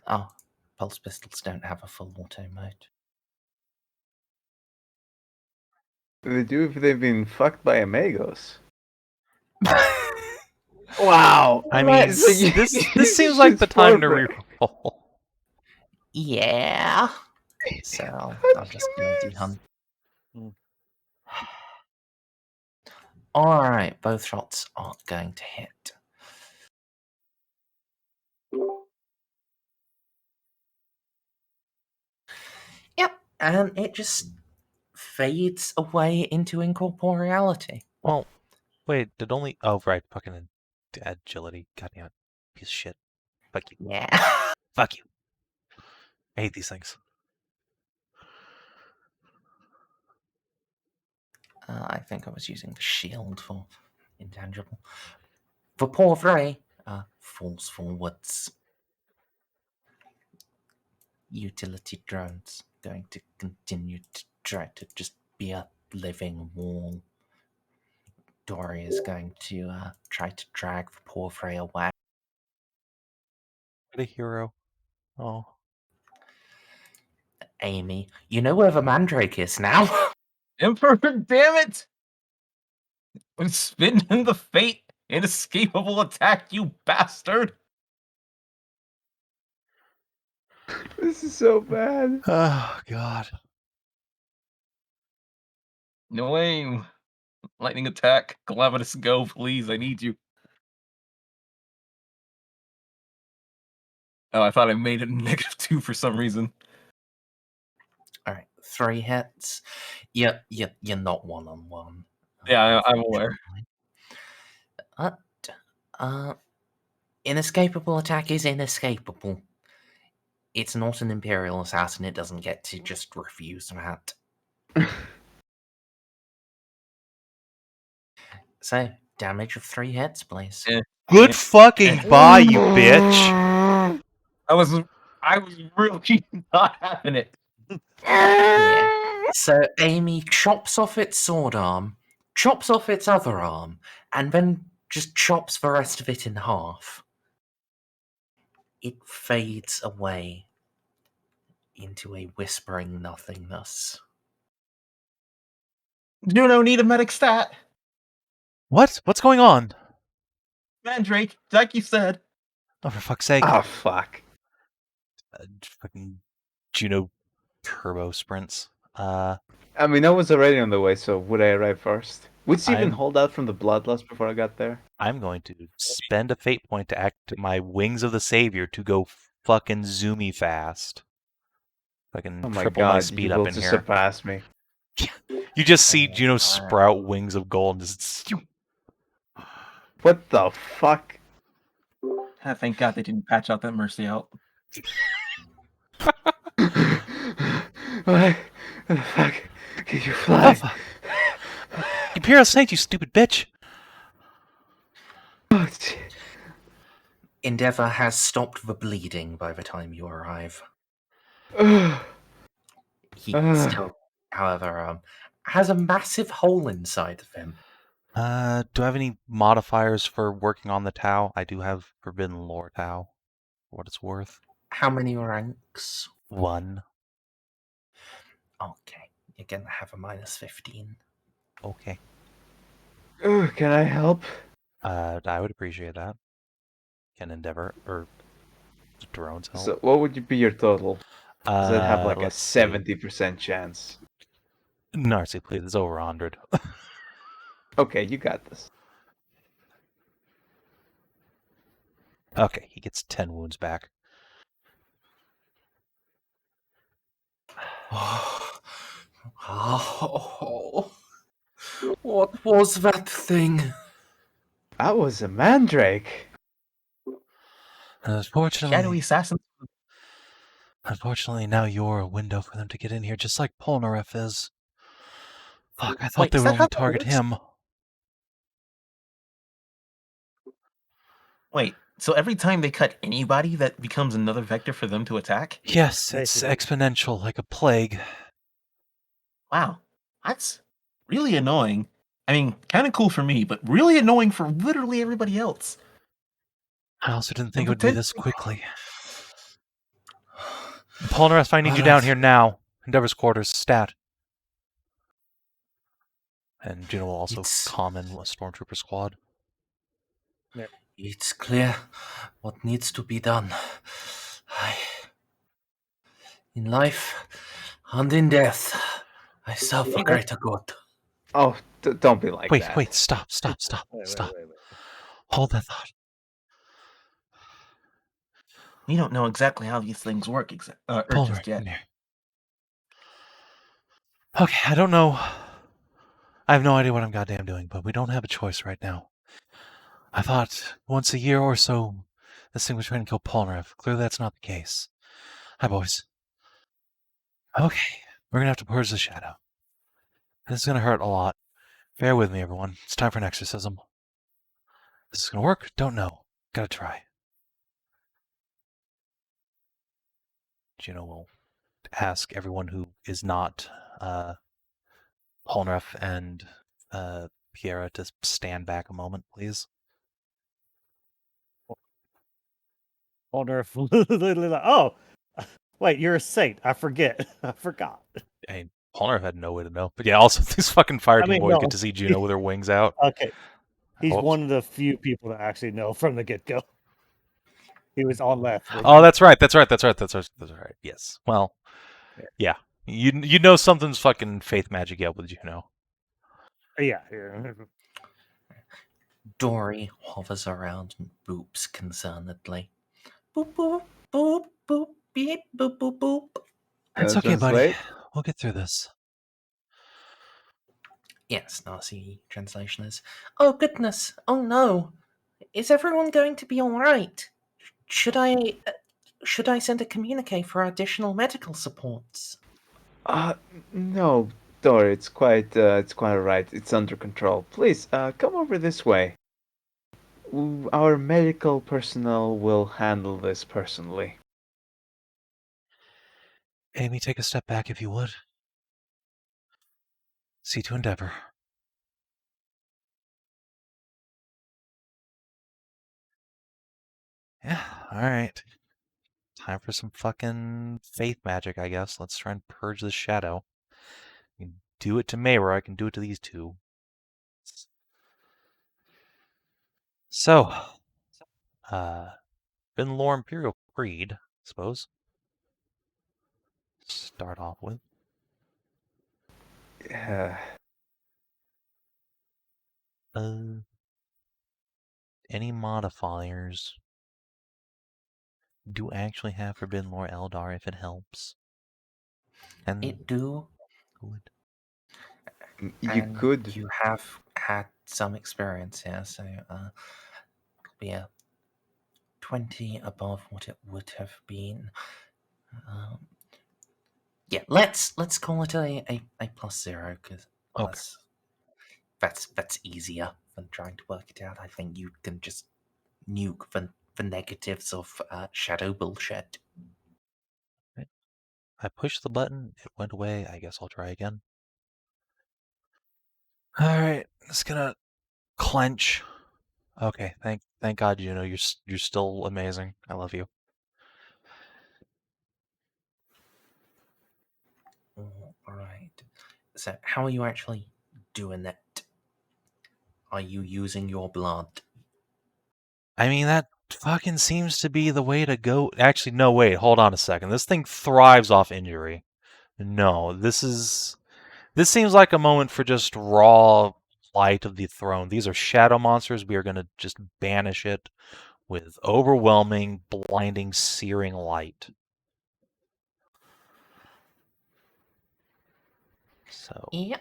[SPEAKER 1] Oh, pulse pistols don't have a full auto mode.
[SPEAKER 2] They do if they've been fucked by amigos. Wow.
[SPEAKER 3] I mean,
[SPEAKER 2] So you-
[SPEAKER 3] this seems like the time to reroll.
[SPEAKER 1] Yeah. So I'll just do a D-hunt. Alright, both shots are going to hit. Yep, and it just fades away into incorporeality.
[SPEAKER 3] Well, wait, did only... Oh, right, fucking agility. Goddamn it. Piece of shit. Fuck you.
[SPEAKER 1] Yeah.
[SPEAKER 3] Fuck you. I hate these things.
[SPEAKER 1] I think I was using the shield for intangible. For Porphyry, falls forwards. Utility drones going to continue to try to just be a living wall. Dory is going to try to drag the Porphyry away.
[SPEAKER 3] What a hero. Oh.
[SPEAKER 1] Amy, you know where the Mandrake is now?
[SPEAKER 4] Emperor, damn it! I'm spinning the fate inescapable attack, you bastard!
[SPEAKER 2] This is so bad.
[SPEAKER 3] Oh, God.
[SPEAKER 4] No aim. Lightning attack. Calamitous, go, please. I need you. Oh, I thought I made it -2 for some reason.
[SPEAKER 1] Alright, 3 hits. You're not one-on-one.
[SPEAKER 4] Yeah, I'm aware.
[SPEAKER 1] Inescapable attack is inescapable. It's not an Imperial Assassin, it doesn't get to just refuse that. So, damage of 3 hits, please.
[SPEAKER 4] Eh.
[SPEAKER 3] Good fucking bye, you bitch!
[SPEAKER 4] I was really not having it.
[SPEAKER 1] Yeah. So Amy chops off its sword arm, chops off its other arm, and then just chops the rest of it in half. It fades away into a whispering nothingness.
[SPEAKER 4] Juno, need a medic stat.
[SPEAKER 3] What? What's going on?
[SPEAKER 4] Mandrake, like you said.
[SPEAKER 3] Oh, for fuck's sake.
[SPEAKER 2] Oh, fuck.
[SPEAKER 3] Fucking Juno turbo sprints.
[SPEAKER 2] I mean, I was already on the way, so would I arrive first? Would she even
[SPEAKER 3] I'm-
[SPEAKER 2] hold out from the bloodlust before I got there?
[SPEAKER 3] I'm going to spend a fate point to act my Wings of the Savior to go fucking zoomy fast. Fucking
[SPEAKER 2] Oh my
[SPEAKER 3] triple my
[SPEAKER 2] god,
[SPEAKER 3] speed
[SPEAKER 2] you
[SPEAKER 3] up
[SPEAKER 2] will
[SPEAKER 3] in
[SPEAKER 2] just
[SPEAKER 3] here.
[SPEAKER 2] surpass me.
[SPEAKER 3] You just see Juno sprout wings of gold and just...
[SPEAKER 2] What the fuck?
[SPEAKER 4] Ah, thank God they didn't patch out that Mercy out.
[SPEAKER 2] What the fuck? Can you
[SPEAKER 3] Oh,
[SPEAKER 2] fly?
[SPEAKER 3] fuck. Imperial Saint, you stupid bitch!
[SPEAKER 2] Oh, shit.
[SPEAKER 1] Endeavour has stopped the bleeding by the time you arrive.
[SPEAKER 2] Ugh.
[SPEAKER 1] He still, however, has a massive hole inside of him.
[SPEAKER 3] Do I have any modifiers for working on the Tau? I do have Forbidden Lore Tau, for what it's worth.
[SPEAKER 1] How many ranks?
[SPEAKER 3] 1.
[SPEAKER 1] Okay, you're gonna have a -15.
[SPEAKER 3] Okay.
[SPEAKER 2] Can I help?
[SPEAKER 3] I would appreciate that. Can endeavor or drones help?
[SPEAKER 2] So what would be your total? Does it have like a
[SPEAKER 3] let's see.
[SPEAKER 2] 70% chance?
[SPEAKER 3] Narcia, please, it's over 100.
[SPEAKER 2] Okay, you got this.
[SPEAKER 3] Okay, he gets 10 wounds back.
[SPEAKER 1] Oh, what was that thing?
[SPEAKER 2] That was a mandrake.
[SPEAKER 3] Unfortunately,
[SPEAKER 8] assassin.
[SPEAKER 3] unfortunately, now you're a window for them to get in here, just like Ponareff is. Fuck, I thought
[SPEAKER 8] Wait,
[SPEAKER 3] they
[SPEAKER 8] is
[SPEAKER 3] would
[SPEAKER 8] that how
[SPEAKER 3] only
[SPEAKER 8] that
[SPEAKER 3] target
[SPEAKER 8] works?
[SPEAKER 3] him.
[SPEAKER 8] Wait, so every time they cut anybody, that becomes another vector for them to attack?
[SPEAKER 3] Yes, it's
[SPEAKER 6] Basically.
[SPEAKER 3] exponential, like a plague.
[SPEAKER 8] Wow, that's really annoying. I mean, kind of cool for me, but really annoying for literally everybody else.
[SPEAKER 3] I also didn't think
[SPEAKER 8] And
[SPEAKER 3] it would be this
[SPEAKER 8] potentially-
[SPEAKER 3] quickly. Ponareff, I need you down here now. Endeavor's quarters, stat. And Juno will also common a stormtrooper squad.
[SPEAKER 1] It's clear what needs to be done. In life and in death, I serve the greater good.
[SPEAKER 2] Oh, don't be like that.
[SPEAKER 3] Wait, stop.
[SPEAKER 6] Wait.
[SPEAKER 3] Hold that thought.
[SPEAKER 8] We don't know exactly how these things work just yet.
[SPEAKER 3] Okay, I don't know. I have no idea what I'm goddamn doing, but we don't have a choice right now. I thought once a year or so this thing was trying to kill Ponareff. Clearly that's not the case. Hi, boys. Okay, we're gonna have to purge the shadow. This is gonna hurt a lot. Bear with me, everyone. It's time for an exorcism. This is gonna work? Don't know. Gotta try. Juno will ask everyone who is not Ponareff and Piera to stand back a moment, please.
[SPEAKER 6] Ponareff. Oh, wait, you're a saint. I forget. I forgot.
[SPEAKER 3] I mean, Ponareff had no way to know. But yeah, also these fucking fire team boys
[SPEAKER 6] no.
[SPEAKER 3] get to see Juno with her wings out.
[SPEAKER 6] Okay. He's
[SPEAKER 3] Whoops.
[SPEAKER 6] one of the few people that actually know from the get-go. He was on left.
[SPEAKER 3] Oh, that's right. Yes. Well, yeah. You know something's fucking faith magic out with Juno.
[SPEAKER 6] Yeah.
[SPEAKER 1] Dory hovers around and boops concernedly. Boop, boop, boop, boop, beep, boop, boop, boop.
[SPEAKER 3] It's okay,
[SPEAKER 2] Translate.
[SPEAKER 3] buddy. We'll get through this.
[SPEAKER 1] Yes, Narcia translation is, oh goodness, oh no. Is everyone going to be alright? Should I send a communique for additional medical supports?
[SPEAKER 2] No, Dory, it's quite alright. It's under control. Please, come over this way. Our medical personnel will handle this personally.
[SPEAKER 3] Amy, take a step back if you would. See to endeavor. Yeah, alright. Time for some fucking faith magic, I guess. Let's try and purge the shadow. You can do it to Mayra, I can do it to these two. So, Binlore Imperial Creed, I suppose. Start off with. Any modifiers do actually have Forbidden Lore Eldar if it helps. And
[SPEAKER 1] It do.
[SPEAKER 3] good.
[SPEAKER 2] You
[SPEAKER 1] and
[SPEAKER 2] could.
[SPEAKER 1] You have had some experience here, so be a 20 above what it would have been. Yeah, let's call it a +0 because
[SPEAKER 3] Okay.
[SPEAKER 1] that's easier than trying to work it out. I think you can just nuke the negatives of shadow bullshit.
[SPEAKER 3] I pushed the button, it went away, I guess I'll try again. Alright, just gonna clench. Okay, thank God, Juno, you're still amazing. I love you.
[SPEAKER 1] Alright. So how are you actually doing it? Are you using your blood
[SPEAKER 3] I mean, that fucking seems to be the way to go. Actually, no, wait, hold on a second. This thing thrives off injury. No, this seems like a moment for just raw light of the throne. These are shadow monsters. We are going to just banish it with overwhelming, blinding, searing light. So,
[SPEAKER 1] Yep.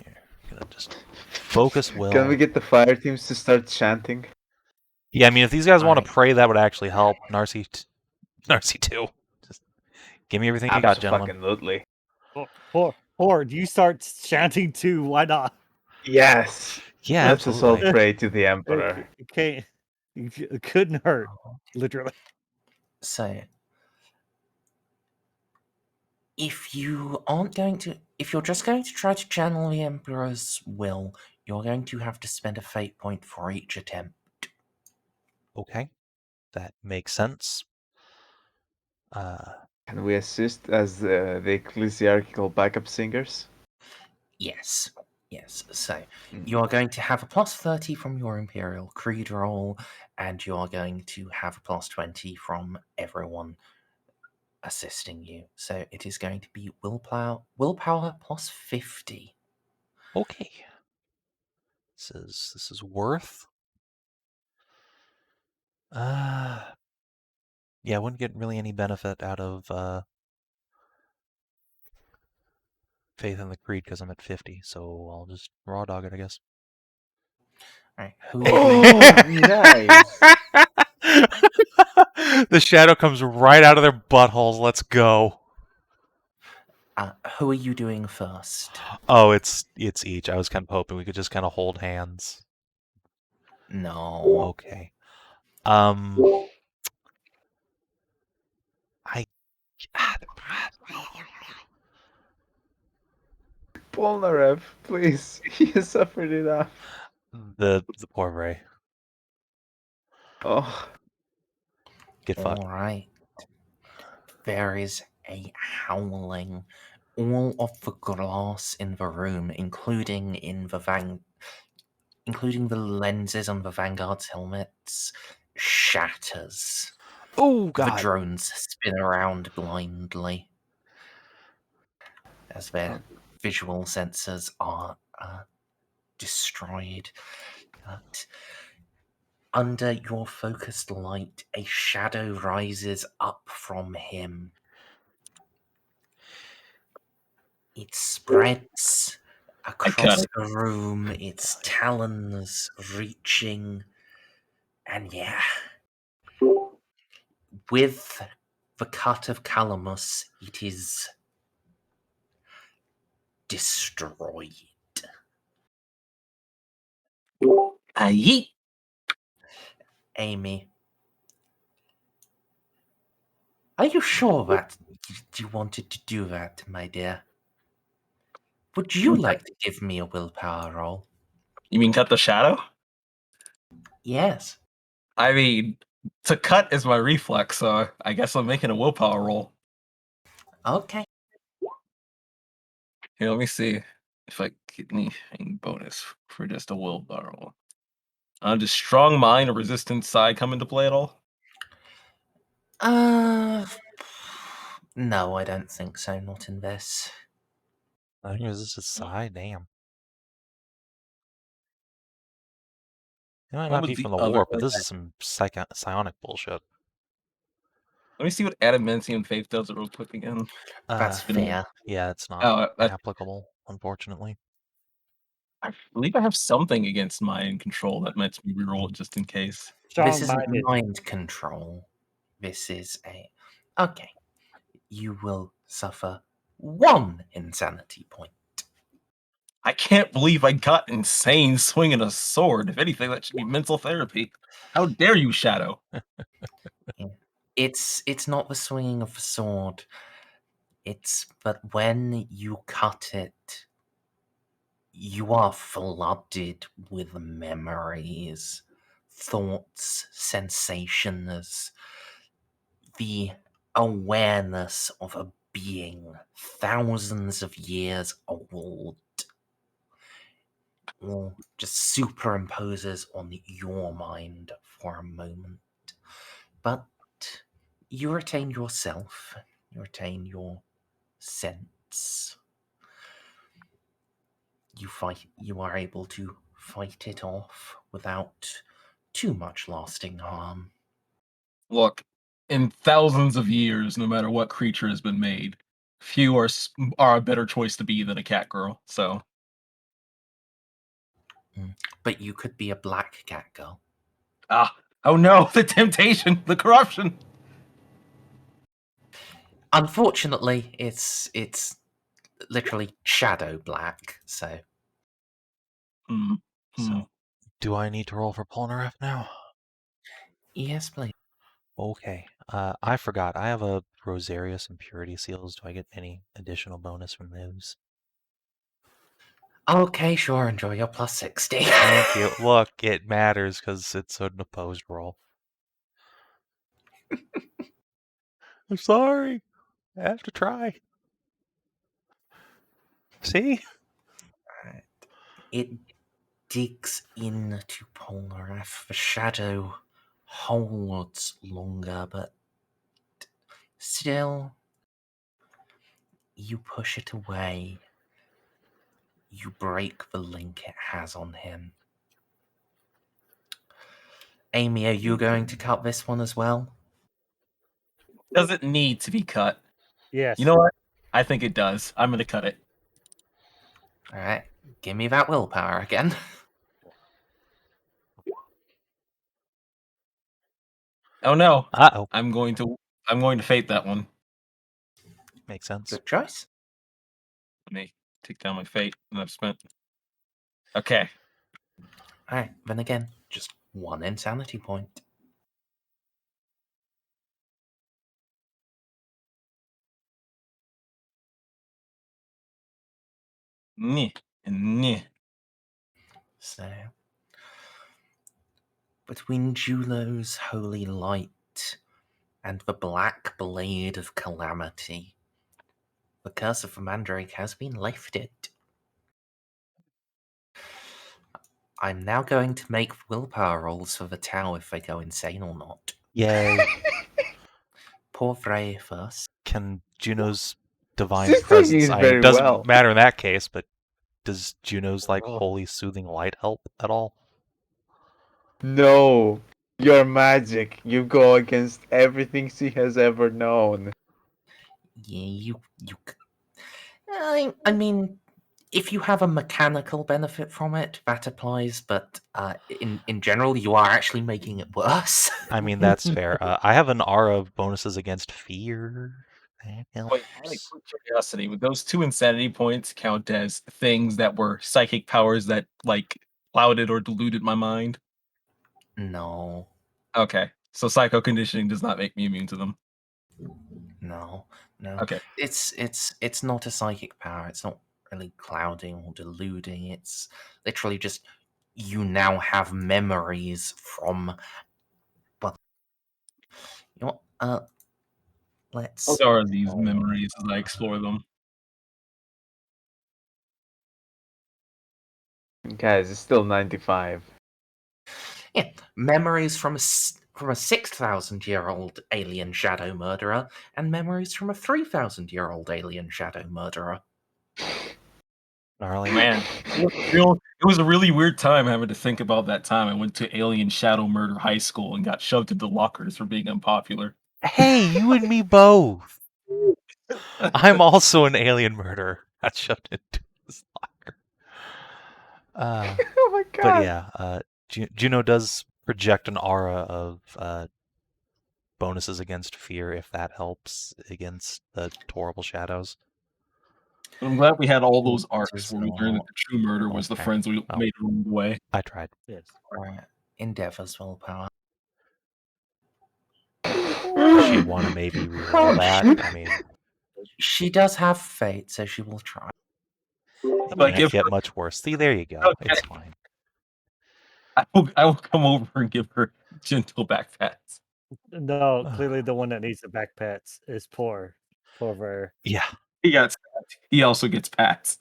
[SPEAKER 3] here, I'm going to just focus will.
[SPEAKER 2] Can we get the fire teams to start chanting?
[SPEAKER 3] Yeah, I mean, if these guys want
[SPEAKER 1] Alright.
[SPEAKER 3] to pray, that would actually help. Narcia too. Just give me everything you got, gentlemen.
[SPEAKER 2] Absolutely.
[SPEAKER 6] Horde, you start chanting too. Why not?
[SPEAKER 2] Yes.
[SPEAKER 3] Yeah,
[SPEAKER 2] Let's just all
[SPEAKER 3] absolutely.
[SPEAKER 2] pray to the Emperor.
[SPEAKER 6] It couldn't hurt, literally.
[SPEAKER 1] So, if you're just going to try to channel the Emperor's will, you're going to have to spend a fate point for each attempt.
[SPEAKER 3] Okay, that makes sense.
[SPEAKER 2] Can we assist as the ecclesiastical backup singers?
[SPEAKER 1] Yes. So, you are going to have a plus 30 from your Imperial Creed roll, and you are going to have a plus 20 from everyone assisting you. So it is going to be willpower plus 50.
[SPEAKER 3] Okay. This is worth. Yeah, I wouldn't get really any benefit out of faith in the creed because I'm at 50, so I'll just raw dog it, I guess.
[SPEAKER 1] Alright, who are you
[SPEAKER 2] Nice.
[SPEAKER 3] The shadow comes right out of their buttholes. Let's go.
[SPEAKER 1] who are you doing first?
[SPEAKER 3] Oh, it's each. I was kind of hoping we could just kind of hold hands.
[SPEAKER 1] No.
[SPEAKER 3] Okay.
[SPEAKER 2] Ponareff, please. He has suffered enough.
[SPEAKER 3] The poor Ray.
[SPEAKER 2] Oh.
[SPEAKER 3] Get fucked.
[SPEAKER 1] Alright. There is a howling. All of the glass in the room, including the lenses on the Vanguard's helmets, shatters.
[SPEAKER 3] Oh,
[SPEAKER 1] The
[SPEAKER 3] God.
[SPEAKER 1] drones spin around blindly as their visual sensors are destroyed. But under your focused light, a shadow rises up from him. It spreads across the room, its talons reaching, and yeah, with the cut of Calamus, it is destroyed.
[SPEAKER 8] Aye.
[SPEAKER 1] Amy, are you sure that you wanted to do that, my dear? Would you like to give me a willpower roll?
[SPEAKER 8] You mean cut the shadow?
[SPEAKER 1] Yes.
[SPEAKER 8] I mean, to cut is my reflex, so I guess I'm making a willpower roll.
[SPEAKER 1] Okay.
[SPEAKER 8] Here, let me see if I get anything bonus for just a willpower roll. Does strong mind or resistance side come into play at all?
[SPEAKER 1] No, I don't think so. Not in this.
[SPEAKER 3] I think it was just a sigh. Damn. It might
[SPEAKER 8] What
[SPEAKER 3] not
[SPEAKER 8] was
[SPEAKER 3] be
[SPEAKER 8] the
[SPEAKER 3] from the
[SPEAKER 8] other
[SPEAKER 3] warp, but
[SPEAKER 8] one?
[SPEAKER 3] this is some psionic bullshit.
[SPEAKER 8] Let me see what adamantium faith does real quick again.
[SPEAKER 1] That's fair.
[SPEAKER 3] Yeah, it's not
[SPEAKER 8] Oh,
[SPEAKER 3] applicable, unfortunately.
[SPEAKER 8] I believe I have something against mind control that lets me reroll it just in case.
[SPEAKER 1] This isn't
[SPEAKER 6] Strong-minded.
[SPEAKER 1] mind control. This is a... Okay. You will suffer 1 insanity point.
[SPEAKER 8] I can't believe I got insane swinging a sword. If anything, that should be mental therapy. How dare you, Shadow?
[SPEAKER 1] Yeah. It's not the swinging of the sword. It's that when you cut it, you are flooded with memories, thoughts, sensations, the awareness of a being thousands of years old. all just superimposes on your mind for a moment. But you retain yourself, you retain your sense. You are able to fight it off without too much lasting harm.
[SPEAKER 4] Look, in thousands of years, no matter what creature has been made, few are a better choice to be than a cat girl. So,
[SPEAKER 1] But you could be a black cat girl.
[SPEAKER 4] oh no, the temptation, the corruption.
[SPEAKER 1] Unfortunately, it's literally shadow black. So,
[SPEAKER 3] So, do I need to roll for Ponareff now?
[SPEAKER 1] yes, please.
[SPEAKER 3] Okay. I forgot. I have a Rosarius and Purity Seals. Do I get any additional bonus from those?
[SPEAKER 1] Okay, sure. Enjoy your plus 60.
[SPEAKER 3] Thank you. Look, it matters because it's an opposed roll. I'm sorry. I have to try. See?
[SPEAKER 1] Right. It digs into Ponareff. The shadow holds longer, but still, you push it away. You break the link it has on him. Amy, are you going to cut this one as well?
[SPEAKER 4] Doesn't need to be cut.
[SPEAKER 6] Yes.
[SPEAKER 4] You know what? I think it does. I'm going to cut it.
[SPEAKER 1] All right, give me that willpower again.
[SPEAKER 4] Oh no!
[SPEAKER 3] Uh-oh.
[SPEAKER 4] I'm going to fate that one.
[SPEAKER 3] Makes sense.
[SPEAKER 1] Good choice.
[SPEAKER 4] Let me take down my fate that I've spent. Okay.
[SPEAKER 1] All right, then again, just one insanity point. So, between Julo's holy light and the black blade of calamity, the curse of the Mandrake has been lifted. I'm now going to make willpower rolls for the Tau if they go insane or not.
[SPEAKER 3] Yay.
[SPEAKER 1] Poor Frey first.
[SPEAKER 3] Can Juno's divine
[SPEAKER 2] She's taking
[SPEAKER 3] presence...
[SPEAKER 2] it
[SPEAKER 3] I
[SPEAKER 2] very
[SPEAKER 3] it doesn't
[SPEAKER 2] well.
[SPEAKER 3] matter in that case, but does Juno's, like,
[SPEAKER 2] Oh.
[SPEAKER 3] holy soothing light help at all?
[SPEAKER 2] No, you're magic. You go against everything she has ever known.
[SPEAKER 1] Yeah, I mean, if you have a mechanical benefit from it, that applies, but in general, you are actually making it worse.
[SPEAKER 3] I mean, that's fair. I have an aura of bonuses against fear. That
[SPEAKER 4] Wait, out of
[SPEAKER 3] helps.
[SPEAKER 4] quick curiosity, would those 2 insanity points count as things that were psychic powers that, like, clouded or diluted my mind?
[SPEAKER 1] No,
[SPEAKER 4] Okay, so psycho conditioning does not make me immune to them.
[SPEAKER 1] no.
[SPEAKER 4] Okay.
[SPEAKER 1] It's not a psychic power. It's not really clouding or deluding. It's literally just you now have memories from. Well, you know what? Let's.
[SPEAKER 4] What are these memories as I explore them?
[SPEAKER 2] Guys, it's still 95.
[SPEAKER 1] Yeah, memories from a 6,000-year-old alien shadow murderer, and memories from a 3,000-year-old alien shadow murderer.
[SPEAKER 3] Gnarly.
[SPEAKER 4] Man, it was a really weird time having to think about that time I went to Alien Shadow Murder High School and got shoved into lockers for being unpopular.
[SPEAKER 3] Hey, you and me both. I'm also an alien murderer. Got shoved into this locker.
[SPEAKER 2] Oh my god.
[SPEAKER 3] But yeah, Juno does project an aura of bonuses against fear if that helps against the horrible shadows.
[SPEAKER 4] I'm glad we had all those
[SPEAKER 1] It
[SPEAKER 4] arcs
[SPEAKER 1] does
[SPEAKER 4] where we learned that the true murder was the
[SPEAKER 3] Okay.
[SPEAKER 4] friends we
[SPEAKER 3] Oh.
[SPEAKER 4] made along the way.
[SPEAKER 3] I tried.
[SPEAKER 6] Yes.
[SPEAKER 1] Endeavor's willpower.
[SPEAKER 3] She want to maybe reroll that. I mean,
[SPEAKER 1] She does have fate, so she will try.
[SPEAKER 3] it
[SPEAKER 4] But
[SPEAKER 3] can't get much worse. See, there you go.
[SPEAKER 4] Okay.
[SPEAKER 3] It's fine.
[SPEAKER 4] I will come over and give her gentle back pats.
[SPEAKER 6] No, clearly the one that needs the back pats is poor Ver.
[SPEAKER 3] Yeah.
[SPEAKER 4] He also gets pats.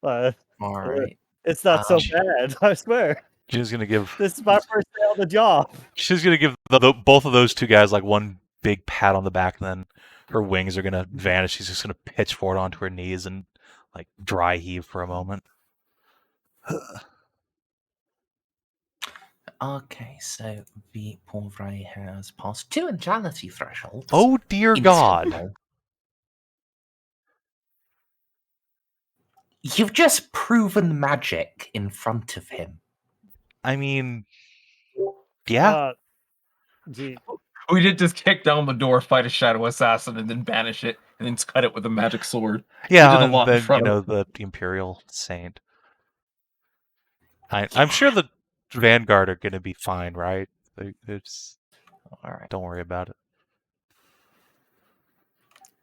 [SPEAKER 6] Uh,
[SPEAKER 1] All right.
[SPEAKER 6] It's not so bad. I swear.
[SPEAKER 3] She's gonna give.
[SPEAKER 6] This is my first day on the job.
[SPEAKER 3] She's gonna give both of those two guys like one big pat on the back, and then her wings are gonna vanish. She's just gonna pitch forward onto her knees and like dry heave for a moment.
[SPEAKER 1] Okay, so the Pauvre has passed 2 insanity thresholds.
[SPEAKER 3] Oh dear
[SPEAKER 1] in
[SPEAKER 3] God!
[SPEAKER 1] total. You've just proven magic in front of him.
[SPEAKER 3] I mean, yeah.
[SPEAKER 6] Gee,
[SPEAKER 8] We did just kick down the door, fight a shadow assassin, and then banish it, and then cut it with a magic sword.
[SPEAKER 3] Yeah,
[SPEAKER 8] did a
[SPEAKER 3] and
[SPEAKER 8] lot in
[SPEAKER 3] then
[SPEAKER 8] front of
[SPEAKER 3] the Imperial Saint. I'm sure the Vanguard are gonna be fine, right? It's
[SPEAKER 1] All right.
[SPEAKER 3] don't worry about it.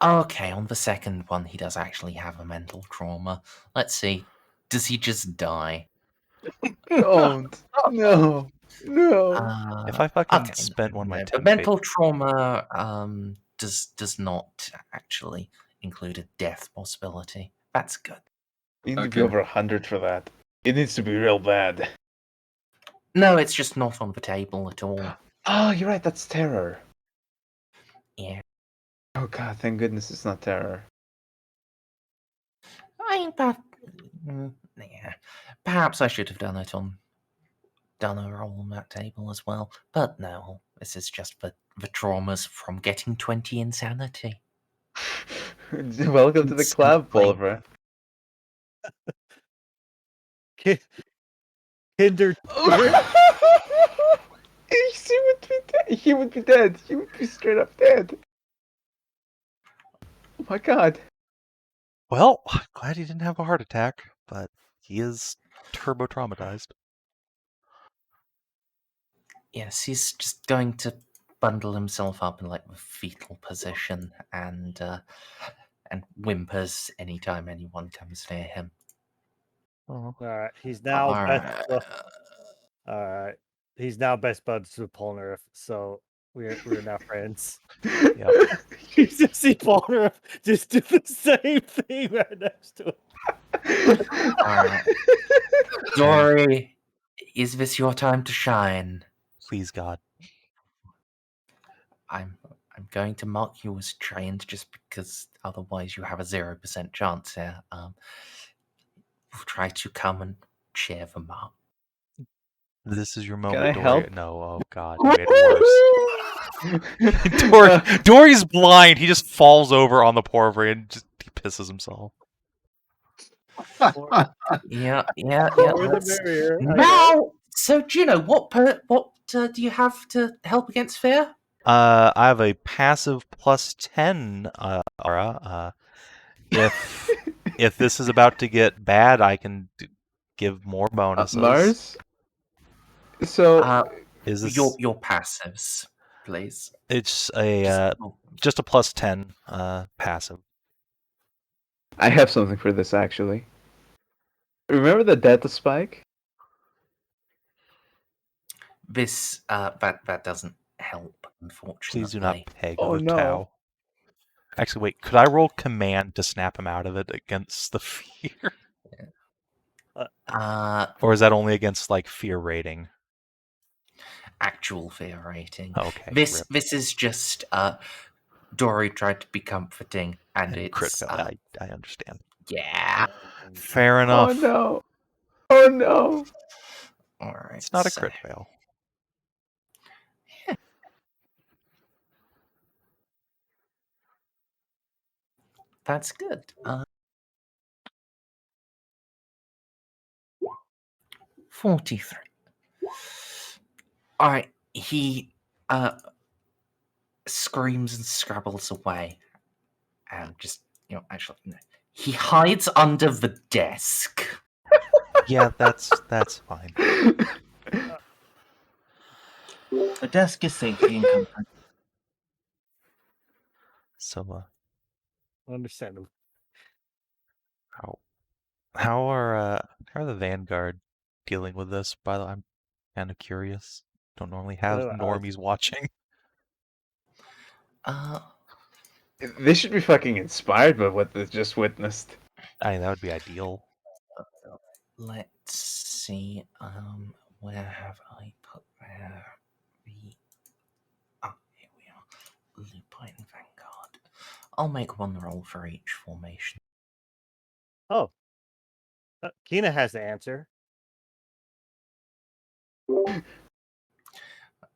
[SPEAKER 1] Okay, on the second one, he does actually have a mental trauma. Let's see. Does he just die?
[SPEAKER 2] Don't. No.
[SPEAKER 3] If I fucking
[SPEAKER 1] Okay,
[SPEAKER 3] spent one of my
[SPEAKER 1] no,
[SPEAKER 3] 10
[SPEAKER 1] but mental trauma does not actually include a death possibility. That's good.
[SPEAKER 2] You need to be over 100 for that. It needs to be real bad.
[SPEAKER 1] No, it's just not on the table at all.
[SPEAKER 2] Oh, you're right. That's terror.
[SPEAKER 1] Yeah.
[SPEAKER 2] Oh god, thank goodness it's not terror.
[SPEAKER 1] Yeah. Perhaps I should have done a roll on that table as well. But no, this is just the traumas from getting 20 insanity.
[SPEAKER 2] Welcome to the club, Pulver.
[SPEAKER 6] Kinder.
[SPEAKER 2] He would be dead. He would be dead. He would be straight up dead. Oh my god.
[SPEAKER 3] Well, I'm glad he didn't have a heart attack, but he is turbo traumatized.
[SPEAKER 1] Yes, he's just going to bundle himself up in like the fetal position and whimpers anytime anyone comes near him.
[SPEAKER 6] All right, he's now best. All right, he's now best buds with Ponareff, so we're now friends.
[SPEAKER 3] Yep.
[SPEAKER 6] You just see Ponareff just do the same thing right next to him.
[SPEAKER 1] Alright. Dory, is this your time to shine?
[SPEAKER 3] Please, God.
[SPEAKER 1] I'm going to mark you as trained just because otherwise you have a 0% chance here. We'll try to come and cheer them up.
[SPEAKER 3] This is your
[SPEAKER 2] Can
[SPEAKER 3] moment,
[SPEAKER 2] I
[SPEAKER 3] Dory.
[SPEAKER 2] help?
[SPEAKER 3] No, oh God, you made it worse. Dory's blind. He just falls over on the Porver and just he pisses himself.
[SPEAKER 1] Yeah.
[SPEAKER 6] The merrier,
[SPEAKER 1] now, so Juno, what do you have to help against fear?
[SPEAKER 3] I have a passive +10 aura. If this is about to get bad, I can give more bonuses.
[SPEAKER 2] Merz? So
[SPEAKER 3] is this
[SPEAKER 1] your passives, please?
[SPEAKER 3] It's a just a +10 passive.
[SPEAKER 2] I have something for this actually. Remember the Delta Spike?
[SPEAKER 1] This that doesn't help, unfortunately.
[SPEAKER 3] Please do not peg
[SPEAKER 2] Oh,
[SPEAKER 3] the
[SPEAKER 2] no.
[SPEAKER 3] Tau. Actually, wait. Could I roll command to snap him out of it against the fear? Or is that only against like fear rating?
[SPEAKER 1] Actual fear rating.
[SPEAKER 3] Okay.
[SPEAKER 1] This is just Dory tried to be comforting, and it's
[SPEAKER 3] crit fail. I understand.
[SPEAKER 1] Yeah.
[SPEAKER 3] Fair enough.
[SPEAKER 2] Oh no! Oh no!
[SPEAKER 1] All right.
[SPEAKER 3] It's not a crit fail.
[SPEAKER 1] Yeah. That's good. 43. All right. He screams and scrabbles away, and just actually no. He hides under the desk.
[SPEAKER 3] Yeah, that's fine.
[SPEAKER 9] The desk is safety and comfort.
[SPEAKER 3] So,
[SPEAKER 6] Understandable.
[SPEAKER 3] How are the Vanguard dealing with this? By the way, I'm kind of curious. Don't normally have normies watching.
[SPEAKER 2] They should be fucking inspired by what they just witnessed.
[SPEAKER 3] I mean, that would be ideal.
[SPEAKER 1] Let's let's see. Where have I put where the? Ah, here we are. Lupine Vanguard. I'll make one roll for each formation.
[SPEAKER 6] Oh, Kina has the answer.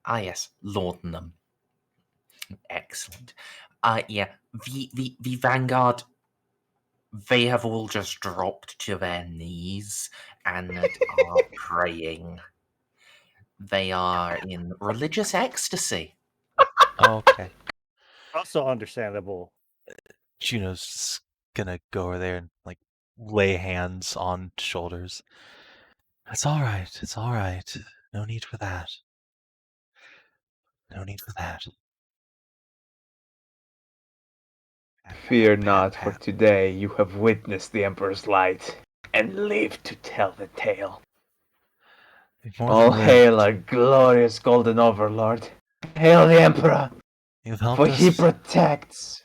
[SPEAKER 1] Ah, yes, Laudanum. Excellent. Yeah, the Vanguard. They have all just dropped to their knees and are praying. They are in religious ecstasy.
[SPEAKER 3] Okay.
[SPEAKER 6] Also understandable.
[SPEAKER 3] Juno's just gonna go over there and like lay hands on shoulders. It's all right. It's all right. No need for that. No need for that.
[SPEAKER 2] Fear not, for today you have witnessed the Emperor's light, and live to tell the tale. All hail our glorious golden overlord. Hail the Emperor,
[SPEAKER 3] You've helped
[SPEAKER 2] for he
[SPEAKER 3] us.
[SPEAKER 2] protects.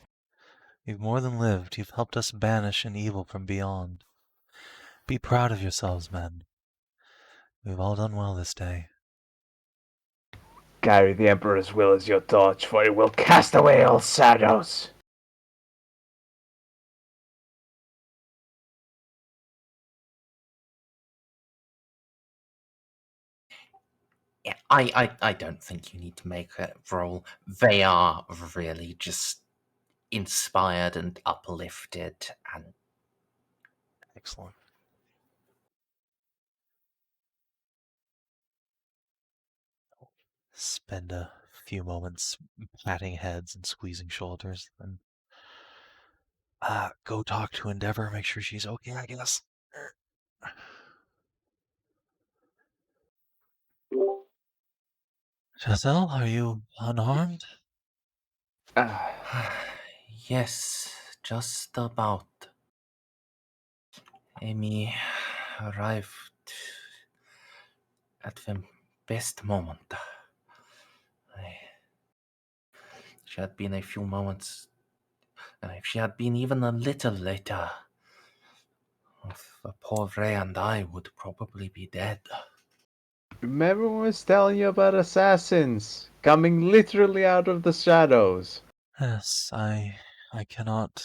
[SPEAKER 3] You've more than lived. You've helped us banish an evil from beyond. Be proud of yourselves, men. We've all done well this day.
[SPEAKER 2] Carry the Emperor's will as your torch, for it will cast away all shadows.
[SPEAKER 1] Yeah, I don't think you need to make a roll. They are really just inspired and uplifted and
[SPEAKER 3] Excellent. Spend a few moments patting heads and squeezing shoulders, and go talk to Endeavor, make sure she's okay, I guess. Giselle, are you unarmed?
[SPEAKER 1] yes, just about. Amy arrived at the best moment. She had been a few moments, and if she had been even a little later, the poor Ray and I would probably be dead.
[SPEAKER 2] Remember when I was telling you about assassins coming literally out of the shadows?
[SPEAKER 3] Yes, I cannot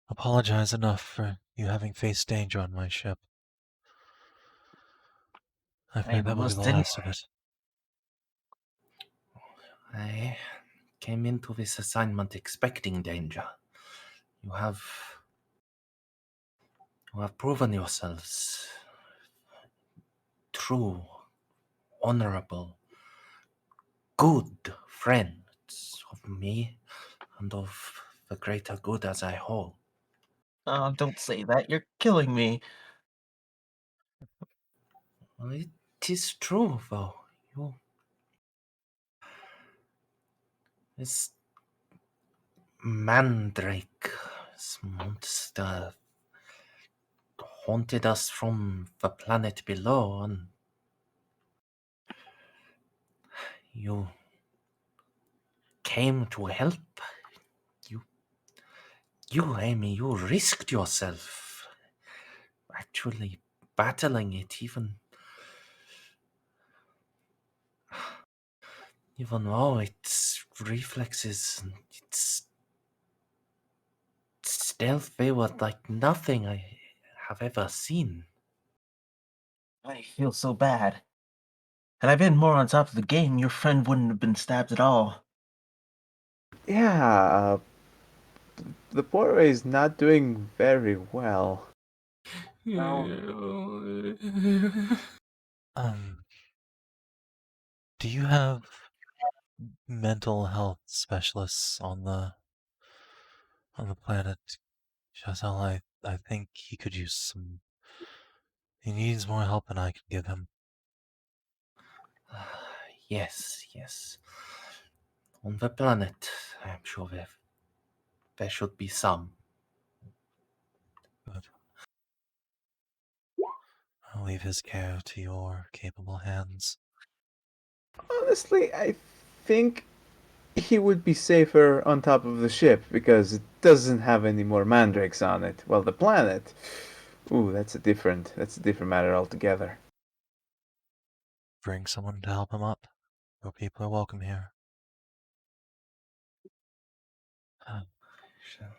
[SPEAKER 3] apologize enough for you having faced danger on my ship. I feared that would be the last of it.
[SPEAKER 1] I came into this assignment expecting danger. You have proven yourselves true, honorable, good friends of me and of the greater good as a whole.
[SPEAKER 8] Oh, don't say that. You're killing me.
[SPEAKER 1] Well, it is true, though. This Mandrake, this monster, haunted us from the planet below, and you came to help. You, Amy, you risked yourself actually battling it, even though its reflexes and its stealth, they were like nothing I have ever seen.
[SPEAKER 8] I feel so bad. Had I been more on top of the game, your friend wouldn't have been stabbed at all.
[SPEAKER 2] Yeah, the poor is not doing very well.
[SPEAKER 3] Do you have mental health specialists on the planet? Giselle, I think he could use some. He needs more help than I can give him.
[SPEAKER 1] Yes. On the planet, I'm sure there should be some.
[SPEAKER 3] Good. I'll leave his care to your capable hands.
[SPEAKER 2] Honestly, I think he would be safer on top of the ship because it doesn't have any more mandrakes on it. Well, the planet, Ooh, that's a different matter altogether.
[SPEAKER 3] Bring someone to help him up. Your people are welcome here.
[SPEAKER 1] Shall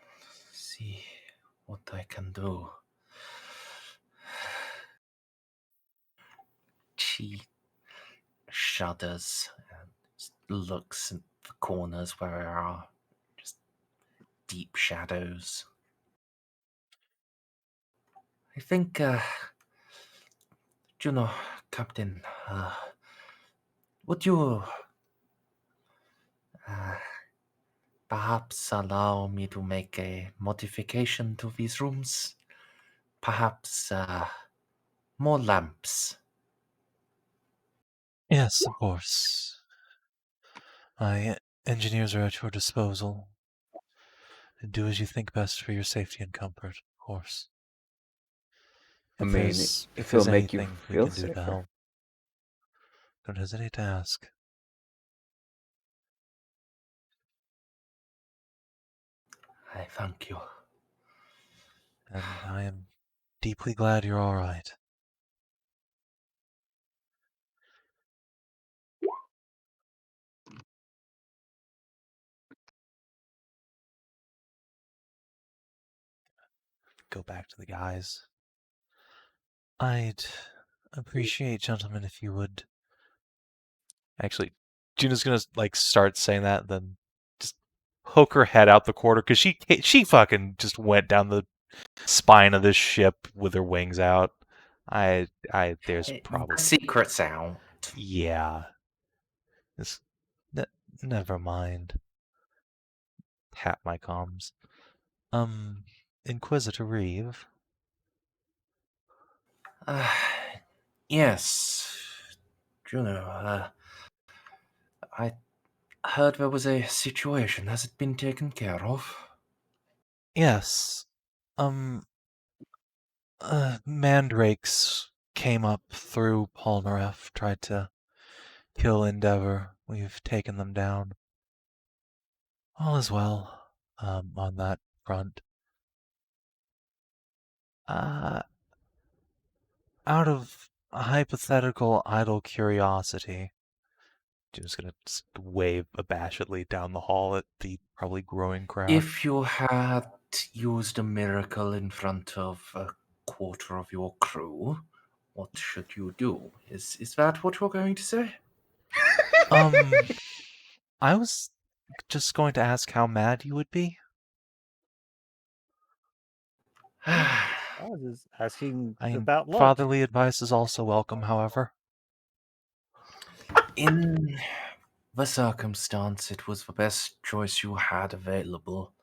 [SPEAKER 1] see what I can do. She shudders and looks at the corners where there are just deep shadows. I think, Juno, Captain, would you perhaps allow me to make a modification to these rooms? Perhaps more lamps.
[SPEAKER 3] Yes, of course. My engineers are at your disposal. Do as you think best for your safety and comfort, of course.
[SPEAKER 2] I
[SPEAKER 3] If
[SPEAKER 2] mean,
[SPEAKER 3] there's
[SPEAKER 2] if it'll make you
[SPEAKER 3] anything we
[SPEAKER 2] feel
[SPEAKER 3] can do to
[SPEAKER 2] safer.
[SPEAKER 3] help, don't hesitate to ask.
[SPEAKER 1] I thank you.
[SPEAKER 3] And I am deeply glad you're all right. Go back to the guys. I'd appreciate, gentlemen, if you would. Actually, Juno's gonna start saying that, then just poke her head out the quarter because she fucking just went down the spine of this ship with her wings out. There's probably
[SPEAKER 1] Secret's out.
[SPEAKER 3] yeah. Never mind. Tap my comms. Inquisitor Reeve.
[SPEAKER 1] Yes, Juno, I heard there was a situation. Has it been taken care of?
[SPEAKER 3] Yes. Mandrakes came up through Ponareff, tried to kill Endeavor. We've taken them down. All is well, on that front. Out of a hypothetical idle curiosity, Jim's gonna just wave abashedly down the hall at the probably growing crowd.
[SPEAKER 1] If you had used a miracle in front of a quarter of your crew, what should you do? Is that what you're going to say?
[SPEAKER 3] I was just going to ask how mad you would be.
[SPEAKER 6] I was just asking about lunch.
[SPEAKER 3] Fatherly advice is also welcome, however.
[SPEAKER 1] In the circumstance, it was the best choice you had available.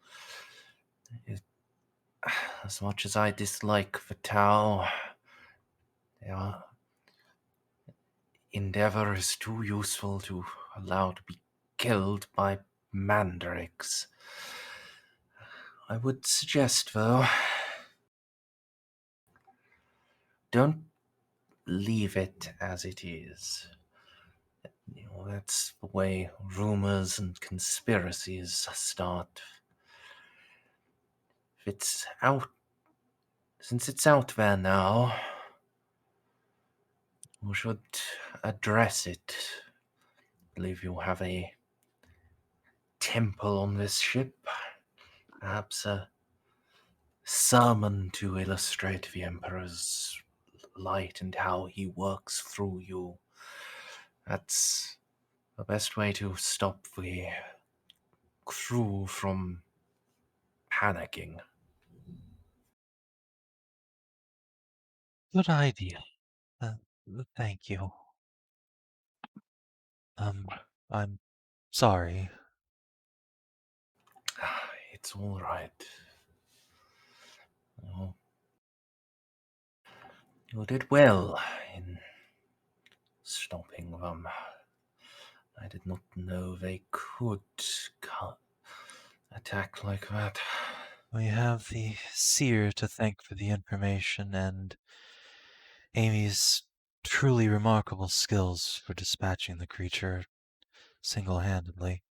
[SPEAKER 1] As much as I dislike the Tau, Endeavor is too useful to allow to be killed by mandrakes. I would suggest, though, don't leave it as it is. That's the way rumors and conspiracies start. If it's out, since it's out there now, we should address it. I believe you have a temple on this ship, perhaps a sermon to illustrate the Emperor's light and how he works through you. That's the best way to stop the crew from panicking.
[SPEAKER 3] Good idea. Thank you. I'm sorry.
[SPEAKER 1] It's all right. Oh, you did well in stopping them. I did not know they could attack like that.
[SPEAKER 3] We have the seer to thank for the information and Amy's truly remarkable skills for dispatching the creature single-handedly.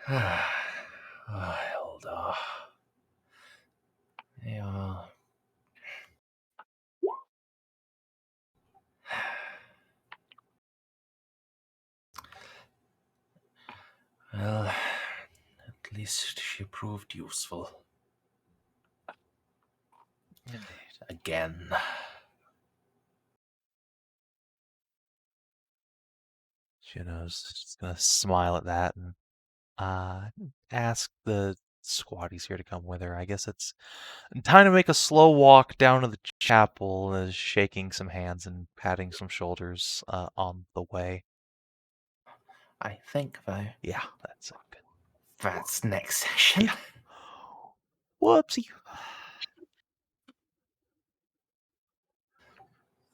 [SPEAKER 1] Well Elder. Yeah. Well, at least she proved useful.
[SPEAKER 3] Indeed.
[SPEAKER 1] Again.
[SPEAKER 3] Juno's just gonna smile at that and ask the squatties here to come with her. I guess it's time to make a slow walk down to the chapel, shaking some hands and patting some shoulders on the way.
[SPEAKER 1] I think, though,
[SPEAKER 3] Yeah, that's it. Good.
[SPEAKER 1] that's next session.
[SPEAKER 3] Yeah. Whoopsie.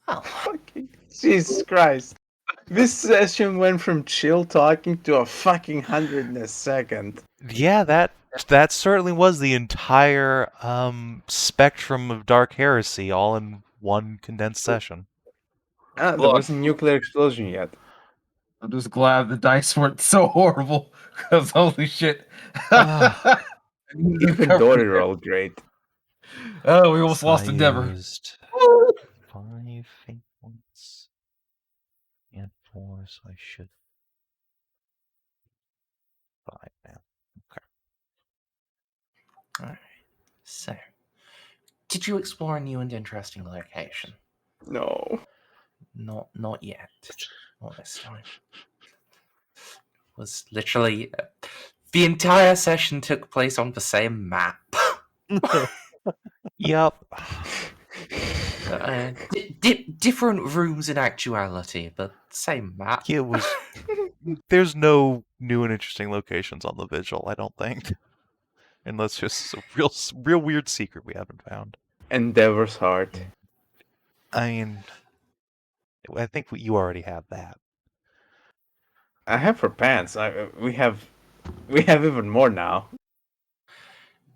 [SPEAKER 1] Oh,
[SPEAKER 2] Fucking Jesus Christ. This session went from chill talking to a fucking 100 in a second.
[SPEAKER 3] Yeah, that certainly was the entire spectrum of Dark Heresy all in one condensed session.
[SPEAKER 2] There
[SPEAKER 4] Look.
[SPEAKER 2] wasn't a nuclear explosion yet.
[SPEAKER 4] I'm just glad the dice weren't so horrible, because holy shit.
[SPEAKER 3] Ah.
[SPEAKER 2] Even Dory rolled great.
[SPEAKER 4] Oh, we almost
[SPEAKER 3] I
[SPEAKER 4] lost Endeavor.
[SPEAKER 3] used 5 fate points and 4, so I should 5 now. Okay.
[SPEAKER 1] alright. So, did you explore a new and interesting location?
[SPEAKER 2] No.
[SPEAKER 1] Not yet. Not this time. Was literally the entire session took place on the same map.
[SPEAKER 3] Yep.
[SPEAKER 1] Different rooms in actuality, but same map.
[SPEAKER 3] It was. There's no new and interesting locations on the vigil, I don't think. Unless just a real weird secret we haven't found.
[SPEAKER 2] Endeavor's heart.
[SPEAKER 3] I mean, I think you already have that.
[SPEAKER 2] I have her pants. We have even more now.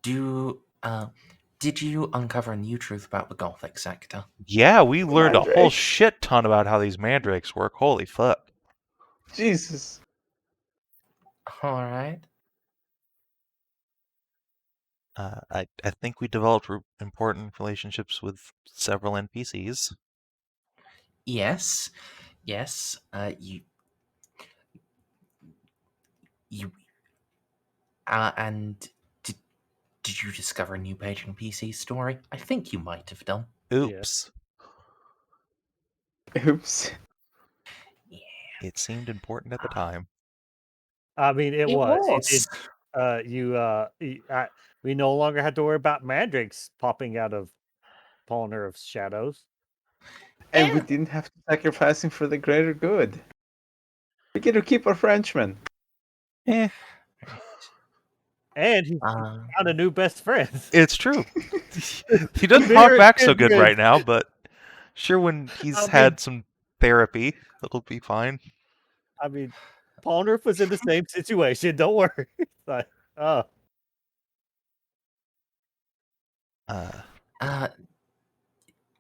[SPEAKER 1] Did you uncover a new truth about the Gothic sector?
[SPEAKER 3] Yeah, we learned a whole
[SPEAKER 2] Mandrakes.
[SPEAKER 3] shit ton about how these mandrakes work. Holy fuck.
[SPEAKER 2] Jesus.
[SPEAKER 1] Alright.
[SPEAKER 3] I think we developed important relationships with several NPCs.
[SPEAKER 1] Yes. And did you discover a new page in PC story? I think you might have done.
[SPEAKER 3] Oops.
[SPEAKER 2] Oops.
[SPEAKER 1] Yeah.
[SPEAKER 3] It seemed important at the time.
[SPEAKER 6] I mean, it was. You did.
[SPEAKER 1] Was.
[SPEAKER 6] We no longer had to worry about mandrakes popping out of Ponareff's shadows.
[SPEAKER 2] And we didn't have to sacrifice him for the greater good. We get to keep our Frenchman.
[SPEAKER 3] Eh.
[SPEAKER 6] And he found a new best friend.
[SPEAKER 3] It's true. He doesn't talk back so good right now, but sure, when he's had some therapy, it'll be fine.
[SPEAKER 6] I mean, Ponareff was in the same situation. Don't worry. Like, oh.
[SPEAKER 1] I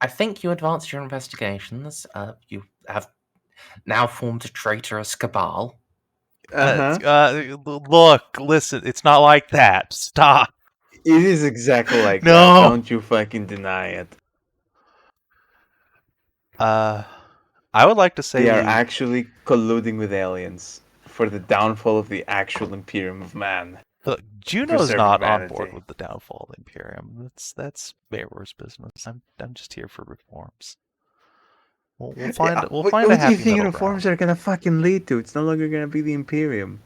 [SPEAKER 1] think you advanced your investigations. You have now formed a traitorous cabal.
[SPEAKER 3] Look, listen, it's not like that. Stop.
[SPEAKER 2] It is exactly like
[SPEAKER 3] No.
[SPEAKER 2] that. Don't you fucking deny it.
[SPEAKER 3] I would like to say
[SPEAKER 2] they are actually colluding with aliens for the downfall of the actual Imperium of Man.
[SPEAKER 3] Look, Juno's not on board with the downfall of the Imperium. That's Bearer's business. I'm just here for reforms. We'll find a happy
[SPEAKER 2] What do you think
[SPEAKER 3] middle
[SPEAKER 2] reforms
[SPEAKER 3] ground.
[SPEAKER 2] are gonna fucking lead to? It's no longer gonna be the Imperium.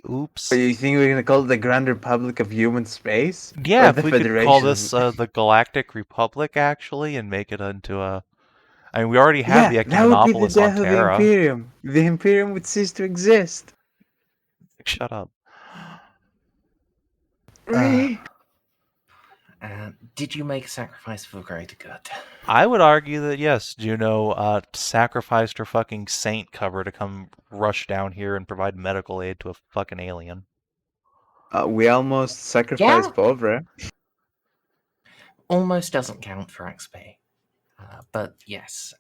[SPEAKER 3] Oops.
[SPEAKER 2] But you think we're gonna call it the Grand Republic of Human Space?
[SPEAKER 3] Yeah,
[SPEAKER 2] or
[SPEAKER 3] if
[SPEAKER 2] the
[SPEAKER 3] we
[SPEAKER 2] Federation?
[SPEAKER 3] could call this the Galactic Republic, actually, and make it into a... I mean, we already have the
[SPEAKER 2] that would be the
[SPEAKER 3] Ecumenopolis
[SPEAKER 2] death
[SPEAKER 3] on
[SPEAKER 2] of the
[SPEAKER 3] Terra.
[SPEAKER 2] Imperium. The Imperium would cease to exist.
[SPEAKER 3] Shut up.
[SPEAKER 1] Did you make a sacrifice for the greater good?
[SPEAKER 3] I would argue that yes, Juno sacrificed her fucking saint cover to come rush down here and provide medical aid to a fucking alien.
[SPEAKER 2] We almost sacrificed Bovra.
[SPEAKER 1] Almost doesn't count for XP. But yes,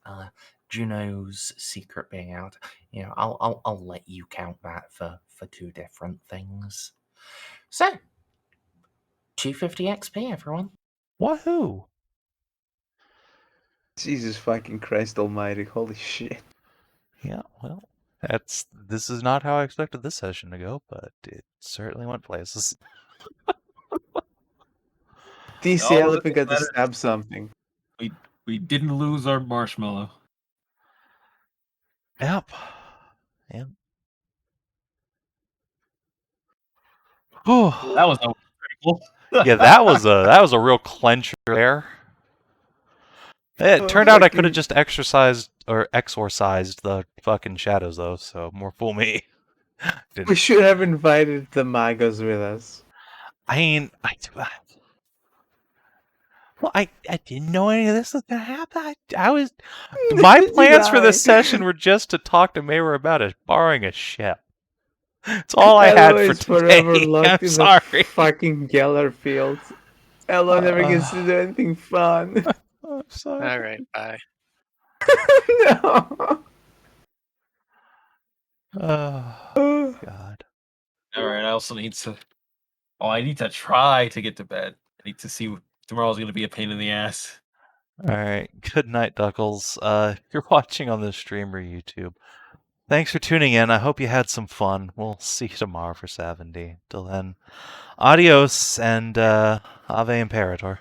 [SPEAKER 1] Juno's secret being out. You know, I'll let you count that for two different things. So, 250 XP, everyone.
[SPEAKER 3] Wahoo!
[SPEAKER 2] Jesus fucking Christ almighty, holy shit.
[SPEAKER 3] Yeah, well, this is not how I expected this session to go, but it certainly went places.
[SPEAKER 2] TCL if we got to stab something.
[SPEAKER 4] We didn't lose our marshmallow.
[SPEAKER 3] Yep. Yep. Whew.
[SPEAKER 4] That was critical.
[SPEAKER 3] Yeah, that was a real clencher there. It turned out I could have just exorcised the fucking shadows though, so more fool me.
[SPEAKER 2] We should have invited the Magos with us.
[SPEAKER 3] I mean, I didn't know any of this was gonna happen. My plans for this session were just to talk to Mayra about borrowing a ship. It's all I had for today.
[SPEAKER 2] Forever locked
[SPEAKER 3] I'm
[SPEAKER 2] in
[SPEAKER 3] sorry.
[SPEAKER 2] The fucking Geller field. Elo never gets to do anything fun.
[SPEAKER 3] I'm sorry.
[SPEAKER 7] All right, bye.
[SPEAKER 2] No.
[SPEAKER 3] Oh, God.
[SPEAKER 4] All right, I also need to. Oh, I need to try to get to bed. I need to see. Tomorrow's going to be a pain in the ass.
[SPEAKER 3] All right. Good night, Duckles. If you're watching on the stream or YouTube, thanks for tuning in. I hope you had some fun. We'll see you tomorrow for Savin. Till then, adios and Ave Imperator.